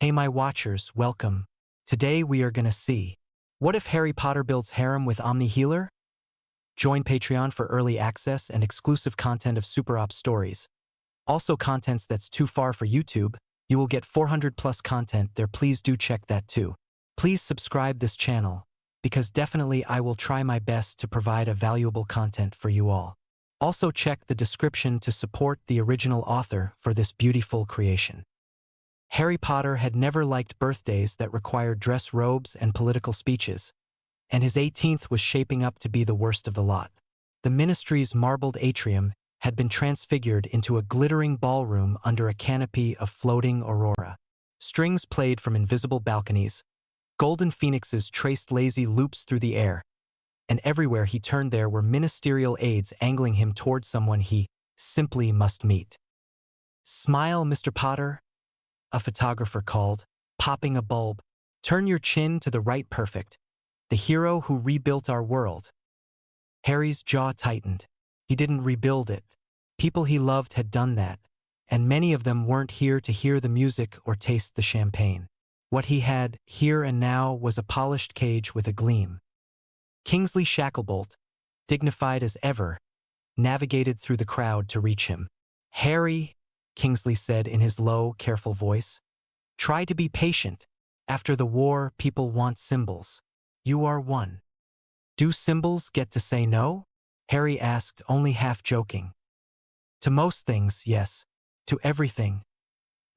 Hey my watchers, welcome. Today we are gonna see, what if Harry Potter builds harem with OMNI HEALER? Join Patreon for early access and exclusive content of Super Ops stories. Also contents that's too far for YouTube, you will get 400 plus content there, please do check that too. Please subscribe this channel, because definitely I will try my best to provide a valuable content for you all. Also check the description to support the original author for this beautiful creation. Harry Potter had never liked birthdays that required dress robes and political speeches, and his 18th was shaping up to be the worst of the lot. The ministry's marbled atrium had been transfigured into a glittering ballroom under a canopy of floating aurora. Strings played from invisible balconies, golden phoenixes traced lazy loops through the air, and everywhere he turned there were ministerial aides angling him toward someone he simply must meet. "Smile, Mr. Potter," a photographer called, popping a bulb. "Turn your chin to the right, perfect. The hero who rebuilt our world." Harry's jaw tightened. He didn't rebuild it. People he loved had done that, and many of them weren't here to hear the music or taste the champagne. What he had, here and now, was a polished cage with a gleam. Kingsley Shacklebolt, dignified as ever, navigated through the crowd to reach him. "Harry," Kingsley said in his low, careful voice, "try to be patient. After the war, people want symbols. You are one." "Do symbols get to say no?" Harry asked, only half joking. "To most things, yes. To everything,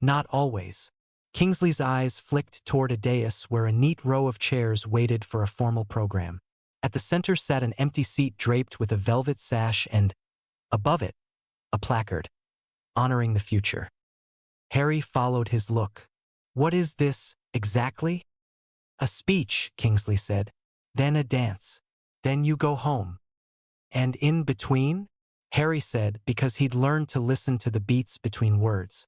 not always." Kingsley's eyes flicked toward a dais where a neat row of chairs waited for a formal program. At the center sat an empty seat draped with a velvet sash and, above it, a placard, "Honoring the Future." Harry followed his look. "What is this, exactly?" "A speech," Kingsley said. "Then a dance. Then you go home." "And in between?" Harry said, because he'd learned to listen to the beats between words.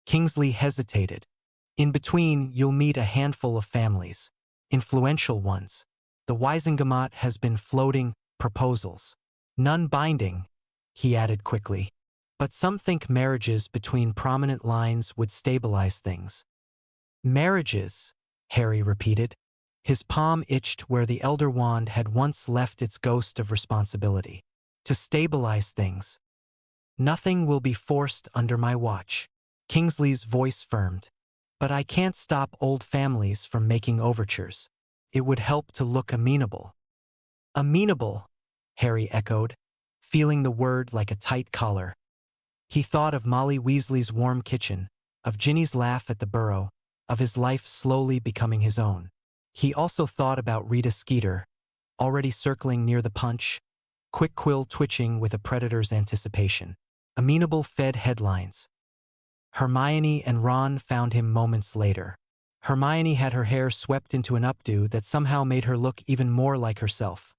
Kingsley hesitated. "In between, you'll meet a handful of families. Influential ones. The Wisengamot has been floating proposals. None binding," he added quickly. "But some think marriages between prominent lines would stabilize things." "Marriages," Harry repeated. His palm itched where the Elder Wand had once left its ghost of responsibility. "To stabilize things. Nothing will be forced under my watch." Kingsley's voice firmed. "But I can't stop old families from making overtures. It would help to look amenable." "Amenable," Harry echoed, feeling the word like a tight collar. He thought of Molly Weasley's warm kitchen, of Ginny's laugh at the burrow, of his life slowly becoming his own. He also thought about Rita Skeeter, already circling near the punch, quick quill twitching with a predator's anticipation. Amenable fed headlines. Hermione and Ron found him moments later. Hermione had her hair swept into an updo that somehow made her look even more like herself.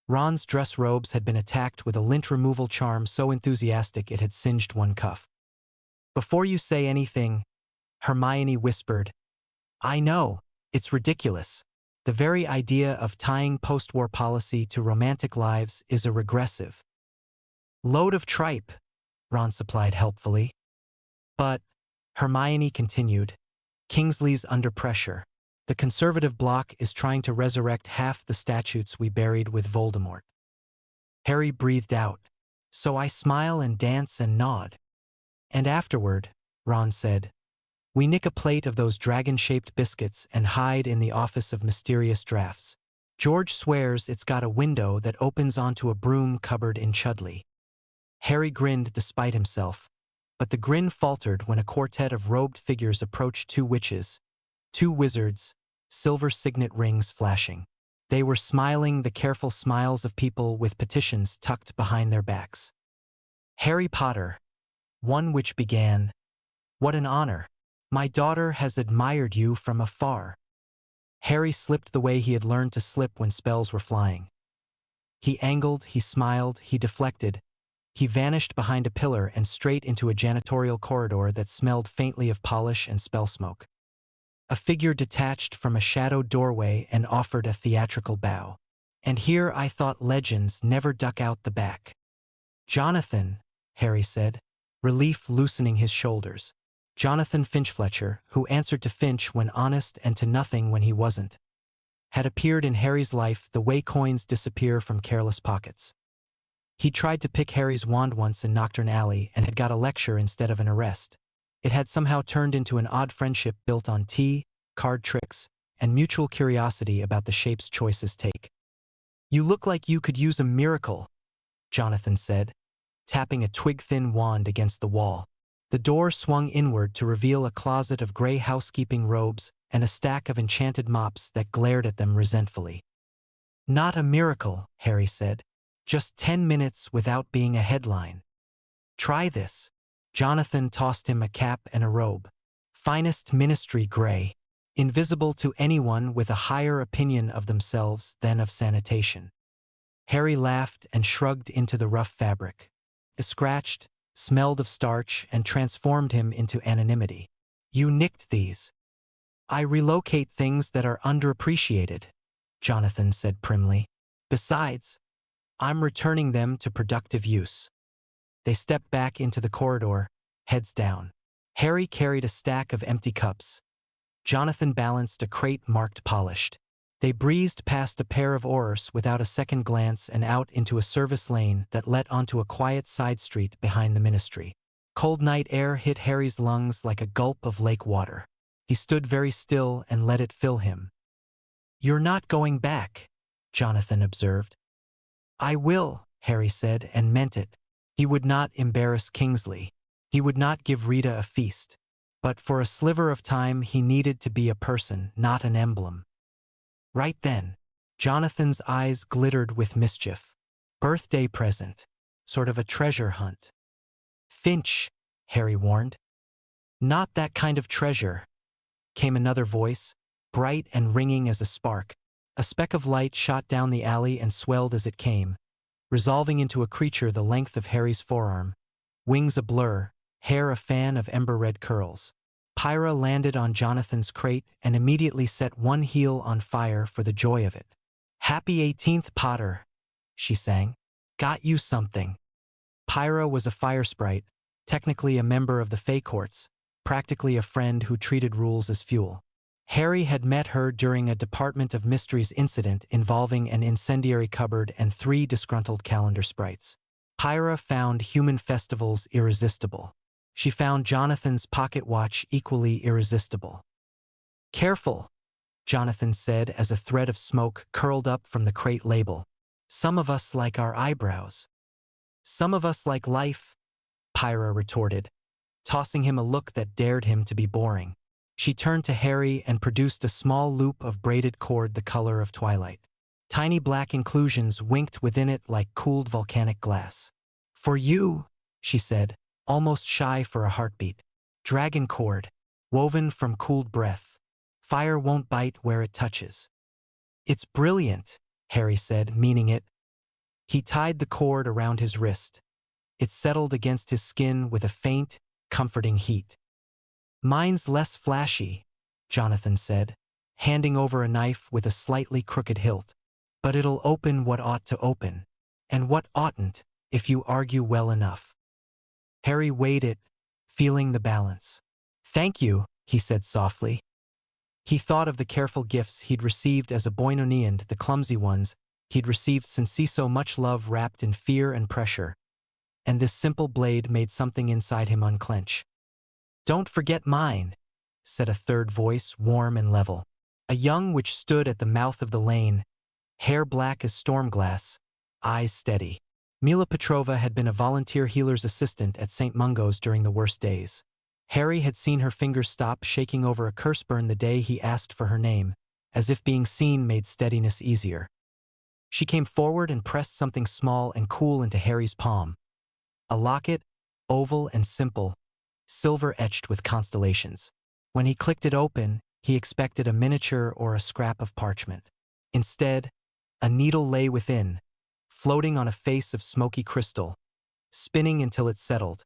Ron's dress robes had been attacked with a lint removal charm so enthusiastic it had singed one cuff. "Before you say anything," Hermione whispered, "I know, it's ridiculous. The very idea of tying post-war policy to romantic lives is a regressive load of tripe," Ron supplied helpfully. "But," Hermione continued, "Kingsley's under pressure. The conservative bloc is trying to resurrect half the statutes we buried with Voldemort." Harry breathed out. "So I smile and dance and nod. And afterward," Ron said, "we nick a plate of those dragon-shaped biscuits and hide in the Office of Mysterious Drafts. George swears it's got a window that opens onto a broom cupboard in Chudley." Harry grinned despite himself, but the grin faltered when a quartet of robed figures approached two witches, two wizards, silver signet rings flashing. They were smiling the careful smiles of people with petitions tucked behind their backs. "Harry Potter," one witch began, "what an honor. My daughter has admired you from afar." Harry slipped the way he had learned to slip when spells were flying. He angled, he smiled, he deflected. He vanished behind a pillar and straight into a janitorial corridor that smelled faintly of polish and spell smoke. A figure detached from a shadowed doorway and offered a theatrical bow. "And here I thought legends never duck out the back." "Jonathan," Harry said, relief loosening his shoulders. Jonathan Finch Fletcher, who answered to Finch when honest and to nothing when he wasn't, had appeared in Harry's life the way coins disappear from careless pockets. He tried to pick Harry's wand once in Nocturne Alley and had got a lecture instead of an arrest. It had somehow turned into an odd friendship built on tea, card tricks, and mutual curiosity about the shapes choices take. "You look like you could use a miracle," Jonathan said, tapping a twig-thin wand against the wall. The door swung inward to reveal a closet of gray housekeeping robes and a stack of enchanted mops that glared at them resentfully. "Not a miracle," Harry said. "Just 10 minutes without being a headline. Try this." Jonathan tossed him a cap and a robe. Finest ministry gray, invisible to anyone with a higher opinion of themselves than of sanitation. Harry laughed and shrugged into the rough fabric. It scratched, smelled of starch, and transformed him into anonymity. "You nicked these." "I relocate things that are underappreciated," Jonathan said primly. "Besides, I'm returning them to productive use." They stepped back into the corridor, heads down. Harry carried a stack of empty cups. Jonathan balanced a crate marked polished. They breezed past a pair of oars without a second glance and out into a service lane that led onto a quiet side street behind the ministry. Cold night air hit Harry's lungs like a gulp of lake water. He stood very still and let it fill him. "You're not going back," Jonathan observed. "I will," Harry said, and meant it. He would not embarrass Kingsley. He would not give Rita a feast. But for a sliver of time he needed to be a person, not an emblem. Right then, Jonathan's eyes glittered with mischief. "Birthday present. Sort of a treasure hunt." "Finch," Harry warned. "Not that kind of treasure," came another voice, bright and ringing as a spark. A speck of light shot down the alley and swelled as it came, resolving into a creature the length of Harry's forearm. Wings a blur, hair a fan of ember-red curls. Pyra landed on Jonathan's crate and immediately set one heel on fire for the joy of it. "Happy 18th, Potter," she sang. "Got you something." Pyra was a fire sprite, technically a member of the Fey Courts, practically a friend who treated rules as fuel. Harry had met her during a Department of Mysteries incident involving an incendiary cupboard and 3 disgruntled calendar sprites. Pyra found human festivals irresistible. She found Jonathan's pocket watch equally irresistible. "Careful," Jonathan said as a thread of smoke curled up from the crate label. "Some of us like our eyebrows." "Some of us like life," Pyra retorted, tossing him a look that dared him to be boring. She turned to Harry and produced a small loop of braided cord the color of twilight. Tiny black inclusions winked within it like cooled volcanic glass. "For you," she said, almost shy for a heartbeat. "Dragon cord, woven from cooled breath. Fire won't bite where it touches." "It's brilliant," Harry said, meaning it. He tied the cord around his wrist. It settled against his skin with a faint, comforting heat. "Mine's less flashy," Jonathan said, handing over a knife with a slightly crooked hilt. "But it'll open what ought to open, and what oughtn't, if you argue well enough." Harry weighed it, feeling the balance. "Thank you," he said softly. He thought of the careful gifts he'd received as a boy and the clumsy ones he'd received since he so much love wrapped in fear and pressure, and this simple blade made something inside him unclench. "Don't forget mine," said a third voice, warm and level. A young witch stood at the mouth of the lane, hair black as storm glass, eyes steady. Mila Petrova had been a volunteer healer's assistant at St. Mungo's during the worst days. Harry had seen her fingers stop shaking over a curse burn the day he asked for her name, as if being seen made steadiness easier. She came forward and pressed something small and cool into Harry's palm. A locket, oval and simple, silver etched with constellations. When he clicked it open, he expected a miniature or a scrap of parchment. Instead, a needle lay within, floating on a face of smoky crystal, spinning until it settled,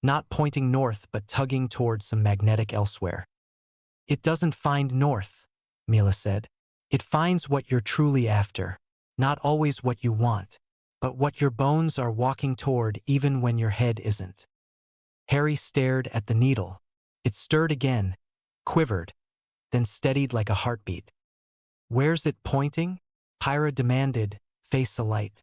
not pointing north but tugging toward some magnetic elsewhere. "It doesn't find north," Mila said. "It finds what you're truly after, not always what you want, but what your bones are walking toward even when your head isn't." Harry stared at the needle. It stirred again, quivered, then steadied like a heartbeat. "Where's it pointing?" Pyra demanded, face alight.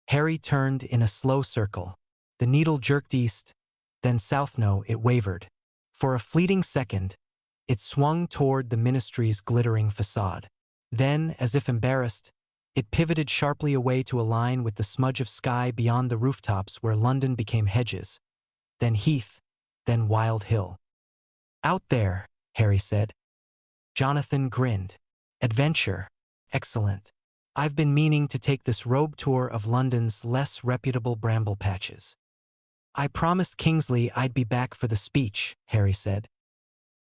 Harry turned in a slow circle. The needle jerked east, then south. No, it wavered. For a fleeting second, it swung toward the ministry's glittering facade. Then, as if embarrassed, it pivoted sharply away to align with the smudge of sky beyond the rooftops where London became hedges, then heath, then wild hill. "Out there," Harry said. Jonathan grinned. "Adventure. Excellent. I've been meaning to take this robe tour of London's less reputable bramble patches." "I promised Kingsley I'd be back for the speech," Harry said.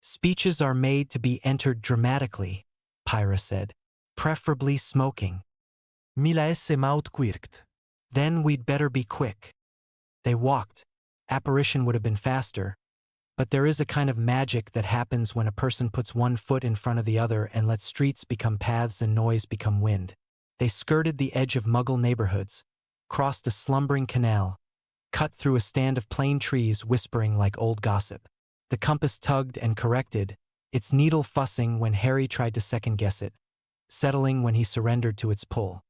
"Speeches are made to be entered dramatically," Pyra said. "Preferably smoking." Mila esse mouth quirked. "Then we'd better be quick." They walked. Apparition would have been faster, but there is a kind of magic that happens when a person puts one foot in front of the other and lets streets become paths and noise become wind. They skirted the edge of Muggle neighborhoods, crossed a slumbering canal, cut through a stand of plane trees whispering like old gossip. The compass tugged and corrected, its needle fussing when Harry tried to second-guess it, settling when he surrendered to its pull.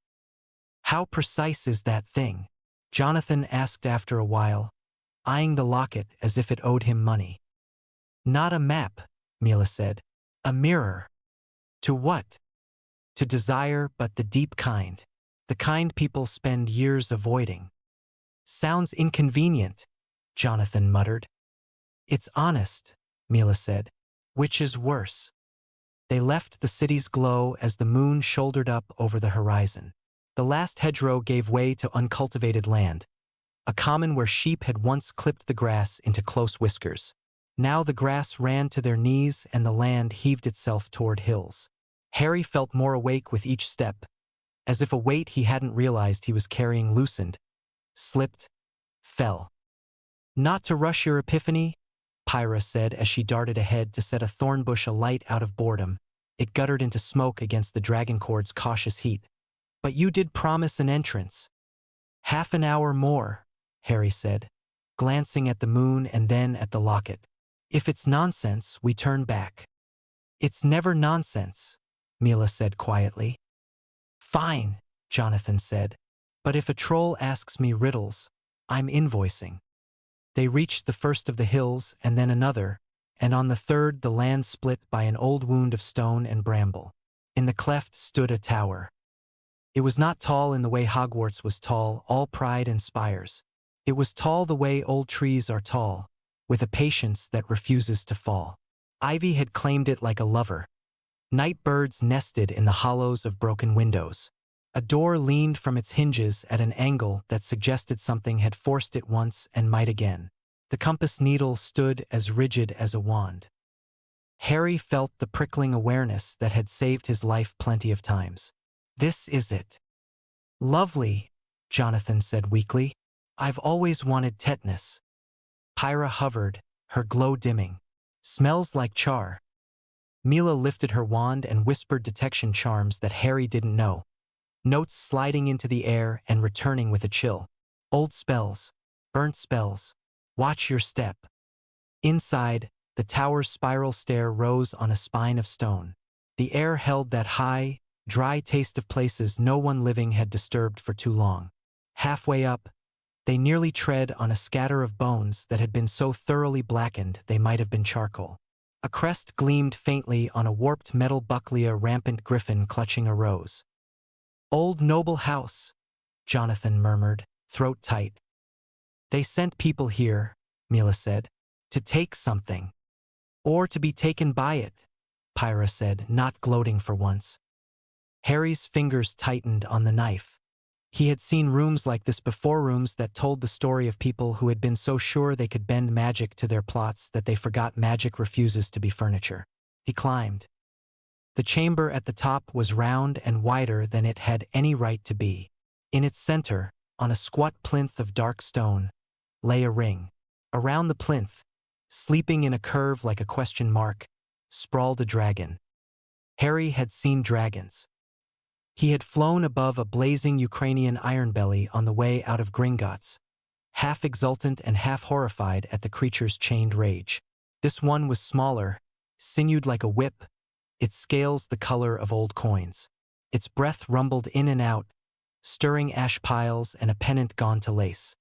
"How precise is that thing?" Jonathan asked after a while, eyeing the locket as if it owed him money. "Not a map," Mila said. "A mirror." "To what?" "To desire, but the deep kind. The kind people spend years avoiding." "Sounds inconvenient," Jonathan muttered. "It's honest," Mila said. "Which is worse?" They left the city's glow as the moon shouldered up over the horizon. The last hedgerow gave way to uncultivated land, a common where sheep had once clipped the grass into close whiskers. Now the grass ran to their knees and the land heaved itself toward hills. Harry felt more awake with each step, as if a weight he hadn't realized he was carrying loosened, slipped, fell. "Not to rush your epiphany," Pyra said as she darted ahead to set a thorn bush alight out of boredom. It guttered into smoke against the dragoncord's cautious heat. "But you did promise an entrance." "Half an hour more," Harry said, glancing at the moon and then at the locket. "If it's nonsense, we turn back." "It's never nonsense," Mila said quietly. "Fine," Jonathan said. "But if a troll asks me riddles, I'm invoicing." They reached the first of the hills and then another, and on the third the land split by an old wound of stone and bramble. In the cleft stood a tower. It was not tall in the way Hogwarts was tall, all pride and spires. It was tall the way old trees are tall, with a patience that refuses to fall. Ivy had claimed it like a lover. Night birds nested in the hollows of broken windows. A door leaned from its hinges at an angle that suggested something had forced it once and might again. The compass needle stood as rigid as a wand. Harry felt the prickling awareness that had saved his life plenty of times. "This is it." "Lovely," Jonathan said weakly. "I've always wanted tetanus." Pyra hovered, her glow dimming. "Smells like char." Mila lifted her wand and whispered detection charms that Harry didn't know. Notes sliding into the air and returning with a chill. "Old spells. Burnt spells. Watch your step." Inside, the tower's spiral stair rose on a spine of stone. The air held that high, dry taste of places no one living had disturbed for too long. Halfway up, they nearly tread on a scatter of bones that had been so thoroughly blackened they might have been charcoal. A crest gleamed faintly on a warped metal buckler, a rampant griffin clutching a rose. "Old noble house," Jonathan murmured, throat tight. "They sent people here," Mila said, "to take something." "Or to be taken by it," Pyra said, not gloating for once. Harry's fingers tightened on the knife. He had seen rooms like this before, rooms that told the story of people who had been so sure they could bend magic to their plots that they forgot magic refuses to be furniture. He climbed. The chamber at the top was round and wider than it had any right to be. In its center, on a squat plinth of dark stone, lay a ring. Around the plinth, sleeping in a curve like a question mark, sprawled a dragon. Harry had seen dragons. He had flown above a blazing Ukrainian ironbelly on the way out of Gringotts, half exultant and half horrified at the creature's chained rage. This one was smaller, sinewed like a whip, its scales the color of old coins. Its breath rumbled in and out, stirring ash piles and a pennant gone to lace.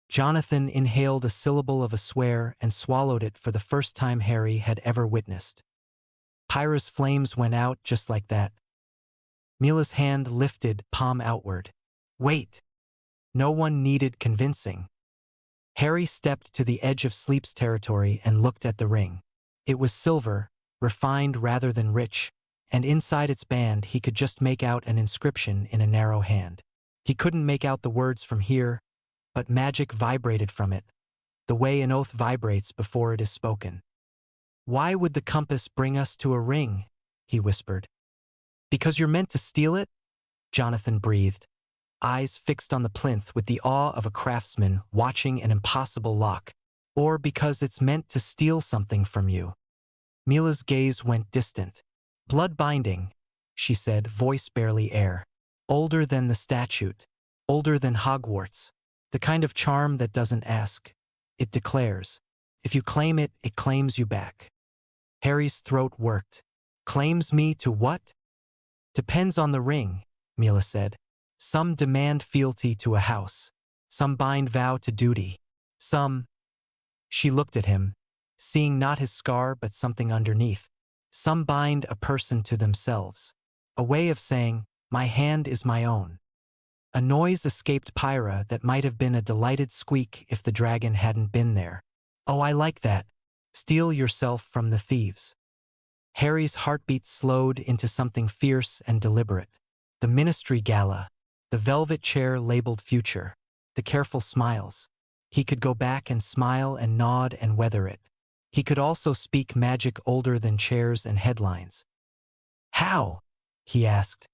Jonathan inhaled a syllable of a swear and swallowed it for the first time Harry had ever witnessed. Pyra's flames went out just like that. Mila's hand lifted, palm outward. Wait! No one needed convincing. Harry stepped to the edge of Sleep's territory and looked at the ring. It was silver, refined rather than rich, and inside its band he could just make out an inscription in a narrow hand. He couldn't make out the words from here, but magic vibrated from it, the way an oath vibrates before it is spoken. "Why would the compass bring us to a ring?" he whispered. "Because you're meant to steal it?" Jonathan breathed, eyes fixed on the plinth with the awe of a craftsman watching an impossible lock. "Or because it's meant to steal something from you?" Mila's gaze went distant. "Blood binding," she said, voice barely air. "Older than the statute. Older than Hogwarts. The kind of charm that doesn't ask. It declares. If you claim it, it claims you back." Harry's throat worked. "Claims me to what?" "Depends on the ring," Mila said. "Some demand fealty to a house. Some bind vow to duty. Some—" She looked at him, seeing not his scar but something underneath. "Some bind a person to themselves. A way of saying, my hand is my own." A noise escaped Pyra that might have been a delighted squeak if the dragon hadn't been there. "Oh, I like that. Steal yourself from the thieves." Harry's heartbeat slowed into something fierce and deliberate. The ministry gala, the velvet chair labeled future, the careful smiles. He could go back and smile and nod and weather it. He could also speak magic older than chairs and headlines. "How?" he asked.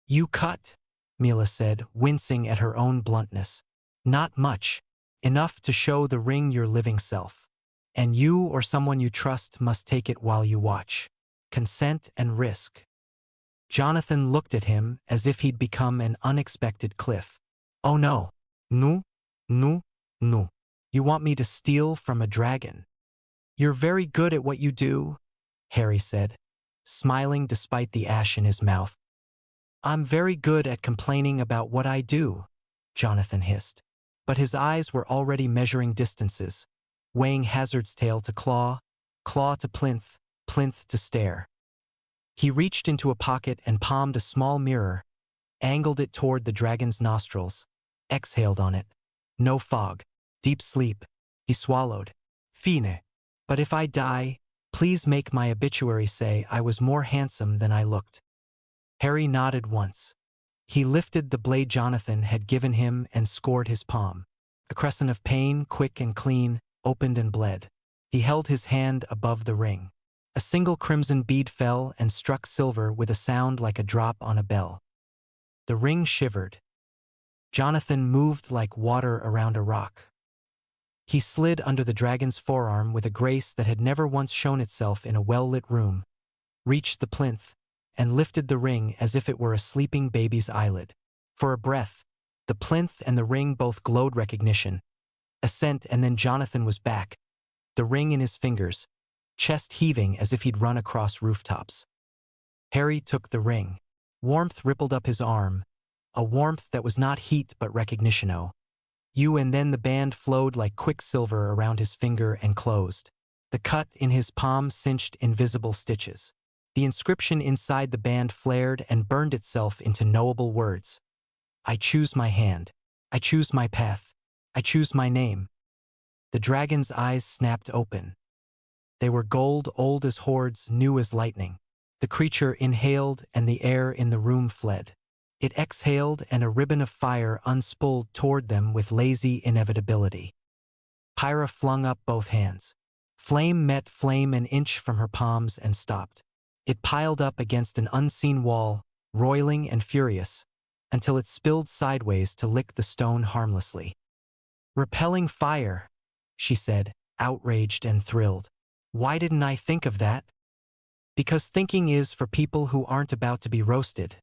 "You cut," Mila said, wincing at her own bluntness. "Not much. Enough to show the ring your living self. And you or someone you trust must take it while you watch. Consent and risk." Jonathan looked at him as if he'd become an unexpected cliff. "Oh no. No, no, no. You want me to steal from a dragon?" "You're very good at what you do," Harry said, smiling despite the ash in his mouth. "I'm very good at complaining about what I do," Jonathan hissed. But his eyes were already measuring distances, weighing Hazard's tail to claw, claw to plinth, plinth to stare. He reached into a pocket and palmed a small mirror, angled it toward the dragon's nostrils, exhaled on it. No fog, deep sleep. He swallowed. "Fine. But if I die, please make my obituary say I was more handsome than I looked." Harry nodded once. He lifted the blade Jonathan had given him and scored his palm. A crescent of pain, quick and clean, opened and bled. He held his hand above the ring. A single crimson bead fell and struck silver with a sound like a drop on a bell. The ring shivered. Jonathan moved like water around a rock. He slid under the dragon's forearm with a grace that had never once shown itself in a well-lit room, reached the plinth, and lifted the ring as if it were a sleeping baby's eyelid. For a breath, the plinth and the ring both glowed recognition. Assent, and then Jonathan was back, the ring in his fingers, chest heaving as if he'd run across rooftops. Harry took the ring. Warmth rippled up his arm, a warmth that was not heat but recognition. "Oh, you," and then the band flowed like quicksilver around his finger and closed. The cut in his palm cinched invisible stitches. The inscription inside the band flared and burned itself into knowable words. "I choose my hand. I choose my path. I choose my name." The dragon's eyes snapped open. They were gold, old as hordes, new as lightning. The creature inhaled and the air in the room fled. It exhaled and a ribbon of fire unspooled toward them with lazy inevitability. Pyra flung up both hands. Flame met flame an inch from her palms and stopped. It piled up against an unseen wall, roiling and furious, until it spilled sideways to lick the stone harmlessly. "Repelling fire," she said, outraged and thrilled. "Why didn't I think of that?" "Because thinking is for people who aren't about to be roasted,"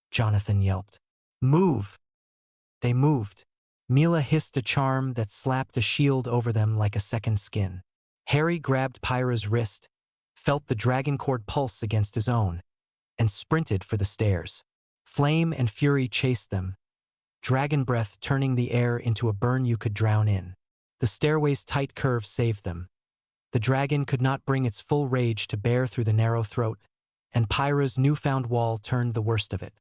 Jonathan yelped. "Move." They moved. Mila hissed a charm that slapped a shield over them like a second skin. Harry grabbed Pyra's wrist, felt the dragon cord pulse against his own, and sprinted for the stairs. Flame and fury chased them, dragon breath turning the air into a burn you could drown in. The stairway's tight curve saved them. The dragon could not bring its full rage to bear through the narrow throat, and Pyra's newfound wall turned the worst of it.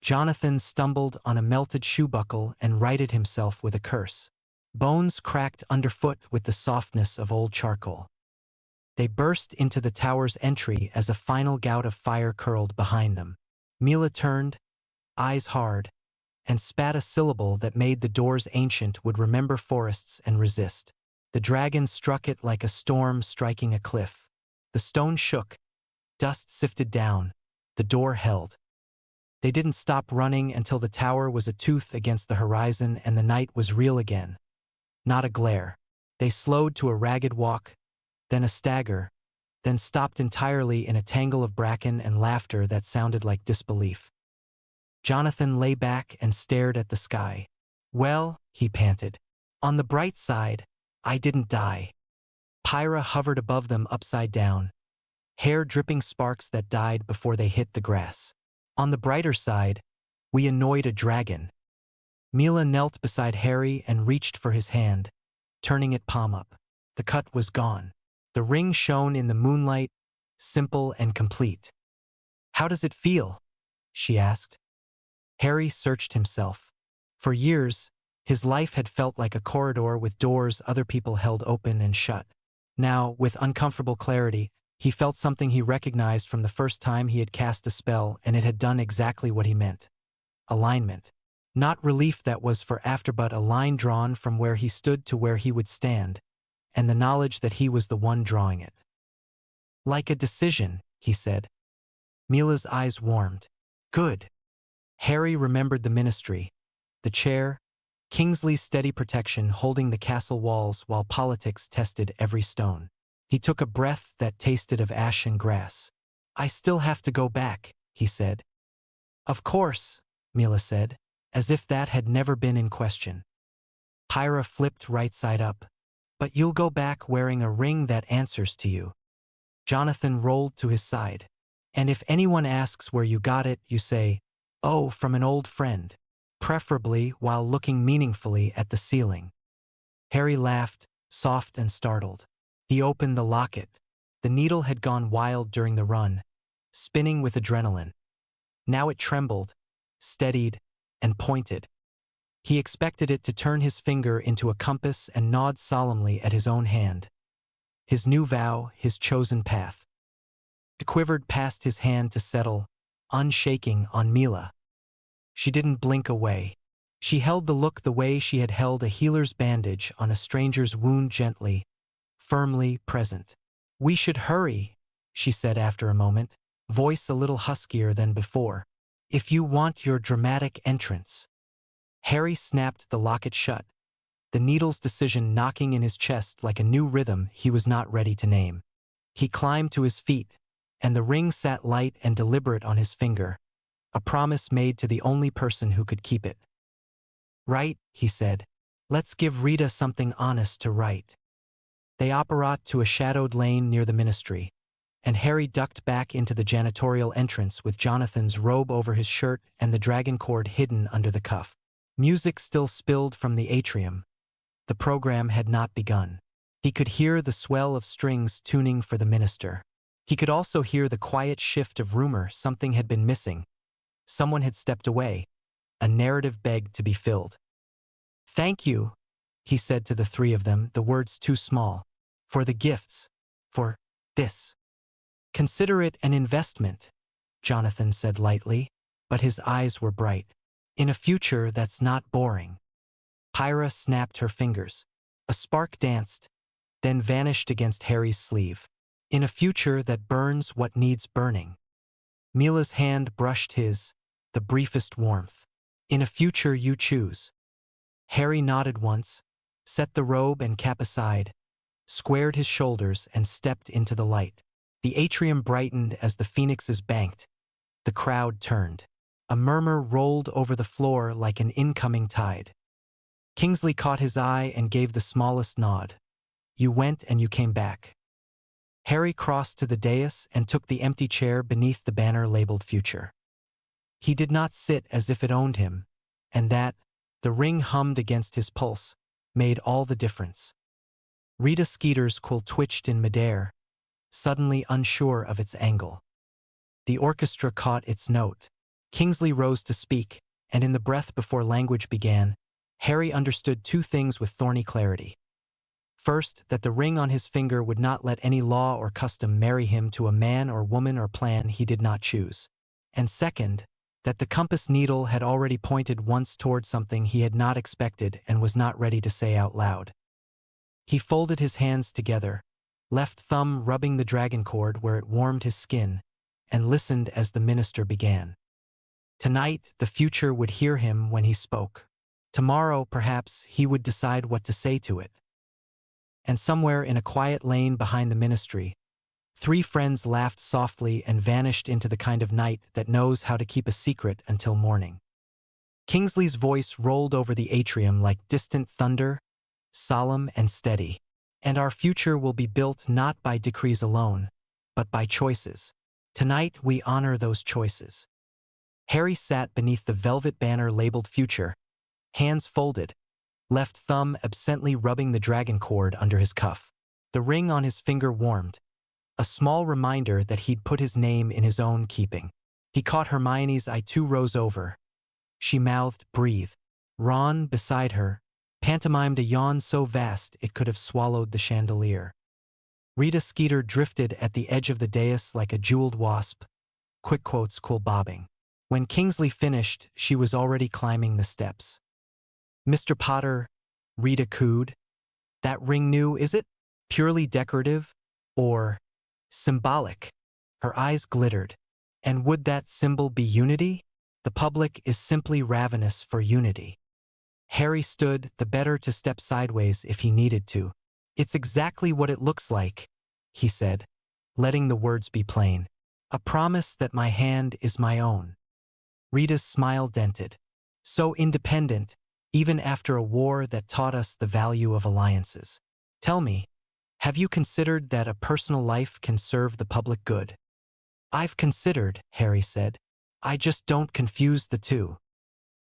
Jonathan stumbled on a melted shoe buckle and righted himself with a curse. Bones cracked underfoot with the softness of old charcoal. They burst into the tower's entry as a final gout of fire curled behind them. Mila turned, eyes hard, and spat a syllable that made the door's ancient would remember forests and resist. The dragon struck it like a storm striking a cliff. The stone shook, dust sifted down, the door held. They didn't stop running until the tower was a tooth against the horizon and the night was real again. Not a glare. They slowed to a ragged walk, then a stagger, then stopped entirely in a tangle of bracken and laughter that sounded like disbelief. Jonathan lay back and stared at the sky. "Well," he panted, "on the bright side, I didn't die." Pyra hovered above them upside down, hair dripping sparks that died before they hit the grass. "On the brighter side, we annoyed a dragon." Mila knelt beside Harry and reached for his hand, turning it palm up. The cut was gone. The ring shone in the moonlight, simple and complete. "How does it feel?" she asked. Harry searched himself. For years, his life had felt like a corridor with doors other people held open and shut. Now, with uncomfortable clarity, he felt something he recognized from the first time he had cast a spell, and it had done exactly what he meant. Alignment. Not relief that was for after, but a line drawn from where he stood to where he would stand, and the knowledge that he was the one drawing it. "Like a decision," he said. Mila's eyes warmed. "Good." Harry remembered the ministry, the chair, Kingsley's steady protection holding the castle walls while politics tested every stone. He took a breath that tasted of ash and grass. "I still have to go back," he said. "Of course," Mila said, as if that had never been in question. Pyra flipped right side up. "But you'll go back wearing a ring that answers to you." Jonathan rolled to his side. "And if anyone asks where you got it, you say, 'Oh, from an old friend,' preferably while looking meaningfully at the ceiling." Harry laughed, soft and startled. He opened the locket. The needle had gone wild during the run, spinning with adrenaline. Now it trembled, steadied, and pointed. He expected it to turn his finger into a compass and nod solemnly at his own hand. His new vow, his chosen path. It quivered past his hand to settle, unshaking, on Mila. She didn't blink away. She held the look the way she had held a healer's bandage on a stranger's wound, gently, firmly present. "We should hurry," she said after a moment, voice a little huskier than before. "If you want your dramatic entrance." Harry snapped the locket shut, the needle's decision knocking in his chest like a new rhythm he was not ready to name. He climbed to his feet, and the ring sat light and deliberate on his finger, a promise made to the only person who could keep it. "Right," he said. "Let's give Rita something honest to write." They apparat to a shadowed lane near the ministry, and Harry ducked back into the janitorial entrance with Jonathan's robe over his shirt and the dragon cord hidden under the cuff. Music still spilled from the atrium. The program had not begun. He could hear the swell of strings tuning for the minister. He could also hear the quiet shift of rumor something had been missing. Someone had stepped away. A narrative begged to be filled. "Thank you," he said to the three of them, the words too small. "For the gifts. For this." "Consider it an investment," Jonathan said lightly, but his eyes were bright. "In a future that's not boring." Pyra snapped her fingers. A spark danced, then vanished against Harry's sleeve. "In a future that burns what needs burning." Mila's hand brushed his, the briefest warmth. "In a future you choose." Harry nodded once, set the robe and cap aside, squared his shoulders and stepped into the light. The atrium brightened as the phoenixes banked. The crowd turned. A murmur rolled over the floor like an incoming tide. Kingsley caught his eye and gave the smallest nod. You went and you came back. Harry crossed to the dais and took the empty chair beneath the banner labeled Future. He did not sit as if it owned him, and that, the ring hummed against his pulse, made all the difference. Rita Skeeter's quill twitched in midair, suddenly unsure of its angle. The orchestra caught its note. Kingsley rose to speak, and in the breath before language began, Harry understood two things with thorny clarity. First, that the ring on his finger would not let any law or custom marry him to a man or woman or plan he did not choose. And second, that the compass needle had already pointed once toward something he had not expected and was not ready to say out loud. He folded his hands together, left thumb rubbing the dragon cord where it warmed his skin, and listened as the minister began. Tonight, the future would hear him when he spoke. Tomorrow, perhaps, he would decide what to say to it. And somewhere in a quiet lane behind the ministry, three friends laughed softly and vanished into the kind of night that knows how to keep a secret until morning. Kingsley's voice rolled over the atrium like distant thunder, solemn and steady. And our future will be built not by decrees alone, but by choices. Tonight we honor those choices. Harry sat beneath the velvet banner labeled Future, hands folded, left thumb absently rubbing the dragon cord under his cuff. The ring on his finger warmed, a small reminder that he'd put his name in his own keeping. He caught Hermione's eye 2 rows over. She mouthed, "Breathe." Ron, beside her, pantomimed a yawn so vast it could have swallowed the chandelier. Rita Skeeter drifted at the edge of the dais like a jeweled wasp, quick quotes quill bobbing. When Kingsley finished, she was already climbing the steps. "Mr. Potter," Rita cooed, "that ring new, is it? Purely decorative? Or symbolic?" Her eyes glittered. "And would that symbol be unity? The public is simply ravenous for unity." Harry stood, the better to step sideways if he needed to. "It's exactly what it looks like," he said, letting the words be plain. "A promise that my hand is my own." Rita's smile dented. "So independent, even after a war that taught us the value of alliances. Tell me, have you considered that a personal life can serve the public good?" "I've considered," Harry said. "I just don't confuse the two."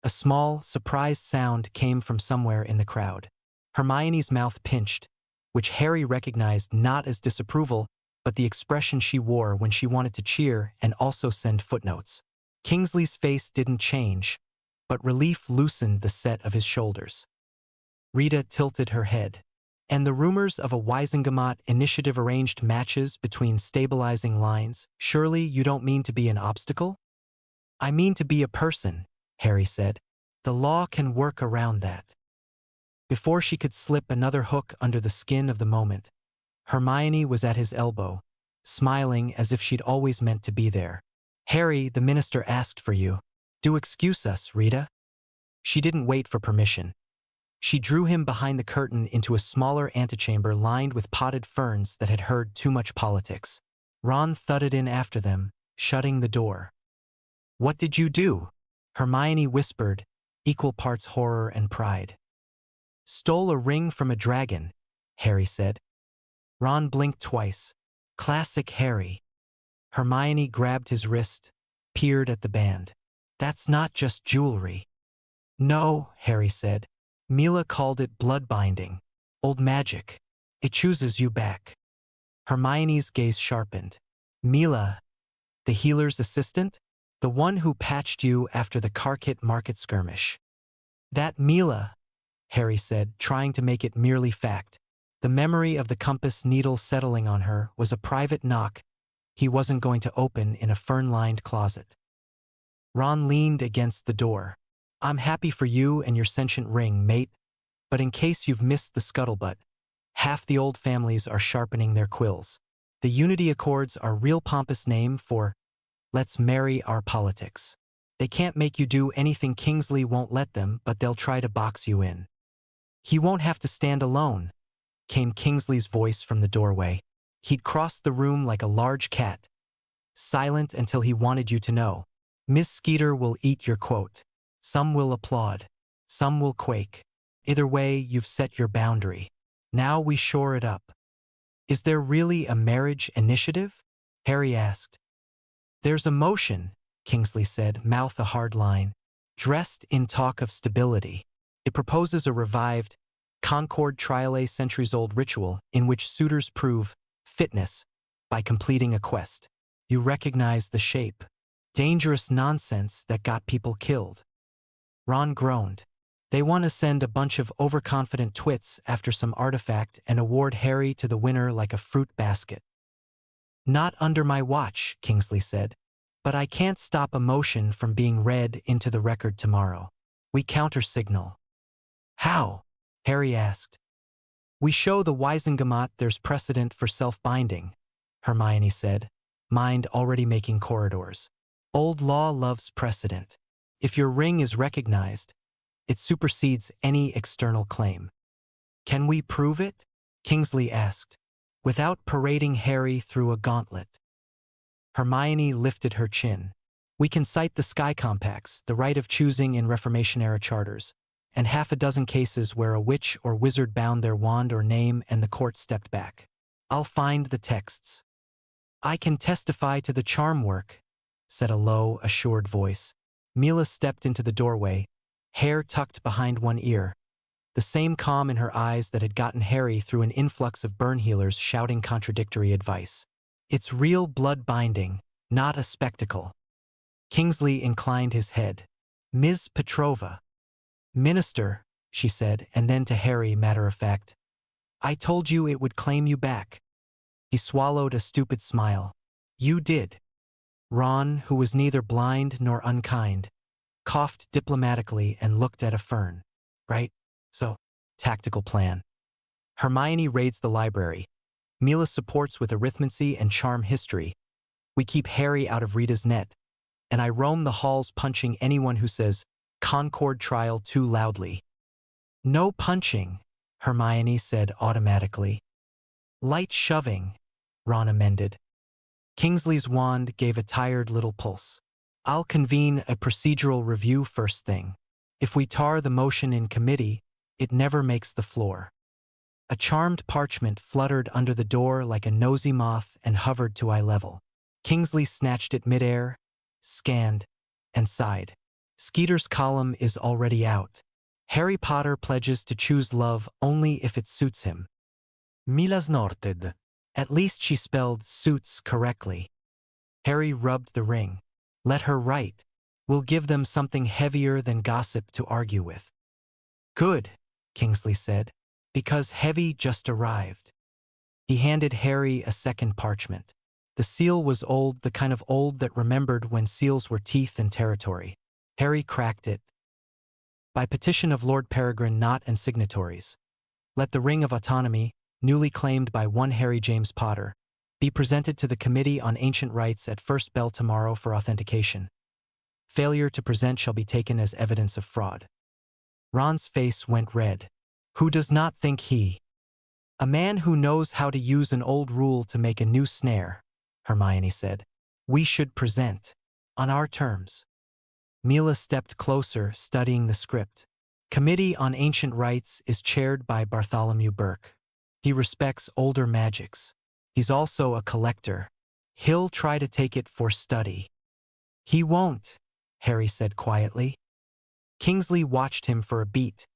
A small, surprised sound came from somewhere in the crowd. Hermione's mouth pinched, which Harry recognized not as disapproval, but the expression she wore when she wanted to cheer and also send footnotes. Kingsley's face didn't change, but relief loosened the set of his shoulders. Rita tilted her head. "And the rumors of a Wisengamot initiative arranged matches between stabilizing lines, surely you don't mean to be an obstacle?" "I mean to be a person," Harry said. "The law can work around that." Before she could slip another hook under the skin of the moment, Hermione was at his elbow, smiling as if she'd always meant to be there. "Harry, the minister asked for you. Do excuse us, Rita." She didn't wait for permission. She drew him behind the curtain into a smaller antechamber lined with potted ferns that had heard too much politics. Ron thudded in after them, shutting the door. "What did you do?" Hermione whispered, equal parts horror and pride. "Stole a ring from a dragon," Harry said. Ron blinked twice. Classic Harry. Hermione grabbed his wrist, peered at the band. "That's not just jewelry." "No," Harry said. "Mila called it blood binding. Old magic. It chooses you back." Hermione's gaze sharpened. "Mila, the healer's assistant? The one who patched you after the Karkit market skirmish." "That Mila," Harry said, trying to make it merely fact. The memory of the compass needle settling on her was a private knock he wasn't going to open in a fern-lined closet. Ron leaned against the door. "I'm happy for you and your sentient ring, mate, but in case you've missed the scuttlebutt, half the old families are sharpening their quills. The Unity Accords are real pompous name for let's marry our politics. They can't make you do anything Kingsley won't let them, but they'll try to box you in." "He won't have to stand alone," came Kingsley's voice from the doorway. He'd crossed the room like a large cat, silent until he wanted you to know. "Miss Skeeter will eat your quote. Some will applaud. Some will quake. Either way, you've set your boundary." Now we shore it up. Is there really a marriage initiative? Harry asked. There's a motion, Kingsley said, mouth a hard line, dressed in talk of stability. It proposes a revived, Concord trial centuries-old ritual in which suitors prove fitness by completing a quest. You recognize the shape. Dangerous nonsense that got people killed. Ron groaned. They want to send a bunch of overconfident twits after some artifact and award Harry to the winner like a fruit basket. Not under my watch, Kingsley said. But I can't stop a motion from being read into the record tomorrow. We counter-signal. How? Harry asked. We show the Wisengamot there's precedent for self-binding, Hermione said, mind already making corridors. Old law loves precedent. If your ring is recognized, it supersedes any external claim. Can we prove it? Kingsley asked, without parading Harry through a gauntlet. Hermione lifted her chin. We can cite the Sky Compacts, the right of choosing in Reformation-era charters, and half a dozen cases where a witch or wizard bound their wand or name and the court stepped back. I'll find the texts. I can testify to the charm work, said a low, assured voice. Mila stepped into the doorway, hair tucked behind one ear, the same calm in her eyes that had gotten Harry through an influx of burn healers shouting contradictory advice. It's real blood binding, not a spectacle. Kingsley inclined his head. Ms. Petrova. Minister, she said, and then to Harry, matter of fact. I told you it would claim you back. He swallowed a stupid smile. You did. Ron, who was neither blind nor unkind, coughed diplomatically and looked at a fern. Right? So, tactical plan. Hermione raids the library. Mila supports with arithmancy and charm history. We keep Harry out of Rita's net. And I roam the halls punching anyone who says Concord trial too loudly. No punching, Hermione said automatically. Light shoving, Ron amended. Kingsley's wand gave a tired little pulse. I'll convene a procedural review first thing. If we tar the motion in committee, it never makes the floor. A charmed parchment fluttered under the door like a nosy moth and hovered to eye level. Kingsley snatched it midair, scanned, and sighed. Skeeter's column is already out. Harry Potter pledges to choose love only if it suits him. Mila snorted. At least she spelled suits correctly. Harry rubbed the ring. Let her write. We'll give them something heavier than gossip to argue with. Good, Kingsley said, because heavy just arrived. He handed Harry a second parchment. The seal was old, the kind of old that remembered when seals were teeth and territory. Harry cracked it. By petition of Lord Peregrine Knott and signatories. Let the ring of autonomy, newly claimed by one Harry James Potter, be presented to the Committee on Ancient Rites at first bell tomorrow for authentication. Failure to present shall be taken as evidence of fraud. Ron's face went red. Who does not think he? A man who knows how to use an old rule to make a new snare, Hermione said. We should present. On our terms. Mila stepped closer, studying the script. Committee on Ancient Rites is chaired by Bartholomew Burke. He respects older magics. He's also a collector. He'll try to take it for study. He won't, Harry said quietly. Kingsley watched him for a beat,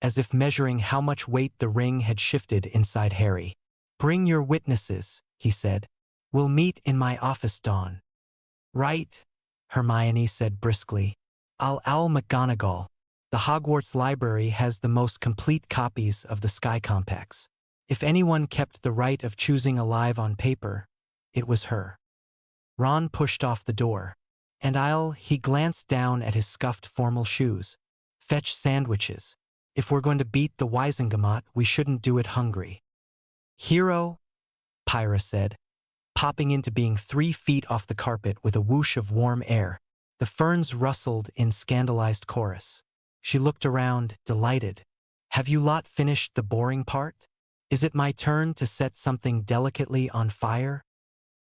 as if measuring how much weight the ring had shifted inside Harry. Bring your witnesses, he said. We'll meet in my office, Dawn. Right, Hermione said briskly. Owl McGonagall. The Hogwarts library has the most complete copies of the Sky Compacts. If anyone kept the right of choosing alive on paper, it was her. Ron pushed off the door. And he glanced down at his scuffed formal shoes. Fetch sandwiches. If we're going to beat the Wisengamot, we shouldn't do it hungry. Hero, Pyra said, popping into being 3 feet off the carpet with a whoosh of warm air. The ferns rustled in scandalized chorus. She looked around, delighted. Have you lot finished the boring part? Is it my turn to set something delicately on fire?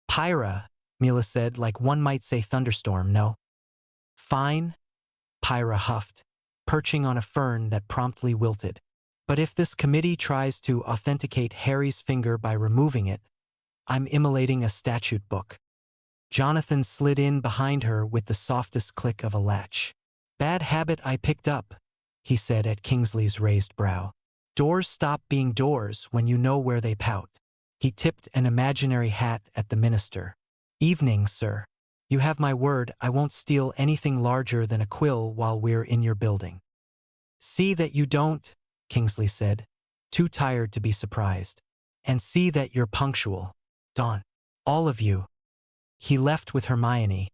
Pyra, Mila said, like one might say thunderstorm, no? Fine, Pyra huffed, perching on a fern that promptly wilted. But if this committee tries to authenticate Harry's finger by removing it, I'm immolating a statute book. Jonathan slid in behind her with the softest click of a latch. Bad habit I picked up, he said at Kingsley's raised brow. Doors stop being doors when you know where they pout. He tipped an imaginary hat at the minister. Evening, sir. You have my word I won't steal anything larger than a quill while we're in your building. See that you don't, Kingsley said, too tired to be surprised. And see that you're punctual. Dawn. All of you. He left with Hermione,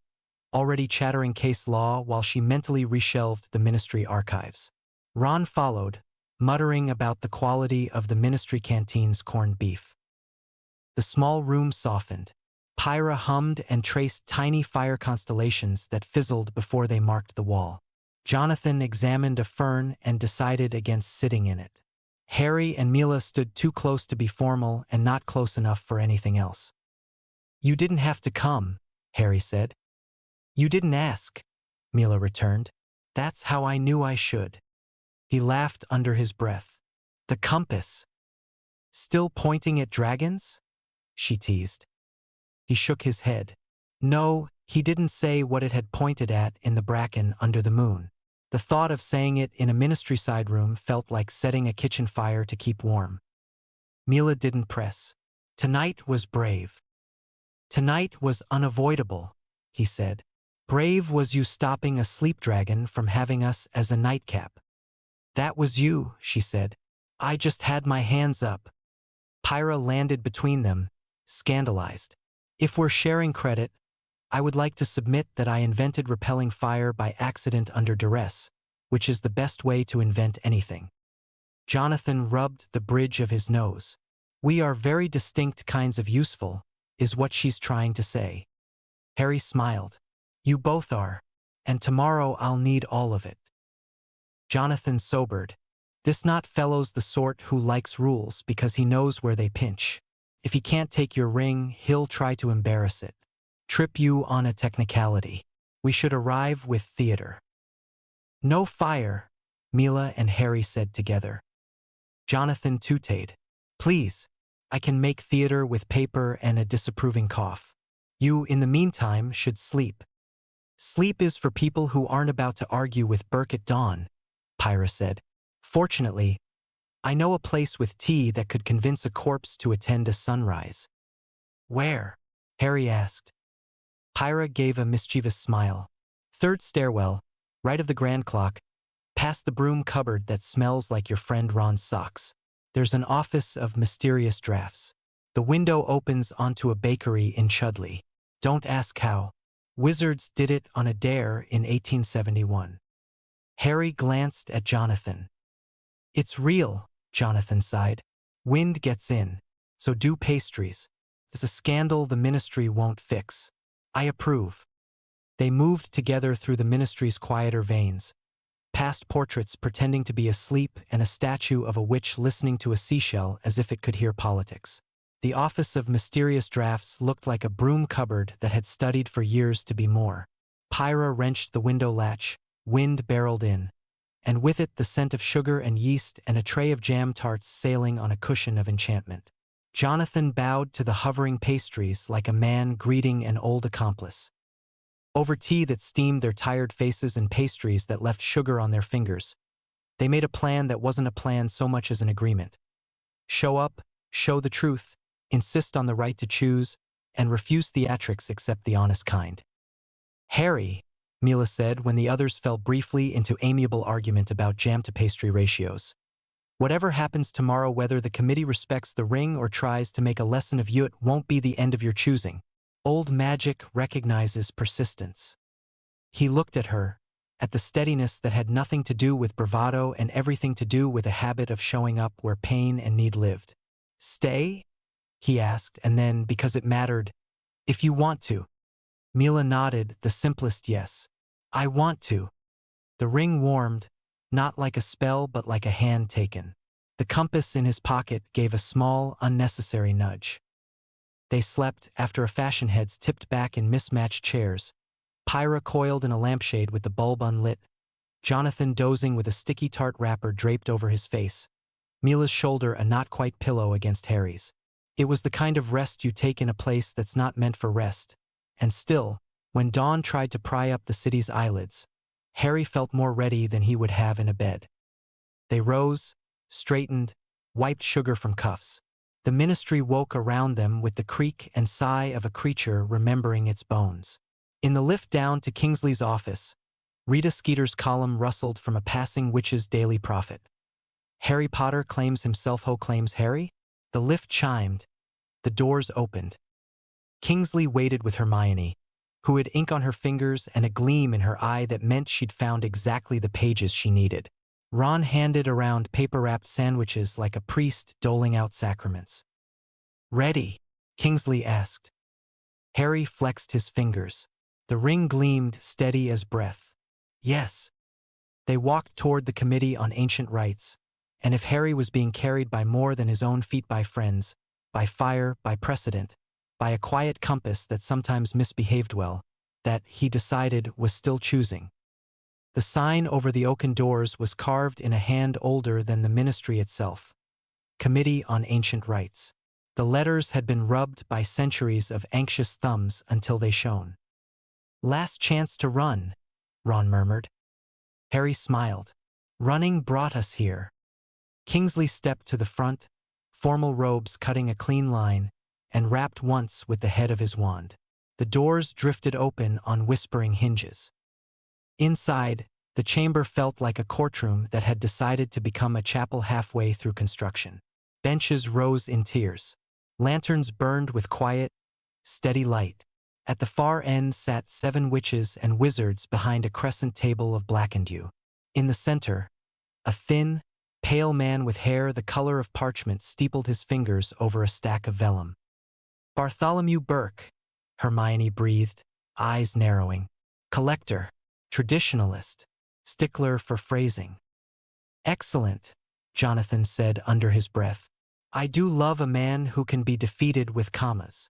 already chattering case law while she mentally reshelved the ministry archives. Ron followed, muttering about the quality of the ministry canteen's corned beef. The small room softened. Pyra hummed and traced tiny fire constellations that fizzled before they marked the wall. Jonathan examined a fern and decided against sitting in it. Harry and Mila stood too close to be formal and not close enough for anything else. You didn't have to come, Harry said. You didn't ask, Mila returned. That's how I knew I should. He laughed under his breath. The compass. Still pointing at dragons? She teased. He shook his head. No, he didn't say what it had pointed at in the bracken under the moon. The thought of saying it in a ministry side room felt like setting a kitchen fire to keep warm. Mila didn't press. Tonight was brave. Tonight was unavoidable, he said. Brave was you stopping a sleep dragon from having us as a nightcap. That was you, she said. I just had my hands up. Pyra landed between them, scandalized. If we're sharing credit, I would like to submit that I invented repelling fire by accident under duress, which is the best way to invent anything. Jonathan rubbed the bridge of his nose. We are very distinct kinds of useful, is what she's trying to say. Harry smiled. You both are, and tomorrow I'll need all of it. Jonathan sobered. This not fellow's the sort who likes rules because he knows where they pinch. If he can't take your ring, he'll try to embarrass it. Trip you on a technicality. We should arrive with theater. No fire, Mila and Harry said together. Jonathan tooted. Please, I can make theater with paper and a disapproving cough. You, in the meantime, should sleep. Sleep is for people who aren't about to argue with Burke at dawn, Pyra said. Fortunately, I know a place with tea that could convince a corpse to attend a sunrise. Where? Harry asked. Pyra gave a mischievous smile. Third stairwell, right of the grand clock, past the broom cupboard that smells like your friend Ron's socks. There's an office of mysterious drafts. The window opens onto a bakery in Chudley. Don't ask how. Wizards did it on a dare in 1871. Harry glanced at Jonathan. It's real, Jonathan sighed. Wind gets in, so do pastries. It's a scandal the ministry won't fix. I approve. They moved together through the ministry's quieter veins, past portraits pretending to be asleep and a statue of a witch listening to a seashell as if it could hear politics. The office of mysterious drafts looked like a broom cupboard that had studied for years to be more. Pyra wrenched the window latch, wind barreled in, and with it the scent of sugar and yeast and a tray of jam tarts sailing on a cushion of enchantment. Jonathan bowed to the hovering pastries like a man greeting an old accomplice. Over tea that steamed their tired faces and pastries that left sugar on their fingers, they made a plan that wasn't a plan so much as an agreement. Show up, show the truth, insist on the right to choose, and refuse theatrics except the honest kind. Harry, Mila said when the others fell briefly into amiable argument about jam-to-pastry ratios. Whatever happens tomorrow, whether the committee respects the ring or tries to make a lesson of you, it won't be the end of your choosing. Old magic recognizes persistence. He looked at her, at the steadiness that had nothing to do with bravado and everything to do with a habit of showing up where pain and need lived. Stay? He asked, and then, because it mattered, if you want to. Mila nodded, the simplest yes. I want to. The ring warmed, not like a spell but like a hand taken. The compass in his pocket gave a small, unnecessary nudge. They slept after a fashion heads tipped back in mismatched chairs, Pyra coiled in a lampshade with the bulb unlit, Jonathan dozing with a sticky tart wrapper draped over his face, Mila's shoulder a not-quite pillow against Harry's. It was the kind of rest you take in a place that's not meant for rest. And still, when dawn tried to pry up the city's eyelids, Harry felt more ready than he would have in a bed. They rose, straightened, wiped sugar from cuffs. The ministry woke around them with the creak and sigh of a creature remembering its bones. In the lift down to Kingsley's office, Rita Skeeter's column rustled from a passing witch's daily prophet. Harry Potter claims himself. Ho claims Harry? The lift chimed. The doors opened. Kingsley waited with Hermione, who had ink on her fingers and a gleam in her eye that meant she'd found exactly the pages she needed. Ron handed around paper-wrapped sandwiches like a priest doling out sacraments. "Ready?" Kingsley asked. Harry flexed his fingers. The ring gleamed, steady as breath. "Yes." They walked toward the Committee on Ancient Rites, and if Harry was being carried by more than his own feet, by friends, by fire, by precedent, by a quiet compass that sometimes misbehaved well, that, he decided, was still choosing. The sign over the oaken doors was carved in a hand older than the ministry itself. Committee on Ancient Rites. The letters had been rubbed by centuries of anxious thumbs until they shone. "Last chance to run," Ron murmured. Harry smiled. "Running brought us here." Kingsley stepped to the front, formal robes cutting a clean line, and rapped once with the head of his wand. The doors drifted open on whispering hinges. Inside, the chamber felt like a courtroom that had decided to become a chapel halfway through construction. Benches rose in tiers. Lanterns burned with quiet, steady light. At the far end sat 7 witches and wizards behind a crescent table of blackened yew. In the center, a thin, pale man with hair the color of parchment steepled his fingers over a stack of vellum. "Bartholomew Burke," Hermione breathed, eyes narrowing. "Collector, traditionalist, stickler for phrasing." "Excellent," Jonathan said under his breath. "I do love a man who can be defeated with commas."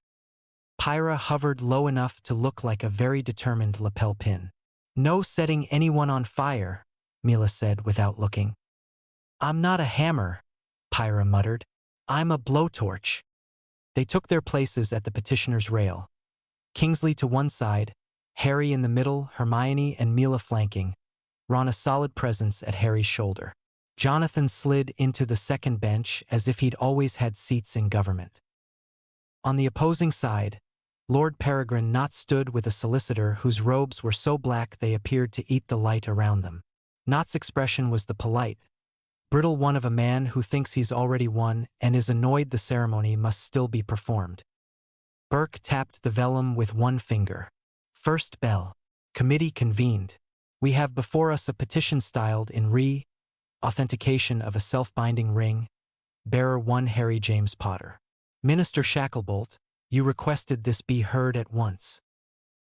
Pyra hovered low enough to look like a very determined lapel pin. "No setting anyone on fire," Mila said without looking. "I'm not a hammer," Pyra muttered. "I'm a blowtorch." They took their places at the petitioner's rail. Kingsley to one side, Harry in the middle, Hermione and Mila flanking, Ron a solid presence at Harry's shoulder. Jonathan slid into the second bench as if he'd always had seats in government. On the opposing side, Lord Peregrine Knott stood with a solicitor whose robes were so black they appeared to eat the light around them. Knott's expression was the polite, brittle one of a man who thinks he's already won and is annoyed the ceremony must still be performed. Burke tapped the vellum with one finger. "First bell." Committee convened. "We have before us a petition styled in authentication of a self-binding ring. Bearer 1 Harry James Potter. Minister Shacklebolt, you requested this be heard at once."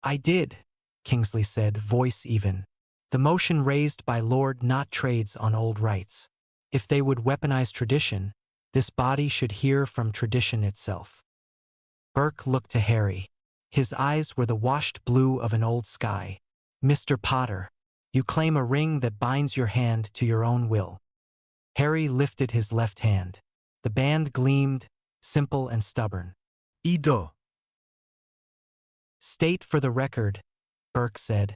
"I did," Kingsley said, voice even. "The motion raised by Lord Knott trades on old rights. If they would weaponize tradition, this body should hear from tradition itself." Burke looked to Harry. His eyes were the washed blue of an old sky. "Mr. Potter, you claim a ring that binds your hand to your own will." Harry lifted his left hand. The band gleamed, simple and stubborn. Ido. "State for the record," Burke said,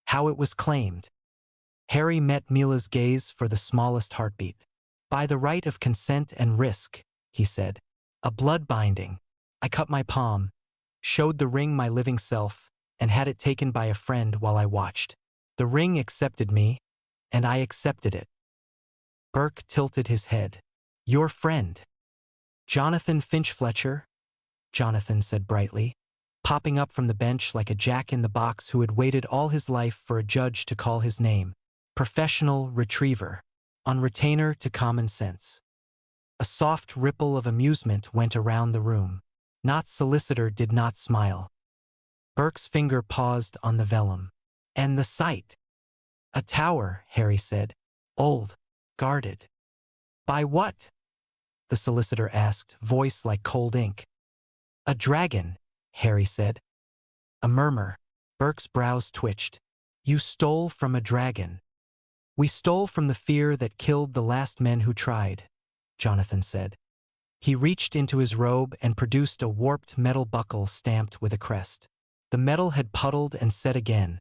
"how it was claimed." Harry met Mila's gaze for the smallest heartbeat. "By the right of consent and risk," he said. "A blood binding. I cut my palm, showed the ring my living self, and had it taken by a friend while I watched. The ring accepted me, and I accepted it." Burke tilted his head. "Your friend." "Jonathan Finch Fletcher," Jonathan said brightly, popping up from the bench like a jack-in-the-box who had waited all his life for a judge to call his name. "Professional retriever. On retainer to common sense." A soft ripple of amusement went around the room. Knott's solicitor did not smile. Burke's finger paused on the vellum. "And the site?" "A tower," Harry said. "Old. Guarded." "By what?" the solicitor asked, voice like cold ink. "A dragon," Harry said. A murmur. Burke's brows twitched. "You stole from a dragon." "We stole from the fear that killed the last men who tried," Jonathan said. He reached into his robe and produced a warped metal buckle stamped with a crest. The metal had puddled and set again,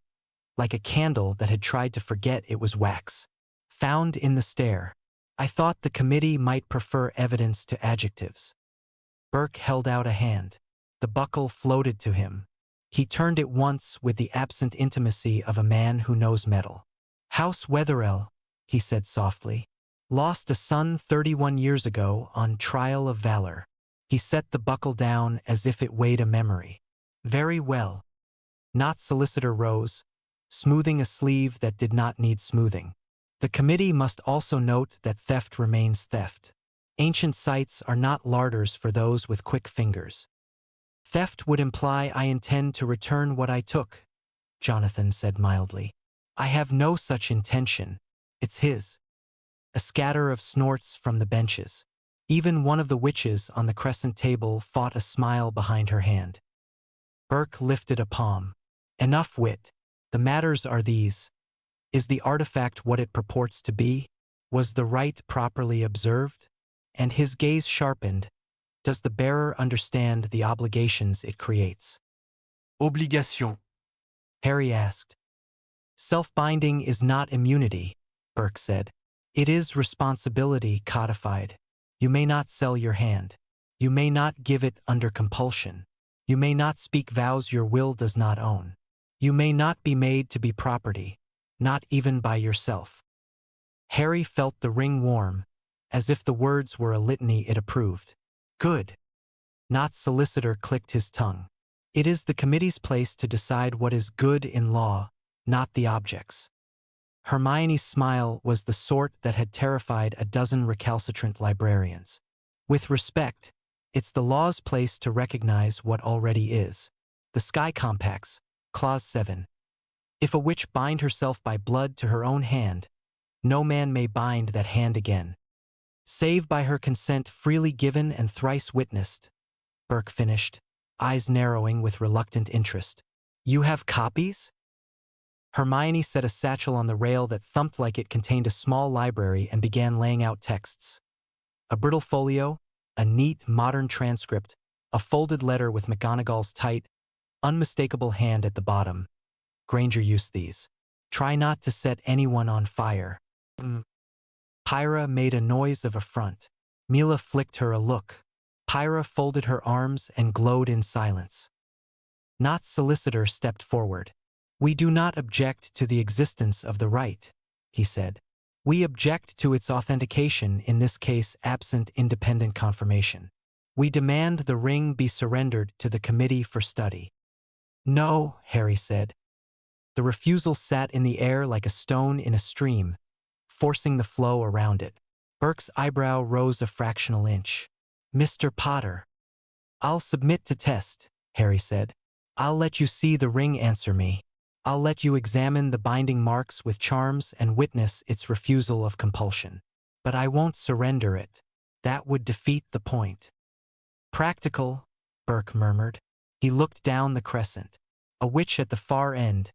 like a candle that had tried to forget it was wax. Found in the stair. I thought the committee might prefer evidence to adjectives. Burke held out a hand. The buckle floated to him. He turned it once with the absent intimacy of a man who knows metal. House Wetherell, he said softly, lost a son 31 years ago on trial of valor. He set the buckle down as if it weighed a memory. Very well. Not Solicitor rose, smoothing a sleeve that did not need smoothing. The committee must also note that theft remains theft. Ancient sites are not larders for those with quick fingers. Theft would imply I intend to return what I took, Jonathan said mildly. I have no such intention. It's his. A scatter of snorts from the benches. Even one of the witches on the crescent table fought a smile behind her hand. Burke lifted a palm. Enough wit. The matters are these. Is the artifact what it purports to be? Was the rite properly observed? And his gaze sharpened. Does the bearer understand the obligations it creates? Obligation. Harry asked. Self-binding is not immunity, Burke said. It is responsibility codified. You may not sell your hand. You may not give it under compulsion. You may not speak vows your will does not own. You may not be made to be property, not even by yourself. Harry felt the ring warm, as if the words were a litany it approved. Good. Not Solicitor clicked his tongue. It is the committee's place to decide what is good in law, not the objects. Hermione's smile was the sort that had terrified a dozen recalcitrant librarians. With respect, it's the law's place to recognize what already is. The Sky Compacts, Clause 7. If a witch bind herself by blood to her own hand, no man may bind that hand again. Save by her consent freely given and thrice witnessed, Burke finished, eyes narrowing with reluctant interest. You have copies? Hermione set a satchel on the rail that thumped like it contained a small library and began laying out texts. A brittle folio, a neat, modern transcript, a folded letter with McGonagall's tight, unmistakable hand at the bottom. Granger used these. Try not to set anyone on fire. Pyra made a noise of affront. Mila flicked her a look. Pyra folded her arms and glowed in silence. Not Solicitor stepped forward. We do not object to the existence of the right, he said. We object to its authentication, in this case absent independent confirmation. We demand the ring be surrendered to the committee for study. No, Harry said. The refusal sat in the air like a stone in a stream, forcing the flow around it. Burke's eyebrow rose a fractional inch. Mr. Potter. I'll submit to test, Harry said. I'll let you see the ring answer me. I'll let you examine the binding marks with charms and witness its refusal of compulsion. But I won't surrender it. That would defeat the point. Practical, Burke murmured. He looked down the crescent. A witch at the far end,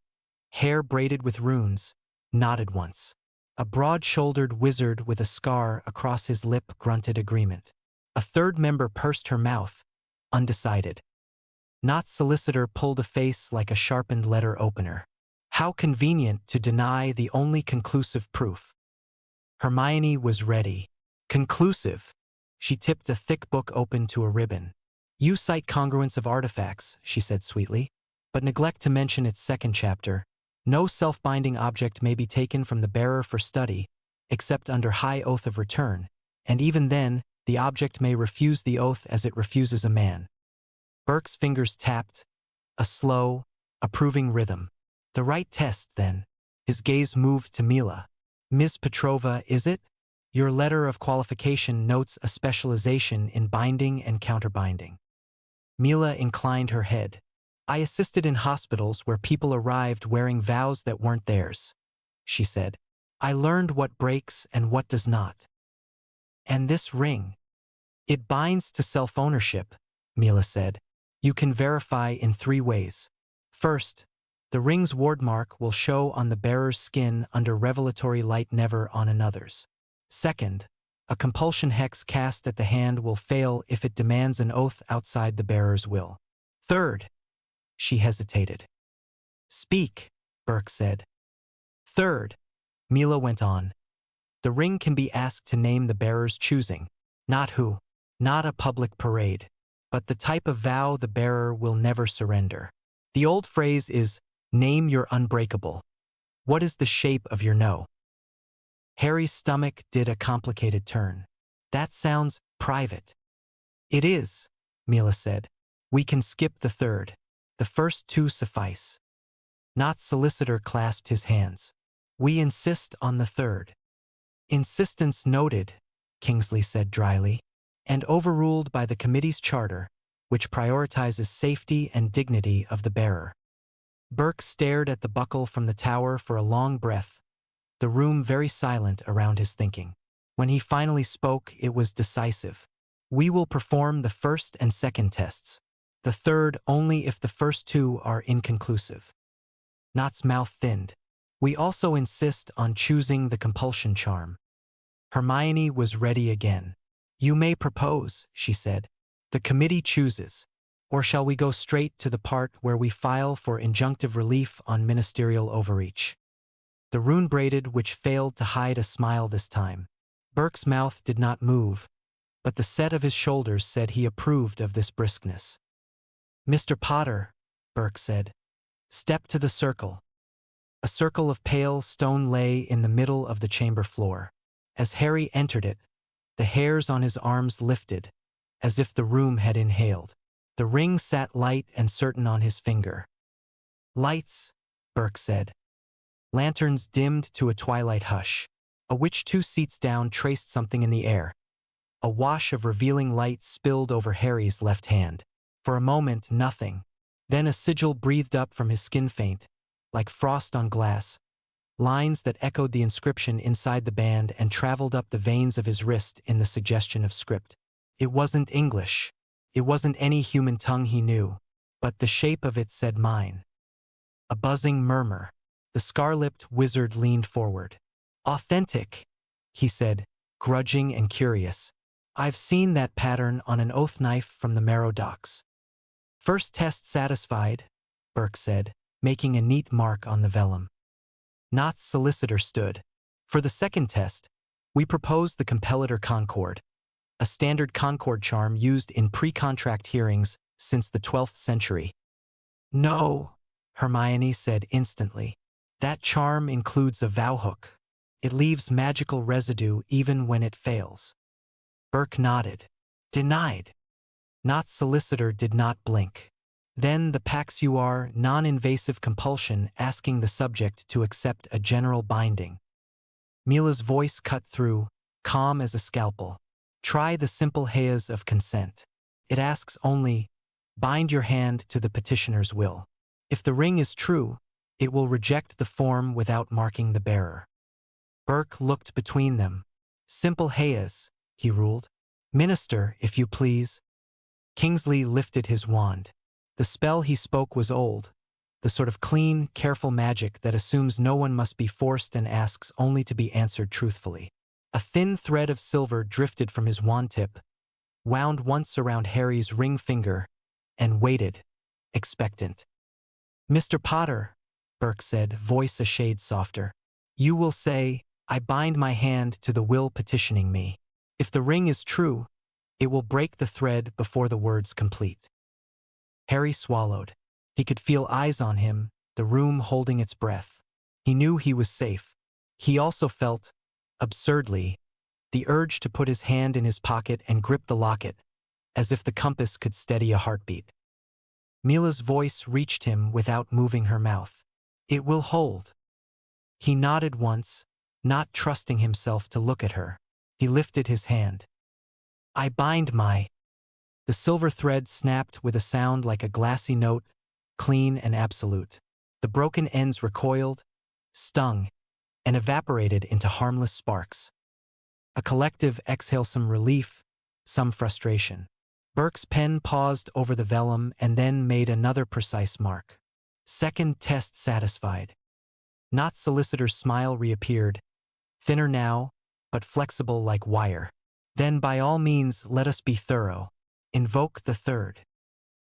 hair braided with runes, nodded once. A broad-shouldered wizard with a scar across his lip grunted agreement. A third member pursed her mouth, undecided. Not Solicitor pulled a face like a sharpened letter opener. How convenient to deny the only conclusive proof. Hermione was ready. Conclusive. She tipped a thick book open to a ribbon. You cite congruence of artifacts, she said sweetly, but neglect to mention its second chapter. No self-binding object may be taken from the bearer for study, except under high oath of return, and even then, the object may refuse the oath as it refuses a man. Burke's fingers tapped, a slow, approving rhythm. The right test, then. His gaze moved to Mila. Ms. Petrova, is it? Your letter of qualification notes a specialization in binding and counterbinding. Mila inclined her head. I assisted in hospitals where people arrived wearing vows that weren't theirs, she said. I learned what breaks and what does not. And this ring. It binds to self-ownership, Mila said. You can verify in 3 ways. First, the ring's wardmark will show on the bearer's skin under revelatory light, never on another's. Second, A compulsion hex cast at the hand will fail if it demands an oath outside the bearer's will. Third, she hesitated. Speak, Burke said. Third, Mila went on. The ring can be asked to name the bearer's choosing, not who, not a public parade, but the type of vow the bearer will never surrender. The old phrase is, name your unbreakable. What is the shape of your no? Harry's stomach did a complicated turn. That sounds private. It is, Mila said. We can skip the third. The first two suffice. Not solicitor clasped his hands. We insist on the third. Insistence noted, Kingsley said dryly, and overruled by the committee's charter, which prioritizes safety and dignity of the bearer. Burke stared at the buckle from the tower for a long breath, the room very silent around his thinking. When he finally spoke, it was decisive. We will perform the first and second tests, the third only if the first two are inconclusive. Nott's mouth thinned. We also insist on choosing the compulsion charm. Hermione was ready again. You may propose, she said. The committee chooses. Or shall we go straight to the part where we file for injunctive relief on ministerial overreach? The rune braided which failed to hide a smile this time. Burke's mouth did not move, but the set of his shoulders said he approved of this briskness. Mr. Potter, Burke said, step to the circle. A circle of pale stone lay in the middle of the chamber floor. As Harry entered it, the hairs on his arms lifted, as if the room had inhaled. The ring sat light and certain on his finger. Lights, Burke said. Lanterns dimmed to a twilight hush. A witch 2 seats down traced something in the air. A wash of revealing light spilled over Harry's left hand. For a moment, nothing. Then a sigil breathed up from his skin faint, like frost on glass. Lines that echoed the inscription inside the band and traveled up the veins of his wrist in the suggestion of script. It wasn't English. It wasn't any human tongue he knew, but the shape of it said mine. A buzzing murmur. The scar-lipped wizard leaned forward. Authentic, he said, grudging and curious. I've seen that pattern on an oath knife from the Marrow Docks. First test satisfied, Burke said, making a neat mark on the vellum. Nott's solicitor stood. For the second test, we proposed the compellator concord, a standard concord charm used in pre-contract hearings since the 12th century. No, Hermione said instantly. That charm includes a vow hook. It leaves magical residue even when it fails. Burke nodded. Denied. Nott's solicitor did not blink. Then the Pax UR non-invasive compulsion asking the subject to accept a general binding. Mila's voice cut through, calm as a scalpel. Try the simple hayas of consent. It asks only, bind your hand to the petitioner's will. If the ring is true, it will reject the form without marking the bearer. Burke looked between them. Simple hayas, he ruled. Minister, if you please. Kingsley lifted his wand. The spell he spoke was old, the sort of clean, careful magic that assumes no one must be forced and asks only to be answered truthfully. A thin thread of silver drifted from his wand tip, wound once around Harry's ring finger, and waited, expectant. Mr. Potter, Burke said, voice a shade softer, you will say, I bind my hand to the will petitioning me. If the ring is true, it will break the thread before the words complete. Harry swallowed. He could feel eyes on him, the room holding its breath. He knew he was safe. He also felt, absurdly, the urge to put his hand in his pocket and grip the locket, as if the compass could steady a heartbeat. Mila's voice reached him without moving her mouth. It will hold. He nodded once, not trusting himself to look at her. He lifted his hand. I bind my... The silver thread snapped with a sound like a glassy note, clean and absolute. The broken ends recoiled, stung, and evaporated into harmless sparks. A collective exhale, some relief, some frustration. Burke's pen paused over the vellum and then made another precise mark. Second test satisfied. Nott's solicitor's smile reappeared, thinner now, but flexible like wire. Then by all means let us be thorough. Invoke the third.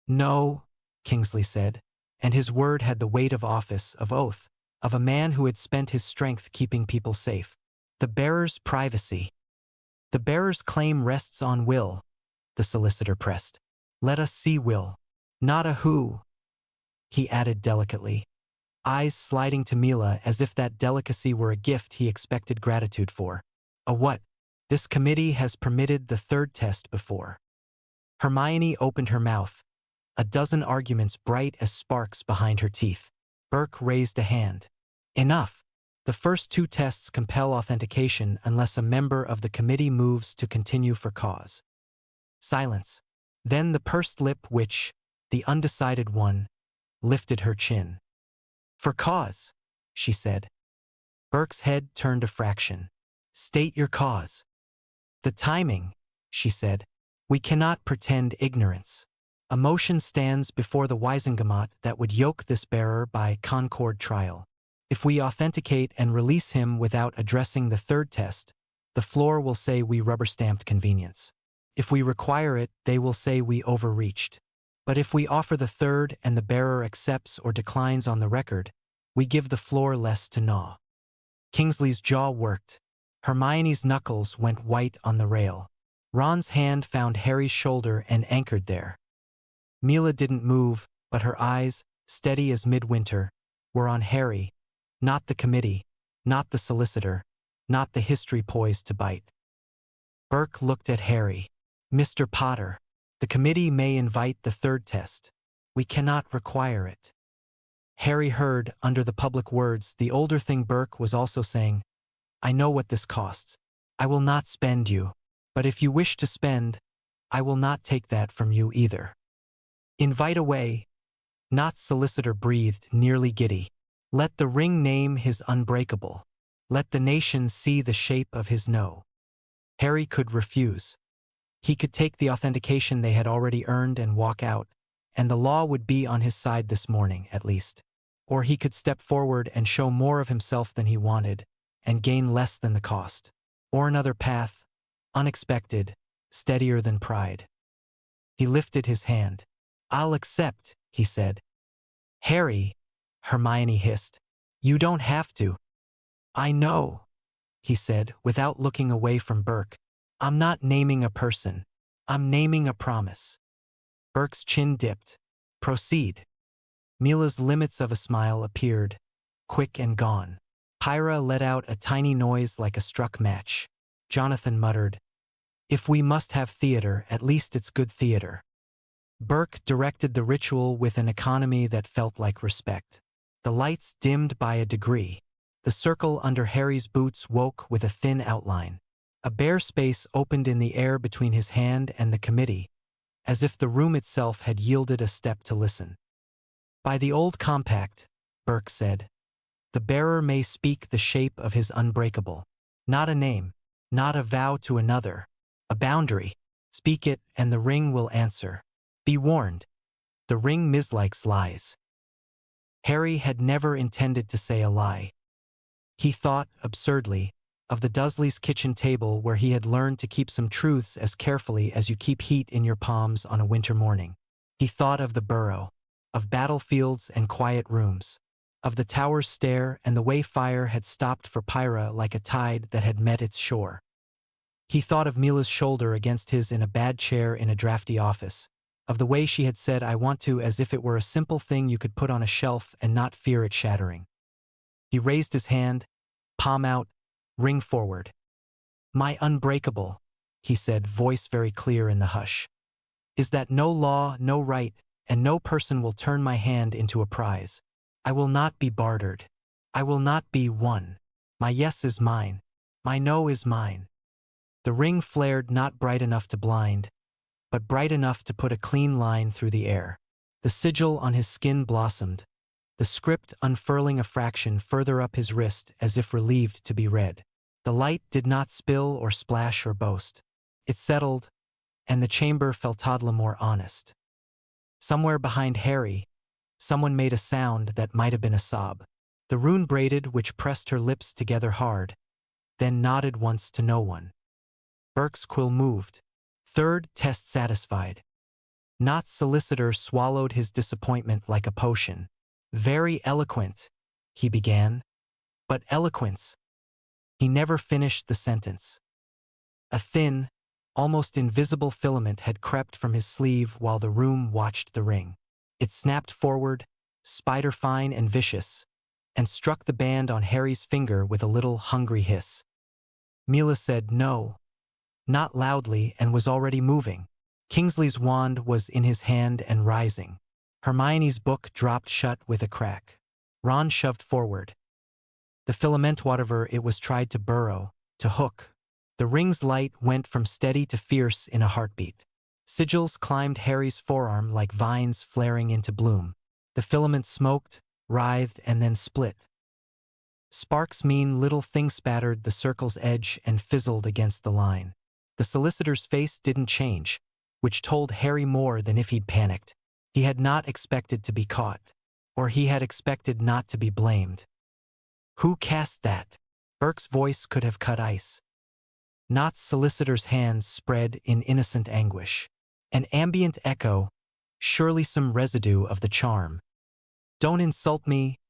No, Kingsley said, and his word had the weight of office, of oath, of a man who had spent his strength keeping people safe. The bearer's privacy. The bearer's claim rests on will, the solicitor pressed. Let us see will. Not a who, he added delicately, eyes sliding to Mila as if that delicacy were a gift he expected gratitude for. A what? This committee has permitted the third test before. Hermione opened her mouth, a dozen arguments bright as sparks behind her teeth. Burke raised a hand. Enough. The first two tests compel authentication unless a member of the committee moves to continue for cause. Silence. Then the pursed lip which, the undecided one, lifted her chin. For cause, she said. Burke's head turned a fraction. State your cause. The timing, she said. We cannot pretend ignorance. A motion stands before the Wiesengemot that would yoke this bearer by concord trial. If we authenticate and release him without addressing the third test, the floor will say we rubber-stamped convenience. If we require it, they will say we overreached. But if we offer the third and the bearer accepts or declines on the record, we give the floor less to gnaw. Kingsley's jaw worked. Hermione's knuckles went white on the rail. Ron's hand found Harry's shoulder and anchored there. Mila didn't move, but her eyes, steady as midwinter, were on Harry, not the committee, not the solicitor, not the history poised to bite. Burke looked at Harry. Mr. Potter, the committee may invite the third test. We cannot require it. Harry heard, under the public words, the older thing Burke was also saying, I know what this costs. I will not spend you. But if you wish to spend, I will not take that from you either. Invite away. Not solicitor breathed, nearly giddy. Let the ring name his unbreakable. Let the nation see the shape of his no. Harry could refuse. He could take the authentication they had already earned and walk out, and the law would be on his side this morning, at least. Or he could step forward and show more of himself than he wanted, and gain less than the cost. Or another path, unexpected, steadier than pride. He lifted his hand. I'll accept, he said. Harry, Hermione hissed. You don't have to. I know, he said, without looking away from Burke. I'm not naming a person. I'm naming a promise. Burke's chin dipped. Proceed. Mila's limits of a smile appeared, quick and gone. Pyra let out a tiny noise like a struck match. Jonathan muttered, If we must have theater, at least it's good theater. Burke directed the ritual with an economy that felt like respect. The lights dimmed by a degree. The circle under Harry's boots woke with a thin outline. A bare space opened in the air between his hand and the committee, as if the room itself had yielded a step to listen. By the old compact, Burke said, the bearer may speak the shape of his unbreakable. Not a name, not a vow to another, a boundary. Speak it and the ring will answer. Be warned, the ring mislikes lies. Harry had never intended to say a lie. He thought, absurdly, of the Dursleys' kitchen table where he had learned to keep some truths as carefully as you keep heat in your palms on a winter morning. He thought of the burrow, of battlefields and quiet rooms, of the tower's stair and the way fire had stopped for Pyra like a tide that had met its shore. He thought of Mila's shoulder against his in a bad chair in a drafty office, of the way she had said I want to as if it were a simple thing you could put on a shelf and not fear it shattering. He raised his hand, palm out, ring forward. My unbreakable, he said, voice very clear in the hush, is that no law, no right, and no person will turn my hand into a prize. I will not be bartered. I will not be won. My yes is mine. My no is mine. The ring flared not bright enough to blind, but bright enough to put a clean line through the air. The sigil on his skin blossomed, the script unfurling a fraction further up his wrist as if relieved to be read. The light did not spill or splash or boast. It settled, and the chamber felt oddly more honest. Somewhere behind Harry, someone made a sound that might have been a sob. The rune braided which pressed her lips together hard, then nodded once to no one. Burke's quill moved. Third test satisfied. Knott's solicitor swallowed his disappointment like a potion. Very eloquent, he began. But eloquence. He never finished the sentence. A thin, almost invisible filament had crept from his sleeve while the room watched the ring. It snapped forward, spider-fine and vicious, and struck the band on Harry's finger with a little hungry hiss. Mila said no, not loudly, and was already moving. Kingsley's wand was in his hand and rising. Hermione's book dropped shut with a crack. Ron shoved forward. The filament, whatever it was, tried to burrow, to hook. The ring's light went from steady to fierce in a heartbeat. Sigils climbed Harry's forearm like vines flaring into bloom. The filament smoked, writhed, and then split. Sparks, mean little things, spattered the circle's edge and fizzled against the line. The solicitor's face didn't change, which told Harry more than if he'd panicked. He had not expected to be caught, or he had expected not to be blamed. Who cast that? Burke's voice could have cut ice. Knott's solicitor's hands spread in innocent anguish. An ambient echo, surely some residue of the charm. Don't insult me,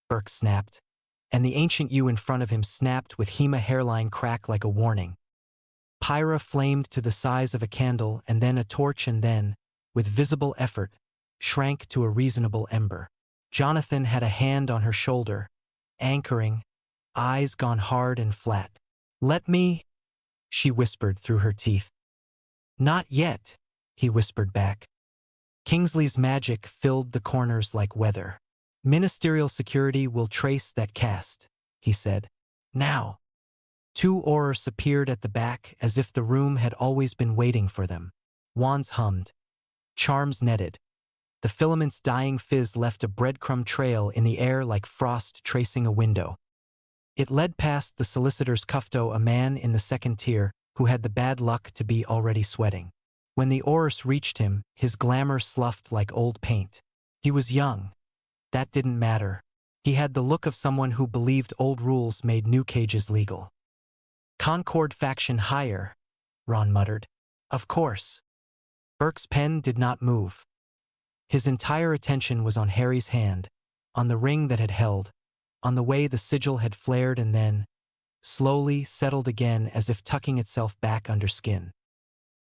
Burke snapped, and the ancient U in front of him snapped with Hema hairline crack like a warning. Pyra flamed to the size of a candle and then a torch and then, with visible effort, shrank to a reasonable ember. Jonathan had a hand on her shoulder, anchoring, eyes gone hard and flat. Let me, she whispered through her teeth. Not yet, he whispered back. Kingsley's magic filled the corners like weather. Ministerial security will trace that cast, he said. Now. Two aurors appeared at the back as if the room had always been waiting for them. Wands hummed. Charms netted. The filament's dying fizz left a breadcrumb trail in the air like frost tracing a window. It led past the solicitor's cufto, a man in the second tier who had the bad luck to be already sweating. When the aurors reached him, his glamour sloughed like old paint. He was young. That didn't matter. He had the look of someone who believed old rules made new cages legal. Concord faction higher, Ron muttered. Of course. Burke's pen did not move. His entire attention was on Harry's hand, on the ring that had held, on the way the sigil had flared and then, slowly settled again as if tucking itself back under skin.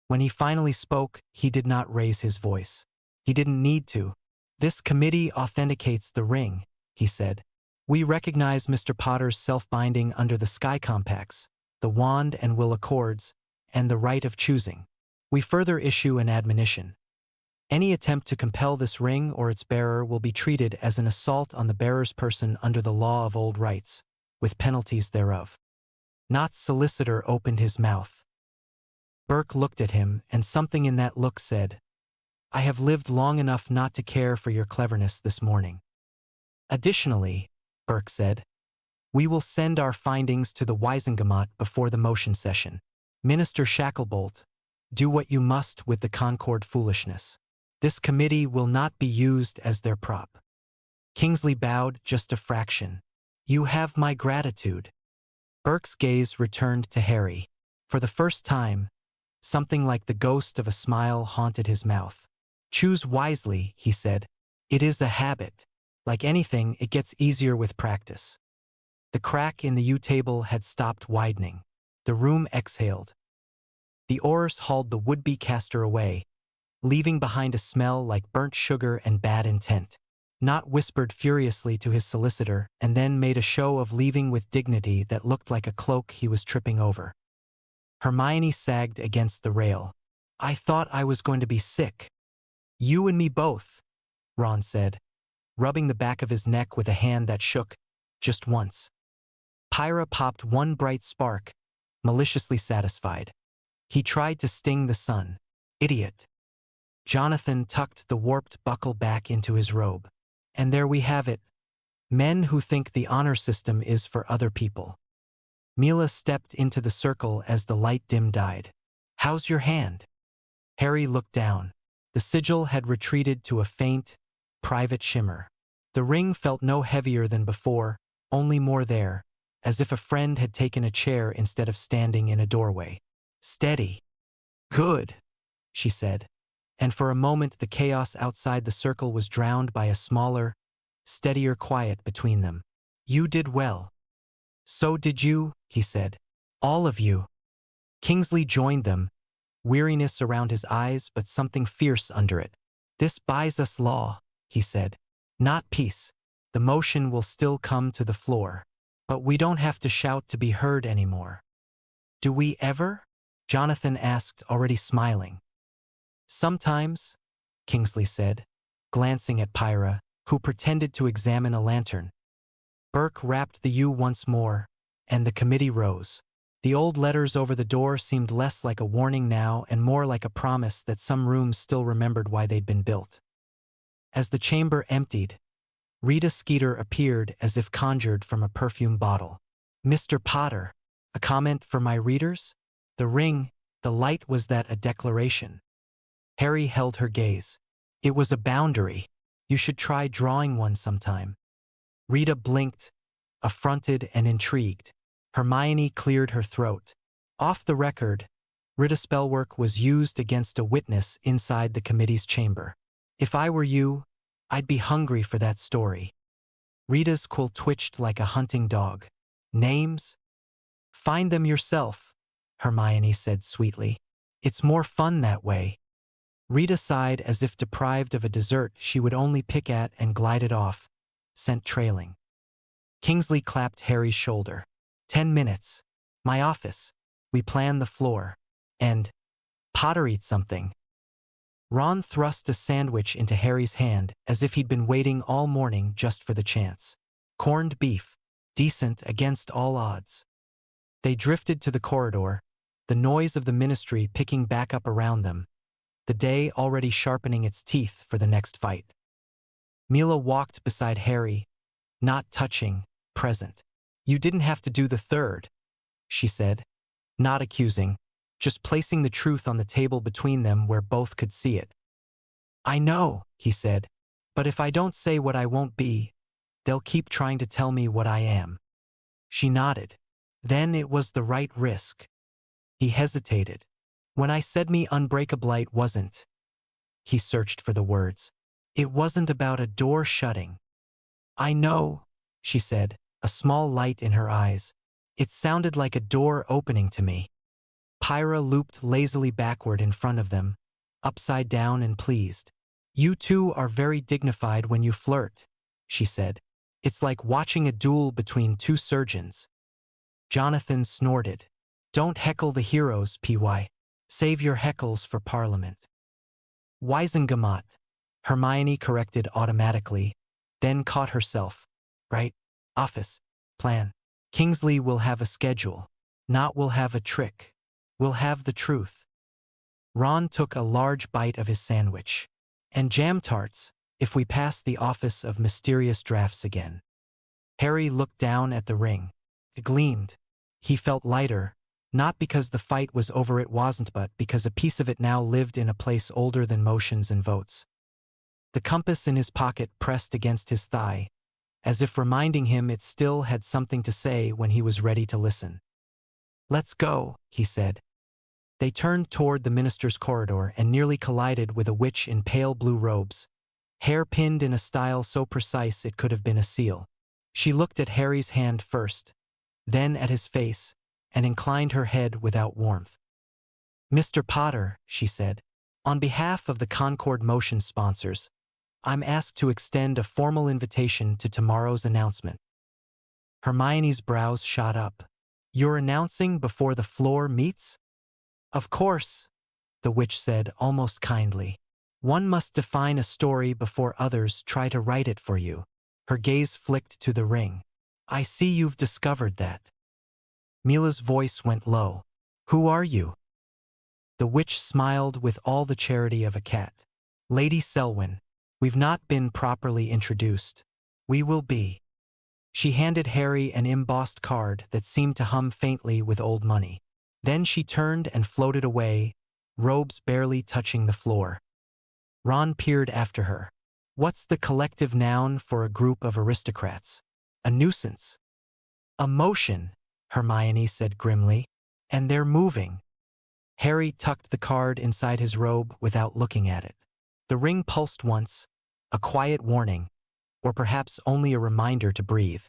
When he finally spoke, he did not raise his voice. He didn't need to. This committee authenticates the ring, he said. We recognize Mr. Potter's self-binding under the Sky Compacts, the Wand and Will Accords, and the right of choosing. We further issue an admonition. Any attempt to compel this ring or its bearer will be treated as an assault on the bearer's person under the law of old rights, with penalties thereof. Knott's solicitor opened his mouth. Burke looked at him, and something in that look said, I have lived long enough not to care for your cleverness this morning. Additionally, Burke said, we will send our findings to the Wiesengemot before the motion session. Minister Shacklebolt, do what you must with the Concord foolishness. This committee will not be used as their prop. Kingsley bowed just a fraction. You have my gratitude. Burke's gaze returned to Harry. For the first time, something like the ghost of a smile haunted his mouth. Choose wisely, he said. It is a habit. Like anything, it gets easier with practice. The crack in the U-table had stopped widening. The room exhaled. The aurors hauled the would-be caster away, leaving behind a smell like burnt sugar and bad intent. Knott whispered furiously to his solicitor and then made a show of leaving with dignity that looked like a cloak he was tripping over. Hermione sagged against the rail. I thought I was going to be sick. You and me both, Ron said, rubbing the back of his neck with a hand that shook, just once. Pyra popped one bright spark, maliciously satisfied. He tried to sting the sun. Idiot. Jonathan tucked the warped buckle back into his robe. And there we have it. Men who think the honor system is for other people. Mila stepped into the circle as the light dim died. How's your hand? Harry looked down. The sigil had retreated to a faint, private shimmer. The ring felt no heavier than before, only more there, as if a friend had taken a chair instead of standing in a doorway. Steady. Good, she said. And for a moment the chaos outside the circle was drowned by a smaller, steadier quiet between them. You did well. So did you, he said. All of you. Kingsley joined them, weariness around his eyes but something fierce under it. This buys us law, he said. Not peace. The motion will still come to the floor. But we don't have to shout to be heard anymore. Do we ever? Jonathan asked, already smiling. Sometimes, Kingsley said, glancing at Pyra, who pretended to examine a lantern. Burke rapped the U once more, and the committee rose. The old letters over the door seemed less like a warning now and more like a promise that some rooms still remembered why they'd been built. As the chamber emptied, Rita Skeeter appeared as if conjured from a perfume bottle. Mr. Potter, a comment for my readers? The ring, the light, was that a declaration? Harry held her gaze. It was a boundary. You should try drawing one sometime. Rita blinked, affronted and intrigued. Hermione cleared her throat. Off the record, Rita spellwork was used against a witness inside the committee's chamber. If I were you, I'd be hungry for that story. Rita's quill twitched like a hunting dog. Names? Find them yourself, Hermione said sweetly. It's more fun that way. Rita sighed as if deprived of a dessert she would only pick at and glided off, scent trailing. Kingsley clapped Harry's shoulder. 10 minutes. My office. We plan the floor. And Potter eat something. Ron thrust a sandwich into Harry's hand as if he'd been waiting all morning just for the chance. Corned beef. Decent against all odds. They drifted to the corridor, the noise of the ministry picking back up around them, the day already sharpening its teeth for the next fight. Mila walked beside Harry, not touching, present. You didn't have to do the third, she said, not accusing, just placing the truth on the table between them where both could see it. I know, he said, but if I don't say what I won't be, they'll keep trying to tell me what I am. She nodded. Then it was the right risk. He hesitated. When I said me unbreakable light wasn't. He searched for the words. It wasn't about a door shutting. I know, she said, a small light in her eyes. It sounded like a door opening to me. Pyra looped lazily backward in front of them, upside down and pleased. You two are very dignified when you flirt, she said. It's like watching a duel between two surgeons. Jonathan snorted. Don't heckle the heroes, Py. Save your heckles for Parliament. Weisengamot, Hermione corrected automatically, then caught herself. Right? Office. Plan. Kingsley will have a schedule. Not will have a trick. We'll have the truth. Ron took a large bite of his sandwich. And jam tarts, if we pass the office of mysterious drafts again. Harry looked down at the ring. It gleamed. He felt lighter, not because the fight was over, it wasn't, but because a piece of it now lived in a place older than motions and votes. The compass in his pocket pressed against his thigh, as if reminding him it still had something to say when he was ready to listen. Let's go, he said. They turned toward the minister's corridor and nearly collided with a witch in pale blue robes, hair pinned in a style so precise it could have been a seal. She looked at Harry's hand first, then at his face, and inclined her head without warmth. Mr. Potter, she said, on behalf of the Concord Motion sponsors, I'm asked to extend a formal invitation to tomorrow's announcement. Hermione's brows shot up. You're announcing before the floor meets? Of course, the witch said almost kindly. One must define a story before others try to write it for you. Her gaze flicked to the ring. I see you've discovered that. Mila's voice went low. Who are you? The witch smiled with all the charity of a cat. Lady Selwyn, we've not been properly introduced. We will be. She handed Harry an embossed card that seemed to hum faintly with old money. Then she turned and floated away, robes barely touching the floor. Ron peered after her. What's the collective noun for a group of aristocrats? A nuisance. A motion, Hermione said grimly. And they're moving. Harry tucked the card inside his robe without looking at it. The ring pulsed once, a quiet warning, or perhaps only a reminder to breathe.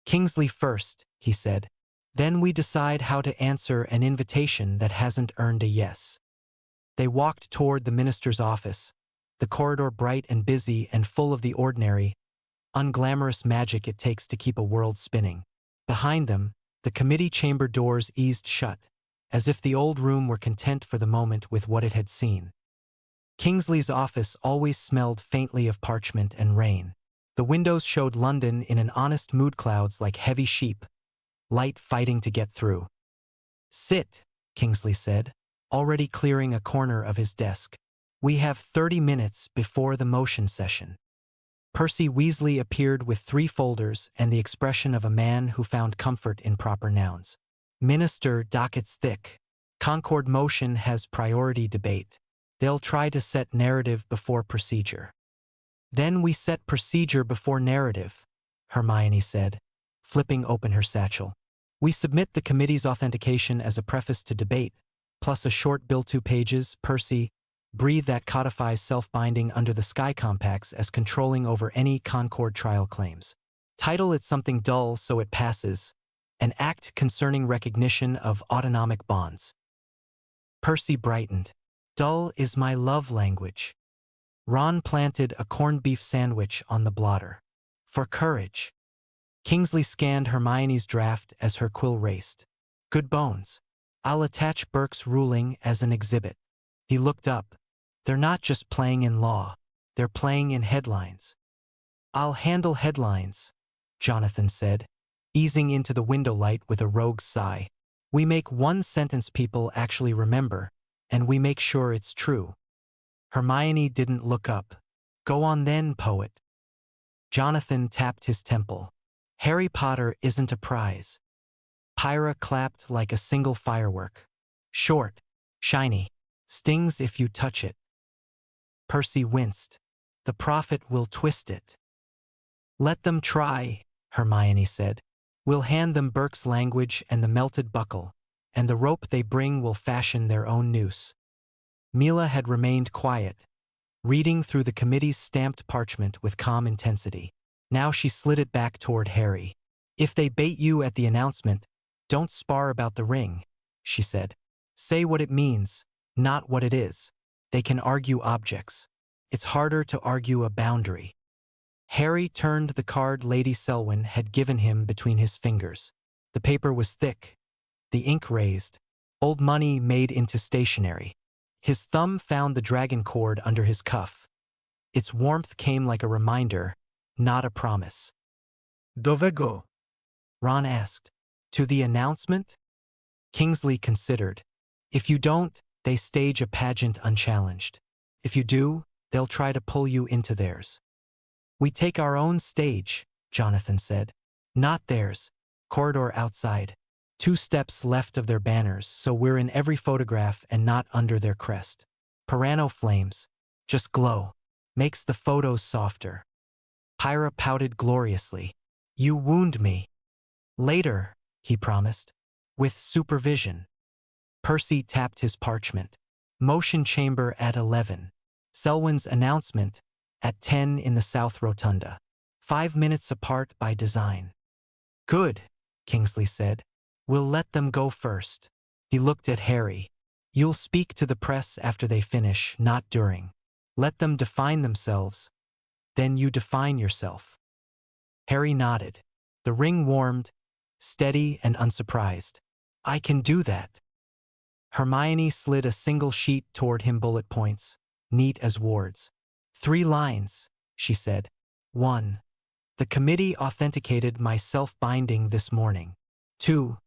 "Kingsley first," he said. "Then we decide how to answer an invitation that hasn't earned a yes." They walked toward the minister's office, the corridor bright and busy and full of the ordinary, unglamorous magic it takes to keep a world spinning. Behind them, the committee chamber doors eased shut, as if the old room were content for the moment with what it had seen. Kingsley's office always smelled faintly of parchment and rain. The windows showed London in an honest mood, clouds like heavy sheep, light fighting to get through. "Sit," Kingsley said, already clearing a corner of his desk. "We have 30 minutes before the motion session." Percy Weasley appeared with 3 folders and the expression of a man who found comfort in proper nouns. "Minister, docket's thick. Concord motion has priority debate. They'll try to set narrative before procedure." "Then we set procedure before narrative," Hermione said, flipping open her satchel. "We submit the committee's authentication as a preface to debate, plus a short bill, 2 pages. Percy, breathe, that codifies self-binding under the Sky Compacts as controlling over any Concord trial claims. Title it something dull so it passes. An act concerning recognition of autonomic bonds." Percy brightened. "Dull is my love language." Ron planted a corned beef sandwich on the blotter. "For courage." Kingsley scanned Hermione's draft as her quill raced. "Good bones. I'll attach Burke's ruling as an exhibit." He looked up. "They're not just playing in law. They're playing in headlines." "I'll handle headlines," Jonathan said, easing into the window light with a rogue's sigh. "We make one sentence people actually remember, and we make sure it's true." Hermione didn't look up. "Go on then, poet." Jonathan tapped his temple. "Harry Potter isn't a prize." Pyra clapped like a single firework. "Short, shiny, stings if you touch it." Percy winced. "The prophet will twist it." "Let them try," Hermione said. "We'll hand them Burke's language and the melted buckle, and the rope they bring will fashion their own noose." Mila had remained quiet, reading through the committee's stamped parchment with calm intensity. Now she slid it back toward Harry. "If they bait you at the announcement, don't spar about the ring," she said. "Say what it means, not what it is. They can argue objects. It's harder to argue a boundary." Harry turned the card Lady Selwyn had given him between his fingers. The paper was thick, the ink raised, old money made into stationery. His thumb found the dragon cord under his cuff. Its warmth came like a reminder, not a promise. Dove go? Ron asked. "To the announcement?" Kingsley considered. "If you don't, they stage a pageant unchallenged. If you do, they'll try to pull you into theirs." "We take our own stage," Jonathan said. "Not theirs. Corridor outside. 2 steps left of their banners, so we're in every photograph and not under their crest. Pirano flames. Just glow. Makes the photos softer." Pyra pouted gloriously. "You wound me." "Later," he promised. "With supervision." Percy tapped his parchment. "Motion chamber at 11. Selwyn's announcement at 10 in the South Rotunda. 5 minutes apart by design." "Good," Kingsley said. "We'll let them go first." He looked at Harry. "You'll speak to the press after they finish, not during. Let them define themselves. Then you define yourself." Harry nodded. The ring warmed, steady and unsurprised. "I can do that." Hermione slid a single sheet toward him, bullet points, neat as wards. 3 lines, she said. 1. The committee authenticated my self-binding this morning. 2.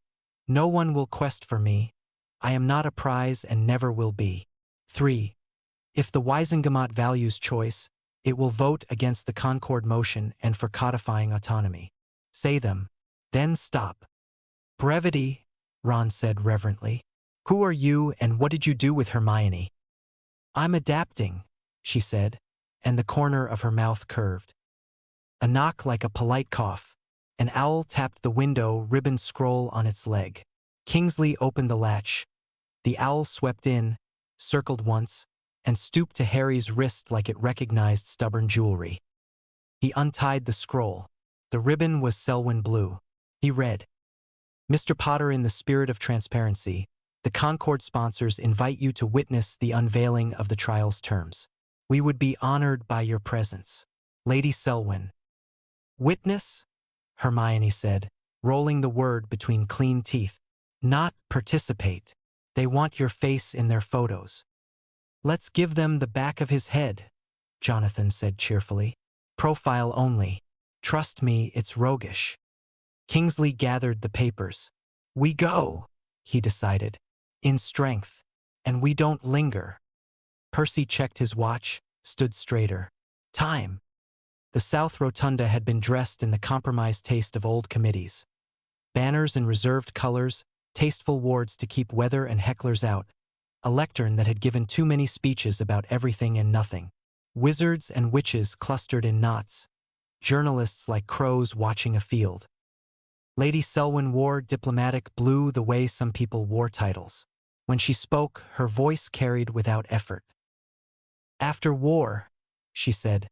No one will quest for me. I am not a prize and never will be. 3. If the Wisengamot values choice, it will vote against the Concord motion and for codifying autonomy. Say them. Then stop. "Brevity," Ron said reverently. "Who are you and what did you do with Hermione?" "I'm adapting," she said, and the corner of her mouth curved. A knock like a polite cough. An owl tapped the window, ribbon scroll on its leg. Kingsley opened the latch. The owl swept in, circled once, and stooped to Harry's wrist like it recognized stubborn jewelry. He untied the scroll. The ribbon was Selwyn blue. He read, "Mr. Potter, in the spirit of transparency, the Concord sponsors invite you to witness the unveiling of the trial's terms. We would be honored by your presence. Lady Selwyn." "Witness?" Hermione said, rolling the word between clean teeth. "Not participate. They want your face in their photos." "Let's give them the back of his head," Jonathan said cheerfully. "Profile only. Trust me, it's roguish." Kingsley gathered the papers. "We go," he decided, "in strength, and we don't linger." Percy checked his watch, stood straighter. Time. The South Rotunda had been dressed in the compromised taste of old committees. Banners in reserved colors, tasteful wards to keep weather and hecklers out, a lectern that had given too many speeches about everything and nothing. Wizards and witches clustered in knots, journalists like crows watching a field. Lady Selwyn wore diplomatic blue the way some people wore titles. When she spoke, her voice carried without effort. "After war," she said,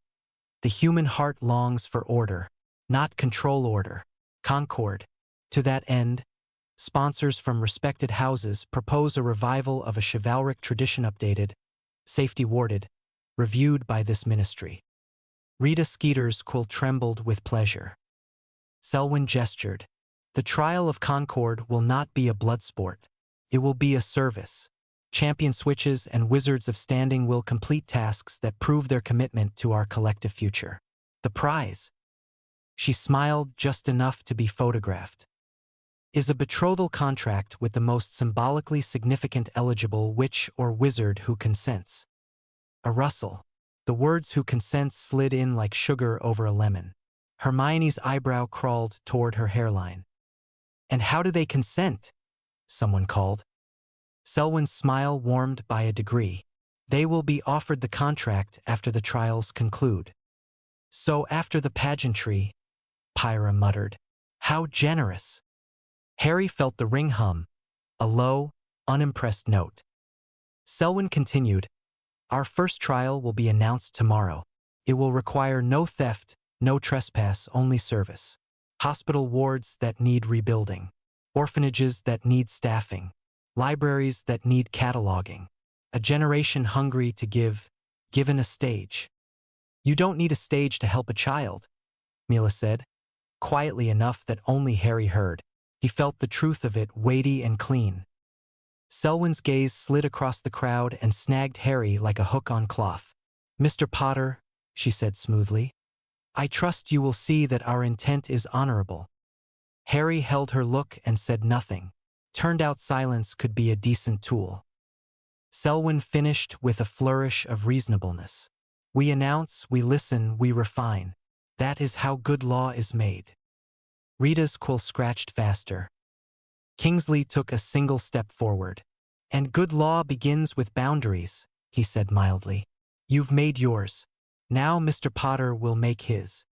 "the human heart longs for order, not control order. Concord. To that end, sponsors from respected houses propose a revival of a chivalric tradition updated, safety warded, reviewed by this ministry." Rita Skeeter's quill trembled with pleasure. Selwyn gestured. "The trial of Concord will not be a blood sport. It will be a service. Champion switches and wizards of standing will complete tasks that prove their commitment to our collective future. The prize," she smiled just enough to be photographed, "is a betrothal contract with the most symbolically significant eligible witch or wizard who consents." A rustle. The words "who consents" slid in like sugar over a lemon. Hermione's eyebrow crawled toward her hairline. "And how do they consent?" someone called. Selwyn's smile warmed by a degree. "They will be offered the contract after the trials conclude." "So after the pageantry," Pyra muttered. "How generous." Harry felt the ring hum, a low, unimpressed note. Selwyn continued, "Our first trial will be announced tomorrow. It will require no theft, no trespass, only service. Hospital wards that need rebuilding. Orphanages that need staffing. Libraries that need cataloging. A generation hungry to give, given a stage." "You don't need a stage to help a child," Mila said, quietly enough that only Harry heard. He felt the truth of it, weighty and clean. Selwyn's gaze slid across the crowd and snagged Harry like a hook on cloth. "Mr. Potter," she said smoothly, "I trust you will see that our intent is honorable." Harry held her look and said nothing. Turned out silence could be a decent tool. Selwyn finished with a flourish of reasonableness. "We announce, we listen, we refine. That is how good law is made." Rita's quill scratched faster. Kingsley took a single step forward. "And good law begins with boundaries," he said mildly. "You've made yours. Now Mr. Potter will make his."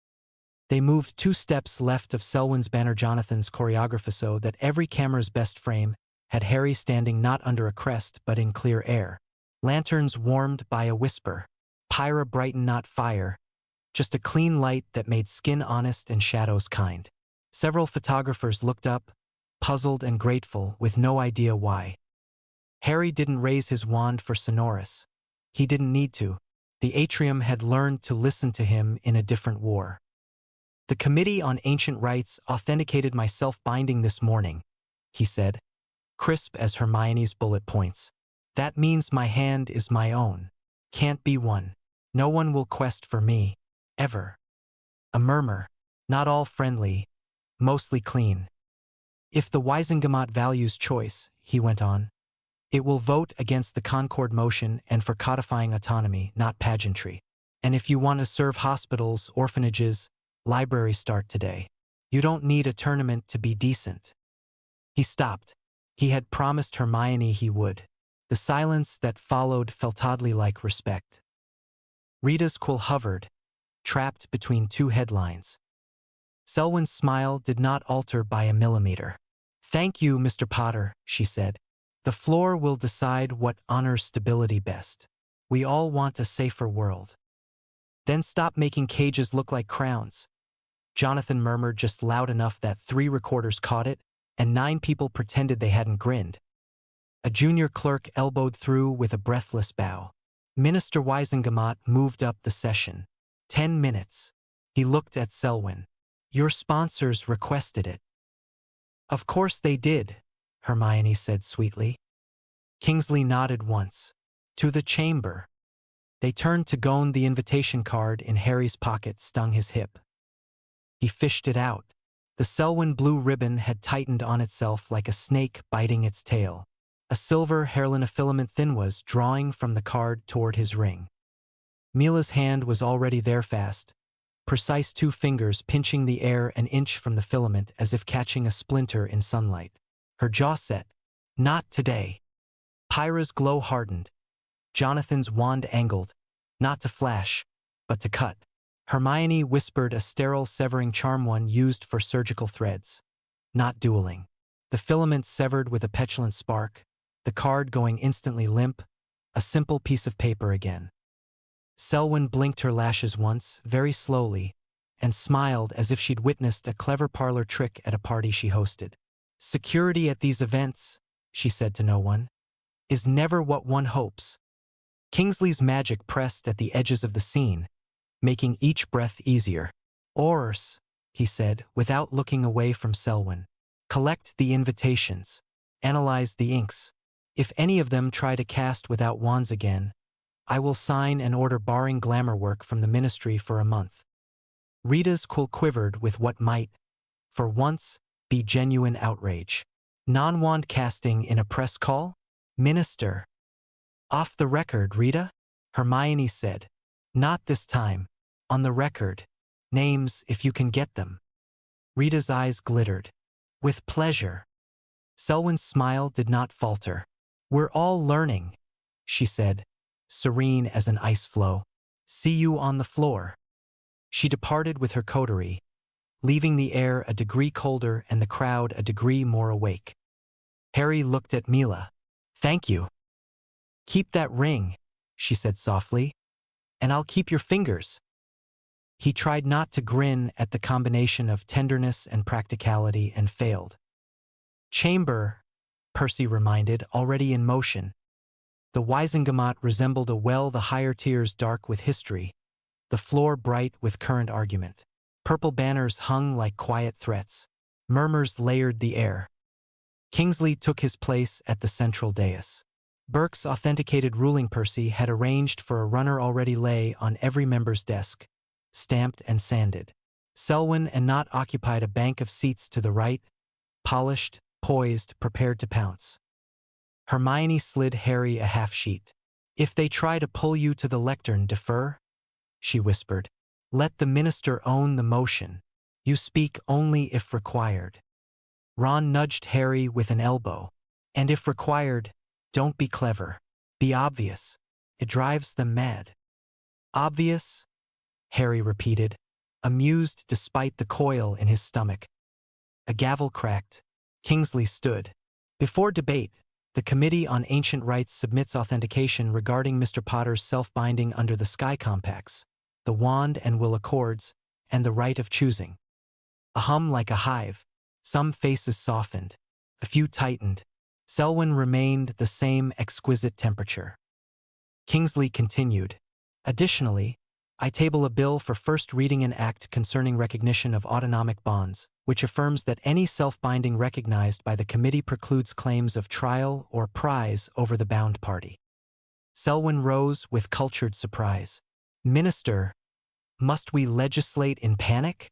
They moved 2 steps left of Selwyn's banner. Jonathan's choreographer, so that every camera's best frame had Harry standing not under a crest but in clear air. Lanterns warmed by a whisper. Pyra brightened, not fire, just a clean light that made skin honest and shadows kind. Several photographers looked up, puzzled and grateful, with no idea why. Harry didn't raise his wand for Sonorous. He didn't need to. The atrium had learned to listen to him in a different war. "The Committee on Ancient Rites authenticated my self-binding this morning," he said, crisp as Hermione's bullet points. "That means my hand is my own. Can't be won. No one will quest for me. Ever." A murmur, not all friendly, mostly clean. "If the Wisengamot values choice," he went on, "it will vote against the Concord motion and for codifying autonomy, not pageantry. And if you want to serve hospitals, orphanages, libraries, start today. You don't need a tournament to be decent." He stopped. He had promised Hermione he would. The silence that followed felt oddly like respect. Rita's quill hovered, trapped between 2 headlines. Selwyn's smile did not alter by a millimeter. "Thank you, Mr. Potter," she said. The floor will decide what honors stability best. We all want a safer world. Then stop making cages look like crowns. Jonathan murmured just loud enough that 3 recorders caught it, and 9 people pretended they hadn't grinned. A junior clerk elbowed through with a breathless bow. Minister Weisengamot moved up the session. 10 minutes. He looked at Selwyn. Your sponsors requested it. Of course they did, Hermione said sweetly. Kingsley nodded once. To the chamber. They turned to Gon. The invitation card in Harry's pocket stung his hip. He fished it out. The Selwyn blue ribbon had tightened on itself like a snake biting its tail. A silver filament thin was drawing from the card toward his ring. Mila's hand was already there fast, precise 2 fingers pinching the air an inch from the filament as if catching a splinter in sunlight. Her jaw set. Not today. Pyra's glow hardened. Jonathan's wand angled, not to flash, but to cut. Hermione whispered a sterile severing charm, one used for surgical threads. Not dueling. The filament severed with a petulant spark, the card going instantly limp, a simple piece of paper again. Selwyn blinked her lashes once, very slowly, and smiled as if she'd witnessed a clever parlor trick at a party she hosted. Security at these events, she said to no one, is never what one hopes. Kingsley's magic pressed at the edges of the scene, making each breath easier. Ors, he said, without looking away from Selwyn. Collect the invitations. Analyze the inks. If any of them try to cast without wands again, I will sign an order barring glamour work from the ministry for a month. Rita's quill quivered with what might, for once, be genuine outrage. Non-wand casting in a press call? Minister. Off the record, Rita? Hermione said. Not this time. On the record. Names, if you can get them. Rita's eyes glittered. With pleasure. Selwyn's smile did not falter. We're all learning, she said, serene as an ice floe. See you on the floor. She departed with her coterie, leaving the air a degree colder and the crowd a degree more awake. Harry looked at Mila. Thank you. Keep that ring, she said softly, and I'll keep your fingers. He tried not to grin at the combination of tenderness and practicality and failed. Chamber, Percy reminded, already in motion. The Weisengamot resembled a well, the higher tiers dark with history, the floor bright with current argument. Purple banners hung like quiet threats. Murmurs layered the air. Kingsley took his place at the central dais. Burke's authenticated ruling Percy had arranged for a runner already lay on every member's desk, stamped and sanded. Selwyn and Knott occupied a bank of seats to the right, polished, poised, prepared to pounce. Hermione slid Harry a half-sheet. If they try to pull you to the lectern, defer, she whispered. Let the minister own the motion. You speak only if required. Ron nudged Harry with an elbow. And if required, don't be clever. Be obvious. It drives them mad. Obvious? Harry repeated, amused despite the coil in his stomach. A gavel cracked. Kingsley stood. Before debate, the Committee on Ancient Rites submits authentication regarding Mr. Potter's self-binding under the Sky Compacts, the Wand and Will Accords, and the right of choosing. A hum like a hive. Some faces softened. A few tightened. Selwyn remained the same exquisite temperature. Kingsley continued. Additionally, I table a bill for first reading an act concerning recognition of autonomic bonds, which affirms that any self-binding recognized by the committee precludes claims of trial or prize over the bound party. Selwyn rose with cultured surprise. Minister, must we legislate in panic?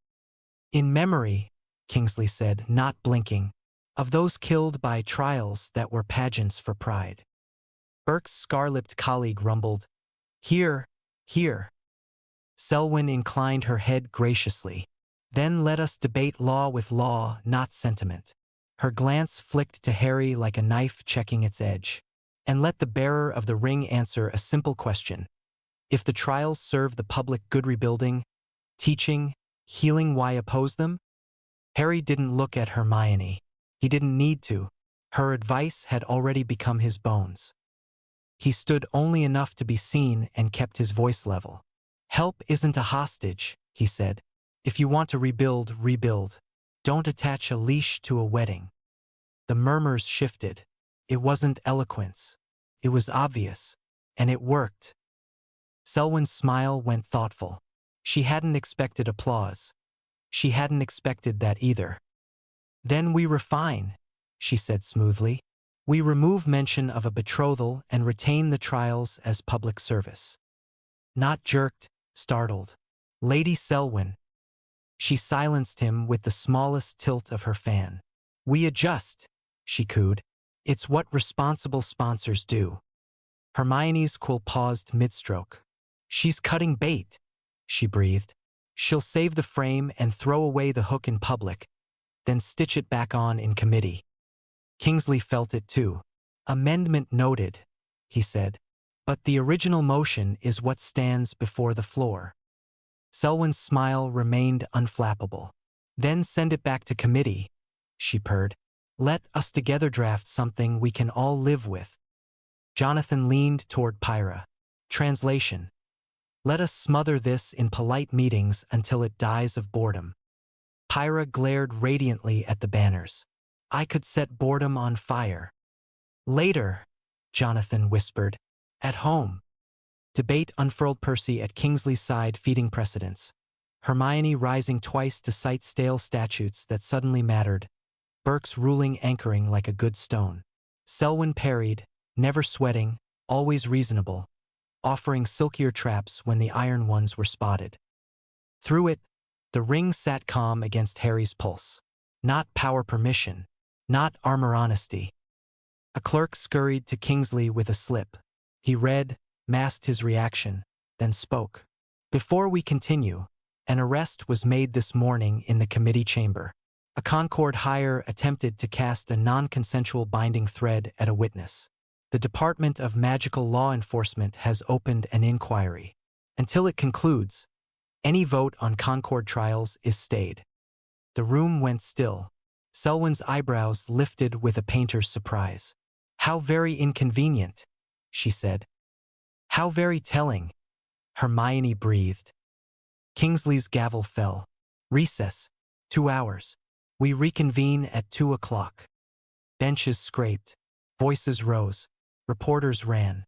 In memory, Kingsley said, not blinking, of those killed by trials that were pageants for pride. Burke's scar-lipped colleague rumbled, Here, here. Selwyn inclined her head graciously. Then let us debate law with law, not sentiment. Her glance flicked to Harry like a knife checking its edge. And let the bearer of the ring answer a simple question. If the trials serve the public good, rebuilding, teaching, healing, why oppose them? Harry didn't look at Hermione. He didn't need to. Her advice had already become his bones. He stood only enough to be seen and kept his voice level. "Help isn't a hostage," he said. "If you want to rebuild, rebuild. Don't attach a leash to a wedding." The murmurs shifted. It wasn't eloquence. It was obvious. And it worked. Selwyn's smile went thoughtful. She hadn't expected applause. She hadn't expected that either. "Then we refine," she said smoothly. "We remove mention of a betrothal and retain the trials as public service." Not jerked, startled. "Lady Selwyn." She silenced him with the smallest tilt of her fan. "We adjust," she cooed. "It's what responsible sponsors do." Hermione's quill paused mid-stroke. "She's cutting bait," she breathed. "She'll save the frame and throw away the hook in public, then stitch it back on in committee." Kingsley felt it too. "Amendment noted," he said. "But the original motion is what stands before the floor." Selwyn's smile remained unflappable. "Then send it back to committee," she purred. "Let us together draft something we can all live with." Jonathan leaned toward Pyra. Translation: "Let us smother this in polite meetings until it dies of boredom." Pyra glared radiantly at the banners. "I could set boredom on fire." "Later," Jonathan whispered. "At home." Debate unfurled, Percy at Kingsley's side feeding precedence. Hermione rising twice to cite stale statutes that suddenly mattered. Burke's ruling anchoring like a good stone. Selwyn parried, never sweating, always reasonable, offering silkier traps when the iron ones were spotted. Through it, the ring sat calm against Harry's pulse. Not power permission, not armor honesty. A clerk scurried to Kingsley with a slip. He read, masked his reaction, then spoke. "Before we continue, an arrest was made this morning in the committee chamber. A Concord hire attempted to cast a non-consensual binding thread at a witness. The Department of Magical Law Enforcement has opened an inquiry. Until it concludes, any vote on Concord trials is stayed." The room went still. Selwyn's eyebrows lifted with a painter's surprise. "How very inconvenient," she said. "How very telling," Hermione breathed. Kingsley's gavel fell. "Recess. 2 hours. We reconvene at 2 o'clock." Benches scraped. Voices rose. Reporters ran.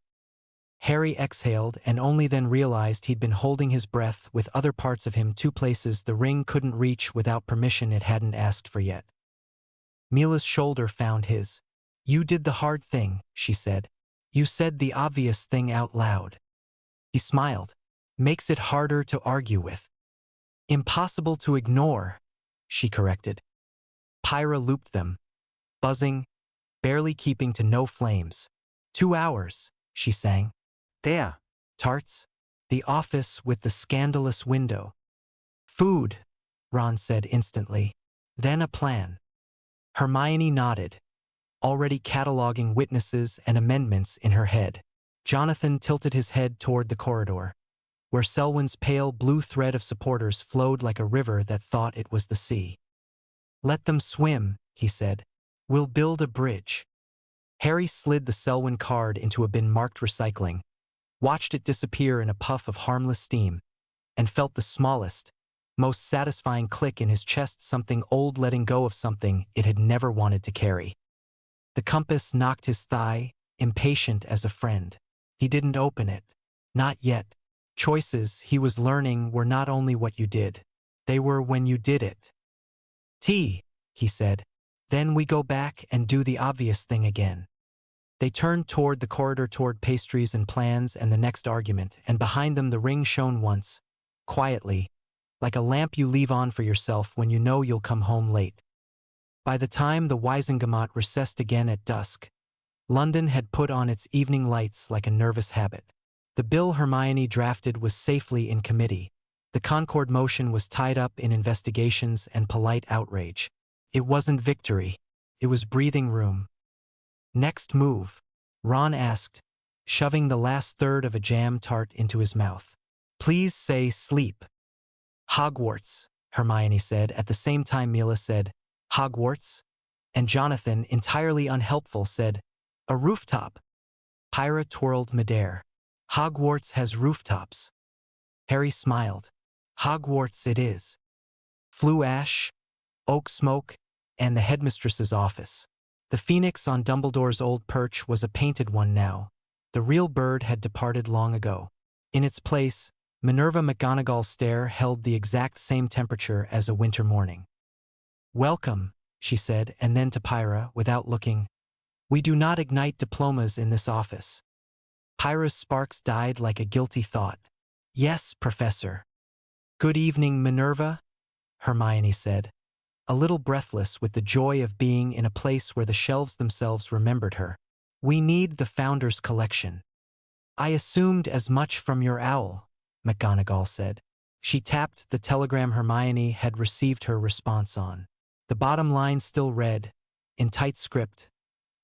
Harry exhaled and only then realized he'd been holding his breath with other parts of him 2 places the ring couldn't reach without permission it hadn't asked for yet. Mila's shoulder found his. "You did the hard thing," she said. "You said the obvious thing out loud." He smiled. "Makes it harder to argue with." "Impossible to ignore," she corrected. Pyra looped them, buzzing, barely keeping to no flames. 2 hours, she sang. There. Tarts. The office with the scandalous window. Food, Ron said instantly. Then a plan. Hermione nodded, already cataloging witnesses and amendments in her head. Jonathan tilted his head toward the corridor, where Selwyn's pale blue thread of supporters flowed like a river that thought it was the sea. "Let them swim," he said. "We'll build a bridge." Harry slid the Selwyn card into a bin marked recycling, watched it disappear in a puff of harmless steam, and felt the smallest, most satisfying click in his chest, something old letting go of something it had never wanted to carry. The compass knocked his thigh, impatient as a friend. He didn't open it. Not yet. Choices, he was learning, were not only what you did. They were when you did it. "Tea," he said. "Then we go back and do the obvious thing again." They turned toward the corridor, toward pastries and plans and the next argument, and behind them the ring shone once, quietly, like a lamp you leave on for yourself when you know you'll come home late. By the time the Wisengamot recessed again at dusk, London had put on its evening lights like a nervous habit. The bill Hermione drafted was safely in committee. The Concord motion was tied up in investigations and polite outrage. It wasn't victory. It was breathing room. "Next move?" Ron asked, shoving the last third of a jam tart into his mouth. "Please say sleep." "Hogwarts," Hermione said. At the same time Mila said, "Hogwarts?" And Jonathan, entirely unhelpful, said, "A rooftop." Pyra twirled midair. "Hogwarts has rooftops." Harry smiled. "Hogwarts it is." Flue ash, oak smoke, and the headmistress's office. The phoenix on Dumbledore's old perch was a painted one now. The real bird had departed long ago. In its place, Minerva McGonagall's stare held the exact same temperature as a winter morning. "Welcome," she said, and then to Pyra, without looking, "We do not ignite diplomas in this office." Pyra's sparks died like a guilty thought. "Yes, Professor." "Good evening, Minerva," Hermione said, a little breathless with the joy of being in a place where the shelves themselves remembered her. "We need the Founder's collection." "I assumed as much from your owl," McGonagall said. She tapped the telegram Hermione had received her response on. The bottom line still read, in tight script,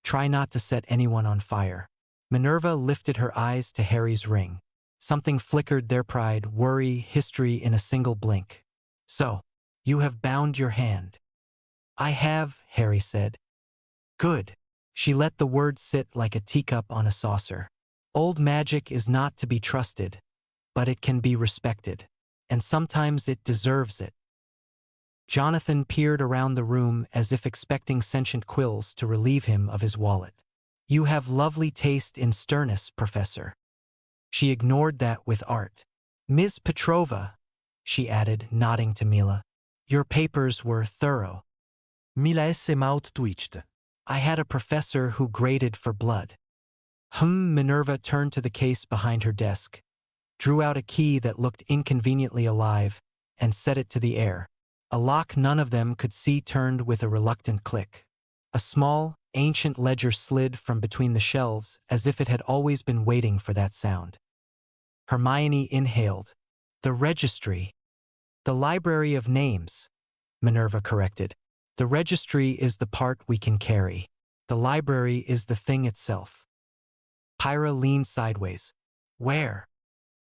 "Try not to set anyone on fire." Minerva lifted her eyes to Harry's ring. Something flickered their pride, worry, history in a single blink. "So, you have bound your hand." "I have," Harry said. "Good." She let the word sit like a teacup on a saucer. "Old magic is not to be trusted, but it can be respected. And sometimes it deserves it." Jonathan peered around the room as if expecting sentient quills to relieve him of his wallet. "You have lovely taste in sternness, Professor." She ignored that with art. "Ms. Petrova," she added, nodding to Mila, "your papers were thorough." Mila's mouth twitched. "I had a professor who graded for blood." Minerva turned to the case behind her desk, drew out a key that looked inconveniently alive, and set it to the air. A lock none of them could see turned with a reluctant click. A small, ancient ledger slid from between the shelves as if it had always been waiting for that sound. Hermione inhaled. "The registry." "The library of names," Minerva corrected. "The registry is the part we can carry. The library is the thing itself." Pyra leaned sideways. "Where?"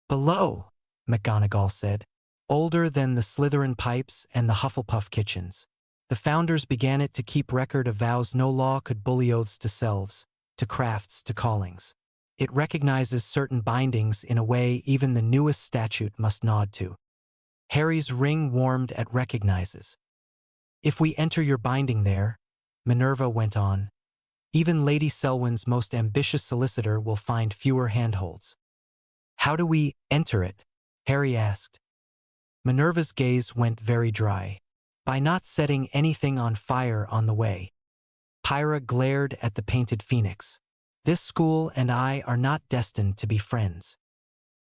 "Below," McGonagall said. "Older than the Slytherin pipes and the Hufflepuff kitchens. The founders began it to keep record of vows no law could bully oaths to selves, to crafts, to callings. It recognizes certain bindings in a way even the newest statute must nod to." Harry's ring warmed at recognizes. "If we enter your binding there," Minerva went on, "even Lady Selwyn's most ambitious solicitor will find fewer handholds." "How do we enter it?" Harry asked. Minerva's gaze went very dry. "By not setting anything on fire on the way." Pyra glared at the painted phoenix. "This school and I are not destined to be friends."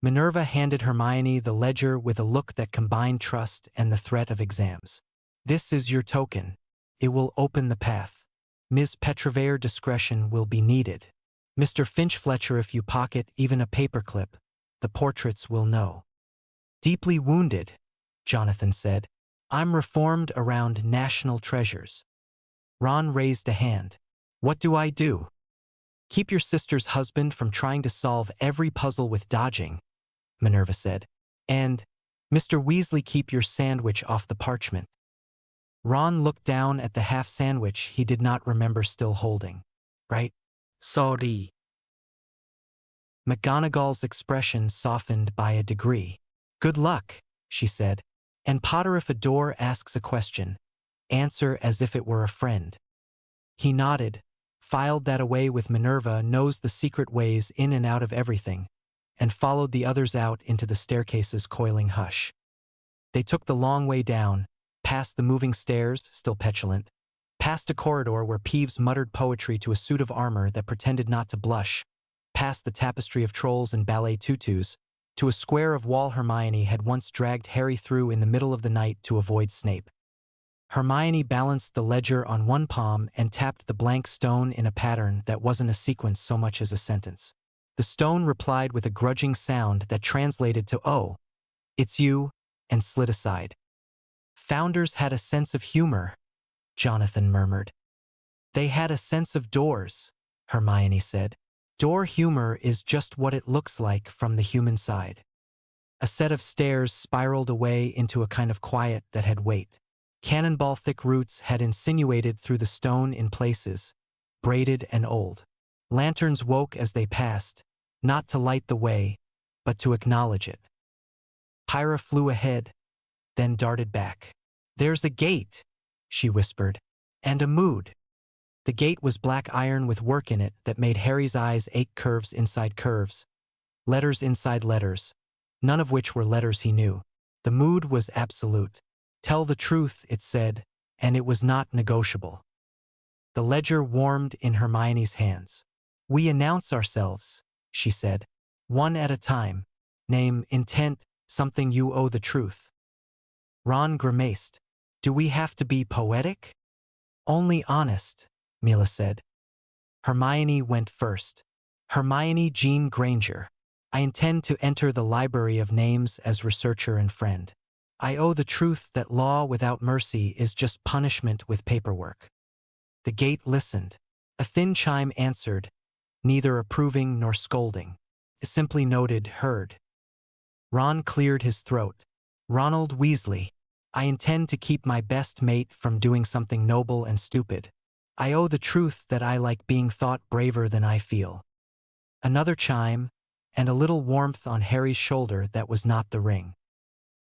Minerva handed Hermione the ledger with a look that combined trust and the threat of exams. "This is your token. It will open the path. Ms. Petrovair discretion will be needed. Mr. Finch Fletcher, if you pocket even a paperclip, the portraits will know." "Deeply wounded," Jonathan said. "I'm reformed around national treasures." Ron raised a hand. "What do I do?" "Keep your sister's husband from trying to solve every puzzle with dodging," Minerva said. "And, Mr. Weasley, keep your sandwich off the parchment." Ron looked down at the half sandwich he did not remember still holding. "Right? Sorry. McGonagall's expression softened by a degree. "Good luck," she said. "And Potter, if a door asks a question, answer as if it were a friend." He nodded, filed that away with Minerva knows the secret ways in and out of everything, and followed the others out into the staircase's coiling hush. They took the long way down, past the moving stairs, still petulant, past a corridor where Peeves muttered poetry to a suit of armor that pretended not to blush, past the tapestry of trolls and ballet tutus, to a square of wall Hermione had once dragged Harry through in the middle of the night to avoid Snape. Hermione balanced the ledger on one palm and tapped the blank stone in a pattern that wasn't a sequence so much as a sentence. The stone replied with a grudging sound that translated to "Oh, it's you," and slid aside. "Founders had a sense of humor," Jonathan murmured. "They had a sense of doors," Hermione said. "Door humor is just what it looks like from the human side." A set of stairs spiraled away into a kind of quiet that had weight. Cannonball-thick roots had insinuated through the stone in places, braided and old. Lanterns woke as they passed, not to light the way, but to acknowledge it. Pyra flew ahead, then darted back. "There's a gate," she whispered, "and a mood." The gate was black iron with work in it that made Harry's eyes ache, curves inside curves, letters inside letters, none of which were letters he knew. The mood was absolute. Tell the truth, it said, and it was not negotiable. The ledger warmed in Hermione's hands. "We announce ourselves," she said, "one at a time. Name, intent, something you owe the truth." Ron grimaced. "Do we have to be poetic?" "Only honest," Mila said. Hermione went first. "Hermione Jean Granger. I intend to enter the library of names as researcher and friend. I owe the truth that law without mercy is just punishment with paperwork." The gate listened. A thin chime answered, neither approving nor scolding. It simply noted, "Heard." Ron cleared his throat. "Ronald Weasley. I intend to keep my best mate from doing something noble and stupid. I owe the truth that I like being thought braver than I feel." Another chime, and a little warmth on Harry's shoulder that was not the ring.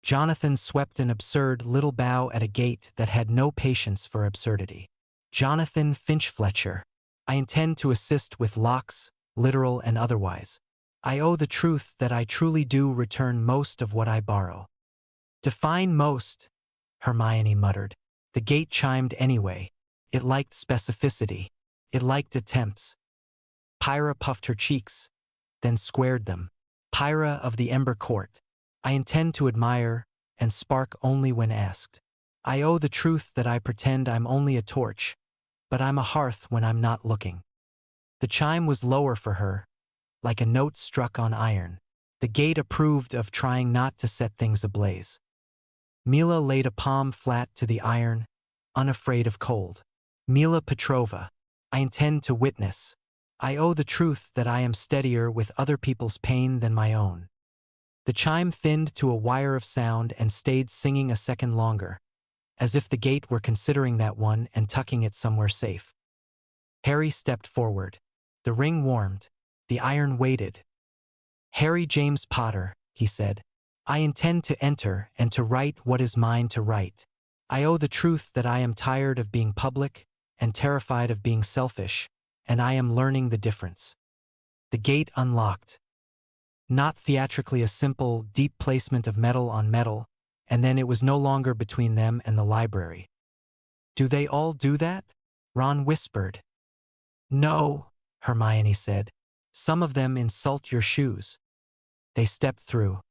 Jonathan swept an absurd little bow at a gate that had no patience for absurdity. "Jonathan Finch Fletcher. I intend to assist with locks, literal and otherwise. I owe the truth that I truly do return most of what I borrow." "Define most," Hermione muttered. The gate chimed anyway. It liked specificity. It liked attempts. Pyra puffed her cheeks, then squared them. "Pyra of the Ember Court. I intend to admire and spark only when asked. I owe the truth that I pretend I'm only a torch, but I'm a hearth when I'm not looking." The chime was lower for her, like a note struck on iron. The gate approved of trying not to set things ablaze. Mila laid a palm flat to the iron, unafraid of cold. "Mila Petrova. I intend to witness. I owe the truth that I am steadier with other people's pain than my own." The chime thinned to a wire of sound and stayed singing a second longer, as if the gate were considering that one and tucking it somewhere safe. Harry stepped forward. The ring warmed. The iron waited. "Harry James Potter," he said. "I intend to enter and to write what is mine to write. I owe the truth that I am tired of being public and terrified of being selfish, and I am learning the difference." The gate unlocked. Not theatrically a simple, deep placement of metal on metal, and then it was no longer between them and the library. "Do they all do that?" Ron whispered. "No," Hermione said. "Some of them insult your shoes." They stepped through.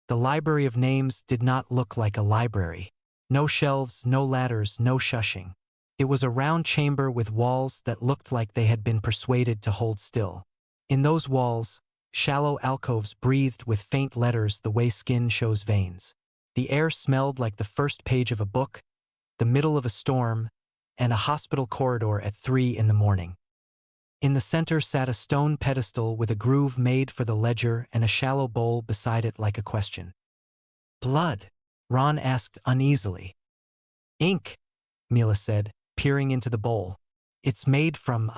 The library of names did not look like a library. No shelves, no ladders, no shushing. It was a round chamber with walls that looked like they had been persuaded to hold still. In those walls, shallow alcoves breathed with faint letters the way skin shows veins. The air smelled like the first page of a book, the middle of a storm, and a hospital corridor at 3 in the morning. In the center sat a stone pedestal with a groove made for the ledger and a shallow bowl beside it like a question. "Blood?" Ron asked uneasily. "Ink," Mila said, peering into the bowl. "It's made from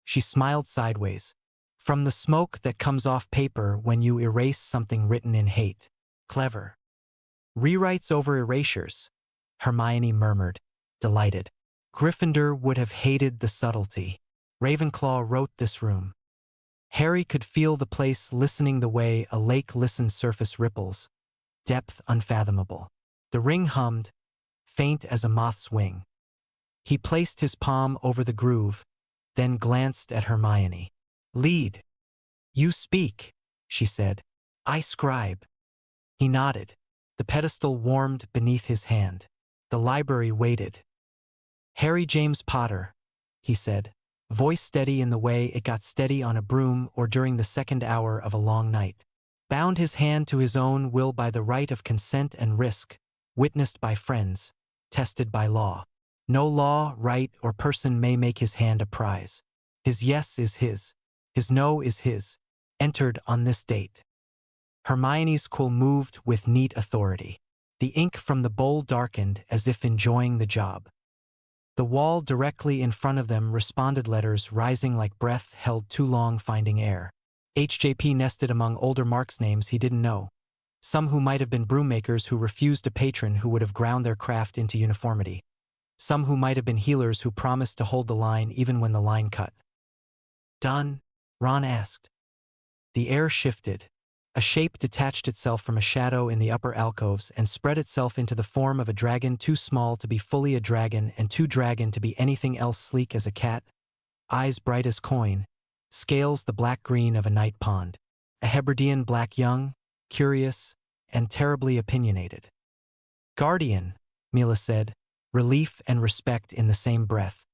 She smiled sideways. "From the smoke that comes off paper when you erase something written in hate. Clever." "Rewrites over erasures," Hermione murmured, delighted. "Gryffindor would have hated the subtlety. Ravenclaw wrote this room." Harry could feel the place listening the way a lake listens surface ripples, depth unfathomable. The ring hummed, faint as a moth's wing. He placed his palm over the groove, then glanced at Hermione. "Lead." "You speak," she said. "I scribe." He nodded. The pedestal warmed beneath his hand. The library waited. "Harry James Potter," he said, voice steady in the way it got steady on a broom or during the second hour of a long night. Bound his hand to his own will by the right of consent and risk, witnessed by friends, tested by law. No law, right, or person may make his hand a prize. His yes is his no is his, entered on this date. Hermione's quill moved with neat authority. The ink from the bowl darkened as if enjoying the job. The wall directly in front of them responded, letters rising like breath held too long finding air. HJP nested among older Mark's names he didn't know. Some who might have been broommakers who refused a patron who would have ground their craft into uniformity. Some who might have been healers who promised to hold the line even when the line cut. Done? Ron asked. The air shifted. A shape detached itself from a shadow in the upper alcoves and spread itself into the form of a dragon too small to be fully a dragon and too dragon to be anything else, sleek as a cat, eyes bright as coin, scales the black-green of a night pond, a Hebridean black, young, curious, and terribly opinionated. Guardian, Mila said, relief and respect in the same breath.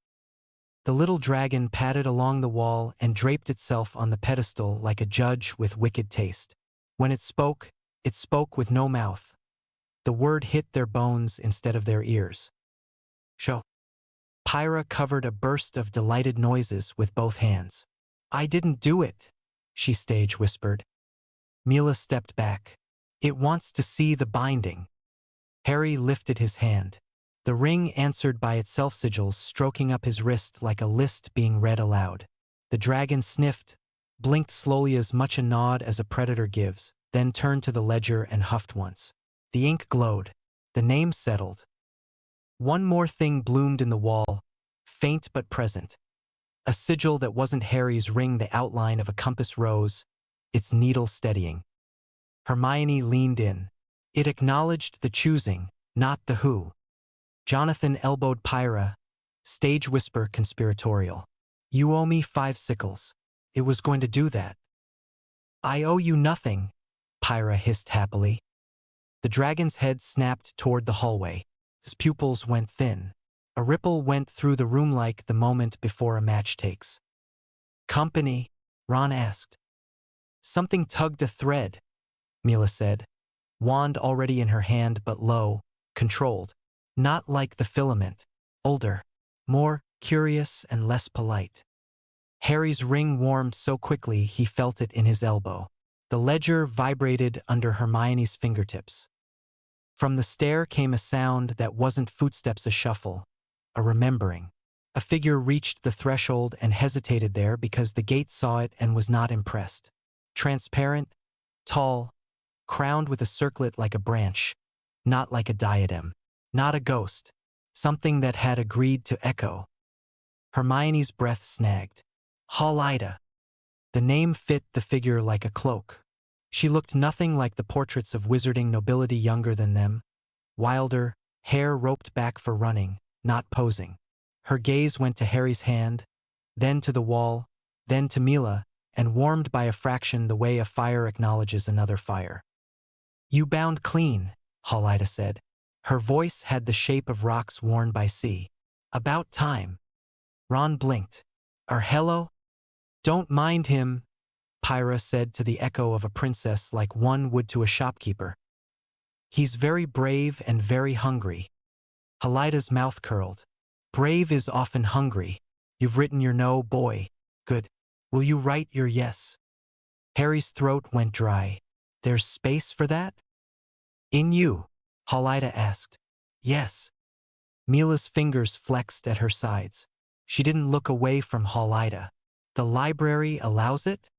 The little dragon padded along the wall and draped itself on the pedestal like a judge with wicked taste. When it spoke with no mouth. The word hit their bones instead of their ears. Show. Pyra covered a burst of delighted noises with both hands. I didn't do it, she stage whispered. Mila stepped back. It wants to see the binding. Harry lifted his hand. The ring answered by itself, sigils stroking up his wrist like a list being read aloud. The dragon sniffed, blinked slowly, as much a nod as a predator gives, then turned to the ledger and huffed once. The ink glowed. The name settled. One more thing bloomed in the wall, faint but present. A sigil that wasn't Harry's ring, the outline of a compass rose, its needle steadying. Hermione leaned in. It acknowledged the choosing, not the who. Jonathan elbowed Pyra, stage whisper conspiratorial. You owe me 5 sickles. It was going to do that. I owe you nothing, Pyra hissed happily. The dragon's head snapped toward the hallway. His pupils went thin. A ripple went through the room like the moment before a match takes. Company? Ron asked. Something tugged a thread, Mila said, wand already in her hand but low, controlled. Not like the filament, older, more curious and less polite. Harry's ring warmed so quickly he felt it in his elbow. The ledger vibrated under Hermione's fingertips. From the stair came a sound that wasn't footsteps, a shuffle, a remembering. A figure reached the threshold and hesitated there because the gate saw it and was not impressed. Transparent, tall, crowned with a circlet like a branch, not like a diadem. Not a ghost, something that had agreed to echo. Hermione's breath snagged. Halida. The name fit the figure like a cloak. She looked nothing like the portraits of wizarding nobility younger than them. Wilder, hair roped back for running, not posing. Her gaze went to Harry's hand, then to the wall, then to Mila, and warmed by a fraction the way a fire acknowledges another fire. You bound clean, Halida said. Her voice had the shape of rocks worn by sea. About time. Ron blinked. Hello? Don't mind him, Pyra said to the echo of a princess like one would to a shopkeeper. He's very brave and very hungry. Halida's mouth curled. Brave is often hungry. You've written your no, boy. Good. Will you write your yes? Harry's throat went dry. There's space for that? In you? Halida asked. Yes. Mila's fingers flexed at her sides. She didn't look away from Halida. The library allows it?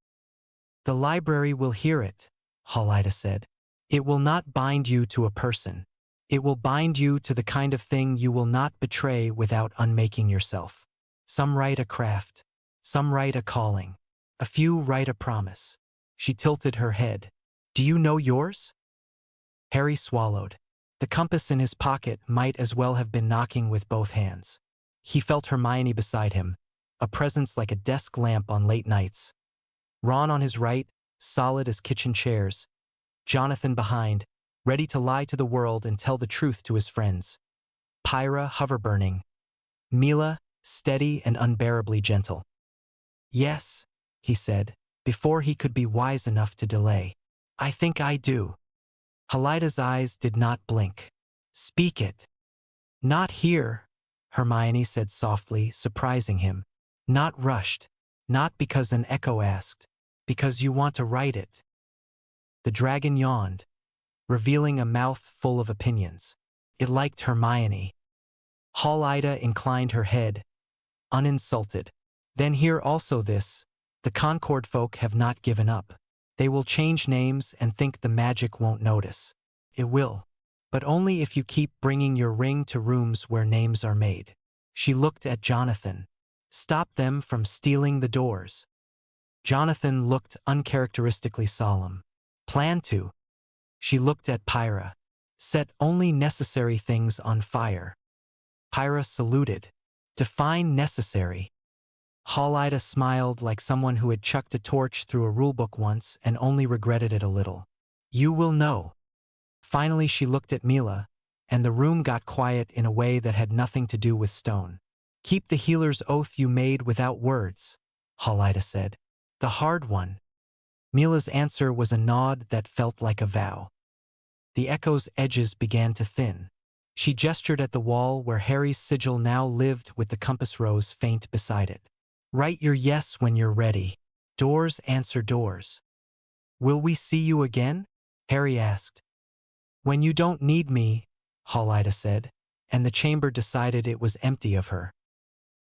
The library will hear it, Halida said. It will not bind you to a person. It will bind you to the kind of thing you will not betray without unmaking yourself. Some write a craft. Some write a calling. A few write a promise. She tilted her head. Do you know yours? Harry swallowed. The compass in his pocket might as well have been knocking with both hands. He felt Hermione beside him, a presence like a desk lamp on late nights. Ron on his right, solid as kitchen chairs. Jonathan behind, ready to lie to the world and tell the truth to his friends. Pyra hover-burning. Mila, steady and unbearably gentle. Yes, he said, before he could be wise enough to delay. I think I do. Halida's eyes did not blink. Speak it. Not here, Hermione said softly, surprising him. Not rushed. Not because an echo asked. Because you want to write it. The dragon yawned. revealing a mouth full of opinions. It liked Hermione. Ida inclined her head, uninsulted. Then hear also this, the Concord folk have not given up. They will change names and think the magic won't notice. It will. But only if you keep bringing your ring to rooms where names are made. She looked at Jonathan. Stop them from stealing the doors. Jonathan looked uncharacteristically solemn. Plan to. She looked at Pyra. Set only necessary things on fire. Pyra saluted. Define necessary. Ida smiled like someone who had chucked a torch through a rulebook once and only regretted it a little. You will know. Finally she looked at Mila, and the room got quiet in a way that had nothing to do with stone. Keep the healer's oath you made without words, Ida said. The hard one. Mila's answer was a nod that felt like a vow. The echo's edges began to thin. She gestured at the wall where Harry's sigil now lived with the compass rose faint beside it. Write your yes when you're ready. Doors answer doors. Will we see you again? Harry asked. When you don't need me, Ida said, and the chamber decided it was empty of her.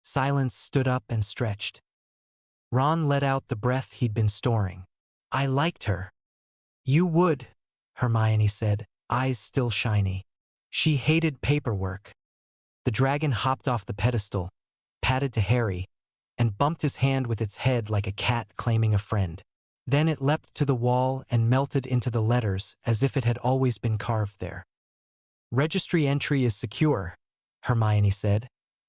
Silence stood up and stretched. Ron let out the breath he'd been storing. I liked her. You would, Hermione said, eyes still shiny. She hated paperwork. The dragon hopped off the pedestal, patted to Harry, and bumped his hand with its head like a cat claiming a friend. Then it leapt to the wall and melted into the letters as if it had always been carved there. Registry entry is secure, Hermione said,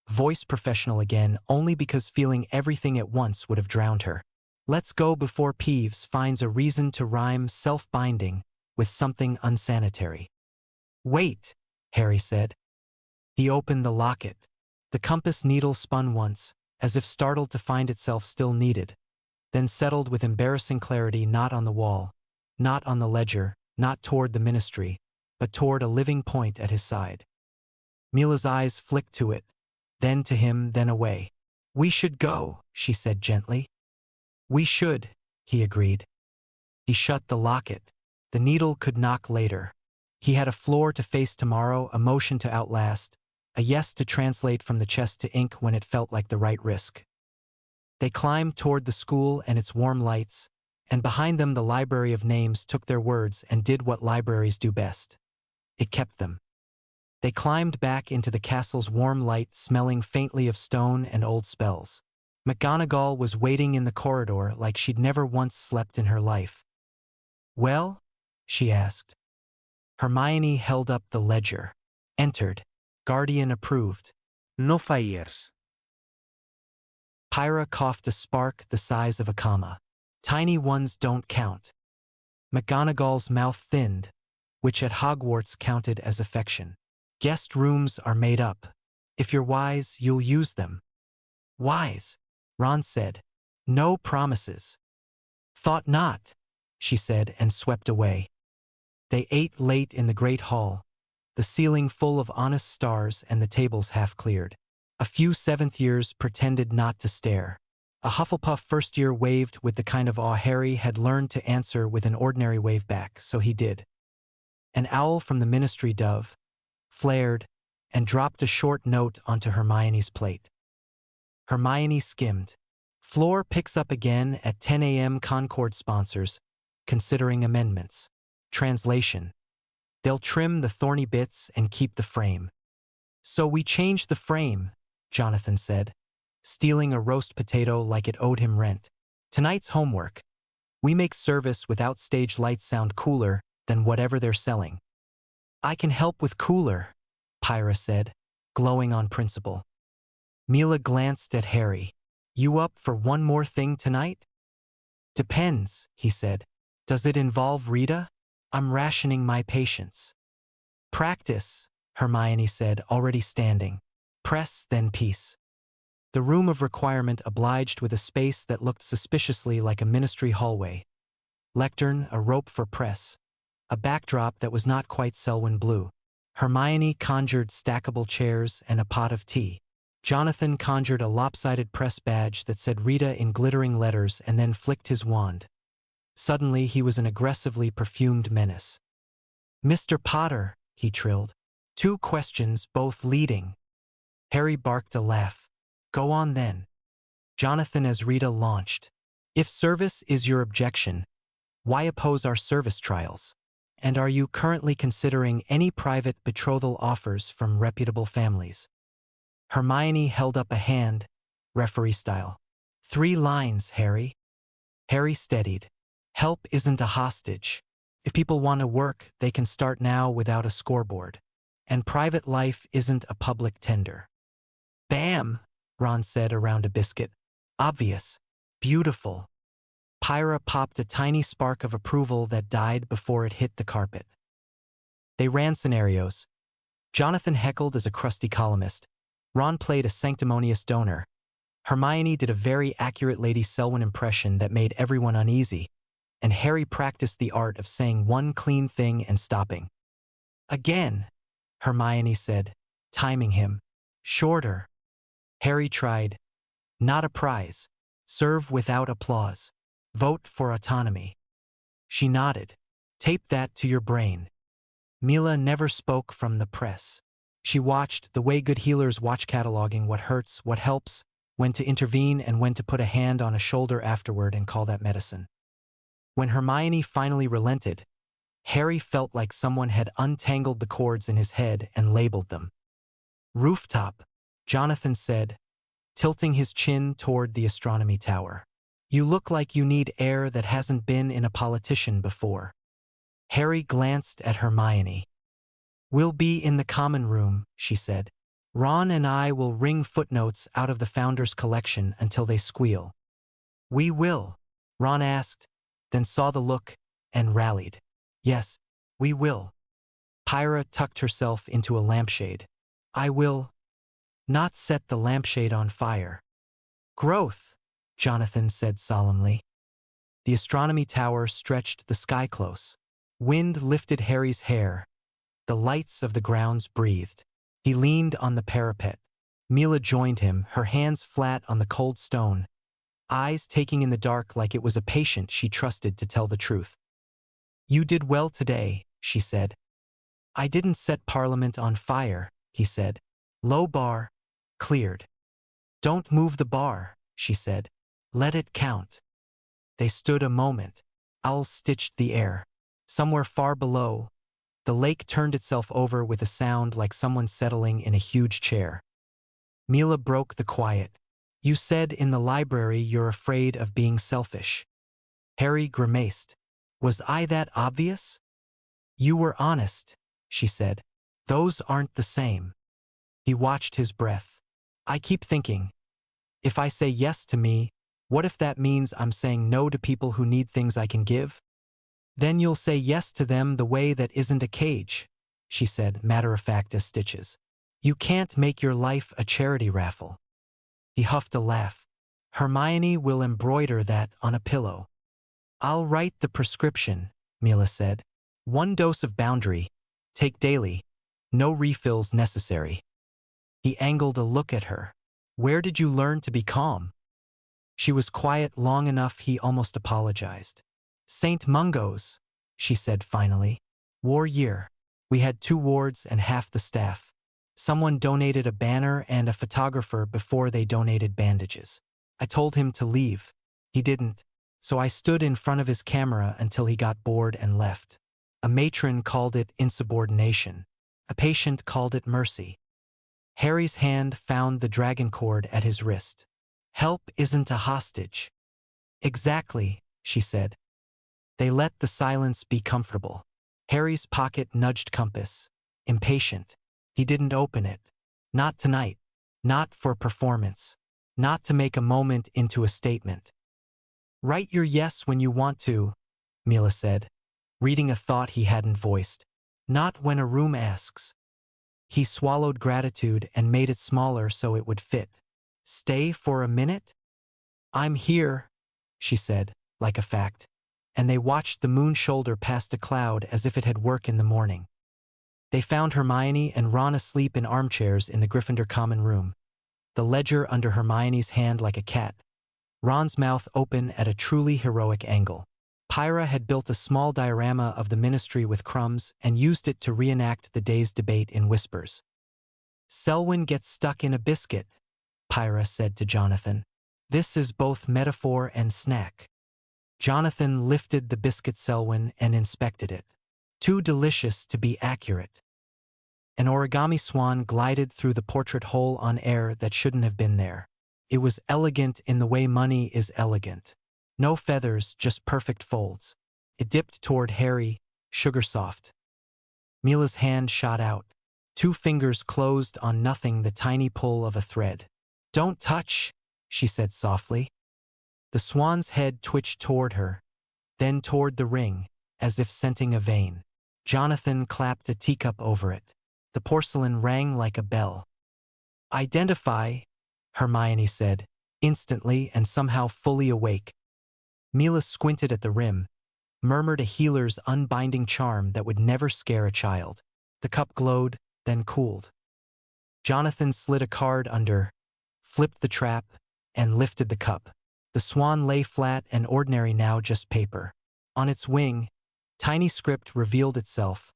voice professional again only because feeling everything at once would have drowned her. Let's go before Peeves finds a reason to rhyme self-binding with something unsanitary. Wait, Harry said. He opened the locket. The compass needle spun once, as if startled to find itself still needed, then settled with embarrassing clarity not on the wall, not on the ledger, not toward the ministry, but toward a living point at his side. Mila's eyes flicked to it, then to him, then away. We should go, she said gently. We should, he agreed. He shut the locket. The needle could knock later. He had a floor to face tomorrow, a motion to outlast, a yes to translate from the chest to ink when it felt like the right risk. They climbed toward the school and its warm lights, and behind them the library of names took their words and did what libraries do best. It kept them. They climbed back into the castle's warm light, smelling faintly of stone and old spells. McGonagall was waiting in the corridor like she'd never once slept in her life. Well? She asked. Hermione held up the ledger. Entered. Guardian approved. No fires. Pyra coughed a spark the size of a comma. Tiny ones don't count. McGonagall's mouth thinned, which at Hogwarts counted as affection. Guest rooms are made up. If you're wise, you'll use them. Wise, Ron said. No promises. Thought not, she said and swept away. They ate late in the great hall, the ceiling full of honest stars and the tables half cleared. A few seventh years pretended not to stare. A Hufflepuff first year waved with the kind of awe Harry had learned to answer with an ordinary wave back, so he did. An owl from the ministry dove flared and dropped a short note onto Hermione's plate. Hermione skimmed. Floor picks up again at 10 a.m. Concord sponsors, considering amendments. Translation. They'll trim the thorny bits and keep the frame. So we changed the frame, Jonathan said, stealing a roast potato like it owed him rent. Tonight's homework. We make service without stage lights sound cooler than whatever they're selling. I can help with cooler, Pyra said, glowing on principle. Mila glanced at Harry. You up for one more thing tonight? Depends, he said. Does it involve Rita? I'm rationing my patience. Practice, Hermione said, already standing. Press, then peace. The room of requirement obliged with a space that looked suspiciously like a ministry hallway. Lectern, a rope for press. A backdrop that was not quite Selwyn blue. Hermione conjured stackable chairs and a pot of tea. Jonathan conjured a lopsided press badge that said Rita in glittering letters and then flicked his wand. Suddenly he was an aggressively perfumed menace. Mr. Potter, he trilled. 2 questions, both leading. Harry barked a laugh. Go on then. Jonathan as Rita launched. If service is your objection, why oppose our service trials? And are you currently considering any private betrothal offers from reputable families? Hermione held up a hand, referee style. 3 lines, Harry. Harry steadied. Help isn't a hostage. If people want to work, they can start now without a scoreboard. And private life isn't a public tender. Bam, Ron said around a biscuit. Obvious. Beautiful. Pyra popped a tiny spark of approval that died before it hit the carpet. They ran scenarios. Jonathan heckled as a crusty columnist. Ron played a sanctimonious donor. Hermione did a very accurate Lady Selwyn impression that made everyone uneasy, and Harry practiced the art of saying one clean thing and stopping. Again, Hermione said, timing him. Shorter. Harry tried. Not a prize. Serve without applause. Vote for autonomy. She nodded. Tape that to your brain. Mila never spoke from the press. She watched the way good healers watch, cataloging what hurts, what helps, when to intervene and when to put a hand on a shoulder afterward and call that medicine. When Hermione finally relented, Harry felt like someone had untangled the cords in his head and labeled them. Rooftop, Jonathan said, tilting his chin toward the astronomy tower. You look like you need air that hasn't been in a politician before. Harry glanced at Hermione. We'll be in the common room, she said. Ron and I will wring footnotes out of the Founders' collection until they squeal. We will, Ron asked, then saw the look and rallied. Yes, we will. Pyra tucked herself into a lampshade. I will not set the lampshade on fire. Growth, Jonathan said solemnly. The astronomy tower stretched the sky close. Wind lifted Harry's hair. The lights of the grounds breathed. He leaned on the parapet. Mila joined him, her hands flat on the cold stone, eyes taking in the dark like it was a patient she trusted to tell the truth. You did well today, she said. I didn't set Parliament on fire, he said. Low bar, cleared. Don't move the bar, she said. Let it count. They stood a moment. Owls stitched the air. Somewhere far below, the lake turned itself over with a sound like someone settling in a huge chair. Mila broke the quiet. You said in the library you're afraid of being selfish. Harry grimaced. Was I that obvious? You were honest, she said. Those aren't the same. He watched his breath. I keep thinking, if I say yes to me, what if that means I'm saying no to people who need things I can give? Then you'll say yes to them the way that isn't a cage, she said, matter-of-fact as stitches. You can't make your life a charity raffle. He huffed a laugh. Hermione will embroider that on a pillow. I'll write the prescription, Mila said. 1 dose of boundary. Take daily. No refills necessary. He angled a look at her. Where did you learn to be calm? She was quiet long enough he almost apologized. St. Mungo's, she said finally. War year. We had 2 wards and half the staff. Someone donated a banner and a photographer before they donated bandages. I told him to leave. He didn't, so I stood in front of his camera until he got bored and left. A matron called it insubordination. A patient called it mercy. Harry's hand found the dragon cord at his wrist. Help isn't a hostage. Exactly, she said. They let the silence be comfortable. Harry's pocket nudged compass. Impatient. He didn't open it. Not tonight. Not for performance. Not to make a moment into a statement. Write your yes when you want to, Mila said, reading a thought he hadn't voiced. Not when a room asks. He swallowed gratitude and made it smaller so it would fit. Stay for a minute? I'm here, she said, like a fact. And they watched the moon shoulder past a cloud as if it had work in the morning. They found Hermione and Ron asleep in armchairs in the Gryffindor common room, the ledger under Hermione's hand like a cat, Ron's mouth open at a truly heroic angle. Pyra had built a small diorama of the ministry with crumbs and used it to reenact the day's debate in whispers. Selwyn gets stuck in a biscuit, Pyra said to Jonathan. This is both metaphor and snack. Jonathan lifted the biscuit Selwyn and inspected it. Too delicious to be accurate. An origami swan glided through the portrait hole on air that shouldn't have been there. It was elegant in the way money is elegant. No feathers, just perfect folds. It dipped toward Harry, sugar soft. Mila's hand shot out. 2 fingers closed on nothing, the tiny pull of a thread. Don't touch, she said softly. The swan's head twitched toward her, then toward the ring, as if scenting a vein. Jonathan clapped a teacup over it. The porcelain rang like a bell. Identify, Hermione said, instantly and somehow fully awake. Mila squinted at the rim, murmured a healer's unbinding charm that would never scare a child. The cup glowed, then cooled. Jonathan slid a card under, flipped the trap, and lifted the cup. The swan lay flat and ordinary, now just paper. On its wing, tiny script revealed itself.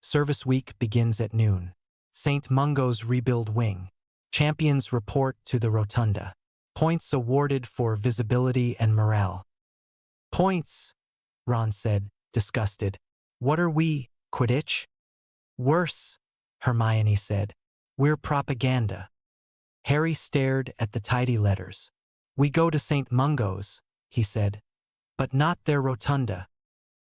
Service week begins at noon. St. Mungo's rebuild wing. Champions report to the rotunda. Points awarded for visibility and morale. Points, Ron said, disgusted. What are we, Quidditch? Worse, Hermione said. We're propaganda. Harry stared at the tidy letters. We go to St. Mungo's, he said. But not their rotunda.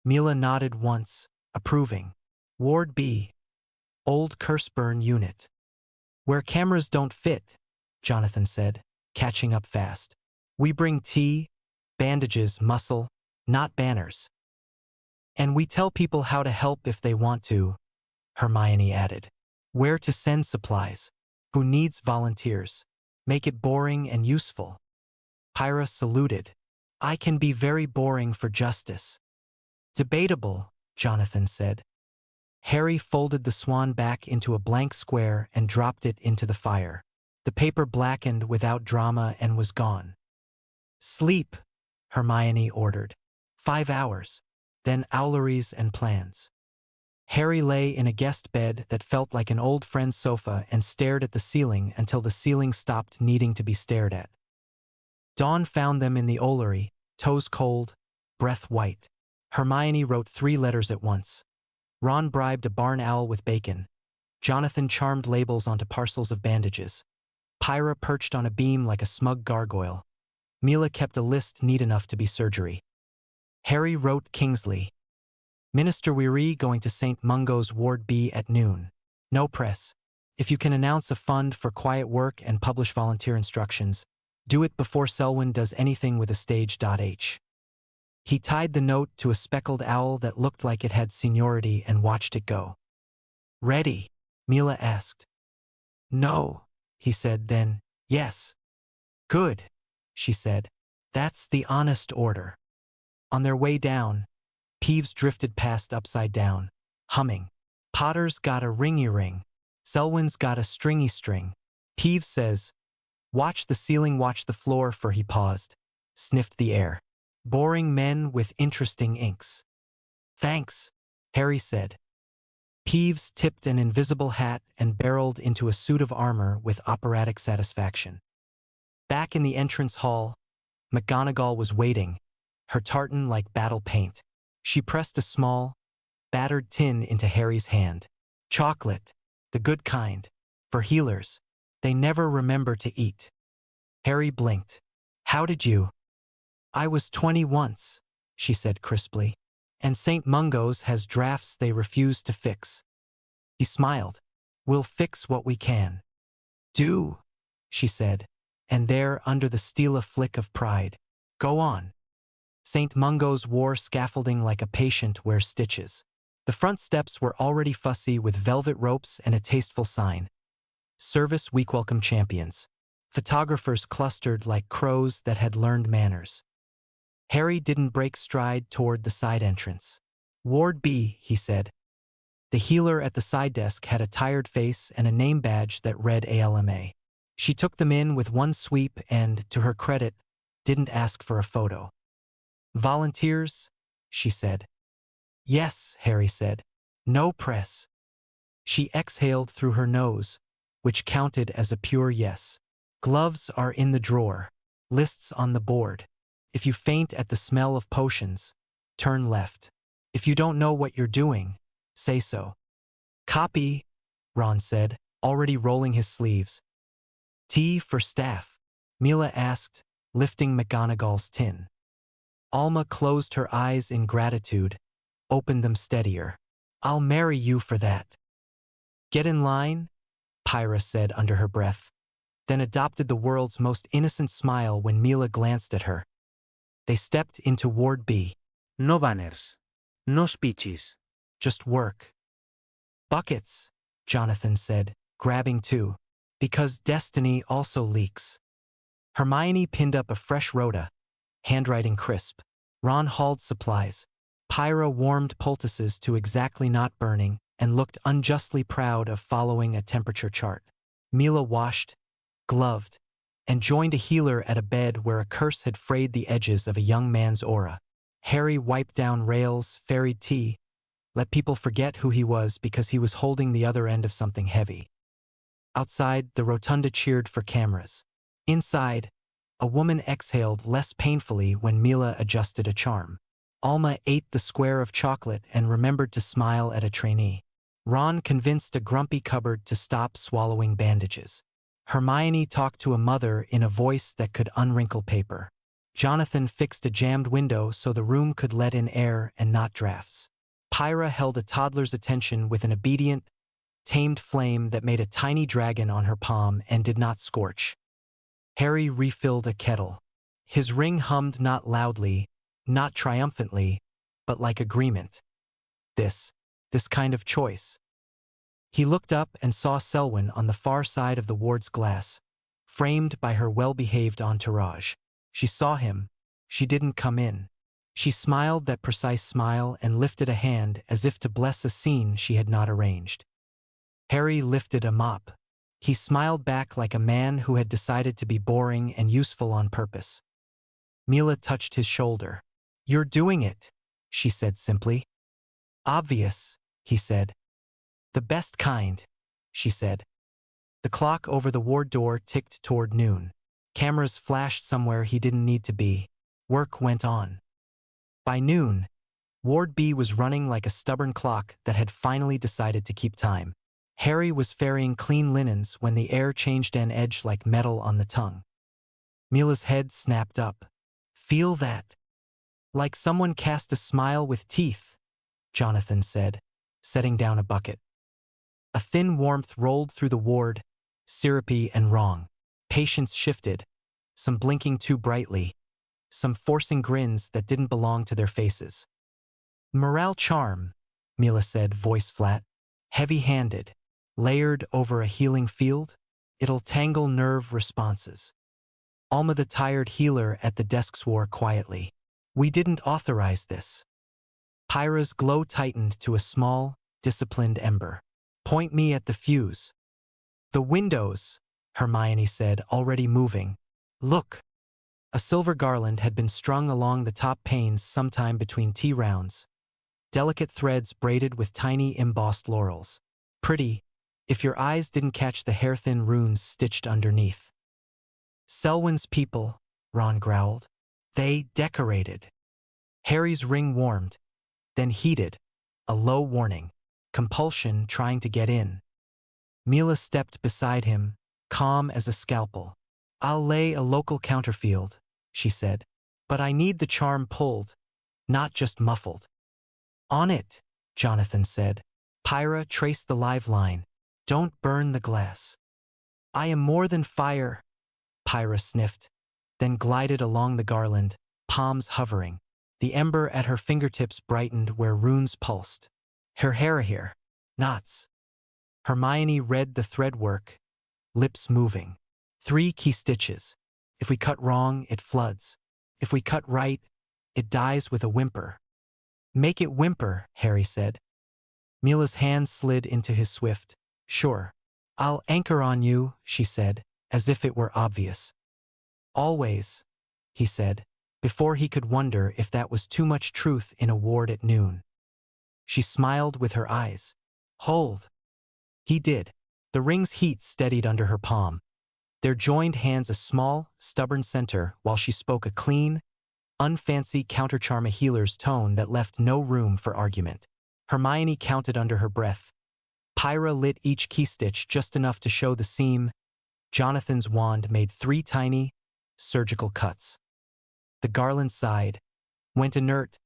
Mila nodded once, approving. Ward B. Old Curseburn unit. Where cameras don't fit, Jonathan said, catching up fast. We bring tea, bandages, muscle, not banners. And we tell people how to help if they want to, Hermione added. Where to send supplies, who needs volunteers. Make it boring and useful. Pyra saluted. I can be very boring for justice. Debatable, Jonathan said. Harry folded the swan back into a blank square and dropped it into the fire. The paper blackened without drama and was gone. Sleep, Hermione ordered. 5 hours, then owleries and plans. Harry lay in a guest bed that felt like an old friend's sofa and stared at the ceiling until the ceiling stopped needing to be stared at. Dawn found them in the owlery, toes cold, breath white. Hermione wrote 3 letters at once. Ron bribed a barn owl with bacon. Jonathan charmed labels onto parcels of bandages. Pyra perched on a beam like a smug gargoyle. Mila kept a list neat enough to be surgery. Harry wrote Kingsley. Minister Weary going to St. Mungo's Ward B at noon. No press. If you can announce a fund for quiet work and publish volunteer instructions, do it before Selwyn does anything with a stage.h. He tied the note to a speckled owl that looked like it had seniority and watched it go. Ready? Mila asked. No, he said then, yes. Good, she said. That's the honest order. On their way down, Peeves drifted past upside down, humming. Potter's got a ringy ring. Selwyn's got a stringy string. Peeves says, watch the ceiling, watch the floor, for he paused, sniffed the air. Boring men with interesting inks. Thanks, Harry said. Peeves tipped an invisible hat and barreled into a suit of armor with operatic satisfaction. Back in the entrance hall, McGonagall was waiting, her tartan like battle paint. She pressed a small, battered tin into Harry's hand. Chocolate, the good kind, for healers. They never remember to eat. Harry blinked. How did you? I was 20 once, she said crisply. And St. Mungo's has drafts they refuse to fix. He smiled. We'll fix what we can. Do, she said, and there under the steel a flick of pride. Go on. St. Mungo's wore scaffolding like a patient wears stitches. The front steps were already fussy with velvet ropes and a tasteful sign. Service Week welcome champions. Photographers clustered like crows that had learned manners. Harry didn't break stride toward the side entrance. Ward B, he said. The healer at the side desk had a tired face and a name badge that read ALMA. She took them in with one sweep and, to her credit, didn't ask for a photo. Volunteers? she said. Yes, Harry said. No press. She exhaled through her nose, which counted as a pure yes. Gloves are in the drawer. Lists on the board. If you faint at the smell of potions, turn left. If you don't know what you're doing, say so. Copy, Ron said, already rolling his sleeves. Tea for staff, Mila asked, lifting McGonagall's tin. Alma closed her eyes in gratitude, opened them steadier. I'll marry you for that. Get in line, Pyra said under her breath, then adopted the world's most innocent smile when Mila glanced at her. They stepped into Ward B. No banners. No speeches. Just work. Buckets, Jonathan said, grabbing two. Because destiny also leaks. Hermione pinned up a fresh rota, handwriting crisp. Ron hauled supplies. Pyra warmed poultices to exactly not burning and looked unjustly proud of following a temperature chart. Mila washed, gloved, and joined a healer at a bed where a curse had frayed the edges of a young man's aura. Harry wiped down rails, ferried tea, let people forget who he was because he was holding the other end of something heavy. Outside, the rotunda cheered for cameras. Inside, a woman exhaled less painfully when Mila adjusted a charm. Alma ate the square of chocolate and remembered to smile at a trainee. Ron convinced a grumpy cupboard to stop swallowing bandages. Hermione talked to a mother in a voice that could unwrinkle paper. Jonathan fixed a jammed window so the room could let in air and not drafts. Pyra held a toddler's attention with an obedient, tamed flame that made a tiny dragon on her palm and did not scorch. Harry refilled a kettle. His ring hummed not loudly, not triumphantly, but like agreement. This kind of choice. He looked up and saw Selwyn on the far side of the ward's glass, framed by her well-behaved entourage. She saw him. She didn't come in. She smiled that precise smile and lifted a hand as if to bless a scene she had not arranged. Harry lifted a mop. He smiled back like a man who had decided to be boring and useful on purpose. Mila touched his shoulder. You're doing it, she said simply. Obvious, he said. The best kind, she said. The clock over the ward door ticked toward noon. Cameras flashed somewhere he didn't need to be. Work went on. By noon, Ward B was running like a stubborn clock that had finally decided to keep time. Harry was ferrying clean linens when the air changed an edge like metal on the tongue. Mila's head snapped up. Feel that? Like someone cast a smile with teeth, Jonathan said, setting down a bucket. A thin warmth rolled through the ward, syrupy and wrong. Patients shifted, some blinking too brightly, some forcing grins that didn't belong to their faces. Morale charm, Mila said, voice flat, heavy-handed, layered over a healing field. It'll tangle nerve responses. Alma the tired healer at the desk swore quietly. We didn't authorize this. Pyra's glow tightened to a small, disciplined ember. Point me at the fuse. The windows, Hermione said, already moving. Look. A silver garland had been strung along the top panes sometime between tea rounds. Delicate threads braided with tiny embossed laurels. Pretty, if your eyes didn't catch the hair-thin runes stitched underneath. Selwyn's people, Ron growled. They decorated. Harry's ring warmed, then heated, a low warning. Compulsion trying to get in. Mila stepped beside him, calm as a scalpel. I'll lay a local counterfield, she said. But I need the charm pulled, not just muffled. On it, Jonathan said. Pyra traced the live line. Don't burn the glass. I am more than fire, Pyra sniffed, then glided along the garland, palms hovering. The ember at her fingertips brightened where runes pulsed. Her hair here. Knots. Hermione read the threadwork, lips moving. 3 key stitches. If we cut wrong, it floods. If we cut right, it dies with a whimper. Make it whimper, Harry said. Mila's hand slid into his swift. Sure. I'll anchor on you, she said, as if it were obvious. Always, he said. before he could wonder if that was too much truth in a ward at noon. She smiled with her eyes. Hold. He did. The ring's heat steadied under her palm. Their joined hands a small, stubborn center while she spoke a clean, unfancy countercharm, a healer's tone that left no room for argument. Hermione counted under her breath. Pyra lit each key stitch just enough to show the seam. Jonathan's wand made 3 tiny, surgical cuts. The garland sighed, went inert,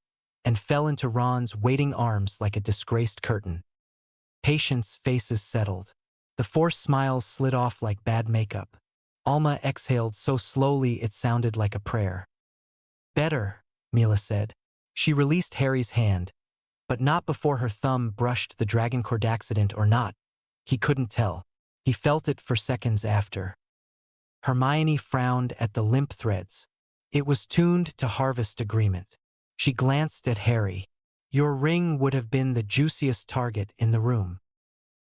and fell into Ron's waiting arms like a disgraced curtain. Patients' faces settled. The forced smiles slid off like bad makeup. Alma exhaled so slowly it sounded like a prayer. Better, Mila said. She released Harry's hand, but not before her thumb brushed the Dragoncourt accident or not. He couldn't tell. He felt it for seconds after. Hermione frowned at the limp threads. It was tuned to harvest agreement. She glanced at Harry. Your ring would have been the juiciest target in the room.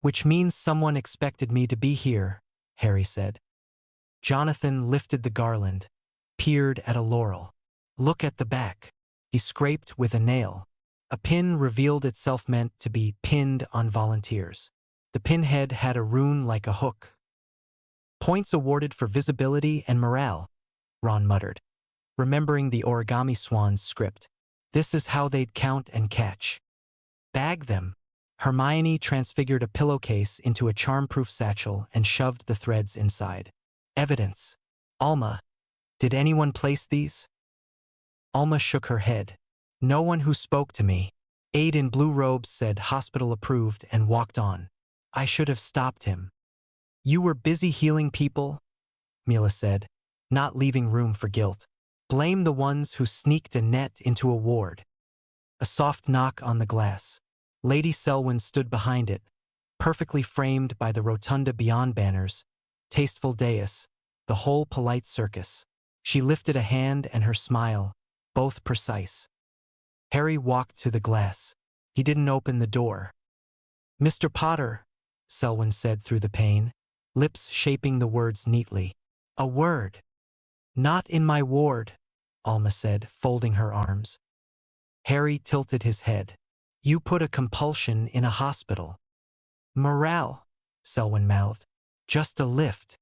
Which means someone expected me to be here, Harry said. Jonathan lifted the garland, peered at a laurel. Look at the back. He scraped with a nail. A pin revealed itself meant to be pinned on volunteers. The pinhead had a rune like a hook. Points awarded for visibility and morale, Ron muttered, remembering the origami swan's script. This is how they'd count and catch. Bag them. Hermione transfigured a pillowcase into a charm-proof satchel and shoved the threads inside. Evidence. Alma, did anyone place these? Alma shook her head. No one who spoke to me. Aide in blue robes said hospital approved and walked on. I should have stopped him. You were busy healing people, Mila said, not leaving room for guilt. Blame the ones who sneaked a net into a ward. A soft knock on the glass. Lady Selwyn stood behind it, perfectly framed by the rotunda beyond banners, tasteful dais, the whole polite circus. She lifted a hand and her smile, both precise. Harry walked to the glass. He didn't open the door. Mr. Potter, Selwyn said through the pane, lips shaping the words neatly. A word. Not in my ward, Alma said, folding her arms. Harry tilted his head. You put a compulsion in a hospital. Morale, Selwyn mouthed. Just a lift.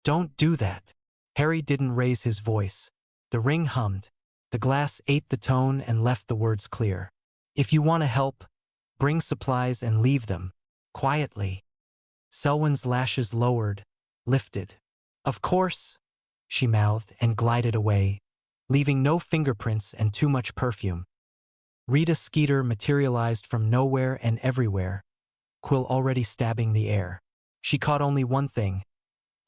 Don't do that. Harry didn't raise his voice. The ring hummed. The glass ate the tone and left the words clear. If you want to help, bring supplies and leave them. Quietly. Selwyn's lashes lowered, lifted. Of course, she mouthed and glided away, leaving no fingerprints and too much perfume. Rita Skeeter materialized from nowhere and everywhere, quill already stabbing the air. She caught only one thing.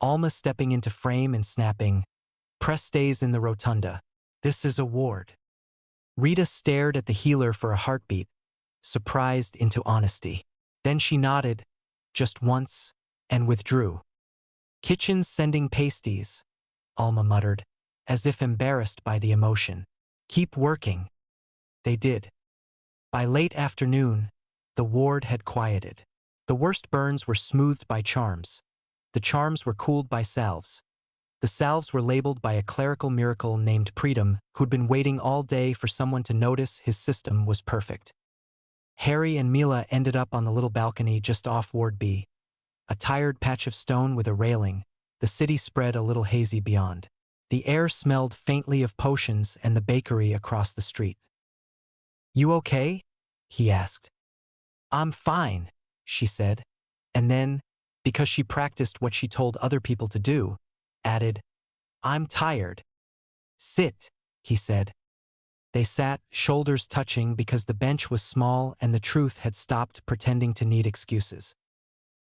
Alma stepping into frame and snapping, "Press stays in the rotunda. This is a ward." Rita stared at the healer for a heartbeat, surprised into honesty. Then she nodded, just once, and withdrew. Kitchen's sending pasties, Alma muttered, as if embarrassed by the emotion. Keep working. They did. By late afternoon, the ward had quieted. The worst burns were smoothed by charms. The charms were cooled by salves. The salves were labeled by a clerical miracle named Predum, who'd been waiting all day for someone to notice his system was perfect. Harry and Mila ended up on the little balcony just off Ward B. A tired patch of stone with a railing, the city spread a little hazy beyond. The air smelled faintly of potions and the bakery across the street. You okay? He asked. I'm fine, she said, and then, because she practiced what she told other people to do, added, I'm tired. Sit, he said. They sat, shoulders touching because the bench was small and the truth had stopped pretending to need excuses.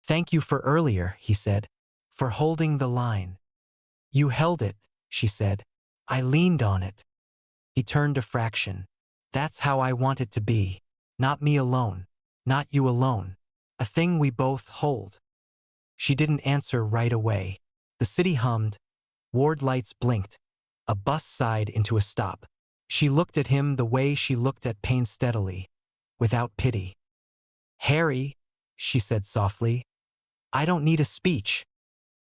Thank you for earlier, he said, for holding the line. You held it, she said. I leaned on it. He turned a fraction. That's how I want it to be. Not me alone. Not you alone. A thing we both hold. She didn't answer right away. The city hummed. Ward lights blinked. A bus sighed into a stop. She looked at him the way she looked at pain steadily, without pity. Harry, she said softly, I don't need a speech.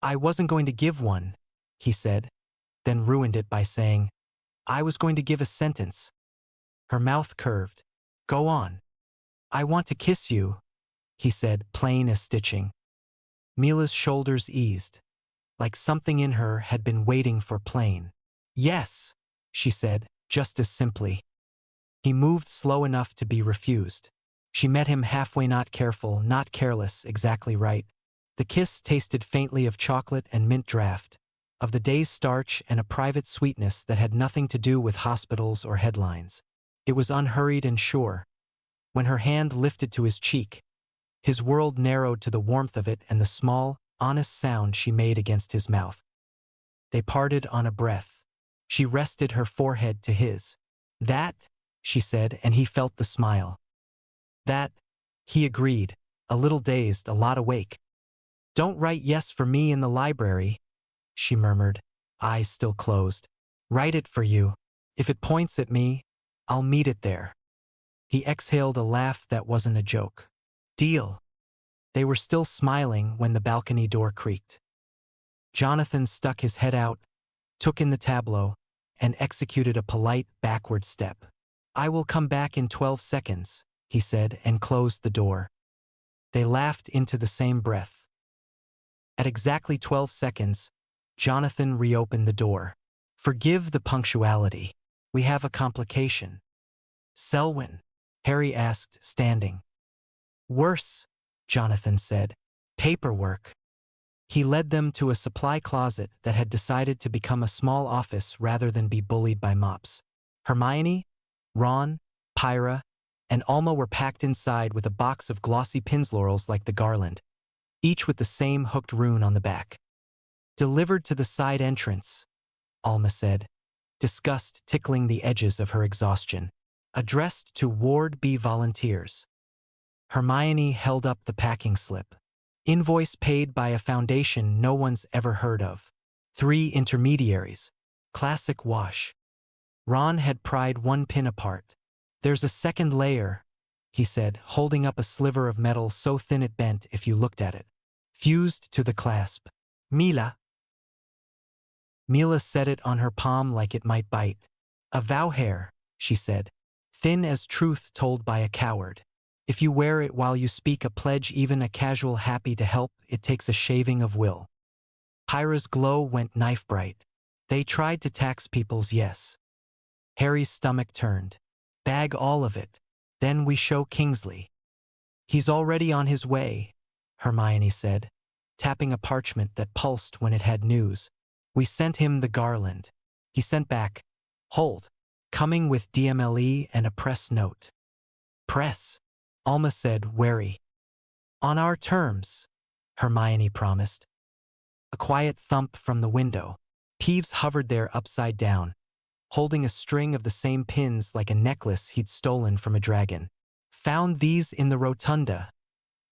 I wasn't going to give one, he said, then ruined it by saying, I was going to give a sentence. Her mouth curved. Go on. I want to kiss you, he said, plain as stitching. Mila's shoulders eased, like something in her had been waiting for plain. Yes, she said, just as simply. He moved slow enough to be refused. She met him halfway, not careful, not careless, exactly right. The kiss tasted faintly of chocolate and mint draft, of the day's starch and a private sweetness that had nothing to do with hospitals or headlines. It was unhurried and sure. When her hand lifted to his cheek, his world narrowed to the warmth of it and the small, honest sound she made against his mouth. They parted on a breath. She rested her forehead to his. That, she said, and he felt the smile. That, he agreed, a little dazed, a lot awake. Don't write yes for me in the library, she murmured, eyes still closed. Write it for you. If it points at me, I'll meet it there. He exhaled a laugh that wasn't a joke. Deal. They were still smiling when the balcony door creaked. Jonathan stuck his head out, took in the tableau, and executed a polite backward step. I will come back in 12 seconds, he said, and closed the door. They laughed into the same breath. At exactly 12 seconds, Jonathan reopened the door. Forgive the punctuality. We have a complication. Selwyn, Harry asked, standing. Worse, Jonathan said. Paperwork. He led them to a supply closet that had decided to become a small office rather than be bullied by mops. Hermione, Ron, Pyra, and Alma were packed inside with a box of glossy pinslaurels like the garland, each with the same hooked rune on the back. Delivered to the side entrance, Alma said, disgust tickling the edges of her exhaustion. Addressed to Ward B volunteers. Hermione held up the packing slip. Invoice paid by a foundation no one's ever heard of. 3 intermediaries. Classic wash. Ron had pried one pin apart. There's a second layer, he said, holding up a sliver of metal so thin it bent if you looked at it. Fused to the clasp. Mila. Mila set it on her palm like it might bite. A vow hair, she said. Thin as truth told by a coward. If you wear it while you speak a pledge, even a casual happy to help, it takes a shaving of will. Pyra's glow went knife bright. They tried to tax people's yes. Harry's stomach turned. Bag all of it. Then we show Kingsley. He's already on his way, Hermione said, tapping a parchment that pulsed when it had news. We sent him the garland. He sent back, hold, coming with DMLE and a press note. Press, Alma said, wary. On our terms, Hermione promised. A quiet thump from the window. Peeves hovered there upside down, holding a string of the same pins like a necklace he'd stolen from a dragon. Found these in the rotunda,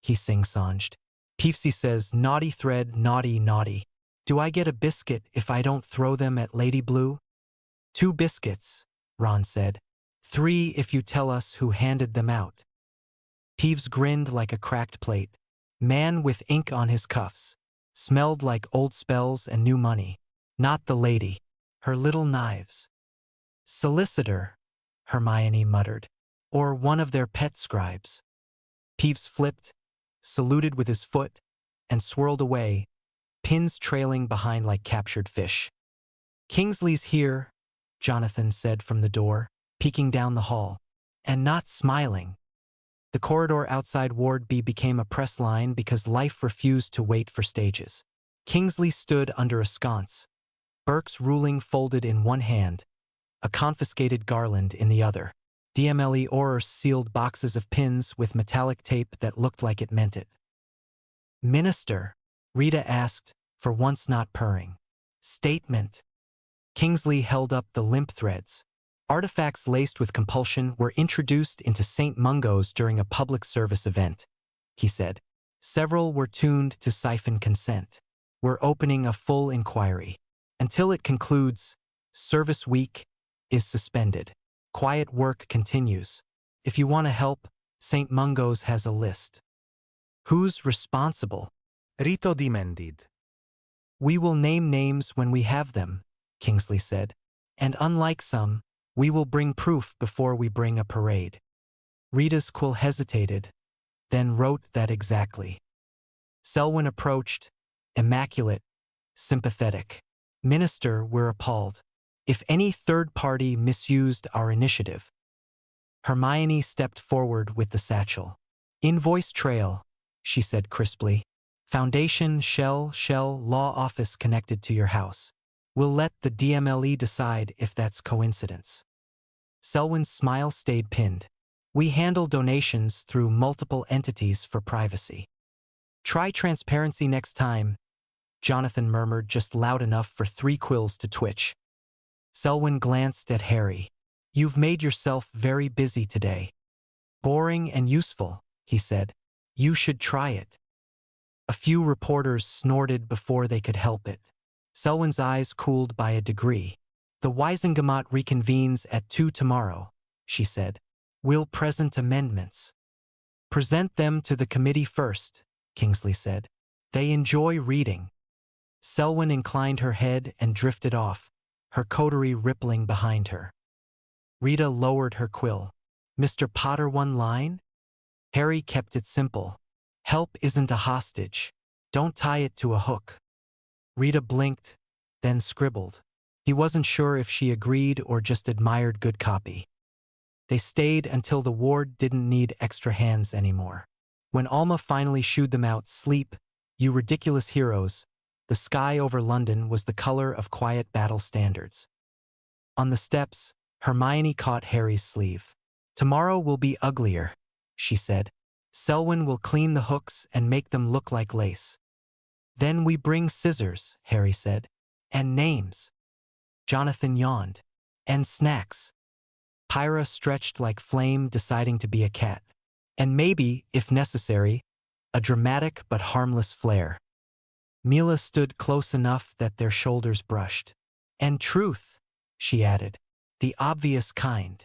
he sing-songed. Peevesy says, naughty thread, naughty, naughty. Do I get a biscuit if I don't throw them at Lady Blue? 2 biscuits, Ron said. 3 if you tell us who handed them out. Peeves grinned like a cracked plate. Man with ink on his cuffs. Smelled like old spells and new money. Not the lady. Her little knives. Solicitor, Hermione muttered. Or one of their pet scribes. Peeves flipped, saluted with his foot, and swirled away, pins trailing behind like captured fish. Kingsley's here, Jonathan said from the door, peeking down the hall, and not smiling. The corridor outside Ward B became a press line because life refused to wait for stages. Kingsley stood under a sconce, Burke's ruling folded in one hand, a confiscated garland in the other. DMLE Orrs sealed boxes of pins with metallic tape that looked like it meant it. Minister, Rita asked, for once not purring. Statement. Kingsley held up the limp threads. Artifacts laced with compulsion were introduced into St. Mungo's during a public service event, he said. Several were tuned to siphon consent. We're opening a full inquiry. Until it concludes, service week is suspended. Quiet work continues. If you want to help, St. Mungo's has a list. Who's responsible? Rito dimendid. We will name names when we have them, Kingsley said. And unlike some, we will bring proof before we bring a parade. Rita's quill hesitated, then wrote that exactly. Selwyn approached, immaculate, sympathetic. Minister, we're appalled. If any third party misused our initiative. Hermione stepped forward with the satchel. Invoice trail, she said crisply. Foundation, shell, law office connected to your house. We'll let the DMLE decide if that's coincidence. Selwyn's smile stayed pinned. We handle donations through multiple entities for privacy. Try transparency next time, Jonathan murmured just loud enough for 3 quills to twitch. Selwyn glanced at Harry. You've made yourself very busy today. Boring and useful, he said. You should try it. A few reporters snorted before they could help it. Selwyn's eyes cooled by a degree. The Wiesengemot reconvenes at 2 tomorrow, she said. We'll present amendments. Present them to the committee first, Kingsley said. They enjoy reading. Selwyn inclined her head and drifted off, her coterie rippling behind her. Rita lowered her quill. Mr. Potter, one line? Harry kept it simple. Help isn't a hostage. Don't tie it to a hook. Rita blinked, then scribbled. He wasn't sure if she agreed or just admired good copy. They stayed until the ward didn't need extra hands anymore. When Alma finally shooed them out, sleep, you ridiculous heroes, the sky over London was the color of quiet battle standards. On the steps, Hermione caught Harry's sleeve. Tomorrow will be uglier, she said. Selwyn will clean the hooks and make them look like lace. Then we bring scissors, Harry said. And names. Jonathan yawned. And snacks. Pyra stretched like flame, deciding to be a cat. And maybe, if necessary, a dramatic but harmless flare. Mila stood close enough that their shoulders brushed. And truth, she added. The obvious kind.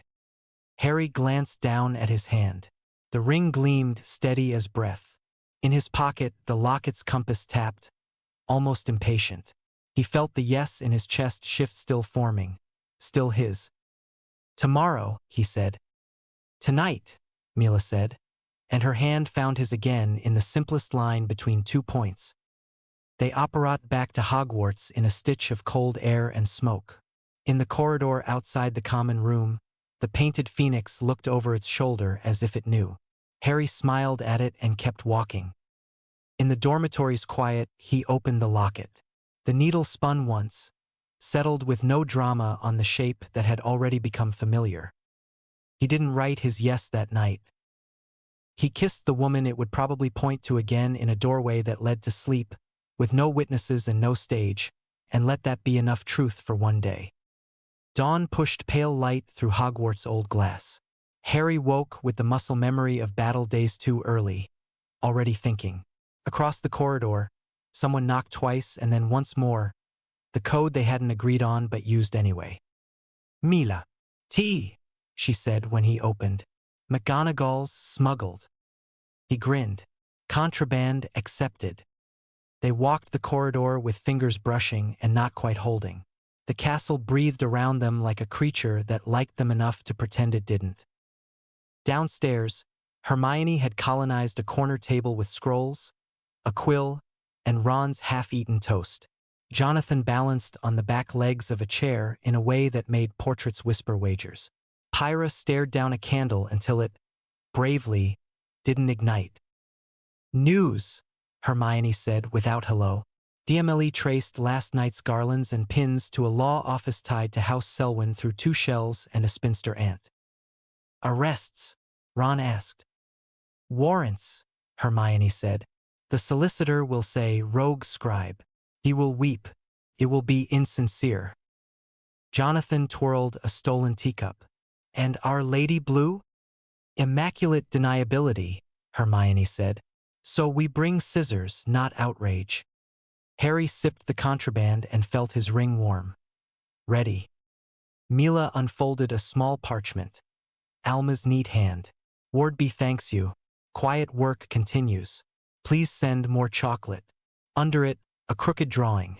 Harry glanced down at his hand. The ring gleamed, steady as breath. In his pocket, the locket's compass tapped, almost impatient. He felt the yes in his chest shift, still forming, still his. Tomorrow, he said. Tonight, Mila said, and her hand found his again in the simplest line between 2 points. They apparat back to Hogwarts in a stitch of cold air and smoke. In the corridor outside the common room, the painted phoenix looked over its shoulder as if it knew. Harry smiled at it and kept walking. In the dormitory's quiet, he opened the locket. The needle spun once, settled with no drama on the shape that had already become familiar. He didn't write his yes that night. He kissed the woman it would probably point to again in a doorway that led to sleep, with no witnesses and no stage, and let that be enough truth for one day. Dawn pushed pale light through Hogwarts' old glass. Harry woke with the muscle memory of battle days too early, already thinking. Across the corridor, someone knocked twice and then once more, the code they hadn't agreed on but used anyway. Mila. Tea, she said when he opened. McGonagall's smuggled. He grinned. Contraband accepted. They walked the corridor with fingers brushing and not quite holding. The castle breathed around them like a creature that liked them enough to pretend it didn't. Downstairs, Hermione had colonized a corner table with scrolls, a quill, and Ron's half-eaten toast. Jonathan balanced on the back legs of a chair in a way that made portraits whisper wagers. Pyra stared down a candle until it, bravely, didn't ignite. News, Hermione said without hello. DMLE traced last night's garlands and pins to a law office tied to House Selwyn through 2 shells and a spinster aunt. Arrests? Ron asked. Warrants, Hermione said. The solicitor will say rogue scribe. He will weep. It will be insincere. Jonathan twirled a stolen teacup. And Our Lady Blue? Immaculate deniability, Hermione said. So we bring scissors, not outrage. Harry sipped the contraband and felt his ring warm. Ready. Mila unfolded a small parchment. Alma's neat hand. Wardby thanks you. Quiet work continues. Please send more chocolate. Under it, a crooked drawing.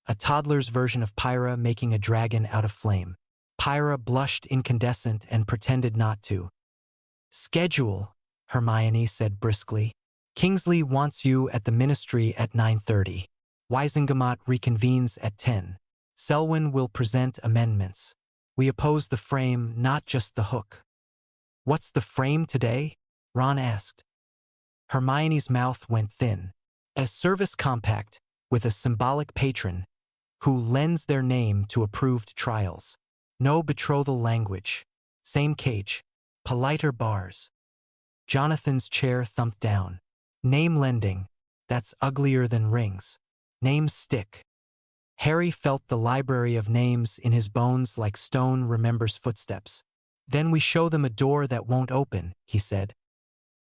a toddler's version of Pyra making a dragon out of flame. Pyra blushed incandescent and pretended not to. Schedule, Hermione said briskly. Kingsley wants you at the ministry at 9:30. Wisengamot reconvenes at 10. Selwyn will present amendments. We oppose the frame, not just the hook. What's the frame today? Ron asked. Hermione's mouth went thin. A service compact with a symbolic patron who lends their name to approved trials. No betrothal language. Same cage. Politer bars. Jonathan's chair thumped down. Name lending. That's uglier than rings. Names stick. Harry felt the library of names in his bones like stone remembers footsteps. Then we show them a door that won't open, he said.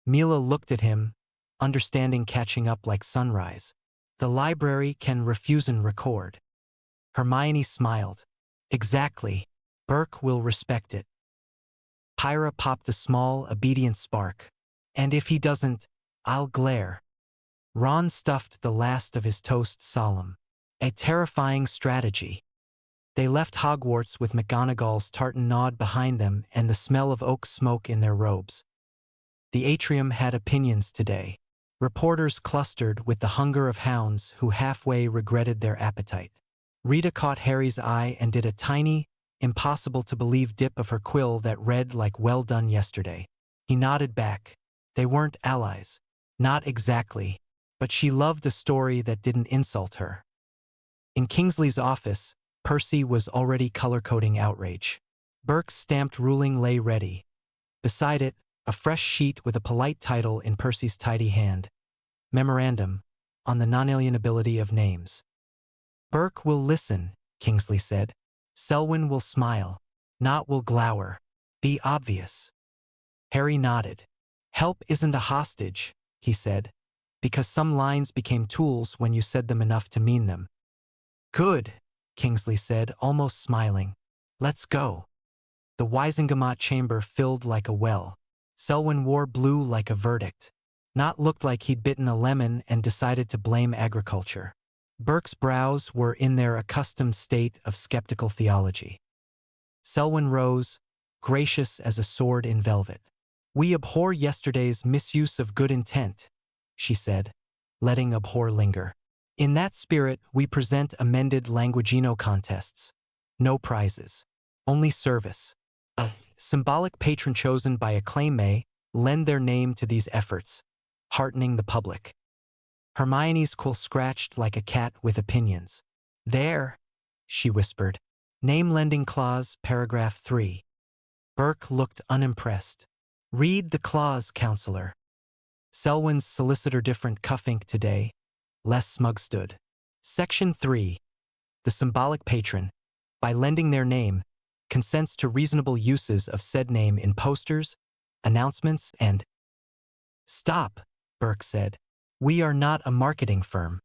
Mila looked at him, understanding catching up like sunrise. The library can refuse and record. Hermione smiled. Exactly. Burke will respect it. Pyra popped a small, obedient spark. And if he doesn't, I'll glare. Ron stuffed the last of his toast solemn. A terrifying strategy. They left Hogwarts with McGonagall's tartan nod behind them and the smell of oak smoke in their robes. The atrium had opinions today. Reporters clustered with the hunger of hounds who halfway regretted their appetite. Rita caught Harry's eye and did a tiny, impossible-to-believe dip of her quill that read like well done yesterday. He nodded back. They weren't allies. Not exactly. But she loved a story that didn't insult her. In Kingsley's office, Percy was already color-coding outrage. Burke's stamped ruling lay ready. Beside it, a fresh sheet with a polite title in Percy's tidy hand. Memorandum on the non-alienability of names. Burke will listen, Kingsley said. Selwyn will smile. Not will glower. Be obvious. Harry nodded. Help isn't a hostage, he said, because some lines became tools when you said them enough to mean them. Good, Kingsley said, almost smiling. Let's go. The Wisengamot chamber filled like a well. Selwyn wore blue like a verdict. Not looked like he'd bitten a lemon and decided to blame agriculture. Burke's brows were in their accustomed state of skeptical theology. Selwyn rose, gracious as a sword in velvet. We abhor yesterday's misuse of good intent, she said, letting abhor linger. In that spirit, we present amended Languagino contests. No prizes. Only service. A symbolic patron chosen by acclaim may lend their name to these efforts, heartening the public. Hermione's quill scratched like a cat with opinions. There, she whispered. Name-lending clause, paragraph 3. Burke looked unimpressed. Read the clause, counselor. Selwyn's solicitor different cuff ink today. Less smug stood. Section 3. The symbolic patron, by lending their name, consents to reasonable uses of said name in posters, announcements, and... Stop, Burke said. We are not a marketing firm.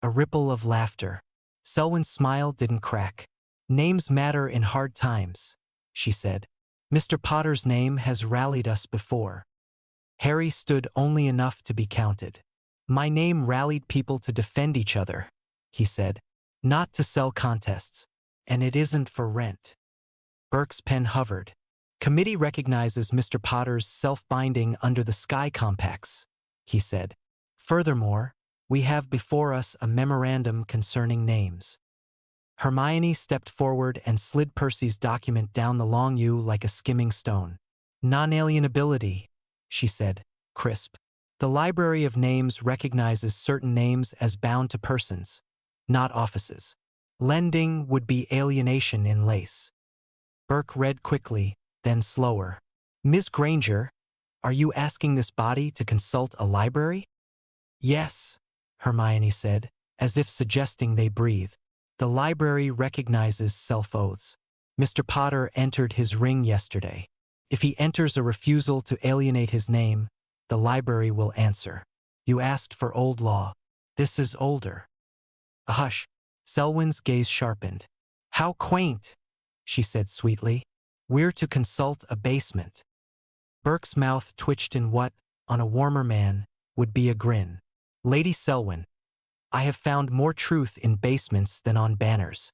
A ripple of laughter. Selwyn's smile didn't crack. Names matter in hard times, she said. Mr. Potter's name has rallied us before. Harry stood only enough to be counted. My name rallied people to defend each other, he said, not to sell contests, and it isn't for rent. Burke's pen hovered. Committee recognizes Mr. Potter's self-binding under the sky compacts, he said. Furthermore, we have before us a memorandum concerning names. Hermione stepped forward and slid Percy's document down the long U like a skimming stone. Non-alienability, she said, crisp. The Library of Names recognizes certain names as bound to persons, not offices. Lending would be alienation in lace. Burke read quickly, then slower. Ms. Granger, are you asking this body to consult a library? Yes, Hermione said, as if suggesting they breathe. The library recognizes self-oaths. Mr. Potter entered his ring yesterday. If he enters a refusal to alienate his name, the library will answer. You asked for old law. This is older. A hush. Selwyn's gaze sharpened. How quaint, she said sweetly. We're to consult a basement. Burke's mouth twitched in what, on a warmer man, would be a grin. Lady Selwyn. I have found more truth in basements than on banners.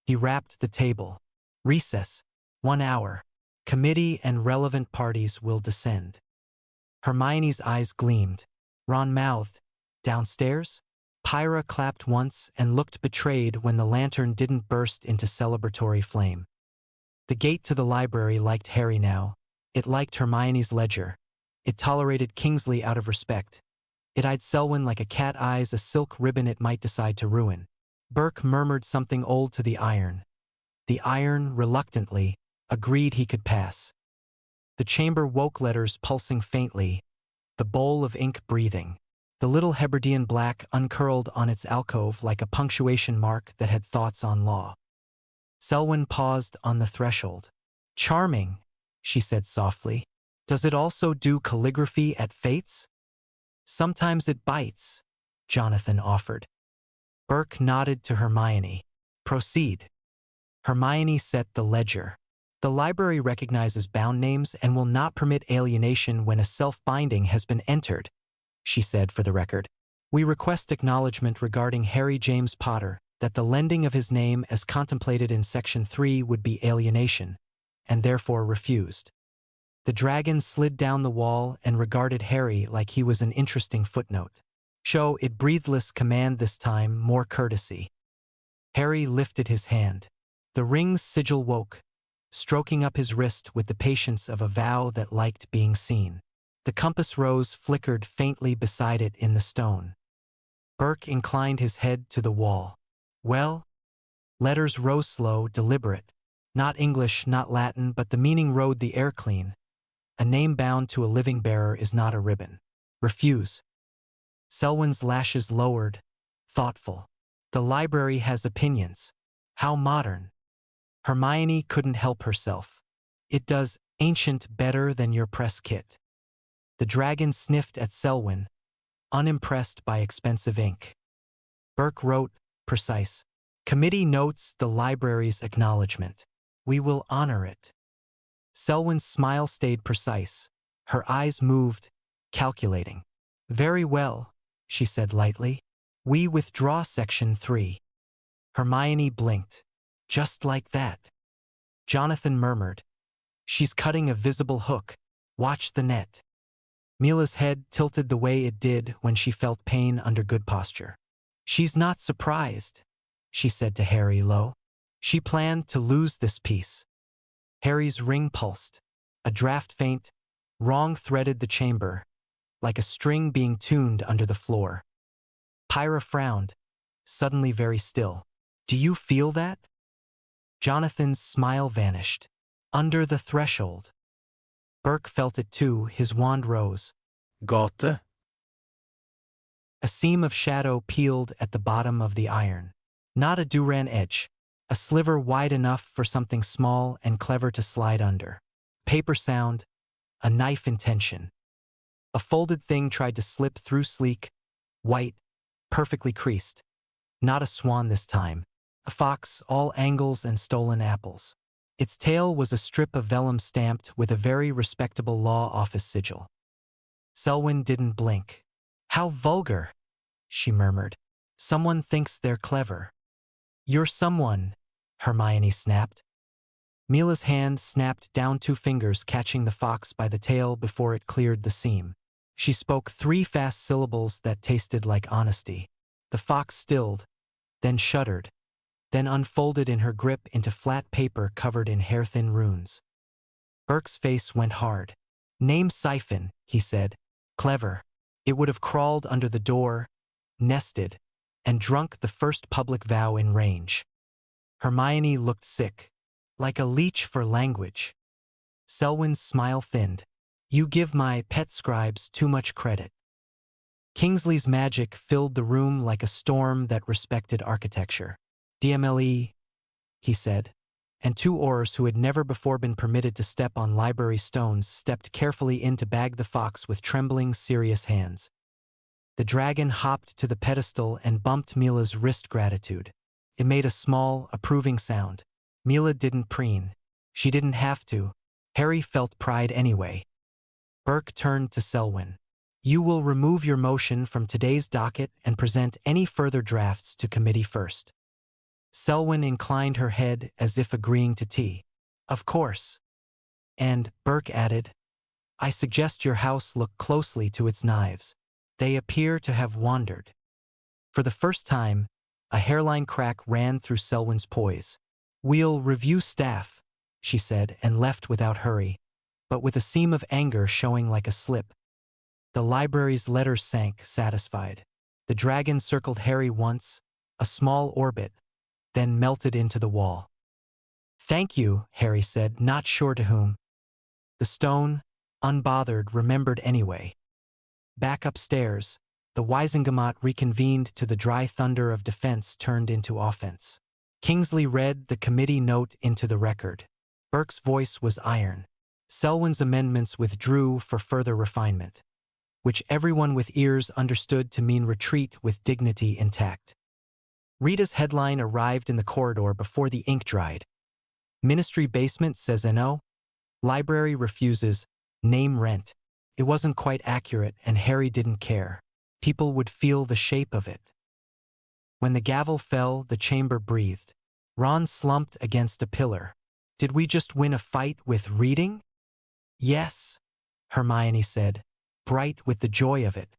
He rapped the table. Recess. 1 hour. Committee and relevant parties will descend. Hermione's eyes gleamed. Ron mouthed, "Downstairs?" Pyra clapped once and looked betrayed when the lantern didn't burst into celebratory flame. The gate to the library liked Harry now. It liked Hermione's ledger. It tolerated Kingsley out of respect. It eyed Selwyn like a cat eyes a silk ribbon it might decide to ruin. Burke murmured something old to the iron. The iron, reluctantly, agreed he could pass. The chamber woke, letters pulsing faintly, the bowl of ink breathing. The little Hebridean black uncurled on its alcove like a punctuation mark that had thoughts on law. Selwyn paused on the threshold. "Charming," she said softly. "Does it also do calligraphy at Fates?" "Sometimes it bites," Jonathan offered. Burke nodded to Hermione. "Proceed." Hermione set the ledger. "The library recognizes bound names and will not permit alienation when a self-binding has been entered," she said for the record. "We request acknowledgement regarding Harry James Potter that the lending of his name as contemplated in Section 3 would be alienation, and therefore refused." The dragon slid down the wall and regarded Harry like he was an interesting footnote. "Show it breathless command this time, more courtesy." Harry lifted his hand. The ring's sigil woke, stroking up his wrist with the patience of a vow that liked being seen. The compass rose flickered faintly beside it in the stone. Burke inclined his head to the wall. "Well?" Letters rose slow, deliberate. Not English, not Latin, but the meaning rode the air clean. A name bound to a living bearer is not a ribbon. "Refuse." Selwyn's lashes lowered, thoughtful. "The library has opinions. How modern." Hermione couldn't help herself. "It does ancient better than your press kit." The dragon sniffed at Selwyn, unimpressed by expensive ink. Burke wrote, precise. "Committee notes the library's acknowledgement. We will honor it." Selwyn's smile stayed precise. Her eyes moved, calculating. "Very well," she said lightly. "We withdraw Section 3. Hermione blinked. "Just like that." Jonathan murmured, "She's cutting a visible hook. Watch the net." Mila's head tilted the way it did when she felt pain under good posture. "She's not surprised," she said to Harry low. "She planned to lose this piece." Harry's ring pulsed. A draft faint, wrong threaded the chamber, like a string being tuned under the floor. Pyra frowned, suddenly very still. "Do you feel that?" Jonathan's smile vanished. "Under the threshold." Burke felt it too, his wand rose. Gotte? A seam of shadow peeled at the bottom of the iron. Not a Duran edge. A sliver wide enough for something small and clever to slide under. Paper sound, a knife in tension. A folded thing tried to slip through sleek, white, perfectly creased. Not a swan this time. A fox, all angles and stolen apples. Its tail was a strip of vellum stamped with a very respectable law office sigil. Selwyn didn't blink. "How vulgar," she murmured. "Someone thinks they're clever." "You're someone," Hermione snapped. Mila's hand snapped down 2 fingers, catching the fox by the tail before it cleared the seam. She spoke 3 fast syllables that tasted like honesty. The fox stilled, then shuddered, then unfolded in her grip into flat paper covered in hair-thin runes. Burke's face went hard. "Name Siphon," he said. "Clever. It would have crawled under the door, nested, and drunk the first public vow in range." Hermione looked sick, like a leech for language. Selwyn's smile thinned. "You give my pet scribes too much credit." Kingsley's magic filled the room like a storm that respected architecture. "DMLE," he said, and 2 Aurors who had never before been permitted to step on library stones stepped carefully in to bag the fox with trembling, serious hands. The dragon hopped to the pedestal and bumped Mila's wrist. Gratitude. It made a small, approving sound. Mila didn't preen. She didn't have to. Harry felt pride anyway. Burke turned to Selwyn. You will remove your motion from today's docket and present any further drafts to committee first. Selwyn inclined her head as if agreeing to tea. Of course. And, Burke added, I suggest your house look closely to its knives. They appear to have wandered. For the first time, a hairline crack ran through Selwyn's poise. We'll review staff, she said, and left without hurry, but with a seam of anger showing like a slip. The library's letters sank, satisfied. The dragon circled Harry once, a small orbit, then melted into the wall. Thank you, Harry said, not sure to whom. The stone, unbothered, remembered anyway. Back upstairs, the Wisengamot reconvened to the dry thunder of defense turned into offense. Kingsley read the committee note into the record. Burke's voice was iron. Selwyn's amendments withdrew for further refinement, which everyone with ears understood to mean retreat with dignity intact. Rita's headline arrived in the corridor before the ink dried. Ministry basement says NO. Library refuses. Name rent. It wasn't quite accurate, and Harry didn't care. People would feel the shape of it. When the gavel fell, the chamber breathed. Ron slumped against a pillar. Did we just win a fight with reading? Yes, Hermione said, bright with the joy of it.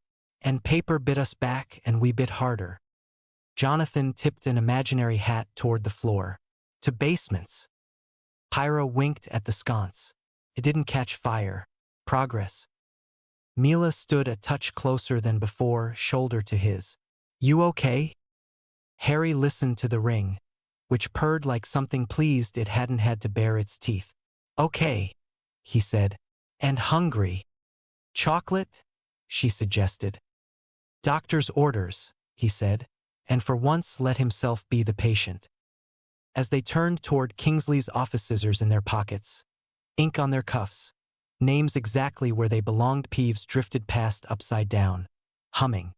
And paper bit us back, and we bit harder. Jonathan tipped an imaginary hat toward the floor. To basements. Pyra winked at the sconce. It didn't catch fire. Progress. Mila stood a touch closer than before, shoulder to his. You okay? Harry listened to the ring, which purred like something pleased it hadn't had to bare its teeth. Okay, he said. And hungry. Chocolate? She suggested. Doctor's orders, he said, and for once let himself be the patient. As they turned toward Kingsley's office, scissors in their pockets, ink on their cuffs, names exactly where they belonged, Peeves drifted past upside down, humming.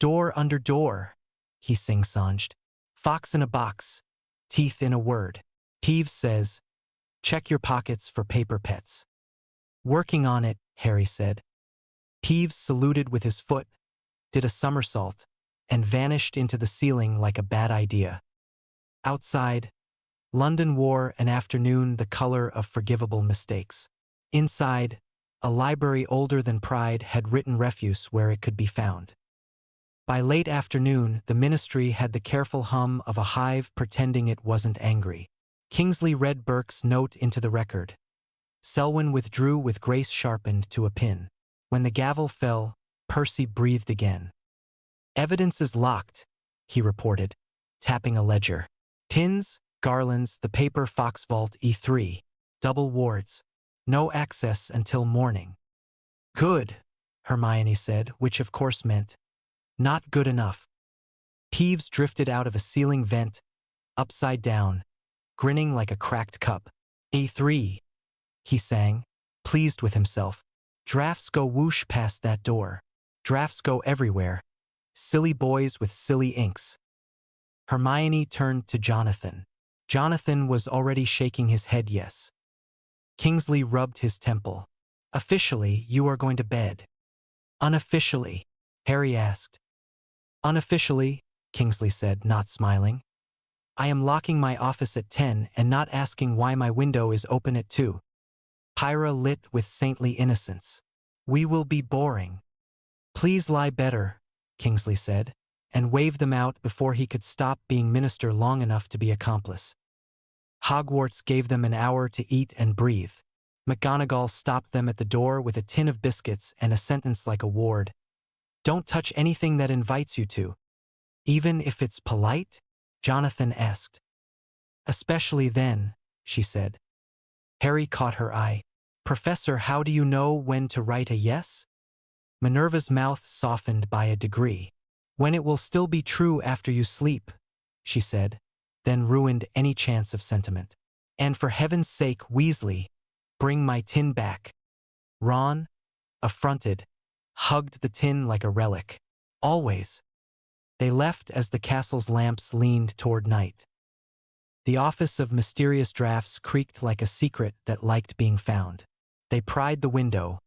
Door under door, he sing-songed. Fox in a box, teeth in a word. Peeves says, check your pockets for paper pets. Working on it, Harry said. Peeves saluted with his foot, did a somersault, and vanished into the ceiling like a bad idea. Outside, London wore an afternoon the color of forgivable mistakes. Inside, a library older than pride had written refuse where it could be found. By late afternoon, the ministry had the careful hum of a hive pretending it wasn't angry. Kingsley read Burke's note into the record. Selwyn withdrew with grace sharpened to a pin. When the gavel fell, Percy breathed again. Evidence is locked, he reported, tapping a ledger. Pins, garlands, the paper Fox Vault E3, double wards. No access until morning. Good, Hermione said, which of course meant not good enough. Peeves drifted out of a ceiling vent, upside down, grinning like a cracked cup. A3, he sang, pleased with himself. Drafts go whoosh past that door. Drafts go everywhere. Silly boys with silly inks. Hermione turned to Jonathan. Jonathan was already shaking his head yes. Kingsley rubbed his temple. Officially, you are going to bed. Unofficially, Harry asked. Unofficially, Kingsley said, not smiling. I am locking my office at 10 and not asking why my window is open at 2. Pyra lit with saintly innocence. We will be boring. Please lie better, Kingsley said, and waved them out before he could stop being minister long enough to be accomplice. Hogwarts gave them an hour to eat and breathe. McGonagall stopped them at the door with a tin of biscuits and a sentence like a ward. Don't touch anything that invites you to. Even if it's polite? Jonathan asked. Especially then, she said. Harry caught her eye. Professor, how do you know when to write a yes? Minerva's mouth softened by a degree. When it will still be true after you sleep, she said, then ruined any chance of sentiment. And for heaven's sake, Weasley, bring my tin back. Ron, affronted, hugged the tin like a relic. Always. They left as the castle's lamps leaned toward night. The office of mysterious drafts creaked like a secret that liked being found. They pried the window.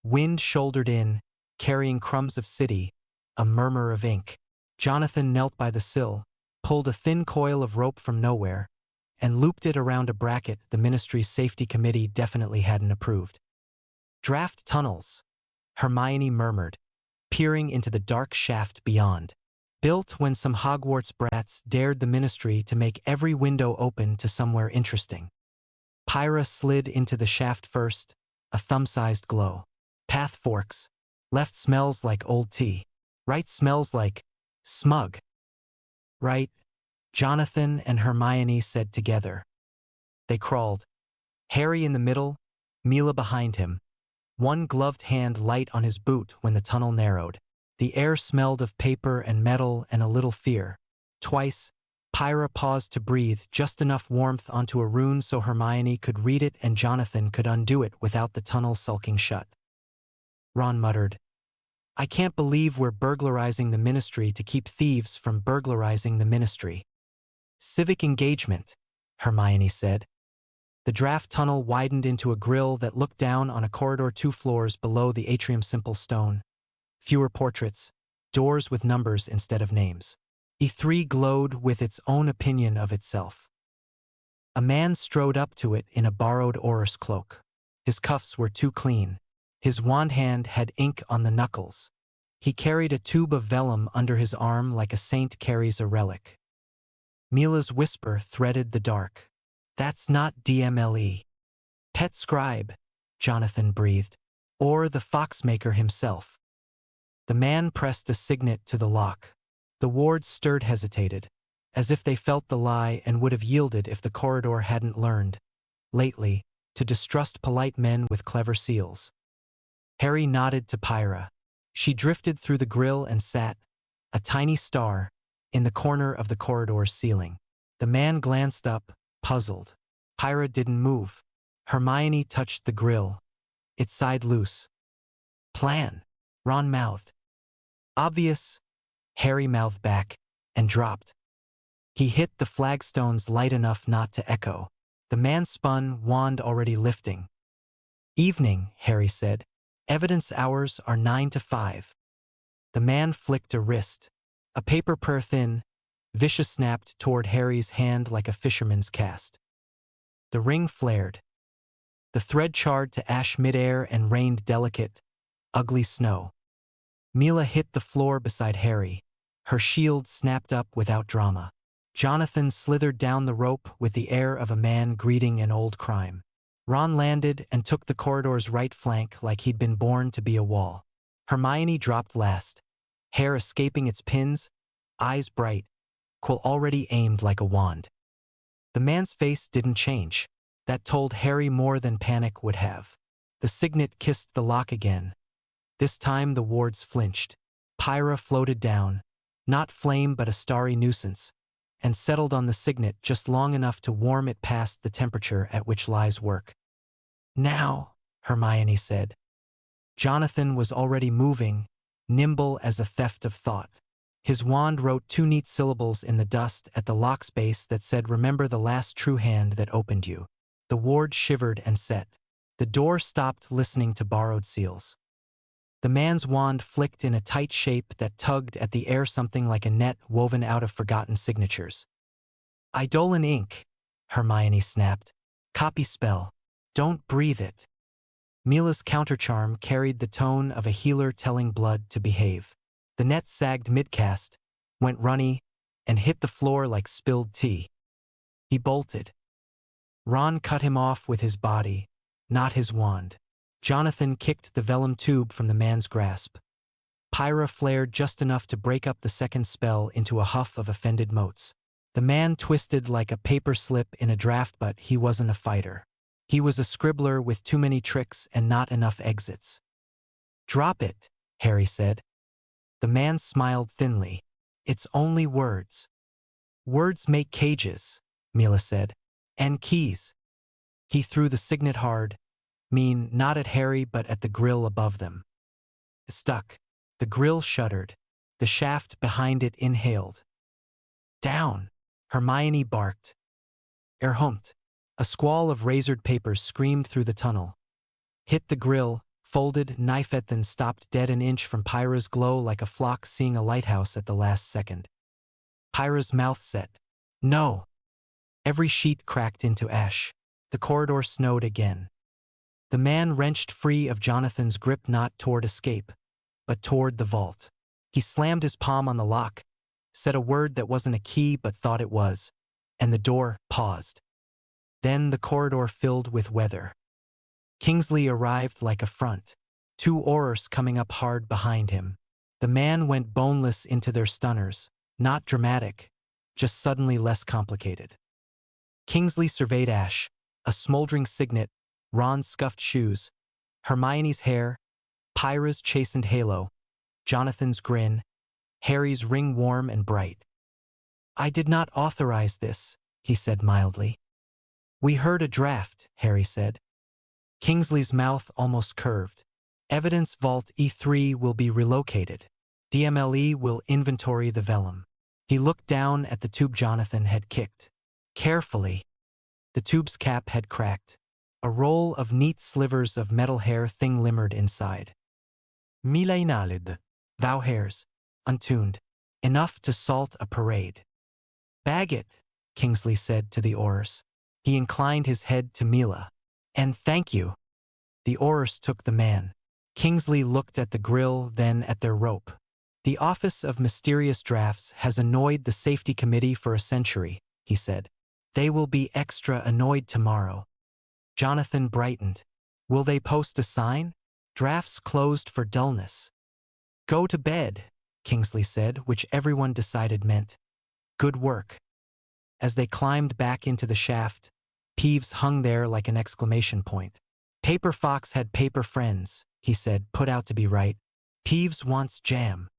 Wind shouldered in, carrying crumbs of city, a murmur of ink. Jonathan knelt by the sill, pulled a thin coil of rope from nowhere, and looped it around a bracket the ministry's safety committee definitely hadn't approved. Draft tunnels, Hermione murmured, peering into the dark shaft beyond. Built when some Hogwarts brats dared the ministry to make every window open to somewhere interesting. Pyra slid into the shaft first, a thumb-sized glow. Path forks. Left smells like old tea. Right smells like smug. Right, Jonathan and Hermione said together. They crawled. Harry in the middle, Mila behind him. One gloved hand light on his boot when the tunnel narrowed. The air smelled of paper and metal and a little fear. Twice, Pyra paused to breathe just enough warmth onto a rune so Hermione could read it and Jonathan could undo it without the tunnel sulking shut. Ron muttered, "I can't believe we're burglarizing the ministry to keep thieves from burglarizing the ministry." "Civic engagement," Hermione said. The draft tunnel widened into a grill that looked down on a corridor 2 floors below the atrium. Simple stone. Fewer portraits, doors with numbers instead of names. E3 glowed with its own opinion of itself. A man strode up to it in a borrowed Auror's cloak. His cuffs were too clean. His wand hand had ink on the knuckles. He carried a tube of vellum under his arm like a saint carries a relic. Mila's whisper threaded the dark. "That's not DMLE. Pet scribe," Jonathan breathed. "Or the foxmaker himself." The man pressed a signet to the lock. The wards stirred, hesitated, as if they felt the lie and would have yielded if the corridor hadn't learned, lately, to distrust polite men with clever seals. Harry nodded to Pyra. She drifted through the grill and sat, a tiny star, in the corner of the corridor's ceiling. The man glanced up, puzzled. Pyra didn't move. Hermione touched the grill. It sighed loose. "Plan," Ron mouthed. "Obvious," Harry mouthed back, and dropped. He hit the flagstones light enough not to echo. The man spun, wand already lifting. "Evening," Harry said. "Evidence hours are 9 to 5. The man flicked a wrist. A paper prayer thin, Visha snapped toward Harry's hand like a fisherman's cast. The ring flared. The thread charred to ash midair and rained delicate, ugly snow. Mila hit the floor beside Harry. Her shield snapped up without drama. Jonathan slithered down the rope with the air of a man greeting an old crime. Ron landed and took the corridor's right flank like he'd been born to be a wall. Hermione dropped last, hair escaping its pins, eyes bright, quill already aimed like a wand. The man's face didn't change. That told Harry more than panic would have. The signet kissed the lock again. This time the wards flinched. Pyra floated down, not flame but a starry nuisance, and settled on the signet just long enough to warm it past the temperature at which lies work. "Now," Hermione said. Jonathan was already moving, nimble as a theft of thought. His wand wrote 2 neat syllables in the dust at the lock space that said, "Remember the last true hand that opened you." The ward shivered and set. The door stopped listening to borrowed seals. The man's wand flicked in a tight shape that tugged at the air, something like a net woven out of forgotten signatures. "Eidolon ink," Hermione snapped. "Copy spell. Don't breathe it." Mila's countercharm carried the tone of a healer telling blood to behave. The net sagged midcast, went runny, and hit the floor like spilled tea. He bolted. Ron cut him off with his body, not his wand. Jonathan kicked the vellum tube from the man's grasp. Pyra flared just enough to break up the second spell into a huff of offended motes. The man twisted like a paper slip in a draft, but he wasn't a fighter. He was a scribbler with too many tricks and not enough exits. "Drop it," Harry said. The man smiled thinly. "It's only words." "Words make cages," Mila said. "And keys." He threw the signet hard, not at Harry but at the grill above them. It stuck. The grill shuddered. The shaft behind it inhaled. "Down," Hermione barked. Erhumt. A squall of razored papers screamed through the tunnel. Hit the grill, folded, knife at then stopped dead an inch from Pyra's glow like a flock seeing a lighthouse at the last second. Pyra's mouth set. No. Every sheet cracked into ash. The corridor snowed again. The man wrenched free of Jonathan's grip not toward escape, but toward the vault. He slammed his palm on the lock, said a word that wasn't a key but thought it was, and the door paused. Then the corridor filled with weather. Kingsley arrived like a front, 2 Aurors coming up hard behind him. The man went boneless into their stunners, not dramatic, just suddenly less complicated. Kingsley surveyed Ash, a smoldering signet, Ron's scuffed shoes, Hermione's hair, Pyra's chastened halo, Jonathan's grin, Harry's ring warm and bright. "I did not authorize this," he said mildly. "We heard a draft," Harry said. Kingsley's mouth almost curved. "Evidence Vault E3 will be relocated. DMLE will inventory the vellum." He looked down at the tube Jonathan had kicked. Carefully. The tube's cap had cracked. A roll of neat slivers of metal hair thing-limmered inside. "Mila inalid. Thou hairs. Untuned. Enough to salt a parade." "Bag it," Kingsley said to the Aurors. He inclined his head to Mila. "And thank you." The Aurors took the man. Kingsley looked at the grill, then at their rope. "The Office of Mysterious Drafts has annoyed the Safety Committee for a century," he said. "They will be extra annoyed tomorrow." Jonathan brightened. "Will they post a sign? Drafts closed for dullness." "Go to bed," Kingsley said, which everyone decided meant good work. As they climbed back into the shaft, Peeves hung there like an exclamation point. "Paper Fox had paper friends," he said, put out to be right. "Peeves wants jam."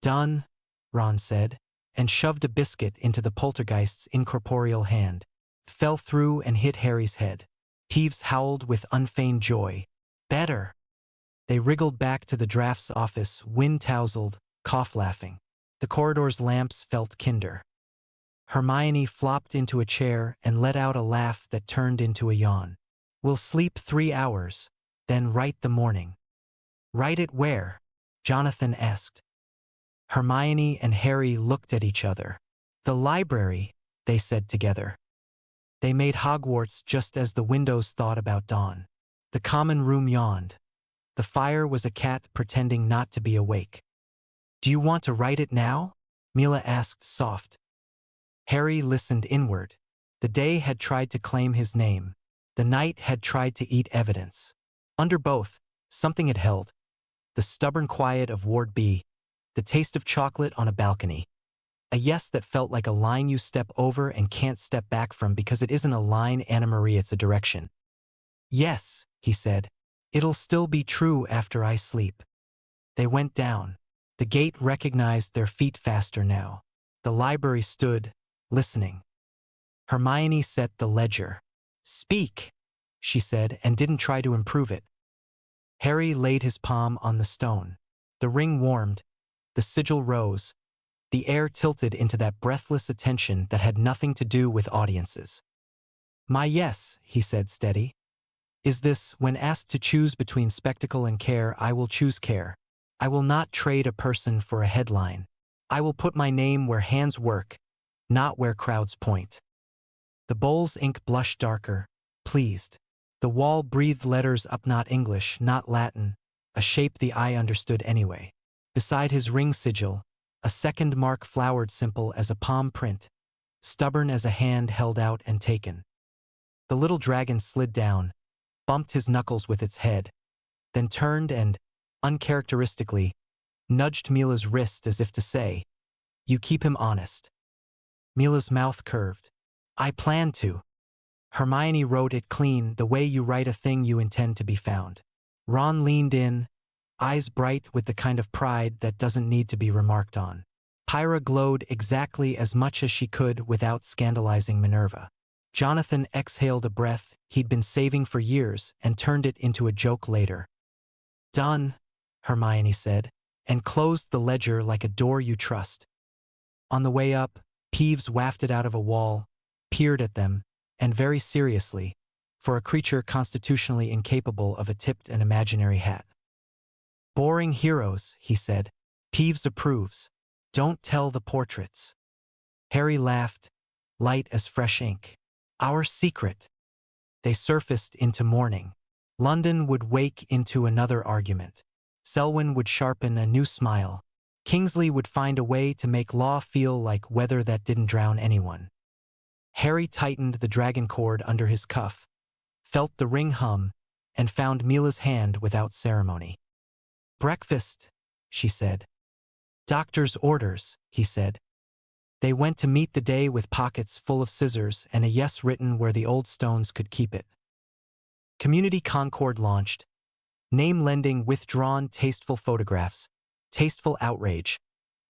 "Done," Ron said, and shoved a biscuit into the poltergeist's incorporeal hand. Fell through and hit Harry's head. Peeves howled with unfeigned joy. "Better." They wriggled back to the draft's office, wind-tousled, cough-laughing. The corridor's lamps felt kinder. Hermione flopped into a chair and let out a laugh that turned into a yawn. "We'll sleep 3 hours, then write the morning." "Write it where?" Jonathan asked. Hermione and Harry looked at each other. "The library," they said together. They made Hogwarts just as the windows thought about dawn. The common room yawned. The fire was a cat pretending not to be awake. "Do you want to write it now?" Mila asked soft. Harry listened inward. The day had tried to claim his name. The night had tried to eat evidence. Under both, something had held. The stubborn quiet of Ward B. The taste of chocolate on a balcony. A yes that felt like a line you step over and can't step back from because it isn't a line, Anna Marie, it's a direction. "Yes," he said. "It'll still be true after I sleep." They went down. The gate recognized their feet faster now. The library stood, listening. Hermione set the ledger. "Speak," she said, and didn't try to improve it. Harry laid his palm on the stone. The ring warmed. The sigil rose. The air tilted into that breathless attention that had nothing to do with audiences. "My yes," he said steady, "is this: when asked to choose between spectacle and care, I will choose care. I will not trade a person for a headline. I will put my name where hands work, not where crowds point." The bowl's ink blushed darker, pleased. The wall breathed letters up, not English, not Latin, a shape the eye understood anyway. Beside his ring sigil, a second mark flowered, simple as a palm print, stubborn as a hand held out and taken. The little dragon slid down, bumped his knuckles with its head, then turned and, uncharacteristically, nudged Mila's wrist as if to say, "You keep him honest." Mila's mouth curved. "I plan to." Hermione wrote it clean, the way you write a thing you intend to be found. Ron leaned in, eyes bright with the kind of pride that doesn't need to be remarked on. Pyra glowed exactly as much as she could without scandalizing Minerva. Jonathan exhaled a breath he'd been saving for years and turned it into a joke later. "Done," Hermione said, and closed the ledger like a door you trust. On the way up, Peeves wafted out of a wall, peered at them, and very seriously, for a creature constitutionally incapable of a tipped and imaginary hat. Boring heroes, he said. Peeves approves. Don't tell the portraits. Harry laughed, light as fresh ink. Our secret. They surfaced into morning. London would wake into another argument. Selwyn would sharpen a new smile. Kingsley would find a way to make law feel like weather that didn't drown anyone. Harry tightened the dragon cord under his cuff, felt the ring hum, and found Mila's hand without ceremony. Breakfast, she said. Doctor's orders, he said. They went to meet the day with pockets full of scissors and a yes written where the old stones could keep it. Community Concord launched. Name-lending withdrawn tasteful photographs. Tasteful outrage.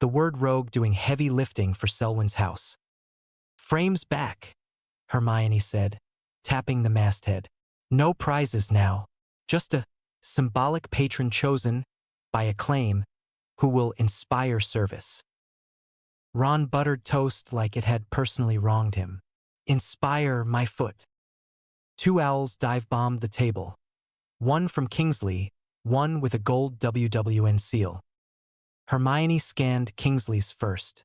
The word rogue doing heavy lifting for Selwyn's house. Frames back, Hermione said, tapping the masthead. No prizes now. Just a symbolic patron chosen by acclaim who will inspire service. Ron buttered toast like it had personally wronged him. Inspire my foot. 2 owls dive-bombed the table. One from Kingsley, one with a gold WWN seal. Hermione scanned Kingsley's first.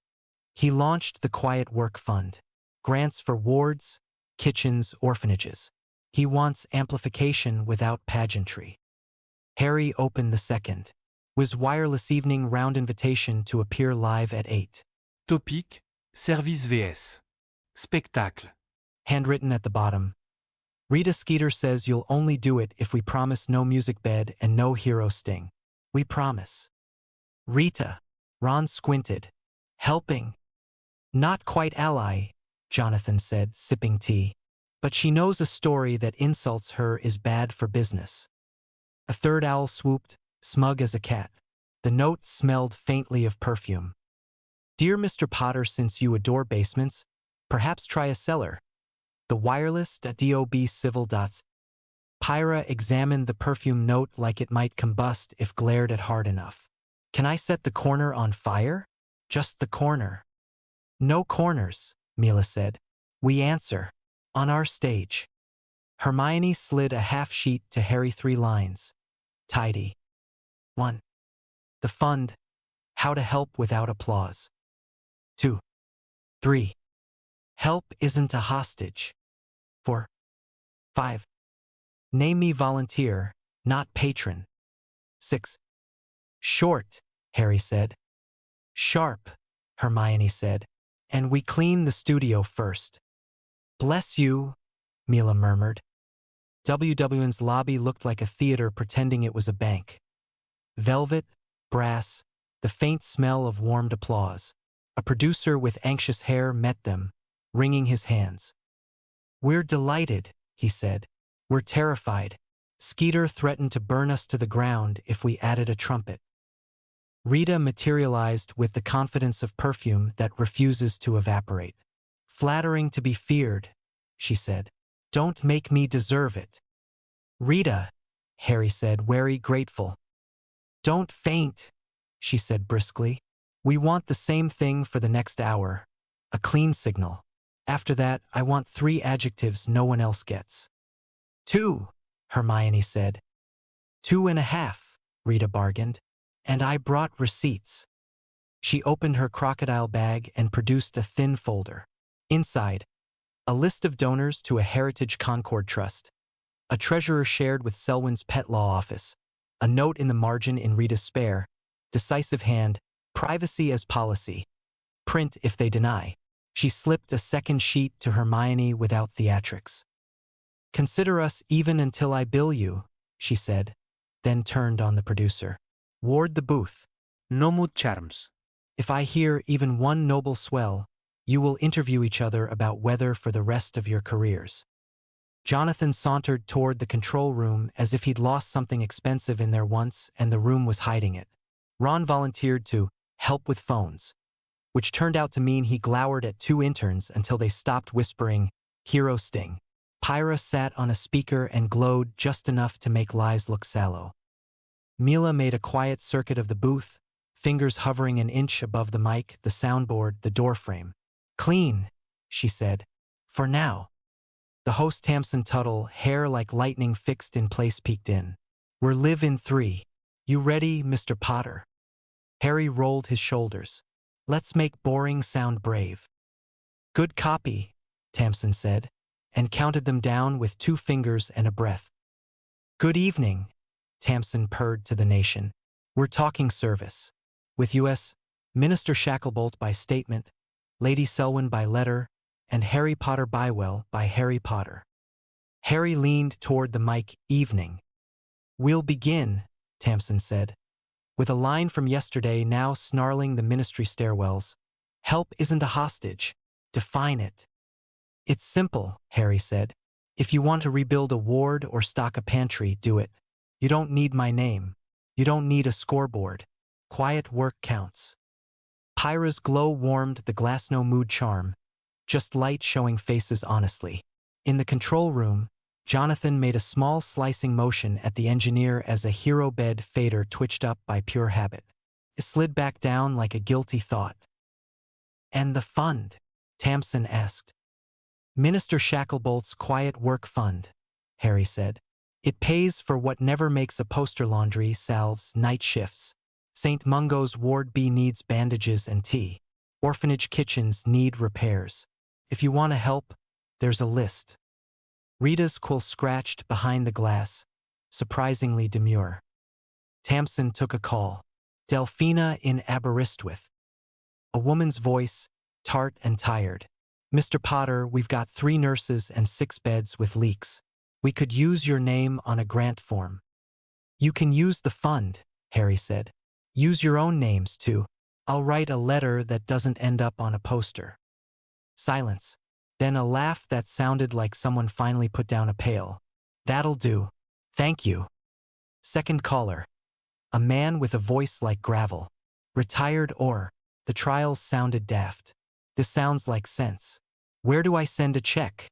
He launched the Quiet Work Fund. Grants for wards, kitchens, orphanages. He wants amplification without pageantry. Harry opened the second. Was wireless evening round invitation to appear live at 8. Topic, service vs. Spectacle. Handwritten at the bottom. Rita Skeeter says you'll only do it if we promise no music bed and no hero sting. We promise. Rita. Ron squinted. Helping. Not quite ally, Jonathan said, sipping tea. But she knows a story that insults her is bad for business. A third owl swooped, smug as a cat. The note smelled faintly of perfume. Dear Mr. Potter, since you adore basements, perhaps try a cellar. The wireless .dob civil dots. Pyra examined the perfume note like it might combust if glared at hard enough. Can I set the corner on fire? Just the corner. No corners, Mila said. We answer. On our stage. Hermione slid a half sheet to Harry, 3 lines. Tidy. 1. The fund. How to help without applause. 2. 3. Help isn't a hostage. 4. 5. Name me volunteer, not patron. 6. Short, Harry said. Sharp, Hermione said. And we clean the studio first. Bless you, Mila murmured. WWN's lobby looked like a theater pretending it was a bank. Velvet, brass, the faint smell of warmed applause. A producer with anxious hair met them, wringing his hands. We're delighted, he said. We're terrified. Skeeter threatened to burn us to the ground if we added a trumpet. Rita materialized with the confidence of perfume that refuses to evaporate. Flattering to be feared, she said. Don't make me deserve it. Rita, Harry said, wary, grateful. Don't faint, she said briskly. We want the same thing for the next hour. A clean signal. After that, I want 3 adjectives no one else gets. 2, Hermione said. 2.5, Rita bargained. And I brought receipts. She opened her crocodile bag and produced a thin folder. Inside, a list of donors to a Heritage Concord Trust. A treasurer shared with Selwyn's pet law office. A note in the margin in Rita's spare. Decisive hand. Privacy as policy. Print if they deny. She slipped a second sheet to Hermione without theatrics. Consider us even until I bill you, she said, then turned on the producer. Ward the booth. No mood charms. If I hear even one noble swell, you will interview each other about weather for the rest of your careers. Jonathan sauntered toward the control room as if he'd lost something expensive in there once and the room was hiding it. Ron volunteered to help with phones, which turned out to mean he glowered at 2 interns until they stopped whispering, hero sting. Pyra sat on a speaker and glowed just enough to make lies look sallow. Mila made a quiet circuit of the booth, fingers hovering an inch above the mic, the soundboard, the doorframe. Clean, she said. For now. The host Tamsin Tuttle, hair like lightning fixed in place, peeked in. "We're live in 3. You ready, Mr. Potter?" Harry rolled his shoulders. "Let's make boring sound brave." "Good copy," Tamsin said, and counted them down with 2 fingers and a breath. "Good evening," Tamsin purred to the nation. "We're talking service. With U.S. Minister Shacklebolt by statement, Lady Selwyn by letter, and Harry Potter Bywell by Harry Potter." Harry leaned toward the mic. "Evening." "We'll begin," Tamsin said, with a line from yesterday now snarling the ministry stairwells. "Help isn't a hostage. Define it." "It's simple," Harry said. "If you want to rebuild a ward or stock a pantry, do it. You don't need my name. You don't need a scoreboard. Quiet work counts." Pyra's glow warmed the Glassno mood charm, just light showing faces honestly. In the control room, Jonathan made a small slicing motion at the engineer as a hero bed fader twitched up by pure habit. It slid back down like a guilty thought. "And the fund?" Tamsin asked. "Minister Shacklebolt's Quiet Work Fund," Harry said. "It pays for what never makes a poster: laundry, salves, night shifts. St. Mungo's Ward B needs bandages and tea. Orphanage kitchens need repairs. If you want to help, there's a list." Rita's quill scratched behind the glass, surprisingly demure. Tamsin took a call. "Delphina in Aberystwyth." A woman's voice, tart and tired. "Mr. Potter, we've got 3 nurses and 6 beds with leaks. We could use your name on a grant form." "You can use the fund," Harry said. "Use your own names, too. I'll write a letter that doesn't end up on a poster." Silence. Then a laugh that sounded like someone finally put down a pail. "That'll do. Thank you." Second caller. A man with a voice like gravel. "Retired or?" The trials sounded daft. "This sounds like sense. Where do I send a check?"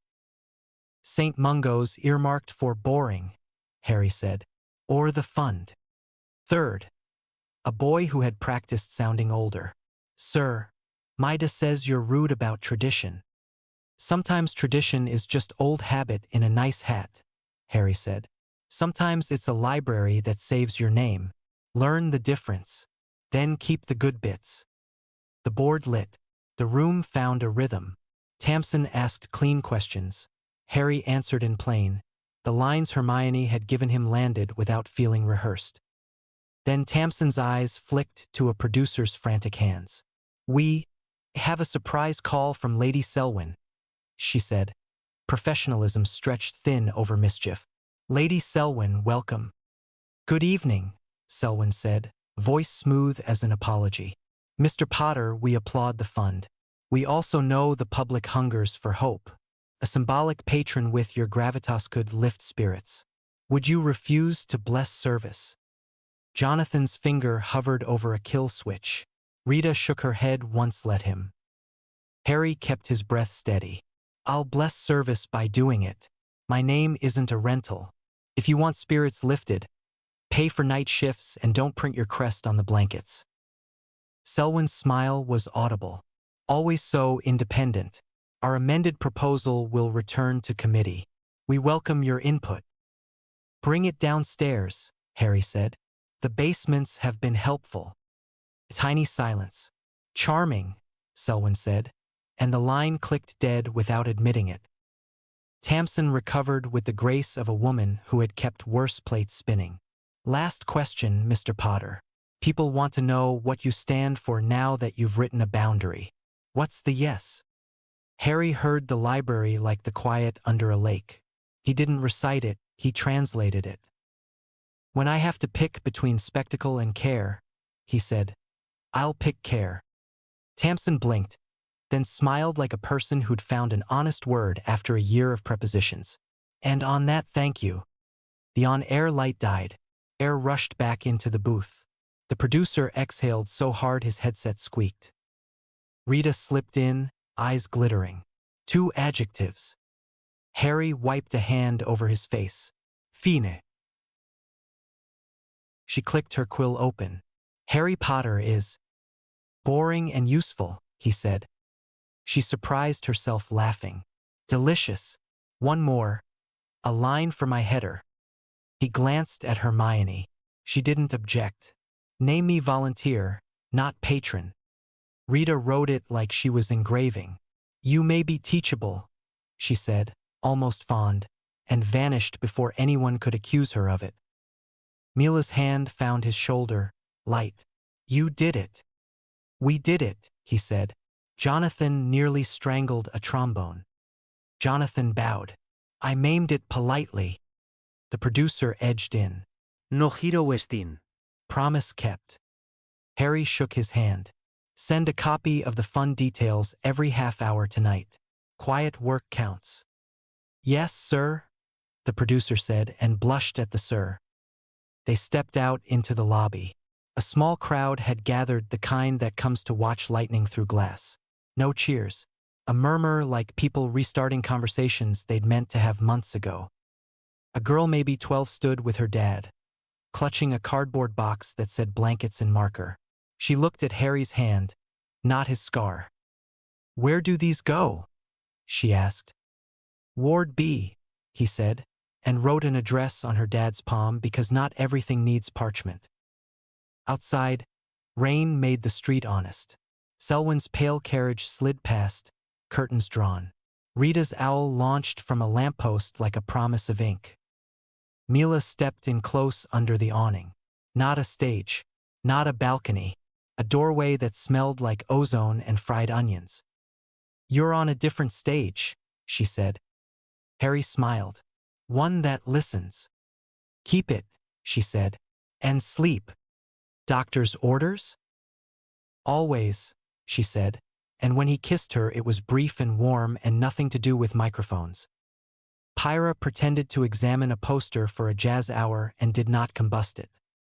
"St. Mungo's, earmarked for boring," Harry said. "Or the fund." Third. A boy who had practiced sounding older. "Sir, Mida says you're rude about tradition." "Sometimes tradition is just old habit in a nice hat," Harry said. "Sometimes it's a library that saves your name. Learn the difference. Then keep the good bits." The board lit. The room found a rhythm. Tamsin asked clean questions. Harry answered in plain. The lines Hermione had given him landed without feeling rehearsed. Then Tamsin's eyes flicked to a producer's frantic hands. "We have a surprise call from Lady Selwyn," she said. Professionalism stretched thin over mischief. "Lady Selwyn, welcome." "Good evening," Selwyn said, voice smooth as an apology. "Mr. Potter, we applaud the fund. We also know the public hungers for hope. A symbolic patron with your gravitas could lift spirits. Would you refuse to bless service?" Jonathan's finger hovered over a kill switch. Rita shook her head once. "Let him." Harry kept his breath steady. "I'll bless service by doing it. My name isn't a rental. If you want spirits lifted, pay for night shifts and don't print your crest on the blankets." Selwyn's smile was audible. "Always so independent. Our amended proposal will return to committee. We welcome your input." "Bring it downstairs," Harry said. "The basements have been helpful." A tiny silence. "Charming," Selwyn said, and the line clicked dead without admitting it. Tamsin recovered with the grace of a woman who had kept worse plates spinning. "Last question, Mr. Potter. People want to know what you stand for now that you've written a boundary. What's the yes?" Harry heard the library like the quiet under a lake. He didn't recite it, he translated it. "When I have to pick between spectacle and care," he said, "I'll pick care." Tamsin blinked, then smiled like a person who'd found an honest word after a year of prepositions. "And on that, thank you." The on-air light died. Air rushed back into the booth. The producer exhaled so hard his headset squeaked. Rita slipped in, eyes glittering. 2 adjectives. Harry wiped a hand over his face. "Fine." She clicked her quill open. "Harry Potter is boring and useful," he said. She surprised herself laughing. "Delicious." One more. A line for my header. He glanced at Hermione. She didn't object. Name me volunteer, not patron. Rita wrote it like she was engraving. You may be teachable, she said, almost fond, and vanished before anyone could accuse her of it. Mila's hand found his shoulder, light. You did it. We did it, he said. Jonathan nearly strangled a trombone. Jonathan bowed. I maimed it politely. The producer edged in. No giro westin. Promise kept. Harry shook his hand. Send a copy of the fun details every half hour tonight. Quiet work counts. Yes, sir, the producer said and blushed at the sir. They stepped out into the lobby. A small crowd had gathered, the kind that comes to watch lightning through glass. No cheers. A murmur like people restarting conversations they'd meant to have months ago. A girl maybe 12 stood with her dad, clutching a cardboard box that said blankets and marker. She looked at Harry's hand, not his scar. Where do these go? She asked. Ward B, he said, and wrote an address on her dad's palm because not everything needs parchment. Outside, rain made the street honest. Selwyn's pale carriage slid past, curtains drawn. Rita's owl launched from a lamppost like a promise of ink. Mila stepped in close under the awning. Not a stage, not a balcony, a doorway that smelled like ozone and fried onions. You're on a different stage, she said. Harry smiled. One that listens. Keep it, she said. And sleep. Doctor's orders? Always, she said, and when he kissed her it was brief and warm and nothing to do with microphones. Pyra pretended to examine a poster for a jazz hour and did not combust it.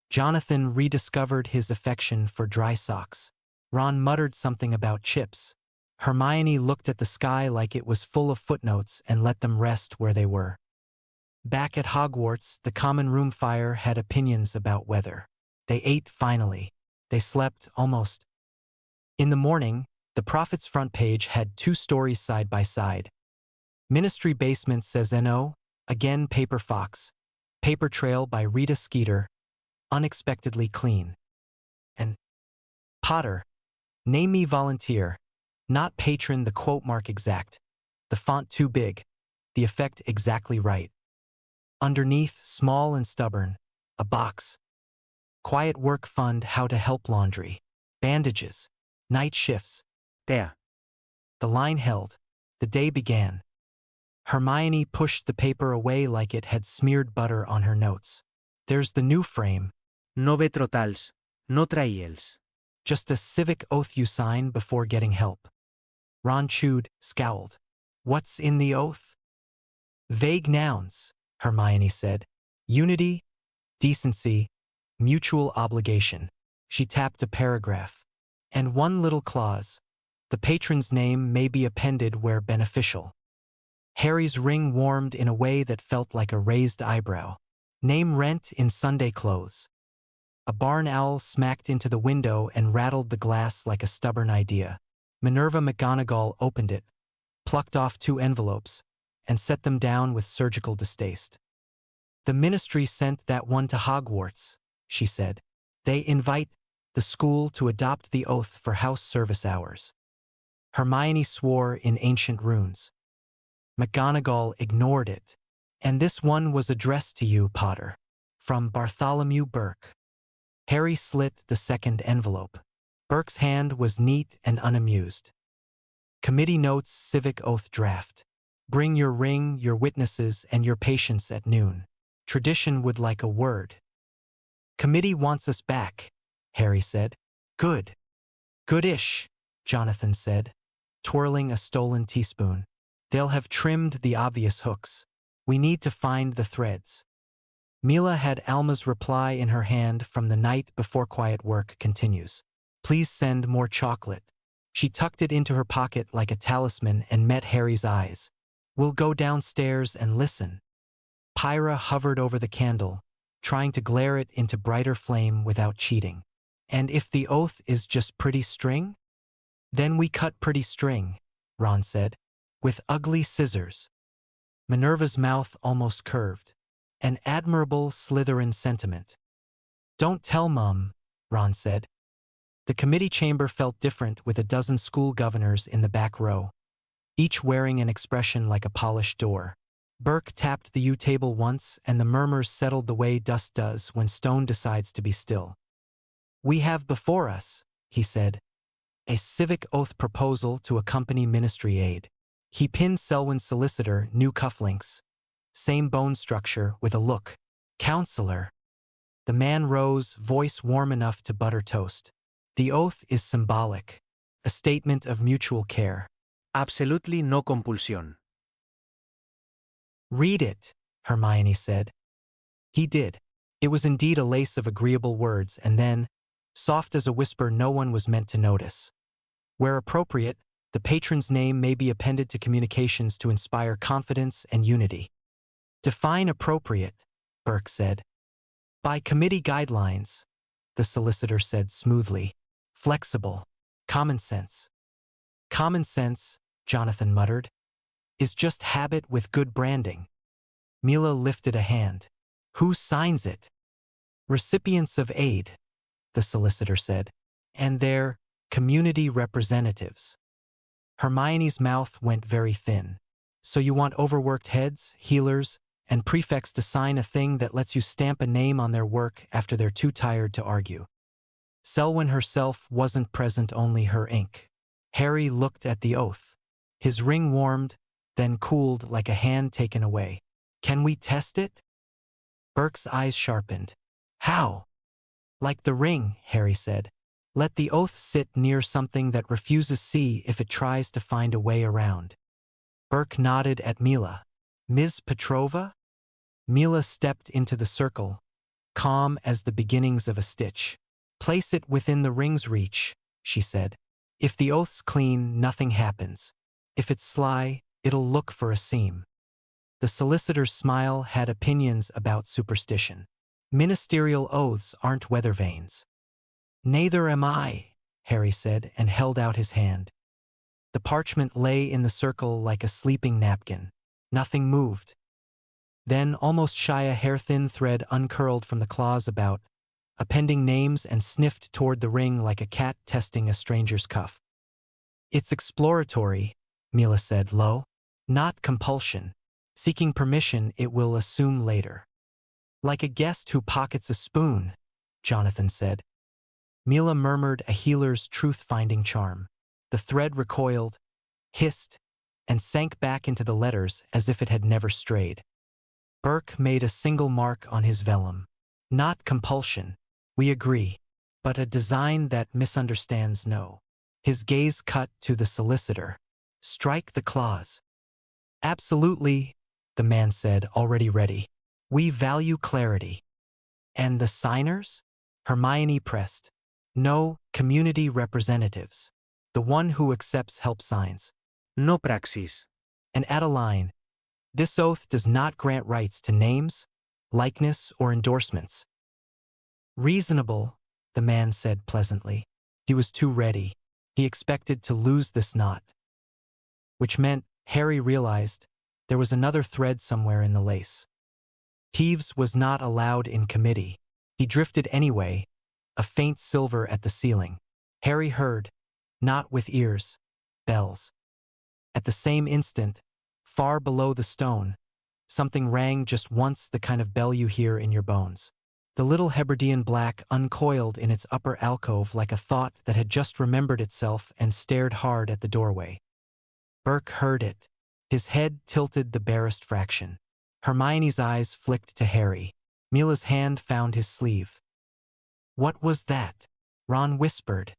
Jonathan rediscovered his affection for dry socks. Ron muttered something about chips. Hermione looked at the sky like it was full of footnotes and let them rest where they were. Back at Hogwarts, the common room fire had opinions about weather. They ate finally. They slept almost. In the morning, the Prophet's front page had 2 stories side by side. Ministry Basement says N.O., again Paper Fox. Paper Trail by Rita Skeeter, unexpectedly clean. And Potter, name me volunteer, not patron, the quote mark exact. The font too big, the effect exactly right. Underneath, small and stubborn, a box. Quiet work fund, how to help laundry. Bandages. Night shifts. There. The line held. The day began. Hermione pushed the paper away like it had smeared butter on her notes. There's the new frame. No betrotals, no traiels. Just a civic oath you sign before getting help. Ron chewed, scowled. What's in the oath? Vague nouns, Hermione said. Unity, decency, mutual obligation. She tapped a paragraph. And one little clause. The patron's name may be appended where beneficial. Harry's ring warmed in a way that felt like a raised eyebrow. Name rent in Sunday clothes. A barn owl smacked into the window and rattled the glass like a stubborn idea. Minerva McGonagall opened it, plucked off 2 envelopes, and set them down with surgical distaste. The ministry sent that one to Hogwarts, she said. They invite the school to adopt the oath for house service hours. Hermione swore in ancient runes. McGonagall ignored it. And this one was addressed to you, Potter. From Bartholomew Burke. Harry slit the second envelope. Burke's hand was neat and unamused. Committee notes, civic oath draft. Bring your ring, your witnesses, and your patience at noon. Tradition would like a word. Committee wants us back, Harry said. Good. Goodish, Jonathan said, twirling a stolen teaspoon. They'll have trimmed the obvious hooks. We need to find the threads. Mila had Alma's reply in her hand from the night before quiet work continues. Please send more chocolate. She tucked it into her pocket like a talisman and met Harry's eyes. We'll go downstairs and listen. Pyra hovered over the candle, trying to glare it into brighter flame without cheating. And if the oath is just pretty string? Then we cut pretty string, Ron said, with ugly scissors. Minerva's mouth almost curved. An admirable Slytherin sentiment. Don't tell Mum, Ron said. The committee chamber felt different with a dozen school governors in the back row, each wearing an expression like a polished door. Burke tapped the U-table once, and the murmurs settled the way dust does when stone decides to be still. We have before us, he said, a civic oath proposal to accompany ministry aid. He pinned Selwyn's solicitor new cufflinks. Same bone structure with a look. Counselor. The man rose, voice warm enough to butter toast. The oath is symbolic, a statement of mutual care. Absolutely no compulsion. Read it, Hermione said. He did. It was indeed a lace of agreeable words, and then, soft as a whisper no one was meant to notice. Where appropriate, the patron's name may be appended to communications to inspire confidence and unity. Define appropriate, Burke said. By committee guidelines, the solicitor said smoothly. Flexible. Common sense. Common sense, Jonathan muttered, is just habit with good branding. Mila lifted a hand. Who signs it? Recipients of aid, the solicitor said, and their community representatives. Hermione's mouth went very thin. So you want overworked heads, healers, and prefects to sign a thing that lets you stamp a name on their work after they're too tired to argue. Selwyn herself wasn't present, only her ink. Harry looked at the oath. His ring warmed, then cooled like a hand taken away. Can we test it? Burke's eyes sharpened. How? Like the ring, Harry said. Let the oath sit near something that refuses see if it tries to find a way around. Burke nodded at Mila. Ms. Petrova? Mila stepped into the circle, calm as the beginnings of a stitch. Place it within the ring's reach, she said. If the oath's clean, nothing happens. If it's sly, it'll look for a seam. The solicitor's smile had opinions about superstition. Ministerial oaths aren't weather vanes. Neither am I, Harry said and held out his hand. The parchment lay in the circle like a sleeping napkin. Nothing moved. Then, almost shy, a hair-thin thread uncurled from the claws about, appending names, and sniffed toward the ring like a cat testing a stranger's cuff. It's exploratory, Mila said low. Not compulsion. Seeking permission it will assume later. Like a guest who pockets a spoon, Jonathan said. Mila murmured a healer's truth-finding charm. The thread recoiled, hissed, and sank back into the letters as if it had never strayed. Burke made a single mark on his vellum. Not compulsion. We agree. But a design that misunderstands no. His gaze cut to the solicitor. Strike the clause. Absolutely, the man said, already ready. We value clarity. And the signers? Hermione pressed. No, community representatives. The one who accepts help signs. No praxis. And add a line. This oath does not grant rights to names, likeness, or endorsements. Reasonable, the man said pleasantly. He was too ready. He expected to lose this knot. Which meant, Harry realized, there was another thread somewhere in the lace. Peeves was not allowed in committee. He drifted anyway, a faint silver at the ceiling. Harry heard, not with ears, bells. At the same instant, far below the stone, something rang just once, the kind of bell you hear in your bones. The little Hebridean black uncoiled in its upper alcove like a thought that had just remembered itself and stared hard at the doorway. Burke heard it. His head tilted the barest fraction. Hermione's eyes flicked to Harry. Mila's hand found his sleeve. What was that? Ron whispered.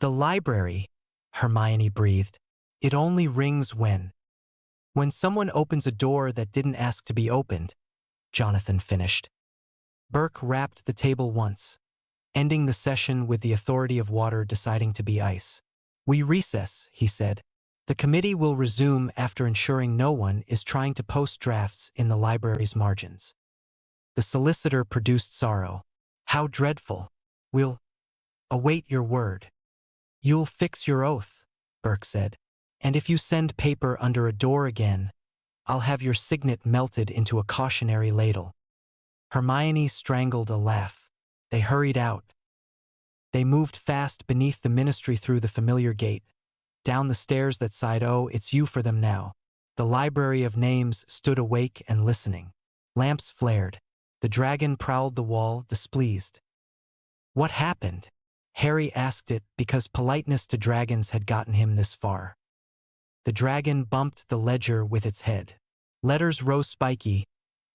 The library, Hermione breathed. It only rings when someone opens a door that didn't ask to be opened, Jonathan finished. Burke rapped the table once, ending the session with the authority of water deciding to be ice. We recess, he said. The committee will resume after ensuring no one is trying to post drafts in the library's margins. The solicitor produced sorrow. How dreadful. We'll await your word. You'll fix your oath, Burke said. And if you send paper under a door again, I'll have your signet melted into a cautionary ladle. Hermione strangled a laugh. They hurried out. They moved fast beneath the ministry through the familiar gate, down the stairs that sighed, "Oh, it's you," for them now. The library of names stood awake and listening. Lamps flared. The dragon prowled the wall, displeased. What happened? Harry asked it because politeness to dragons had gotten him this far. The dragon bumped the ledger with its head. Letters rose spiky,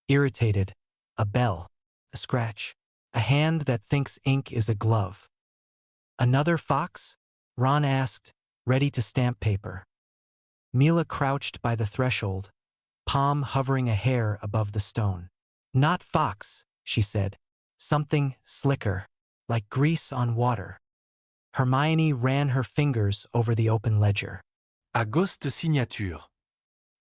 irritated. A bell. A scratch. A hand that thinks ink is a glove. Another fox? Ron asked, ready to stamp paper. Mila crouched by the threshold, palm hovering a hair above the stone. Not fox, she said. Something slicker, like grease on water. Hermione ran her fingers over the open ledger. Auguste signature.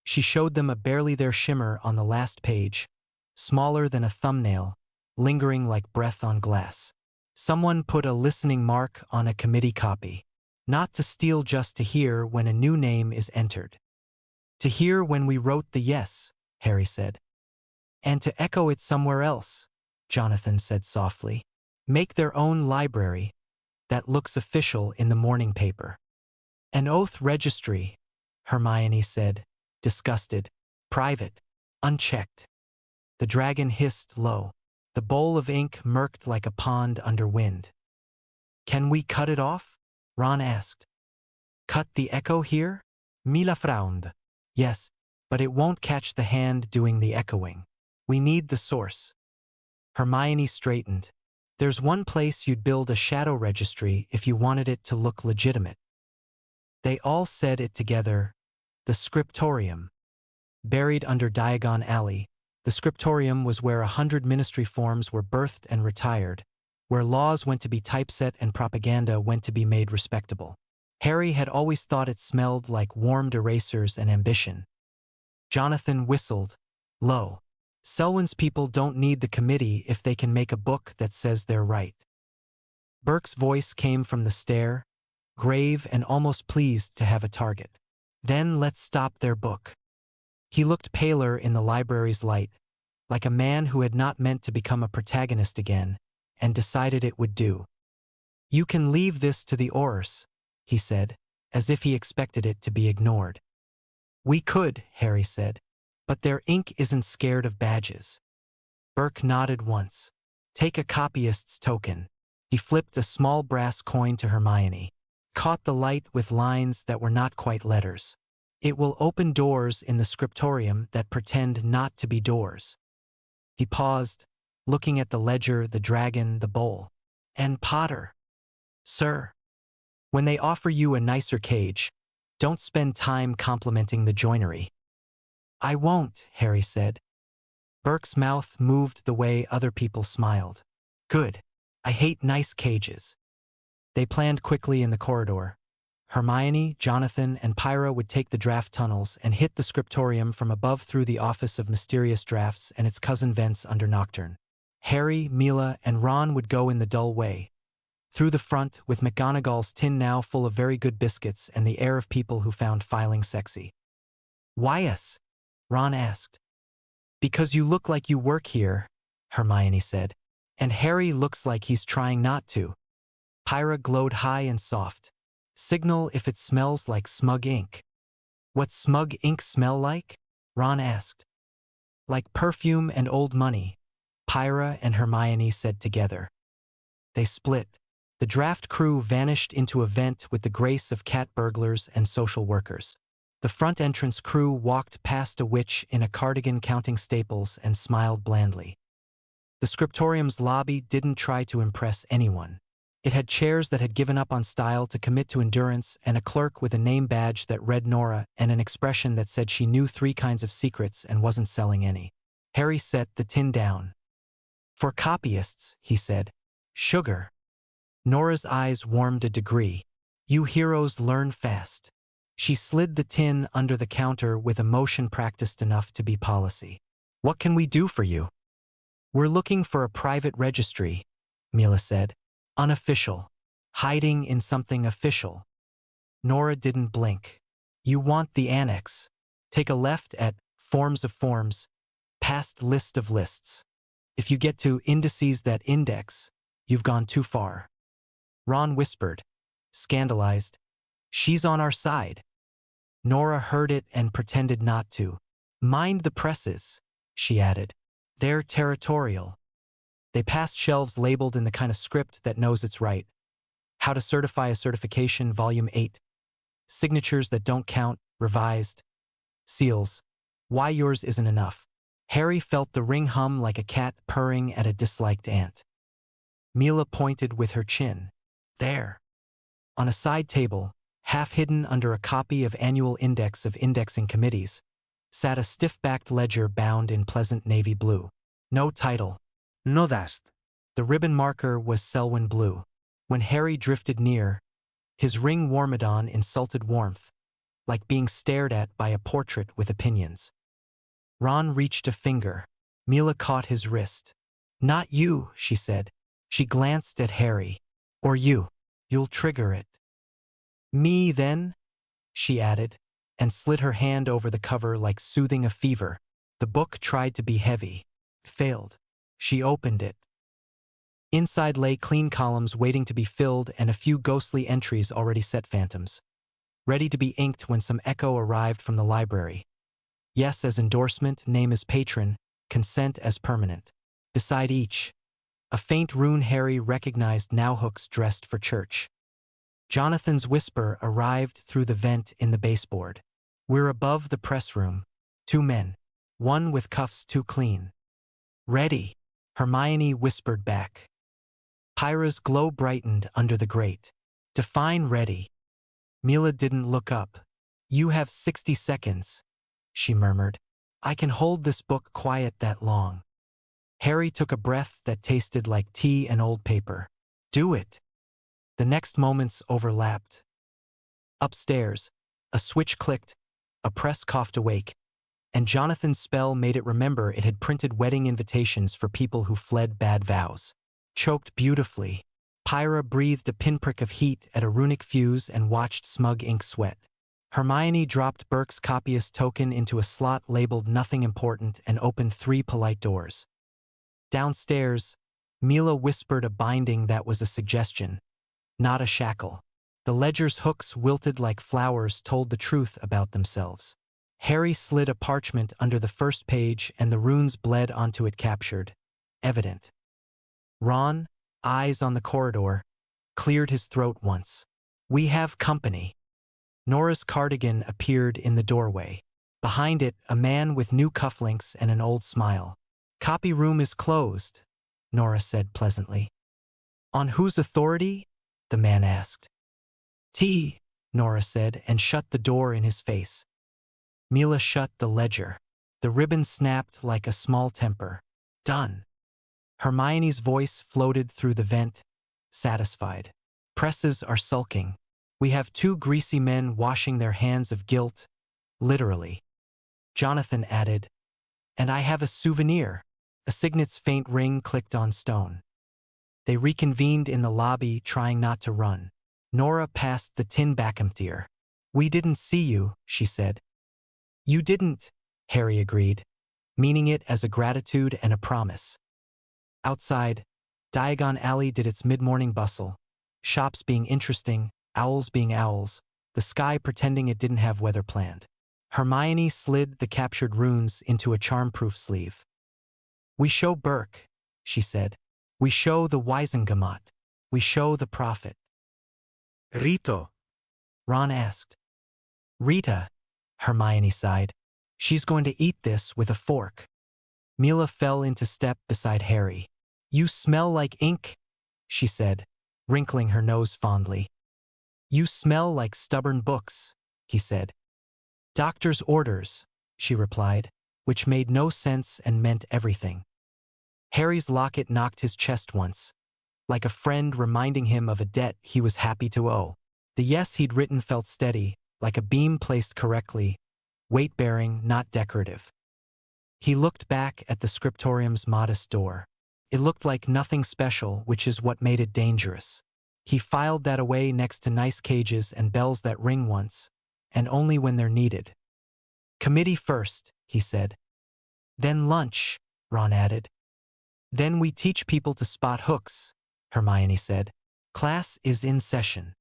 She showed them a barely there shimmer on the last page, smaller than a thumbnail, lingering like breath on glass. Someone put a listening mark on a committee copy. Not to steal, just to hear when a new name is entered. To hear when we wrote the yes, Harry said. And to echo it somewhere else, Jonathan said softly. Make their own library that looks official in the morning paper. An oath registry, Hermione said, disgusted. Private, unchecked. The dragon hissed low. The bowl of ink murked like a pond under wind. Can we cut it off? Ron asked. Cut the echo here? Mila frowned. Yes, but it won't catch the hand doing the echoing. We need the source. Hermione straightened. There's one place you'd build a shadow registry if you wanted it to look legitimate. They all said it together. The scriptorium. Buried under Diagon Alley, the scriptorium was where 100 ministry forms were birthed and retired, where laws went to be typeset and propaganda went to be made respectable. Harry had always thought it smelled like warmed erasers and ambition. Jonathan whistled. Low. Selwyn's people don't need the committee if they can make a book that says they're right. Burke's voice came from the stair, grave and almost pleased to have a target. Then let's stop their book. He looked paler in the library's light, like a man who had not meant to become a protagonist again, and decided it would do. You can leave this to the Aurors, he said, as if he expected it to be ignored. We could, Harry said, but their ink isn't scared of badges. Burke nodded once. Take a copyist's token. He flipped a small brass coin to Hermione, caught the light with lines that were not quite letters. It will open doors in the scriptorium that pretend not to be doors. He paused, looking at the ledger, the dragon, the bowl. And Potter. Sir. When they offer you a nicer cage, don't spend time complimenting the joinery. I won't, Harry said. Burke's mouth moved the way other people smiled. Good. I hate nice cages. They planned quickly in the corridor. Hermione, Jonathan, and Pyra would take the draft tunnels and hit the scriptorium from above through the Office of Mysterious Drafts and its cousin vents under Nocturne. Harry, Mila, and Ron would go in the dull way, through the front, with McGonagall's tin now full of very good biscuits and the air of people who found filing sexy. Why us? Ron asked. Because you look like you work here, Hermione said, and Harry looks like he's trying not to. Pyra glowed high and soft. Signal if it smells like smug ink. What's smug ink smell like? Ron asked. Like perfume and old money, Pyra and Hermione said together. They split. The draft crew vanished into a vent with the grace of cat burglars and social workers. The front entrance crew walked past a witch in a cardigan counting staples and smiled blandly. The scriptorium's lobby didn't try to impress anyone. It had chairs that had given up on style to commit to endurance and a clerk with a name badge that read Nora and an expression that said she knew 3 kinds of secrets and wasn't selling any. Harry set the tin down. For copyists, he said. Sugar. Nora's eyes warmed a degree. You heroes learn fast. She slid the tin under the counter with a motion practiced enough to be policy. What can we do for you? We're looking for a private registry, Mila said. Unofficial. Hiding in something official. Nora didn't blink. You want the annex. Take a left at forms of forms, past list of lists. If you get to indices that index, you've gone too far. Ron whispered, scandalized. She's on our side. Nora heard it and pretended not to. Mind the presses, she added. They're territorial. They passed shelves labeled in the kind of script that knows it's right. How to Certify a Certification, Volume 8. Signatures that don't count, revised. Seals. Why yours isn't enough. Harry felt the ring hum like a cat purring at a disliked ant. Mila pointed with her chin. There. On a side table, half hidden under a copy of Annual Index of Indexing Committees, sat a stiff-backed ledger bound in pleasant navy blue. No title. No dust. The ribbon marker was Selwyn blue. When Harry drifted near, his ring warmadon insulted warmth, like being stared at by a portrait with opinions. Ron reached a finger. Mila caught his wrist. Not you, she said. She glanced at Harry. Or you. You'll trigger it. Me, then? She added, and slid her hand over the cover like soothing a fever. The book tried to be heavy. Failed. She opened it. Inside lay clean columns waiting to be filled and a few ghostly entries already set phantoms. Ready to be inked when some echo arrived from the library. Yes as endorsement, name as patron, consent as permanent. Beside each, a faint rune Harry recognized nowhooks dressed for church. Jonathan's whisper arrived through the vent in the baseboard. We're above the press room. 2 men. One with cuffs too clean. Ready, Hermione whispered back. Pyra's glow brightened under the grate. Define ready. Mila didn't look up. You have 60 seconds, she murmured. I can hold this book quiet that long. Harry took a breath that tasted like tea and old paper. Do it. The next moments overlapped. Upstairs, a switch clicked, a press coughed awake, and Jonathan's spell made it remember it had printed wedding invitations for people who fled bad vows. Choked beautifully, Pyra breathed a pinprick of heat at a runic fuse and watched smug ink sweat. Hermione dropped Burke's copyist token into a slot labeled nothing important and opened 3 polite doors. Downstairs, Mila whispered a binding that was a suggestion, not a shackle. The ledger's hooks wilted like flowers told the truth about themselves. Harry slid a parchment under the first page and the runes bled onto it captured. Evident. Ron, eyes on the corridor, cleared his throat once. We have company. Nora's cardigan appeared in the doorway. Behind it, a man with new cufflinks and an old smile. Copy room is closed, Nora said pleasantly. On whose authority? The man asked. T, Nora said and shut the door in his face. Mila shut the ledger. The ribbon snapped like a small temper. Done. Hermione's voice floated through the vent, satisfied. Presses are sulking. We have 2 greasy men washing their hands of guilt, literally. Jonathan added, and I have a souvenir. A signet's faint ring clicked on stone. They reconvened in the lobby, trying not to run. Nora passed the tin back emptier. We didn't see you, she said. You didn't, Harry agreed, meaning it as a gratitude and a promise. Outside, Diagon Alley did its mid-morning bustle, shops being interesting, owls being owls, the sky pretending it didn't have weather planned. Hermione slid the captured runes into a charm-proof sleeve. We show Burke, she said. We show the Weisengamot. We show the prophet. Rito. Ron asked. Rita, Hermione sighed. She's going to eat this with a fork. Mila fell into step beside Harry. You smell like ink, she said, wrinkling her nose fondly. You smell like stubborn books, he said. Doctor's orders, she replied, which made no sense and meant everything. Harry's locket knocked his chest once, like a friend reminding him of a debt he was happy to owe. The yes he'd written felt steady, like a beam placed correctly, weight-bearing, not decorative. He looked back at the scriptorium's modest door. It looked like nothing special, which is what made it dangerous. He filed that away next to nice cages and bells that ring once, and only when they're needed. Committee first, he said. Then lunch, Ron added. Then we teach people to spot hooks, Hermione said. Class is in session.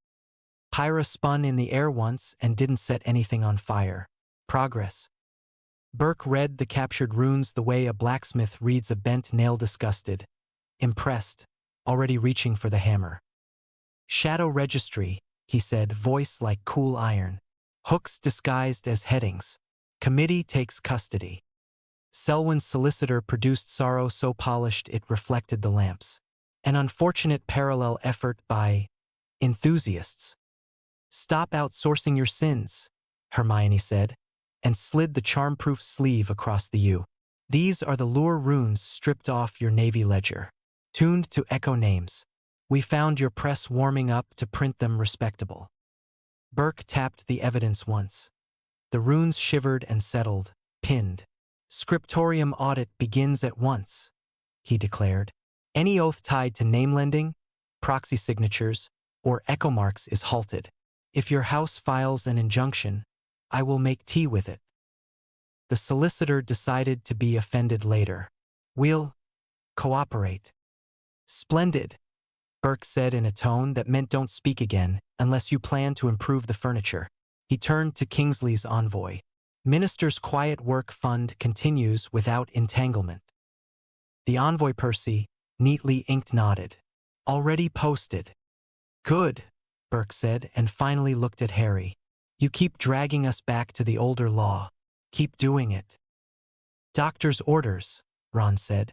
Pyra spun in the air once and didn't set anything on fire. Progress. Burke read the captured runes the way a blacksmith reads a bent nail, disgusted. Impressed, already reaching for the hammer. Shadow registry, he said, voice like cool iron. Hooks disguised as headings. Committee takes custody. Selwyn's solicitor produced sorrow so polished it reflected the lamps. An unfortunate parallel effort by enthusiasts. Stop outsourcing your sins, Hermione said, and slid the charm-proof sleeve across the U. These are the lure runes stripped off your navy ledger. Tuned to echo names. We found your press warming up to print them respectable. Burke tapped the evidence once. The runes shivered and settled, pinned. Scriptorium audit begins at once, he declared. Any oath tied to name-lending, proxy signatures, or echo marks is halted. If your house files an injunction, I will make tea with it. The solicitor decided to be offended later. We'll cooperate. Splendid, Burke said in a tone that meant don't speak again unless you plan to improve the furniture. He turned to Kingsley's envoy. Minister's Quiet Work Fund continues without entanglement. The envoy Percy, neatly inked, nodded. Already posted. Good, Burke said, and finally looked at Harry. You keep dragging us back to the older law. Keep doing it. Doctor's orders, Ron said.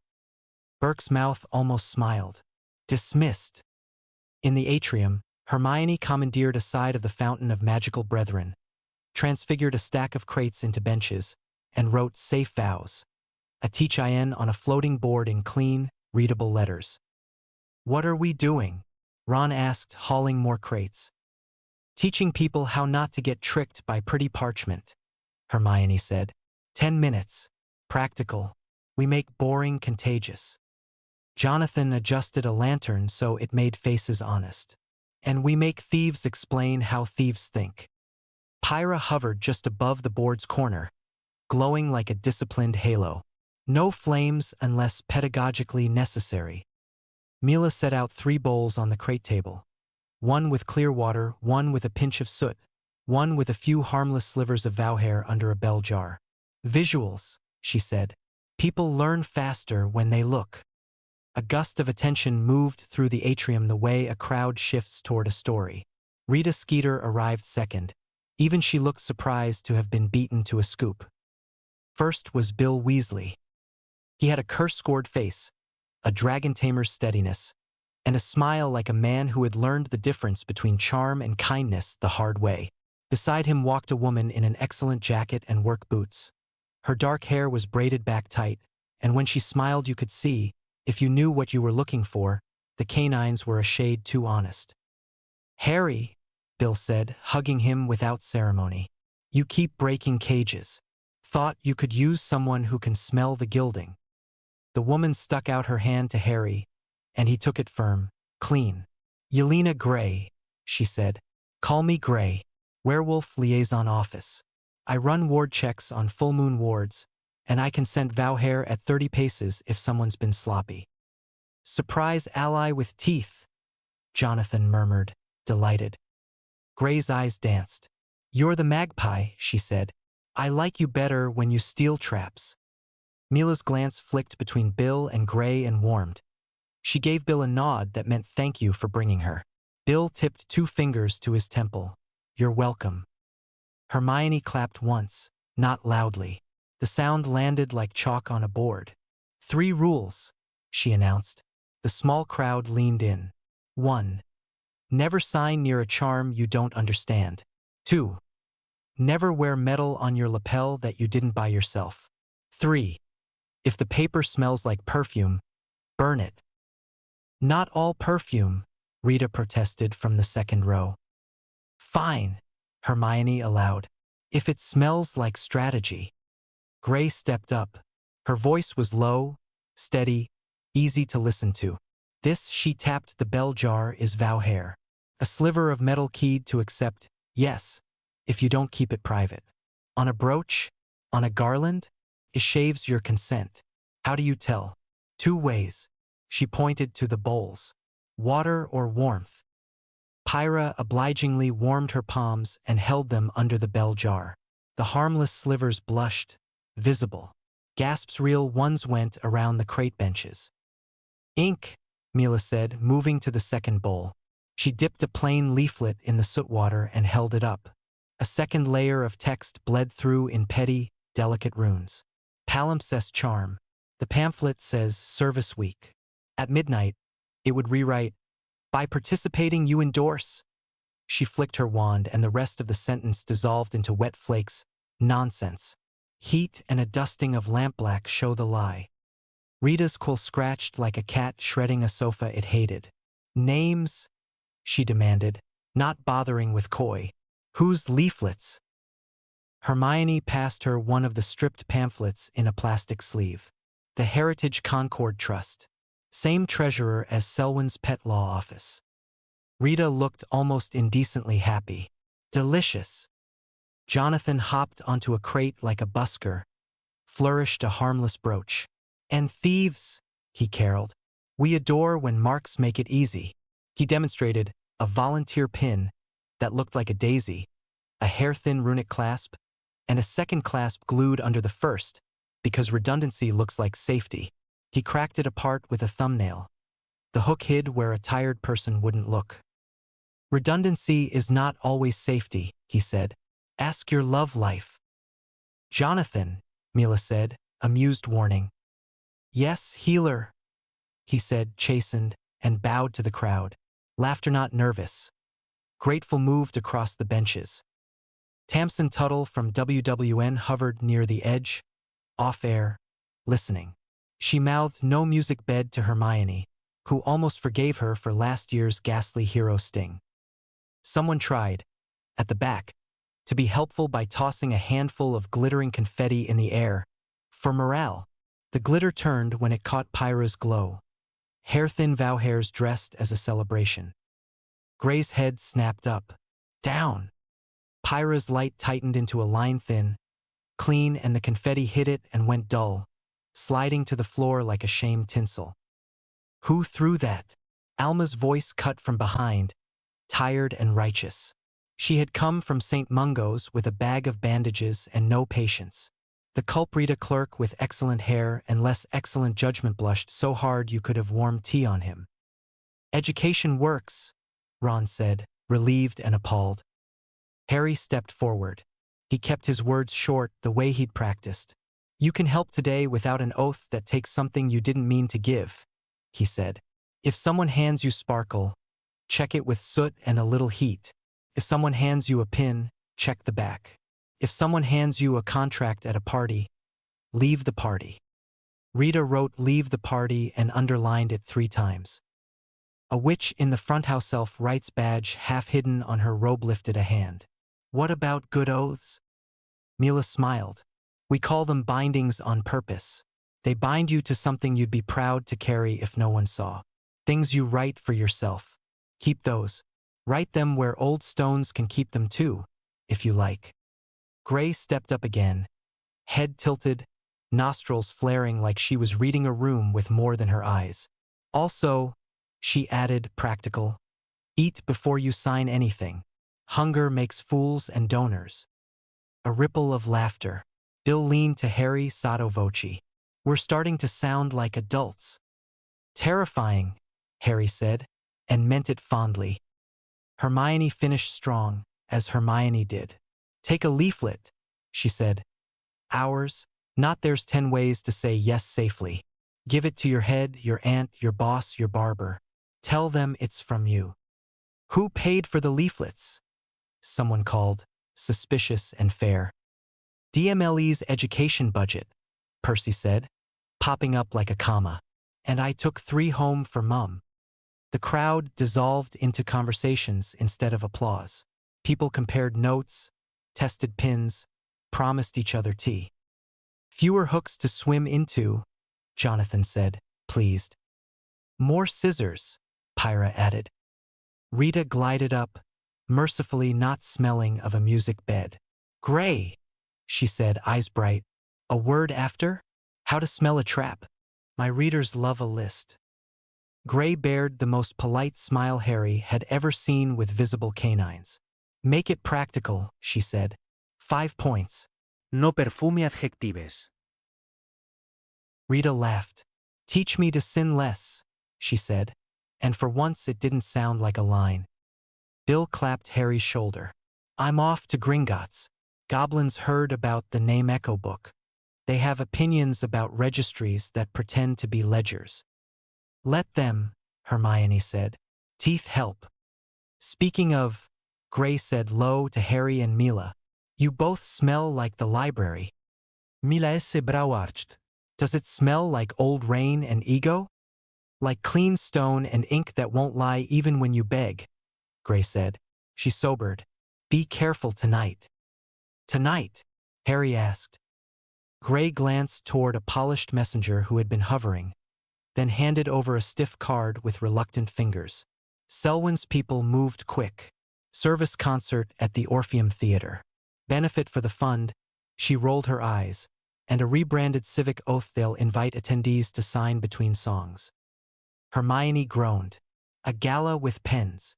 Burke's mouth almost smiled. Dismissed. In the atrium, Hermione commandeered a side of the Fountain of Magical Brethren, transfigured a stack of crates into benches, and wrote safe vows, a teach-in on a floating board in clean, readable letters. What are we doing? Ron asked, hauling more crates. Teaching people how not to get tricked by pretty parchment, Hermione said. 10 minutes. Practical. We make boring contagious. Jonathan adjusted a lantern so it made faces honest. And we make thieves explain how thieves think. Pyra hovered just above the board's corner, glowing like a disciplined halo. No flames unless pedagogically necessary. Mila set out 3 bowls on the crate table. One with clear water, one with a pinch of soot, one with a few harmless slivers of vow hair under a bell jar. Visuals, she said. People learn faster when they look. A gust of attention moved through the atrium the way a crowd shifts toward a story. Rita Skeeter arrived second. Even she looked surprised to have been beaten to a scoop. First was Bill Weasley. He had a curse-scored face, a dragon tamer's steadiness, and a smile like a man who had learned the difference between charm and kindness the hard way. Beside him walked a woman in an excellent jacket and work boots. Her dark hair was braided back tight, and when she smiled you could see, if you knew what you were looking for, the canines were a shade too honest. Harry, Bill said, hugging him without ceremony. You keep breaking cages. Thought you could use someone who can smell the gilding. The woman stuck out her hand to Harry, and he took it firm, clean. Yelena Gray, she said. Call me Gray. Werewolf Liaison Office. I run ward checks on full moon wards, and I can send vow hair at 30 paces if someone's been sloppy. Surprise ally with teeth, Jonathan murmured, delighted. Gray's eyes danced. You're the magpie, she said. I like you better when you steal traps. Mila's glance flicked between Bill and Gray and warmed. She gave Bill a nod that meant thank you for bringing her. Bill tipped 2 fingers to his temple. You're welcome. Hermione clapped once, not loudly. The sound landed like chalk on a board. 3 rules, she announced. The small crowd leaned in. 1. Never sign near a charm you don't understand. 2. Never wear metal on your lapel that you didn't buy yourself. 3. If the paper smells like perfume, burn it. Not all perfume, Rita protested from the second row. Fine, Hermione allowed. If it smells like strategy. Gray stepped up. Her voice was low, steady, easy to listen to. This, she tapped the bell jar, is vow hair. A sliver of metal keyed to accept, yes, if you don't keep it private. On a brooch? On a garland? It shaves your consent. How do you tell? 2 ways. She pointed to the bowls. Water or warmth. Pyra obligingly warmed her palms and held them under the bell jar. The harmless slivers blushed, visible. Gasps real ones went around the crate benches. Ink, Mila said, moving to the second bowl. She dipped a plain leaflet in the soot water and held it up. A second layer of text bled through in petty, delicate runes. Palimpsest charm. The pamphlet says Service Week. At midnight, it would rewrite, "By participating you endorse." She flicked her wand and the rest of the sentence dissolved into wet flakes. Nonsense. Heat and a dusting of lampblack show the lie. Rita's quill scratched like a cat shredding a sofa it hated. Names? She demanded, not bothering with coy. Whose leaflets? Hermione passed her one of the stripped pamphlets in a plastic sleeve. The Heritage Concord Trust. Same treasurer as Selwyn's pet law office. Rita looked almost indecently happy. Delicious. Jonathan hopped onto a crate like a busker, flourished a harmless brooch. And thieves, he caroled. We adore when marks make it easy. He demonstrated a volunteer pin that looked like a daisy, a hair-thin runic clasp, and a second clasp glued under the first, because redundancy looks like safety. He cracked it apart with a thumbnail. The hook hid where a tired person wouldn't look. Redundancy is not always safety, he said. Ask your love life. Jonathan, Mila said, amused warning. Yes, healer, he said, chastened, and bowed to the crowd. Laughter not nervous. Grateful moved across the benches. Tamsin Tuttle from WWN hovered near the edge, off-air, listening. She mouthed no music bed to Hermione, who almost forgave her for last year's ghastly hero sting. Someone tried, at the back, to be helpful by tossing a handful of glittering confetti in the air. For morale, the glitter turned when it caught Pyra's glow. Hair-thin vow hairs dressed as a celebration. Gray's head snapped up. Down. Pyra's light tightened into a line thin, clean, and the confetti hit it and went dull, sliding to the floor like a shamed tinsel. Who threw that? Alma's voice cut from behind, tired and righteous. She had come from St. Mungo's with a bag of bandages and no patience. The culprita clerk with excellent hair and less excellent judgment blushed so hard you could have warmed tea on him. Education works, Ron said, relieved and appalled. Harry stepped forward. He kept his words short the way he'd practiced. You can help today without an oath that takes something you didn't mean to give, he said. If someone hands you sparkle, check it with soot and a little heat. If someone hands you a pin, check the back. If someone hands you a contract at a party, leave the party. Rita wrote leave the party and underlined it 3 times. A witch in the front house elf rights badge half hidden on her robe lifted a hand. What about good oaths? Mila smiled. We call them bindings on purpose. They bind you to something you'd be proud to carry if no one saw. Things you write for yourself. Keep those. Write them where old stones can keep them too, if you like. Gray stepped up again, head tilted, nostrils flaring like she was reading a room with more than her eyes. Also, she added, practical. Eat before you sign anything. Hunger makes fools and donors. A ripple of laughter. Bill leaned to Harry sotto voce. We're starting to sound like adults. Terrifying, Harry said, and meant it fondly. Hermione finished strong, as Hermione did. Take a leaflet, she said. Ours, not there's 10 ways to say yes safely. Give it to your head, your aunt, your boss, your barber. Tell them it's from you. Who paid for the leaflets? Someone called, suspicious and fair. DMLE's education budget, Percy said, popping up like a comma. And I took 3 home for Mum. The crowd dissolved into conversations instead of applause. People compared notes, tested pins, promised each other tea. Fewer hooks to swim into, Jonathan said, pleased. More scissors, Pyra added. Rita glided up, mercifully not smelling of a music bed. Gray, she said, eyes bright. A word after? How to smell a trap. My readers love a list. Gray bared the most polite smile Harry had ever seen with visible canines. Make it practical, she said. 5 points. No perfume adjectives. Rita laughed. Teach me to sin less, she said, and for once it didn't sound like a line. Bill clapped Harry's shoulder. I'm off to Gringotts. Goblins heard about the name Echo Book. They have opinions about registries that pretend to be ledgers. Let them, Hermione said. Teeth help. Speaking of, Gray said low to Harry and Mila. You both smell like the library. Mila esse brow arched. Does it smell like old rain and ego? Like clean stone and ink that won't lie even when you beg, Gray said. She sobered. Be careful tonight. Tonight? Harry asked. Gray glanced toward a polished messenger who had been hovering, then handed over a stiff card with reluctant fingers. Selwyn's people moved quick. Service concert at the Orpheum Theater. Benefit for the fund, she rolled her eyes, and a rebranded civic oath they'll invite attendees to sign between songs. Hermione groaned. A gala with pens.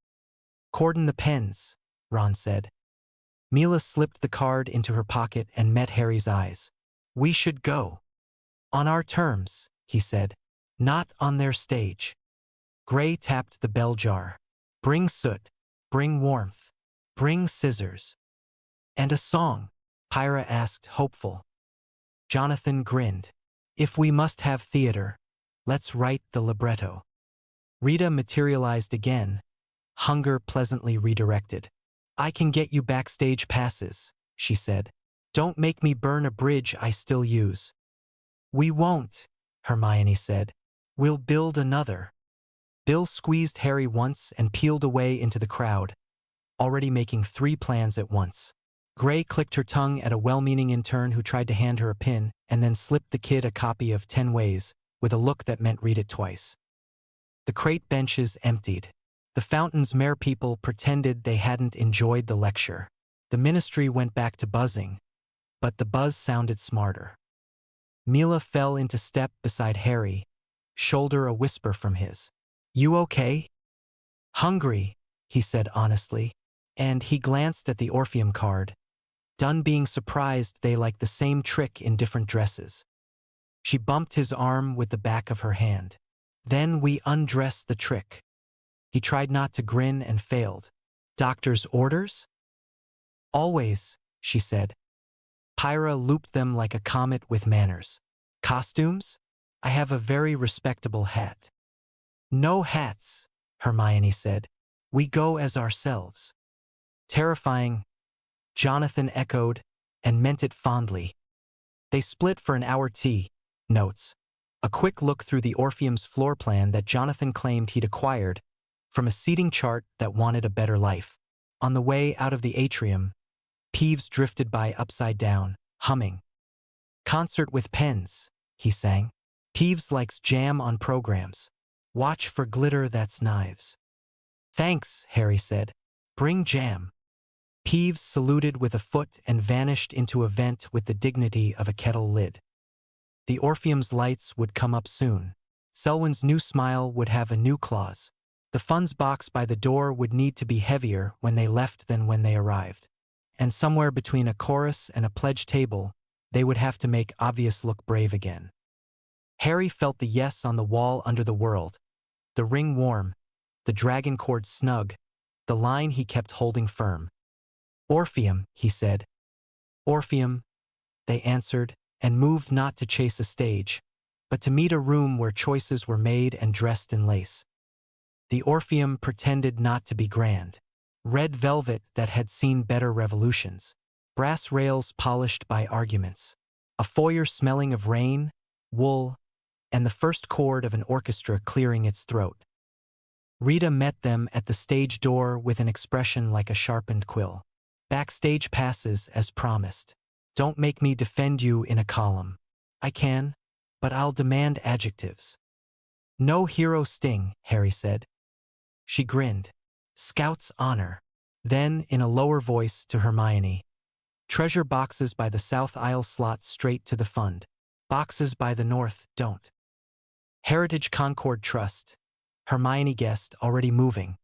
Cordon the pens, Ron said. Mila slipped the card into her pocket and met Harry's eyes. We should go. On our terms, he said. Not on their stage. Gray tapped the bell jar. Bring soot. Bring warmth. Bring scissors. And a song, Pyra asked, hopeful. Jonathan grinned. If we must have theater, let's write the libretto. Rita materialized again, hunger pleasantly redirected. I can get you backstage passes, she said. Don't make me burn a bridge I still use. We won't, Hermione said. We'll build another. Bill squeezed Harry once and peeled away into the crowd, already making 3 plans at once. Gray clicked her tongue at a well-meaning intern who tried to hand her a pin and then slipped the kid a copy of 10 Ways, with a look that meant read it twice. The crate benches emptied. The Fountain's Mare people pretended they hadn't enjoyed the lecture. The ministry went back to buzzing, but the buzz sounded smarter. Mila fell into step beside Harry, shoulder a whisper from his. You okay? Hungry, he said honestly, and he glanced at the Orpheum card. Done being surprised they liked the same trick in different dresses. She bumped his arm with the back of her hand. Then we undressed the trick. He tried not to grin and failed. Doctor's orders? Always, she said. Pyra looped them like a comet with manners. Costumes? I have a very respectable hat. No hats, Hermione said. We go as ourselves. Terrifying, Jonathan echoed, and meant it fondly. They split for an hour tea. Notes. A quick look through the Orpheum's floor plan that Jonathan claimed he'd acquired from a seating chart that wanted a better life. On the way out of the atrium, Peeves drifted by upside down, humming. Concert with pens, he sang. Peeves likes jam on programs. Watch for glitter that's knives. Thanks, Harry said. Bring jam. Peeves saluted with a foot and vanished into a vent with the dignity of a kettle lid. The Orpheum's lights would come up soon. Selwyn's new smile would have a new clause. The funds box by the door would need to be heavier when they left than when they arrived. And somewhere between a chorus and a pledge table, they would have to make obvious look brave again. Harry felt the yes on the wall under the world, the ring warm, the dragon cord snug, the line he kept holding firm. Orpheum, he said. Orpheum, they answered, and moved not to chase a stage, but to meet a room where choices were made and dressed in lace. The Orpheum pretended not to be grand. Red velvet that had seen better revolutions. Brass rails polished by arguments. A foyer smelling of rain, wool, and the first chord of an orchestra clearing its throat. Rita met them at the stage door with an expression like a sharpened quill. Backstage passes as promised. Don't make me defend you in a column. I can, but I'll demand adjectives. No hero sting, Harry said. She grinned. Scout's honor. Then, in a lower voice to Hermione, Treasure boxes by the south aisle slot straight to the fund. Boxes by the north don't. Heritage Concord Trust. Hermione guessed, already moving.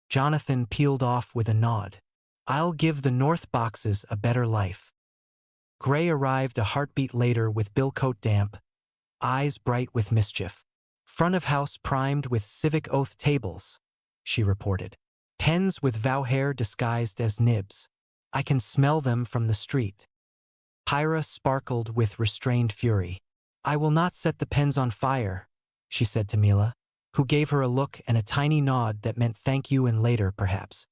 Jonathan peeled off with a nod. I'll give the north boxes a better life. Gray arrived a heartbeat later with billcoat damp, eyes bright with mischief. Front of house primed with civic oath tables, she reported. Pens with vow hair disguised as nibs. I can smell them from the street. Pyra sparkled with restrained fury. I will not set the pens on fire, she said to Mila, who gave her a look and a tiny nod that meant thank you and later, perhaps.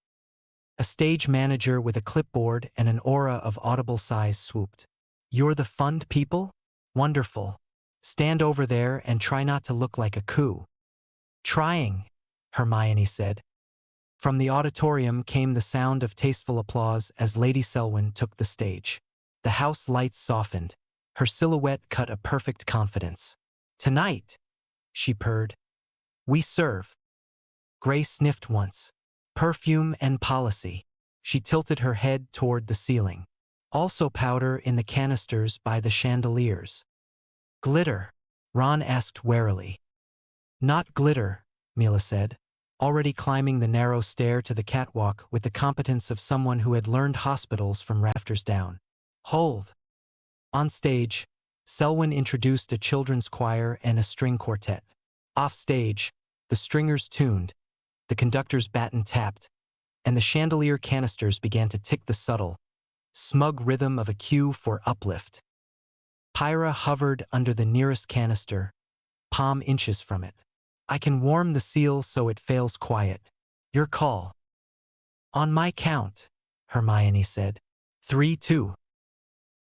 A stage manager with a clipboard and an aura of audible sighs swooped. You're the fund people? Wonderful. Stand over there and try not to look like a coup. Trying, Hermione said. From the auditorium came the sound of tasteful applause as Lady Selwyn took the stage. The house lights softened. Her silhouette cut a perfect confidence. Tonight, she purred. We serve. Gray sniffed once. Perfume and policy. She tilted her head toward the ceiling. Also powder in the canisters by the chandeliers. Glitter, Ron asked warily. Not glitter, Mila said, already climbing the narrow stair to the catwalk with the competence of someone who had learned hospitals from rafters down. Hold. On stage, Selwyn introduced a children's choir and a string quartet. Off stage, the stringers tuned, the conductor's baton tapped, and the chandelier canisters began to tick the subtle, smug rhythm of a cue for uplift. Pyra hovered under the nearest canister, palm inches from it. I can warm the seal so it fails quiet. Your call. On my count, Hermione said. 3, 2.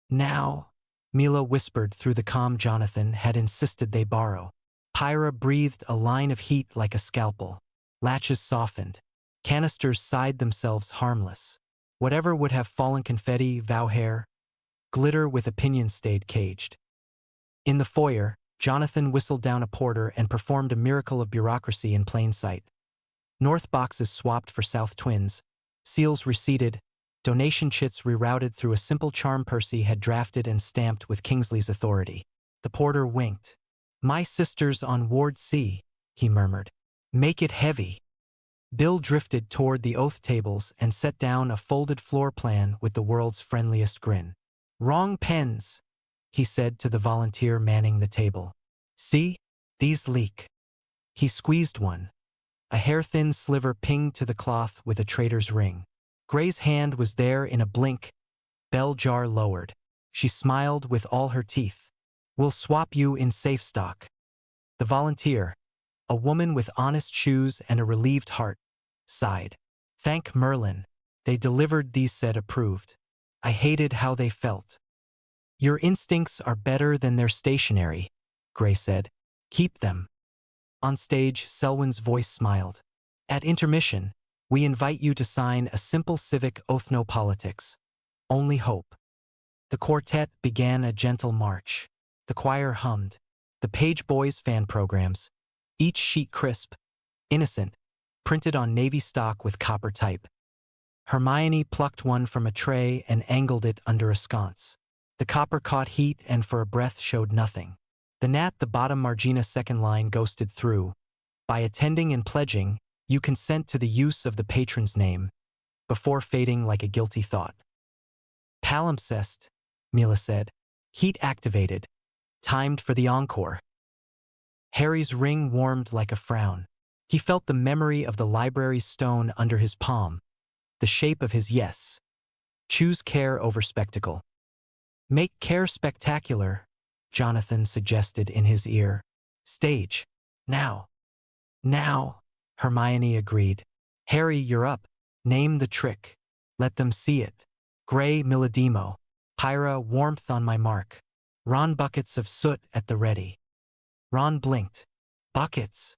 Now, Mila whispered through the calm Jonathan had insisted they borrow. Pyra breathed a line of heat like a scalpel. Latches softened. Canisters sighed themselves harmless. Whatever would have fallen confetti, vow hair, glitter with opinions stayed caged. In the foyer, Jonathan whistled down a porter and performed a miracle of bureaucracy in plain sight. North boxes swapped for south twins, seals receipted, donation chits rerouted through a simple charm Percy had drafted and stamped with Kingsley's authority. The porter winked. My sister's on Ward C, he murmured. Make it heavy. Bill drifted toward the oath tables and set down a folded floor plan with the world's friendliest grin. Wrong pens, he said to the volunteer manning the table. See? These leak. He squeezed one. A hair-thin sliver pinged to the cloth with a traitor's ring. Gray's hand was there in a blink, bell jar lowered. She smiled with all her teeth. We'll swap you in safe stock. The volunteer, a woman with honest shoes and a relieved heart, sighed. Thank Merlin. They delivered these said approved. I hated how they felt. Your instincts are better than their stationery, Gray said. Keep them. On stage, Selwyn's voice smiled. At intermission, we invite you to sign a simple civic oath, no politics. Only hope. The quartet began a gentle march. The choir hummed. The Page Boys fan programs, each sheet crisp, innocent, printed on navy stock with copper type. Hermione plucked one from a tray and angled it under a sconce. The copper caught heat and for a breath showed nothing. The gnat the bottom margina second line ghosted through. By attending and pledging, you consent to the use of the patron's name, before fading like a guilty thought. Palimpsest, Mila said. Heat activated. Timed for the encore. Harry's ring warmed like a frown. He felt the memory of the library's stone under his palm, the shape of his yes. Choose care over spectacle. Make care spectacular, Jonathan suggested in his ear. Stage. Now. Now, Hermione agreed. Harry, you're up. Name the trick. Let them see it. Gray Milladimo. Pyra, warmth on my mark. Ron, buckets of soot at the ready. Ron blinked. Buckets.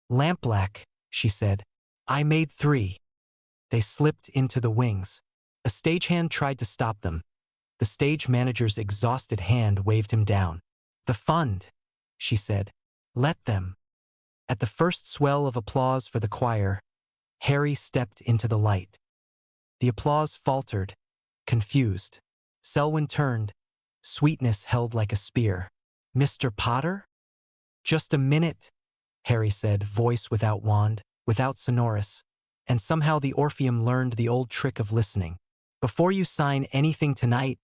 Lampblack, she said. I made 3. They slipped into the wings. A stagehand tried to stop them. The stage manager's exhausted hand waved him down. The fund, she said. Let them. At the first swell of applause for the choir, Harry stepped into the light. The applause faltered, confused. Selwyn turned, sweetness held like a spear. "Mr. Potter?" "Just a minute," Harry said, voice without wand, without sonorous, and somehow the Orpheum learned the old trick of listening. "Before you sign anything tonight,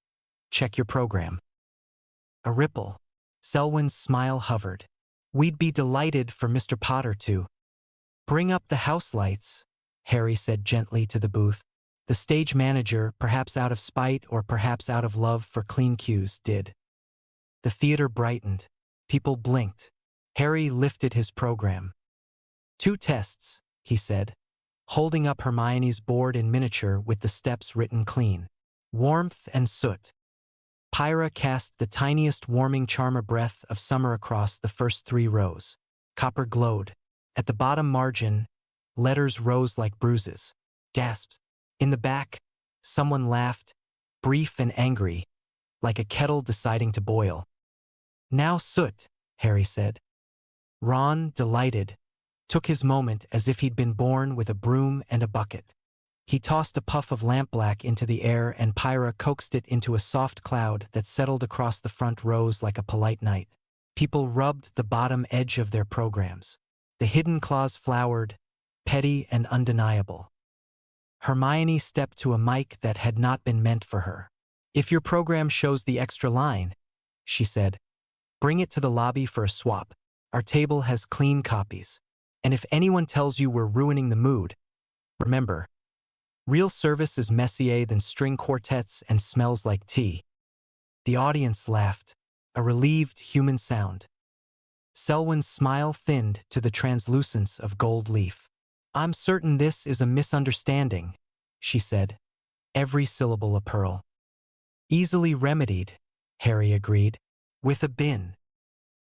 check your program." A ripple. Selwyn's smile hovered. "We'd be delighted for Mr. Potter to bring up the house lights," Harry said gently to the booth. The stage manager, perhaps out of spite or perhaps out of love for clean cues, did. The theater brightened. People blinked. Harry lifted his program. "2 tests," he said, holding up Hermione's board in miniature with the steps written clean. "Warmth and soot." Pyra cast the tiniest warming charmer breath of summer across the first 3 rows. Copper glowed. At the bottom margin, letters rose like bruises. Gasps. In the back, someone laughed, brief and angry, like a kettle deciding to boil. "Now soot," Harry said. Ron, delighted, took his moment as if he'd been born with a broom and a bucket. He tossed a puff of lampblack into the air and Pyra coaxed it into a soft cloud that settled across the front rows like a polite knight. People rubbed the bottom edge of their programs. The hidden clause flowered, petty and undeniable. Hermione stepped to a mic that had not been meant for her. "If your program shows the extra line," she said, "bring it to the lobby for a swap. Our table has clean copies. And if anyone tells you we're ruining the mood, remember, real service is messier than string quartets and smells like tea." The audience laughed, a relieved human sound. Selwyn's smile thinned to the translucence of gold leaf. "I'm certain this is a misunderstanding," she said, every syllable a pearl. "Easily remedied," Harry agreed, "with a bin."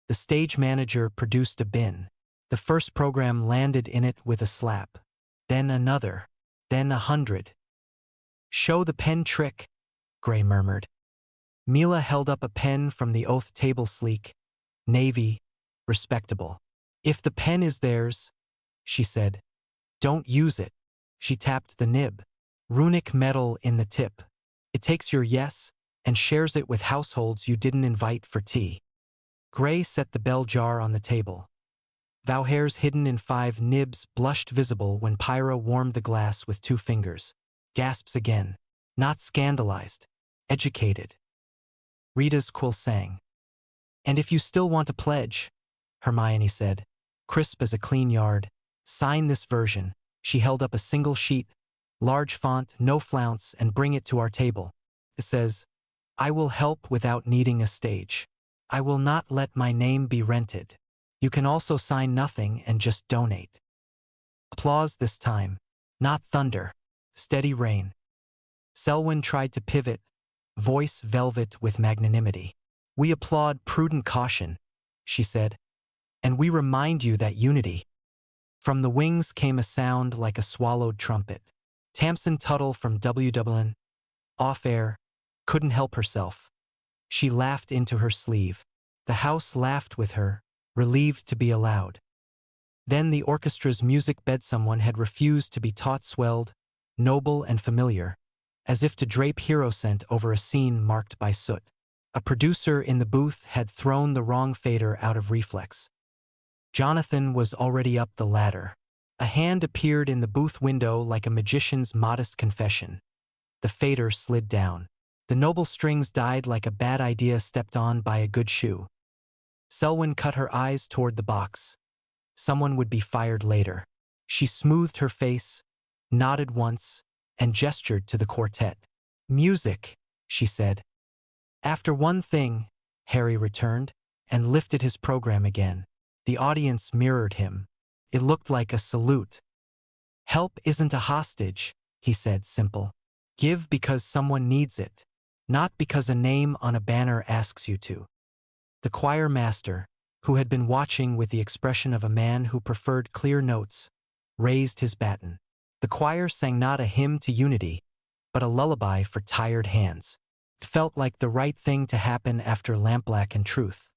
The stage manager produced a bin. The first program landed in it with a slap. Then another. Then 100. "Show the pen trick," Gray murmured. Mila held up a pen from the oath table, sleek, navy, respectable. "If the pen is theirs," she said, "don't use it." She tapped the nib. "Runic metal in the tip. It takes your yes and shares it with households you didn't invite for tea." Gray set the bell jar on the table. Vowhairs hidden in 5 nibs blushed visible when Pyra warmed the glass with 2 fingers. Gasps again. Not scandalized. Educated. Rita's quill sang. "And if you still want to pledge," Hermione said, crisp as a clean yard, "sign this version." She held up a single sheet, large font, no flounce, and bring it to our table. It says, "I will help without needing a stage. I will not let my name be rented. You can also sign nothing and just donate." Applause this time. Not thunder. Steady rain. Selwyn tried to pivot, voice velvet with magnanimity. "We applaud prudent caution," she said, "and we remind you that unity." From the wings came a sound like a swallowed trumpet. Tamsin Tuttle from W. Dublin, off air, couldn't help herself. She laughed into her sleeve. The house laughed with her, relieved to be allowed. Then the orchestra's music bed someone had refused to be taught swelled, noble and familiar, as if to drape hero scent over a scene marked by soot. A producer in the booth had thrown the wrong fader out of reflex. Jonathan was already up the ladder. A hand appeared in the booth window like a magician's modest confession. The fader slid down. The noble strings died like a bad idea stepped on by a good shoe. Selwyn cut her eyes toward the box. Someone would be fired later. She smoothed her face, nodded once, and gestured to the quartet. "Music," she said. "After one thing," Harry returned, and lifted his program again. The audience mirrored him. It looked like a salute. "Help isn't a hostage," he said, simple. "Give because someone needs it, not because a name on a banner asks you to." The choir master, who had been watching with the expression of a man who preferred clear notes, raised his baton. The choir sang not a hymn to unity, but a lullaby for tired hands. It felt like the right thing to happen after lampblack and truth.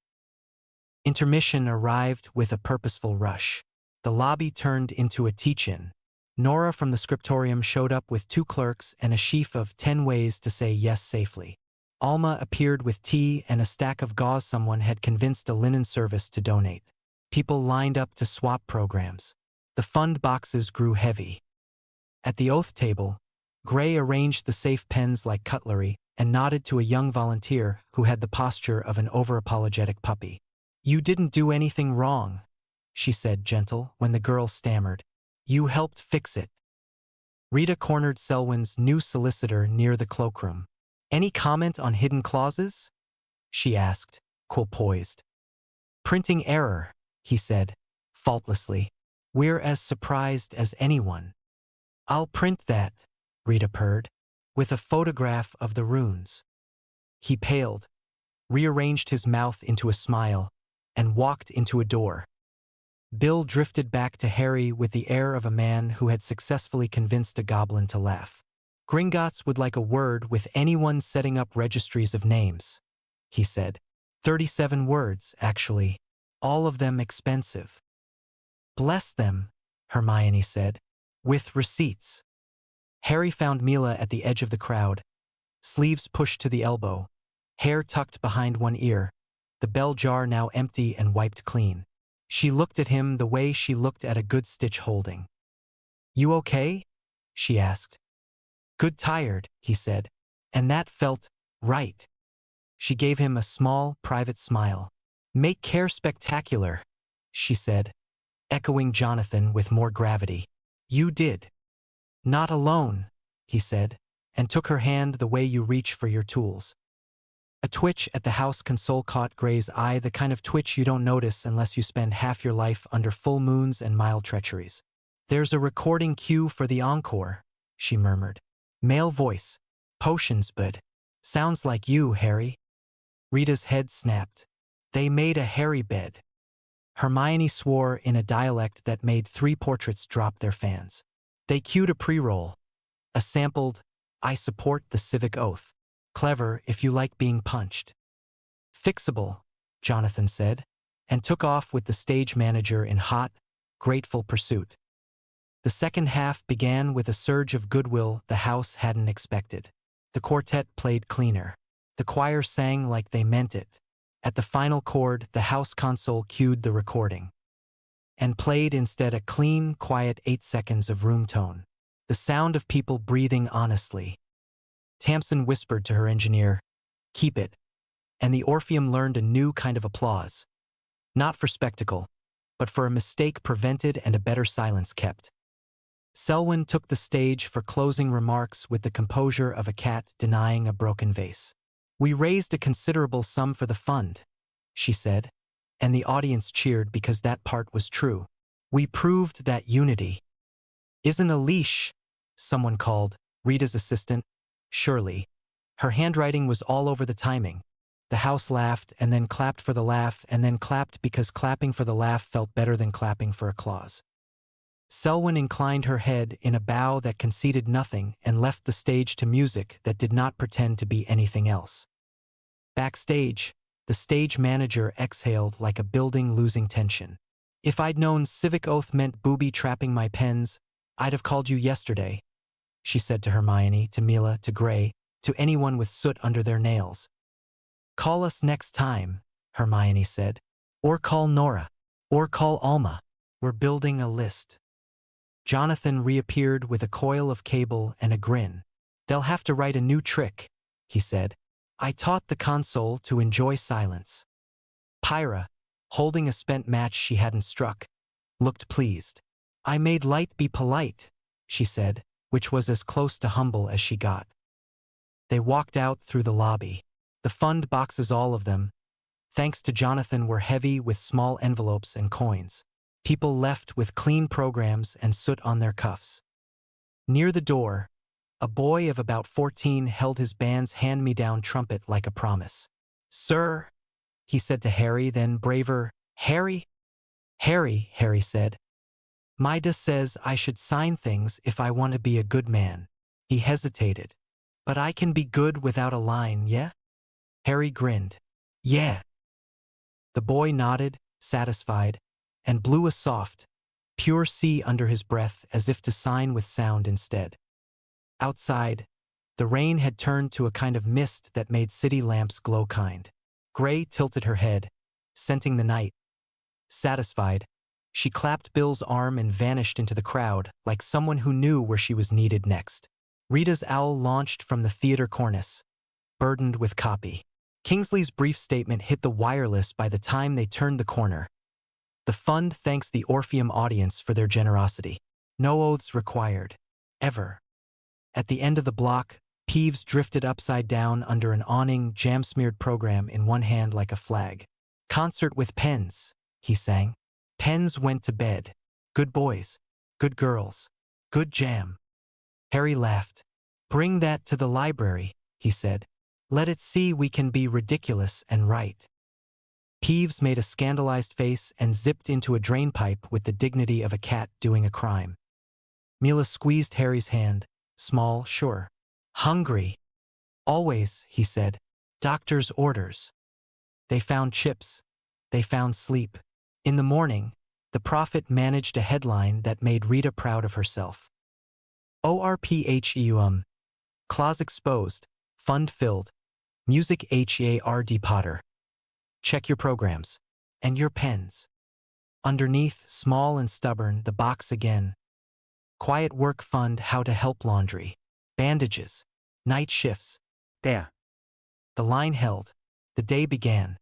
Intermission arrived with a purposeful rush. The lobby turned into a teach-in. Nora from the scriptorium showed up with 2 clerks and a sheaf of 10 ways to say yes safely. Alma appeared with tea and a stack of gauze someone had convinced a linen service to donate. People lined up to swap programs. The fund boxes grew heavy. At the oath table, Gray arranged the safe pens like cutlery and nodded to a young volunteer who had the posture of an over-apologetic puppy. "You didn't do anything wrong," she said gentle when the girl stammered. "You helped fix it." Rita cornered Selwyn's new solicitor near the cloakroom. "Any comment on hidden clauses?" she asked, poised. "Printing error," he said, faultlessly. "We're as surprised as anyone." "I'll print that," Rita purred, "with a photograph of the runes." He paled, rearranged his mouth into a smile, and walked into a door. Bill drifted back to Harry with the air of a man who had successfully convinced a goblin to laugh. "Gringotts would like a word with anyone setting up registries of names," he said. 37 words, actually, all of them expensive. "Bless them," Hermione said, "with receipts." Harry found Mila at the edge of the crowd, sleeves pushed to the elbow, hair tucked behind one ear, the bell jar now empty and wiped clean. She looked at him the way she looked at a good stitch holding. "You okay?" she asked. "Good tired," he said, and that felt right. She gave him a small, private smile. "Make care spectacular," she said, echoing Jonathan with more gravity. "You did." "Not alone," he said, and took her hand the way you reach for your tools. A twitch at the house console caught Gray's eye, the kind of twitch you don't notice unless you spend half your life under full moons and mild treacheries. "There's a recording cue for the encore," she murmured. "Male voice. Potions, but sounds like you, Harry." Rita's head snapped. "They made a hairy bed." Hermione swore in a dialect that made 3 portraits drop their fans. They cued a pre-roll, a sampled, "I support the civic oath. Clever if you like being punched." "Fixable," Jonathan said, and took off with the stage manager in hot, grateful pursuit. The second half began with a surge of goodwill the house hadn't expected. The quartet played cleaner. The choir sang like they meant it. At the final chord, the house console cued the recording. And played instead a clean, quiet 8 seconds of room tone. The sound of people breathing honestly. Tamsin whispered to her engineer, "Keep it." And the Orpheum learned a new kind of applause. Not for spectacle, but for a mistake prevented and a better silence kept. Selwyn took the stage for closing remarks with the composure of a cat denying a broken vase. "We raised a considerable sum for the fund," she said, and the audience cheered because that part was true. "We proved that unity isn't a leash," someone called, Rita's assistant, Shirley. Her handwriting was all over the timing. The house laughed and then clapped for the laugh and then clapped because clapping for the laugh felt better than clapping for a clause. Selwyn inclined her head in a bow that conceded nothing and left the stage to music that did not pretend to be anything else. Backstage, the stage manager exhaled like a building losing tension. "If I'd known civic oath meant booby-trapping my pens, I'd have called you yesterday," she said to Hermione, to Mila, to Gray, to anyone with soot under their nails. "Call us next time," Hermione said. "Or call Nora. Or call Alma. We're building a list." Jonathan reappeared with a coil of cable and a grin. "They'll have to write a new trick," he said. "I taught the console to enjoy silence." Pyra, holding a spent match she hadn't struck, looked pleased. "I made light be polite," she said, which was as close to humble as she got. They walked out through the lobby. The fund boxes, all of them, thanks to Jonathan, were heavy with small envelopes and coins. People left with clean programs and soot on their cuffs. Near the door, a boy of about 14 held his band's hand-me-down trumpet like a promise. "Sir," he said to Harry, then braver, "Harry?" "Harry," Harry said. "Mida says I should sign things if I want to be a good man." He hesitated. "But I can be good without a line, yeah?" Harry grinned. "Yeah." The boy nodded, satisfied, and blew a soft, pure sea under his breath as if to sign with sound instead. Outside, the rain had turned to a kind of mist that made city lamps glow kind. Gray tilted her head, scenting the night. Satisfied, she clapped Bill's arm and vanished into the crowd like someone who knew where she was needed next. Rita's owl launched from the theater cornice, burdened with copy. Kingsley's brief statement hit the wireless by the time they turned the corner. The fund thanks the Orpheum audience for their generosity. No oaths required. Ever. At the end of the block, Peeves drifted upside down under an awning, jam-smeared program in one hand like a flag. Concert with pens, he sang. Pens went to bed. Good boys. Good girls. Good jam. Harry laughed. Bring that to the library, he said. Let it see we can be ridiculous and right. Peeves made a scandalized face and zipped into a drainpipe with the dignity of a cat doing a crime. Mila squeezed Harry's hand. Small, sure. Hungry. Always, he said. Doctor's orders. They found chips. They found sleep. In the morning, the Prophet managed a headline that made Rita proud of herself. ORPHEUM. Clause exposed. Fund filled. Music HEARD Potter. Check your programs. And your pens. Underneath, small and stubborn, the box again. Quiet work fund how to help laundry. Bandages. Night shifts. There. The line held. The day began.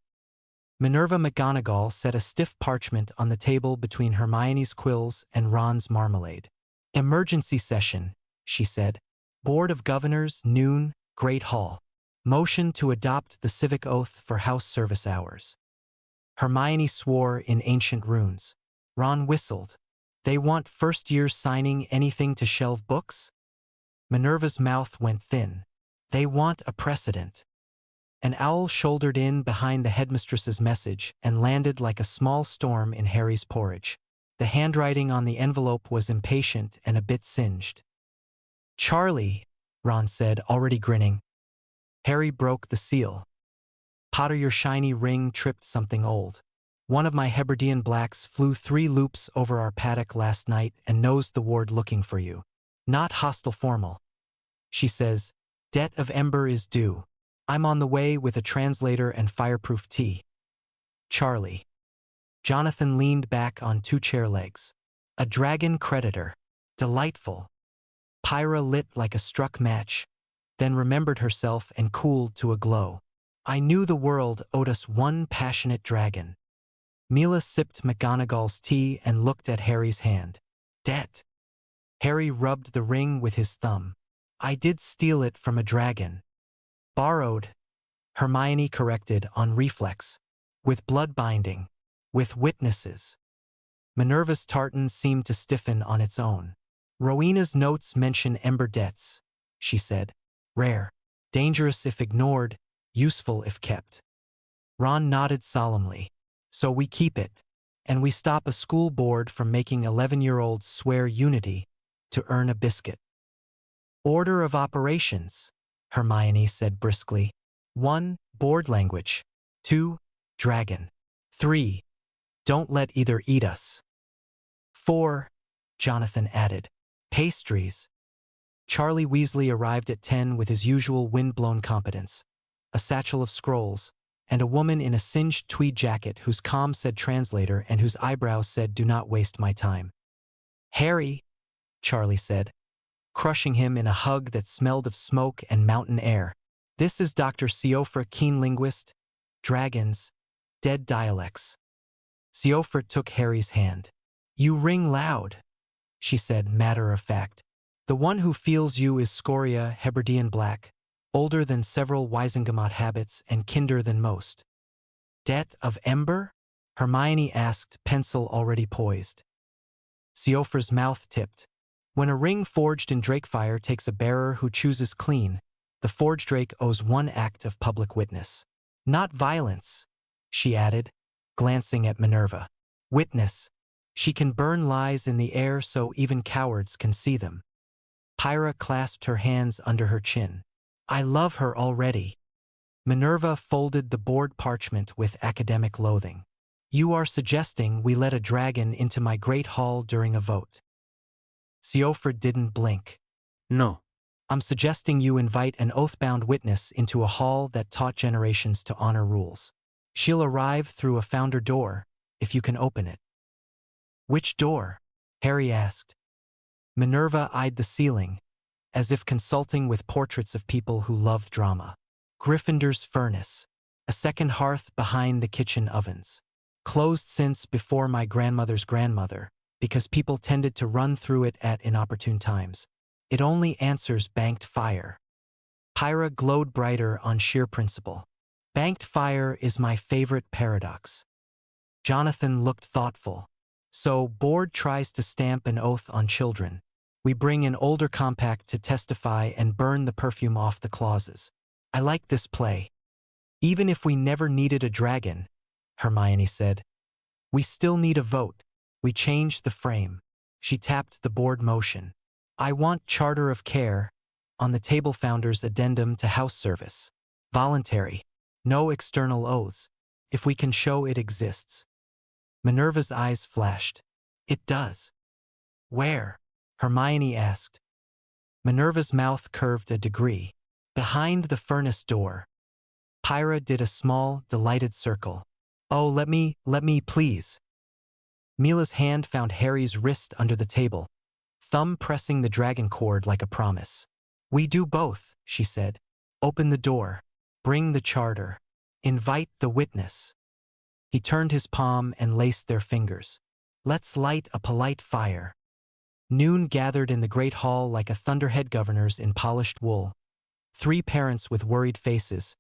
Minerva McGonagall set a stiff parchment on the table between Hermione's quills and Ron's marmalade. Emergency session, she said. Board of Governors, noon, Great Hall. Motion to adopt the civic oath for house service hours. Hermione swore in ancient runes. Ron whistled. They want first years signing anything to shelve books? Minerva's mouth went thin. They want a precedent. An owl shouldered in behind the headmistress's message and landed like a small storm in Harry's porridge. The handwriting on the envelope was impatient and a bit singed. Charlie, Ron said, already grinning. Harry broke the seal. Potter, your shiny ring tripped something old. One of my Hebridean blacks flew 3 loops over our paddock last night and nosed the ward looking for you. Not hostile formal. She says, debt of ember is due. I'm on the way with a translator and fireproof tea. Charlie. Jonathan leaned back on 2 chair legs. A dragon creditor. Delightful. Pyra lit like a struck match, then remembered herself and cooled to a glow. I knew the world owed us one passionate dragon. Mila sipped McGonagall's tea and looked at Harry's hand. Debt. Harry rubbed the ring with his thumb. I did steal it from a dragon. Borrowed, Hermione corrected on reflex. With blood binding. With witnesses. Minerva's tartan seemed to stiffen on its own. Rowena's notes mention ember debts, she said. Rare. Dangerous if ignored, useful if kept. Ron nodded solemnly. So we keep it, and we stop a school board from making 11-year-olds swear unity to earn a biscuit. Order of operations, Hermione said briskly. 1. Board language. 2. Dragon. 3. Don't let either eat us. 4. Jonathan added. Pastries. Charlie Weasley arrived at 10 with his usual wind-blown competence. A satchel of scrolls, and a woman in a singed tweed jacket whose comm said translator and whose eyebrows said do not waste my time. Harry, Charlie said, crushing him in a hug that smelled of smoke and mountain air. This is Dr. Siofra, keen linguist. Dragons. Dead dialects. Siofra took Harry's hand. You ring loud, she said, matter of fact. The one who feels you is Scoria Hebridean Black, older than several Wisengamot habits and kinder than most. Debt of ember? Hermione asked, pencil already poised. Siofra's mouth tipped. When a ring forged in Drakefire takes a bearer who chooses clean, the forged drake owes 1 act of public witness. Not violence, she added, glancing at Minerva. Witness. She can burn lies in the air so even cowards can see them. Pyra clasped her hands under her chin. I love her already. Minerva folded the board parchment with academic loathing. You are suggesting we let a dragon into my great hall during a vote. Siofra didn't blink. No. I'm suggesting you invite an oath-bound witness into a hall that taught generations to honor rules. She'll arrive through a founder door, if you can open it. Which door? Harry asked. Minerva eyed the ceiling, as if consulting with portraits of people who loved drama. Gryffindor's furnace, a second hearth behind the kitchen ovens. Closed since before my grandmother's grandmother, because people tended to run through it at inopportune times. It only answers banked fire. Pyra glowed brighter on sheer principle. Banked fire is my favorite paradox. Jonathan looked thoughtful. So, board tries to stamp an oath on children. We bring an older compact to testify and burn the perfume off the clauses. I like this play. Even if we never needed a dragon, Hermione said. We still need a vote. We changed the frame. She tapped the board motion. I want Charter of Care on the table founder's addendum to house service. Voluntary. No external oaths. If we can show it exists. Minerva's eyes flashed. It does. Where? Hermione asked. Minerva's mouth curved a degree. Behind the furnace door. Pyra did a small, delighted circle. Oh, let me, please. Mila's hand found Harry's wrist under the table, thumb pressing the dragon cord like a promise. We do both, she said. Open the door. Bring the charter. Invite the witness. He turned his palm and laced their fingers. Let's light a polite fire. Noon gathered in the great hall like a thunderhead governor's in polished wool. 3 parents with worried faces,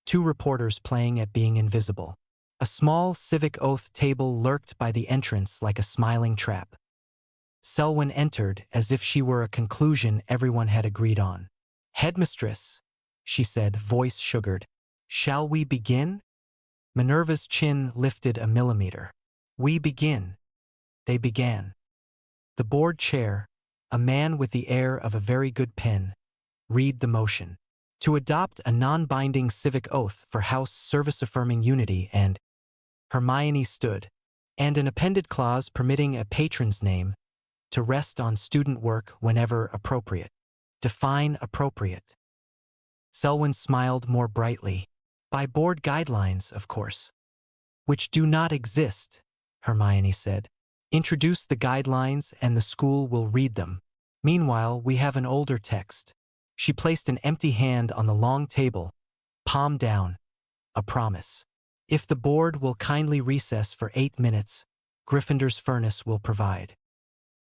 2 reporters playing at being invisible. A small civic oath table lurked by the entrance like a smiling trap. Selwyn entered as if she were a conclusion everyone had agreed on. Headmistress, she said, voice sugared. Shall we begin? Minerva's chin lifted a millimeter. We begin. They began. The board chair, a man with the air of a very good pen, read the motion. To adopt a non-binding civic oath for House service-affirming unity and Hermione stood, and an appended clause permitting a patron's name to rest on student work whenever appropriate. Define appropriate. Selwyn smiled more brightly. By board guidelines, of course. Which do not exist, Hermione said. Introduce the guidelines and the school will read them. Meanwhile, we have an older text. She placed an empty hand on the long table, palm down. A promise. If the board will kindly recess for 8 minutes, Gryffindor's furnace will provide.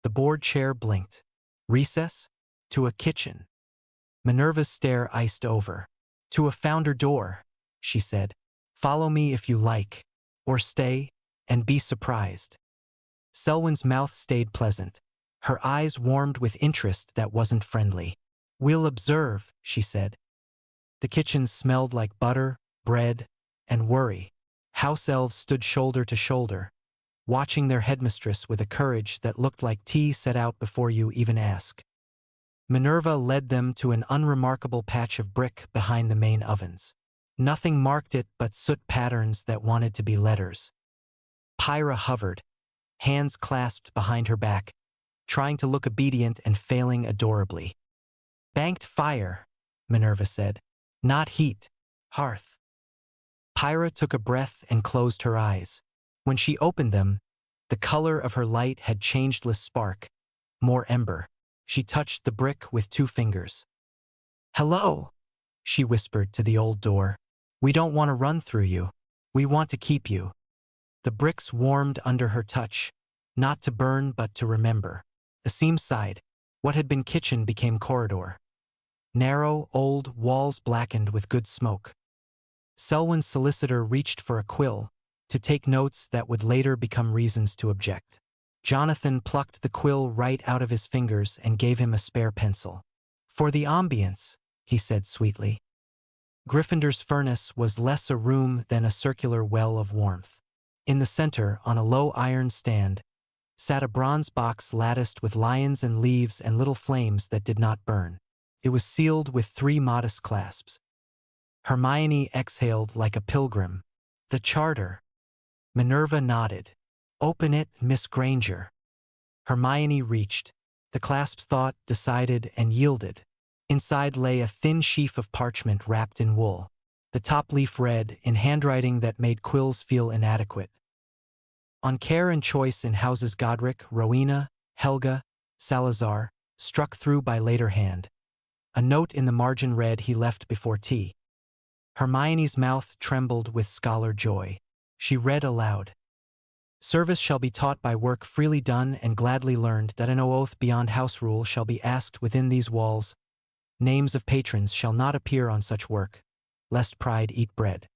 The board chair blinked. Recess? To a kitchen. Minerva's stare iced over. To a founder door, she said. Follow me if you like, or stay, and be surprised. Selwyn's mouth stayed pleasant. Her eyes warmed with interest that wasn't friendly. We'll observe, she said. The kitchen smelled like butter, bread, and worry. House elves stood shoulder to shoulder, watching their headmistress with a courage that looked like tea set out before you even ask. Minerva led them to an unremarkable patch of brick behind the main ovens. Nothing marked it but soot patterns that wanted to be letters. Pyra hovered, hands clasped behind her back, trying to look obedient and failing adorably. Banked fire, Minerva said. Not heat. Hearth. Pyra took a breath and closed her eyes. When she opened them, the color of her light had changed less spark, more ember. She touched the brick with 2 fingers. Hello, she whispered to the old door. We don't want to run through you. We want to keep you. The bricks warmed under her touch, not to burn but to remember. The seam sighed. What had been kitchen became corridor. Narrow, old walls blackened with good smoke. Selwyn's solicitor reached for a quill, to take notes that would later become reasons to object. Jonathan plucked the quill right out of his fingers and gave him a spare pencil. For the ambience, he said sweetly. Gryffindor's furnace was less a room than a circular well of warmth. In the center, on a low iron stand, sat a bronze box latticed with lions and leaves and little flames that did not burn. It was sealed with 3 modest clasps. Hermione exhaled like a pilgrim. The charter. Minerva nodded. Open it, Miss Granger. Hermione reached. The clasps thought, decided, and yielded. Inside lay a thin sheaf of parchment wrapped in wool. The top leaf read, in handwriting that made quills feel inadequate. On care and choice in houses Godric, Rowena, Helga, Salazar, struck through by later hand. A note in the margin read he left before tea. Hermione's mouth trembled with scholar joy. She read aloud. Service shall be taught by work freely done and gladly learned, that an oath beyond house rule shall be asked within these walls. Names of patrons shall not appear on such work, lest pride eat bread.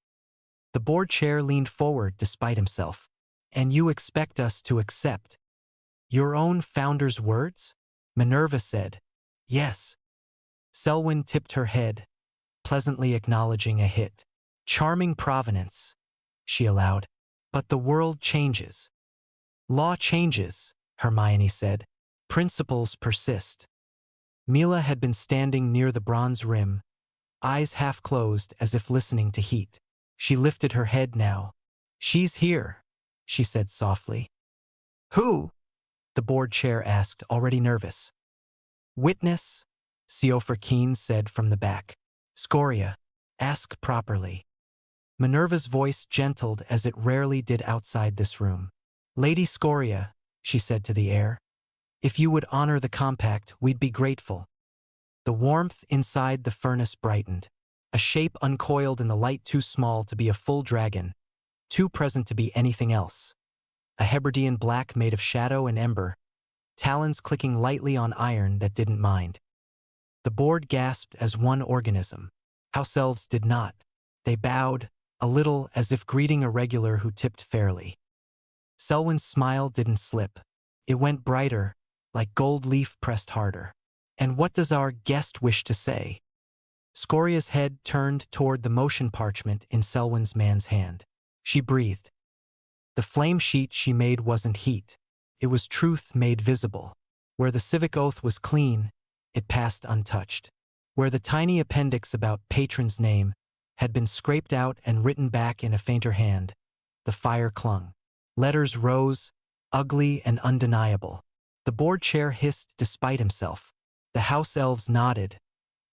The board chair leaned forward despite himself. And you expect us to accept your own founder's words? Minerva said. Yes. Selwyn tipped her head, pleasantly acknowledging a hit. Charming provenance, she allowed. But the world changes. Law changes, Hermione said. Principles persist. Mila had been standing near the bronze rim, eyes half closed as if listening to heat. She lifted her head now. She's here, she said softly. Who? The board chair asked, already nervous. Witness, Seofor Keen said from the back. Scoria, ask properly. Minerva's voice gentled as it rarely did outside this room. Lady Scoria, she said to the air, if you would honor the compact, we'd be grateful. The warmth inside the furnace brightened. A shape uncoiled in the light too small to be a full dragon, too present to be anything else. A Hebridean black made of shadow and ember, talons clicking lightly on iron that didn't mind. The board gasped as one organism. House elves did not. They bowed, a little as if greeting a regular who tipped fairly. Selwyn's smile didn't slip. It went brighter, like gold leaf pressed harder. And what does our guest wish to say? Scoria's head turned toward the motion parchment in Selwyn's man's hand. She breathed. The flame sheet she made wasn't heat. It was truth made visible. Where the civic oath was clean, it passed untouched. Where the tiny appendix about patron's name had been scraped out and written back in a fainter hand, the fire clung. Letters rose, ugly and undeniable. The board chair hissed despite himself. The house elves nodded,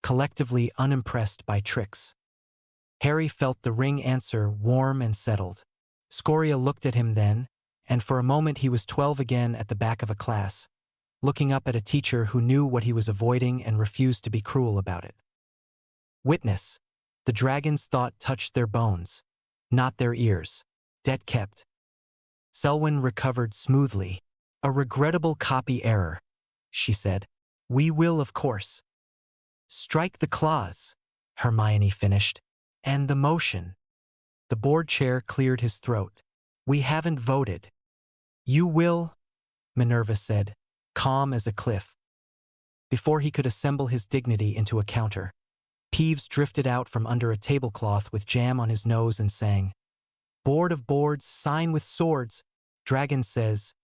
collectively unimpressed by tricks. Harry felt the ring answer warm and settled. Scoria looked at him then, and for a moment he was 12 again at the back of a class, looking up at a teacher who knew what he was avoiding and refused to be cruel about it. Witness, the dragon's thought touched their bones, not their ears. Debt kept. Selwyn recovered smoothly. A regrettable copy error, she said. We will, of course. Strike the clause, Hermione finished. And the motion. The board chair cleared his throat. We haven't voted. You will, Minerva said, calm as a cliff. Before he could assemble his dignity into a counter, Peeves drifted out from under a tablecloth with jam on his nose and sang, Board of boards, sign with swords. Dragon says,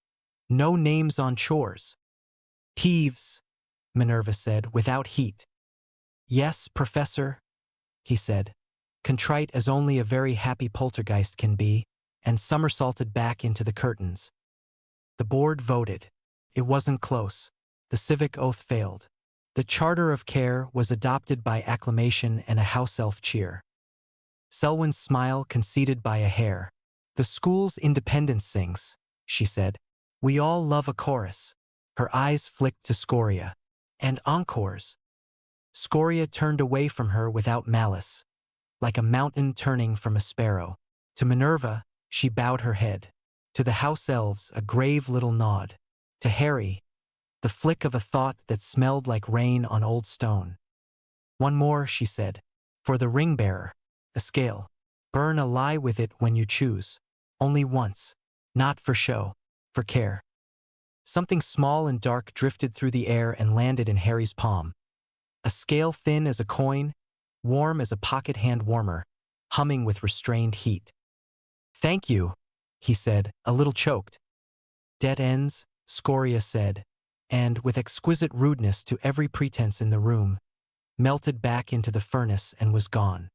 no names on chores. Peeves, Minerva said, without heat. Yes, Professor, he said, contrite as only a very happy poltergeist can be, and somersaulted back into the curtains. The board voted. It wasn't close. The civic oath failed. The Charter of Care was adopted by acclamation and a house elf cheer. Selwyn's smile conceded by a hair. The school's independence sings, she said. We all love a chorus. Her eyes flicked to Scoria. And encores. Scoria turned away from her without malice, like a mountain turning from a sparrow. To Minerva, she bowed her head. To the house elves, a grave little nod. To Harry, the flick of a thought that smelled like rain on old stone. One more, she said, for the ring-bearer, a scale. Burn a lie with it when you choose. Only once. Not for show, for care. Something small and dark drifted through the air and landed in Harry's palm. A scale thin as a coin, warm as a pocket hand warmer, humming with restrained heat. Thank you, he said, a little choked. Dead ends, Scoria said, and, with exquisite rudeness to every pretense in the room, melted back into the furnace and was gone.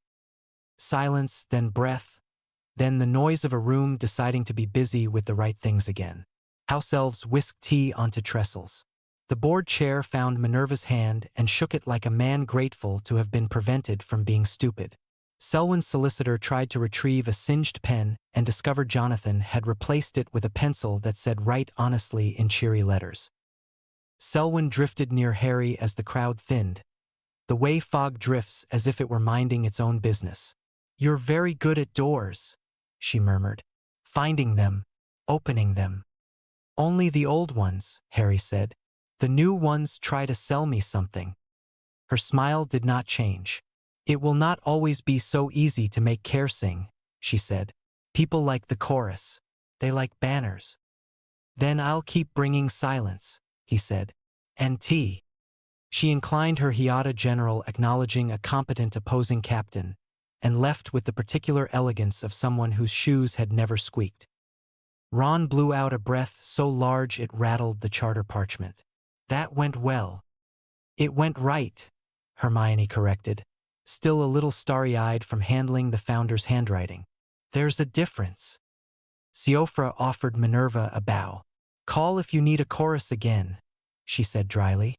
Silence, then breath, then the noise of a room deciding to be busy with the right things again. House elves whisked tea onto trestles. The board chair found Minerva's hand and shook it like a man grateful to have been prevented from being stupid. Selwyn's solicitor tried to retrieve a singed pen and discovered Jonathan had replaced it with a pencil that said "Write honestly" in cheery letters. Selwyn drifted near Harry as the crowd thinned, the way fog drifts as if it were minding its own business. "You're very good at doors," she murmured. "Finding them, opening them." "Only the old ones," Harry said. "The new ones try to sell me something." Her smile did not change. "It will not always be so easy to make care sing," she said. "People like the chorus. They like banners." "Then I'll keep bringing silence," he said. "And tea." She inclined her hiata general, acknowledging a competent opposing captain, and left with the particular elegance of someone whose shoes had never squeaked. Ron blew out a breath so large it rattled the charter parchment. "That went well." "It went right," Hermione corrected, still a little starry-eyed from handling the founder's handwriting. "There's a difference." Siofra offered Minerva a bow. "Call if you need a chorus again," she said dryly.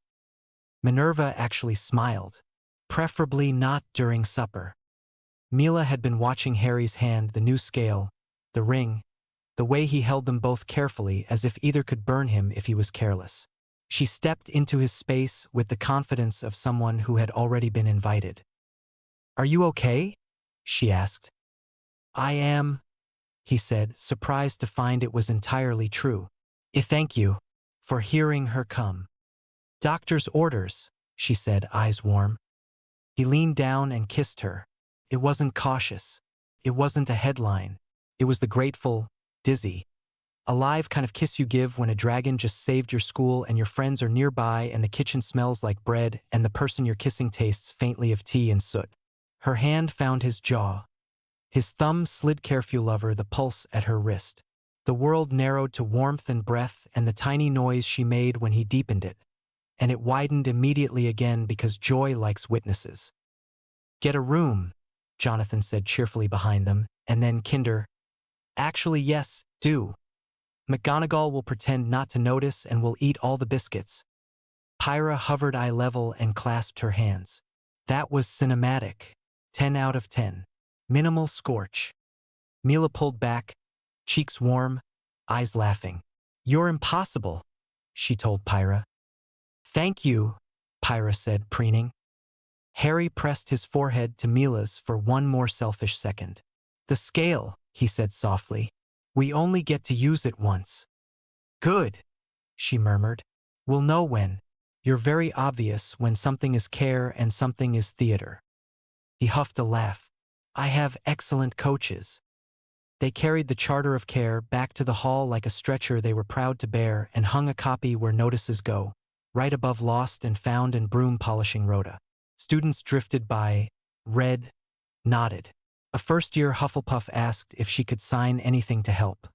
Minerva actually smiled. "Preferably not during supper." Mila had been watching Harry's hand, the new scale, the ring, the way he held them both carefully as if either could burn him if he was careless. She stepped into his space with the confidence of someone who had already been invited. "Are you okay?" she asked. "I am," he said, surprised to find it was entirely true. Thank you for hearing her come." "Doctor's orders," she said, eyes warm. He leaned down and kissed her. It wasn't cautious. It wasn't a headline. It was the grateful, dizzy, alive kind of kiss you give when a dragon just saved your school and your friends are nearby and the kitchen smells like bread and the person you're kissing tastes faintly of tea and soot. Her hand found his jaw. His thumb slid carefully over the pulse at her wrist. The world narrowed to warmth and breath and the tiny noise she made when he deepened it. And it widened immediately again because joy likes witnesses. "Get a room," Jonathan said cheerfully behind them, and then Kinder, "Actually, yes, do. McGonagall will pretend not to notice and will eat all the biscuits." Pyra hovered eye level and clasped her hands. That was cinematic. 10 out of 10. Minimal scorch. Mila pulled back, cheeks warm, eyes laughing. "You're impossible," she told Pyra. "Thank you," Pyra said, preening. Harry pressed his forehead to Mila's for one more selfish second. "The scale," he said softly. "We only get to use it once." "Good," she murmured. "We'll know when. You're very obvious when something is care and something is theater." He huffed a laugh. "I have excellent coaches." They carried the Charter of Care back to the hall like a stretcher they were proud to bear and hung a copy where notices go, right above Lost and Found and Broom Polishing Rhoda. Students drifted by, read, nodded. A first-year Hufflepuff asked if she could sign anything to help.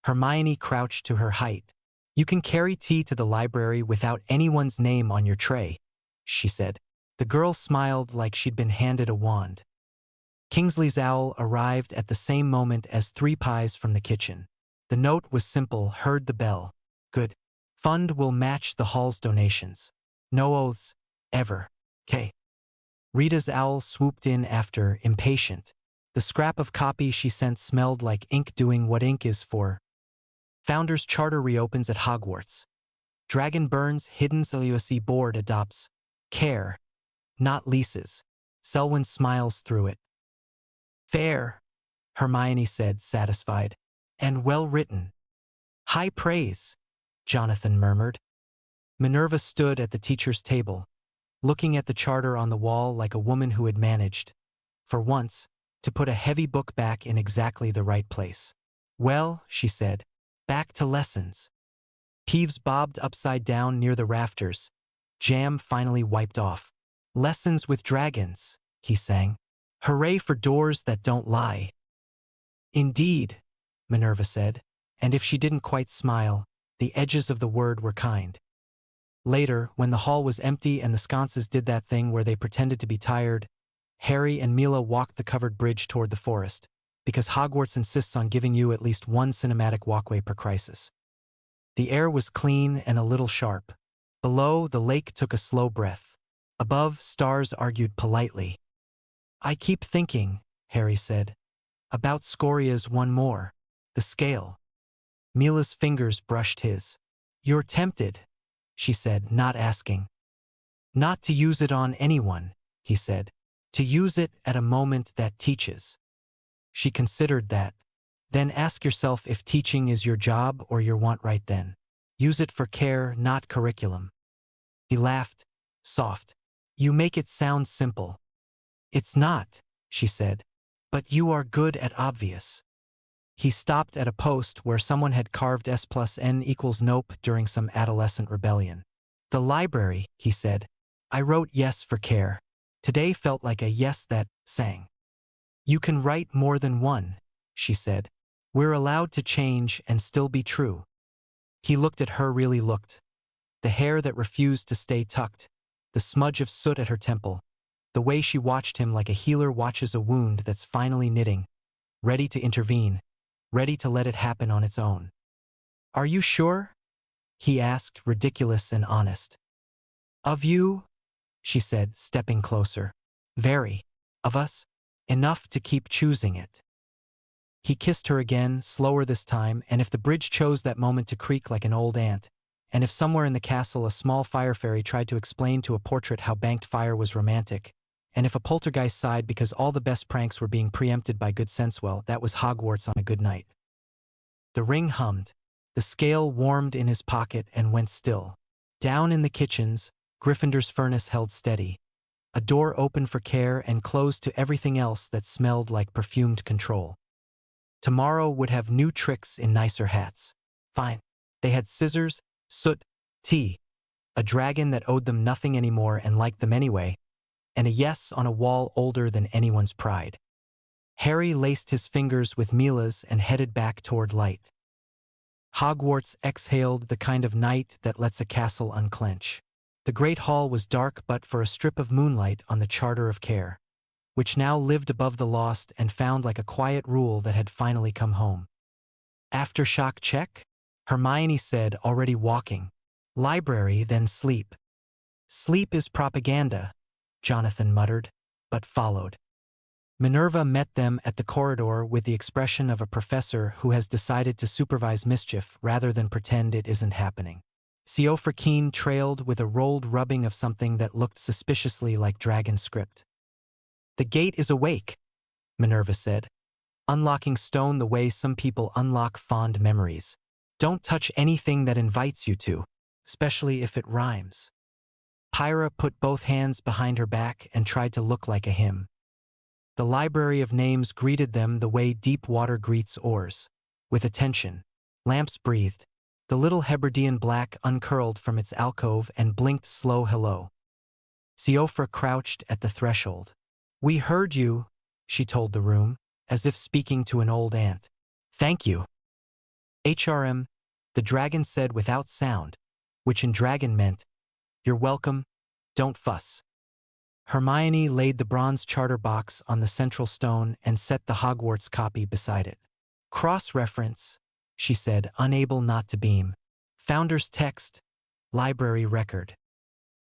Hermione crouched to her height. "You can carry tea to the library without anyone's name on your tray," she said. The girl smiled like she'd been handed a wand. Kingsley's owl arrived at the same moment as 3 pies from the kitchen. The note was simple, heard the bell. "Good. Fund will match the hall's donations. No oaths, ever. K." Rita's owl swooped in after, impatient. The scrap of copy she sent smelled like ink doing what ink is for. Founder's Charter reopens at Hogwarts. Dragon burns hidden CLUSC board adopts. Care, not leases. Selwyn smiles through it. "Fair," Hermione said, satisfied. "And well written." "High praise," Jonathan murmured. Minerva stood at the teacher's table, looking at the charter on the wall like a woman who had managed, for once, to put a heavy book back in exactly the right place. "Well," she said, "back to lessons." Peeves bobbed upside down near the rafters. Jam finally wiped off. "Lessons with dragons," he sang. "Hooray for doors that don't lie." "Indeed," Minerva said, and if she didn't quite smile, the edges of the word were kind. Later, when the hall was empty and the sconces did that thing where they pretended to be tired, Harry and Mila walked the covered bridge toward the forest. because Hogwarts insists on giving you at least one cinematic walkway per crisis. The air was clean and a little sharp. Below, the lake took a slow breath. Above, stars argued politely. I keep thinking, Harry said, about Scoria's one more, the scale. Mila's fingers brushed his. You're tempted, she said, not asking. Not to use it on anyone, he said. To use it at a moment that teaches. She considered that. Then ask yourself if teaching is your job or your want right then. Use it for care, not curriculum. He laughed, soft. You make it sound simple. It's not, she said. But you are good at obvious. He stopped at a post where someone had carved S+N=nope during some adolescent rebellion. The library, he said. I wrote yes for care. Today felt like a yes that sang. You can write more than one, she said. We're allowed to change and still be true. He looked at her, really looked. The hair that refused to stay tucked, the smudge of soot at her temple, the way she watched him like a healer watches a wound that's finally knitting, ready to intervene, ready to let it happen on its own. Are you sure? He asked, ridiculous and honest. Of you? She said, stepping closer. Very. Of us? Enough to keep choosing it. He kissed her again, slower this time, and if the bridge chose that moment to creak like an old ant, and if somewhere in the castle a small fire fairy tried to explain to a portrait how banked fire was romantic, and if a poltergeist sighed because all the best pranks were being preempted by good sense, well, that was Hogwarts on a good night. The ring hummed. The scale warmed in his pocket and went still. Down in the kitchens, Gryffindor's furnace held steady. A door opened for care and closed to everything else that smelled like perfumed control. Tomorrow would have new tricks in nicer hats. Fine. They had scissors, soot, tea, a dragon that owed them nothing anymore and liked them anyway, and a yes on a wall older than anyone's pride. Harry laced his fingers with Mila's and headed back toward light. Hogwarts exhaled the kind of night that lets a castle unclench. The great hall was dark but for a strip of moonlight on the Charter of Care, which now lived above the lost and found like a quiet rule that had finally come home. Aftershock check? Hermione said, already walking. Library, then sleep. Sleep is propaganda, Jonathan muttered, but followed. Minerva met them at the corridor with the expression of a professor who has decided to supervise mischief rather than pretend it isn't happening. Siofra Keen trailed with a rolled rubbing of something that looked suspiciously like dragon script. The gate is awake, Minerva said, unlocking stone the way some people unlock fond memories. Don't touch anything that invites you to, especially if it rhymes. Pyra put both hands behind her back and tried to look like a hymn. The library of names greeted them the way deep water greets oars, with attention. Lamps breathed. The little Hebridean black uncurled from its alcove and blinked slow hello. Siofra crouched at the threshold. We heard you, she told the room, as if speaking to an old aunt. Thank you. HRM, the dragon said without sound, which in dragon meant, you're welcome, don't fuss. Hermione laid the bronze charter box on the central stone and set the Hogwarts copy beside it. Cross-reference, she said, unable not to beam. Founder's text, library record.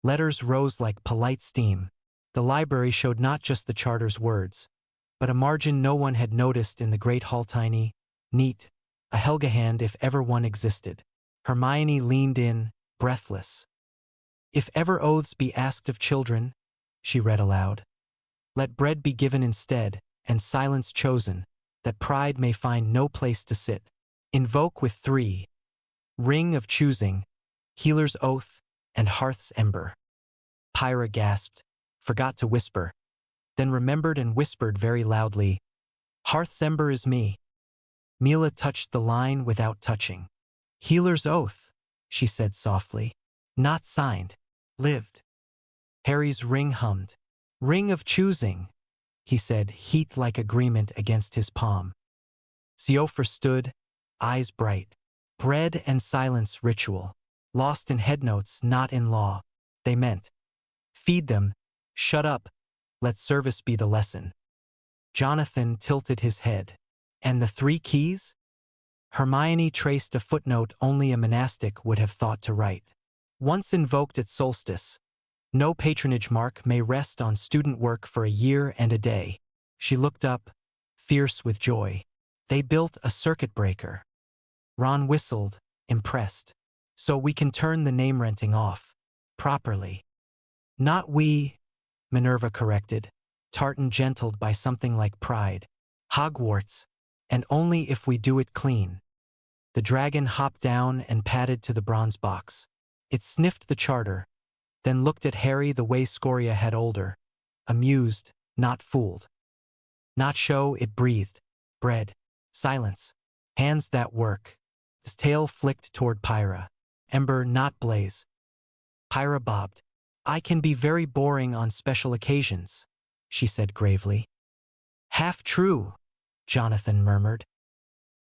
Letters rose like polite steam. The library showed not just the charter's words, but a margin no one had noticed in the great hall, tiny, neat, a Helga hand if ever one existed. Hermione leaned in, breathless. If ever oaths be asked of children, she read aloud, let bread be given instead, and silence chosen, that pride may find no place to sit. Invoke with 3. Ring of choosing, healer's oath, and hearth's ember. Pyra gasped, forgot to whisper, then remembered and whispered very loudly, hearth's ember is me. Mila touched the line without touching. Healer's oath, she said softly. Not signed. Lived. Harry's ring hummed. Ring of choosing, he said, heat like agreement against his palm. Siofra stood, eyes bright. Bread and silence ritual. Lost in headnotes, not in law. They meant. Feed them. Shut up. Let service be the lesson. Jonathan tilted his head. And the 3 keys? Hermione traced a footnote only a monastic would have thought to write. Once invoked at solstice, no patronage mark may rest on student work for a year and a day. She looked up, fierce with joy. They built a circuit breaker. Ron whistled, impressed. So we can turn the name renting off. Properly. Not we, Minerva corrected, Tartan gentled by something like pride. Hogwarts, and only if we do it clean. The dragon hopped down and padded to the bronze box. It sniffed the charter, then looked at Harry the way Scoria had older, amused, not fooled. Not show, it breathed. Bread. Silence. Hands that work. His tail flicked toward Pyra. Ember, not blaze. Pyra bobbed. I can be very boring on special occasions, she said gravely. Half true, Jonathan murmured.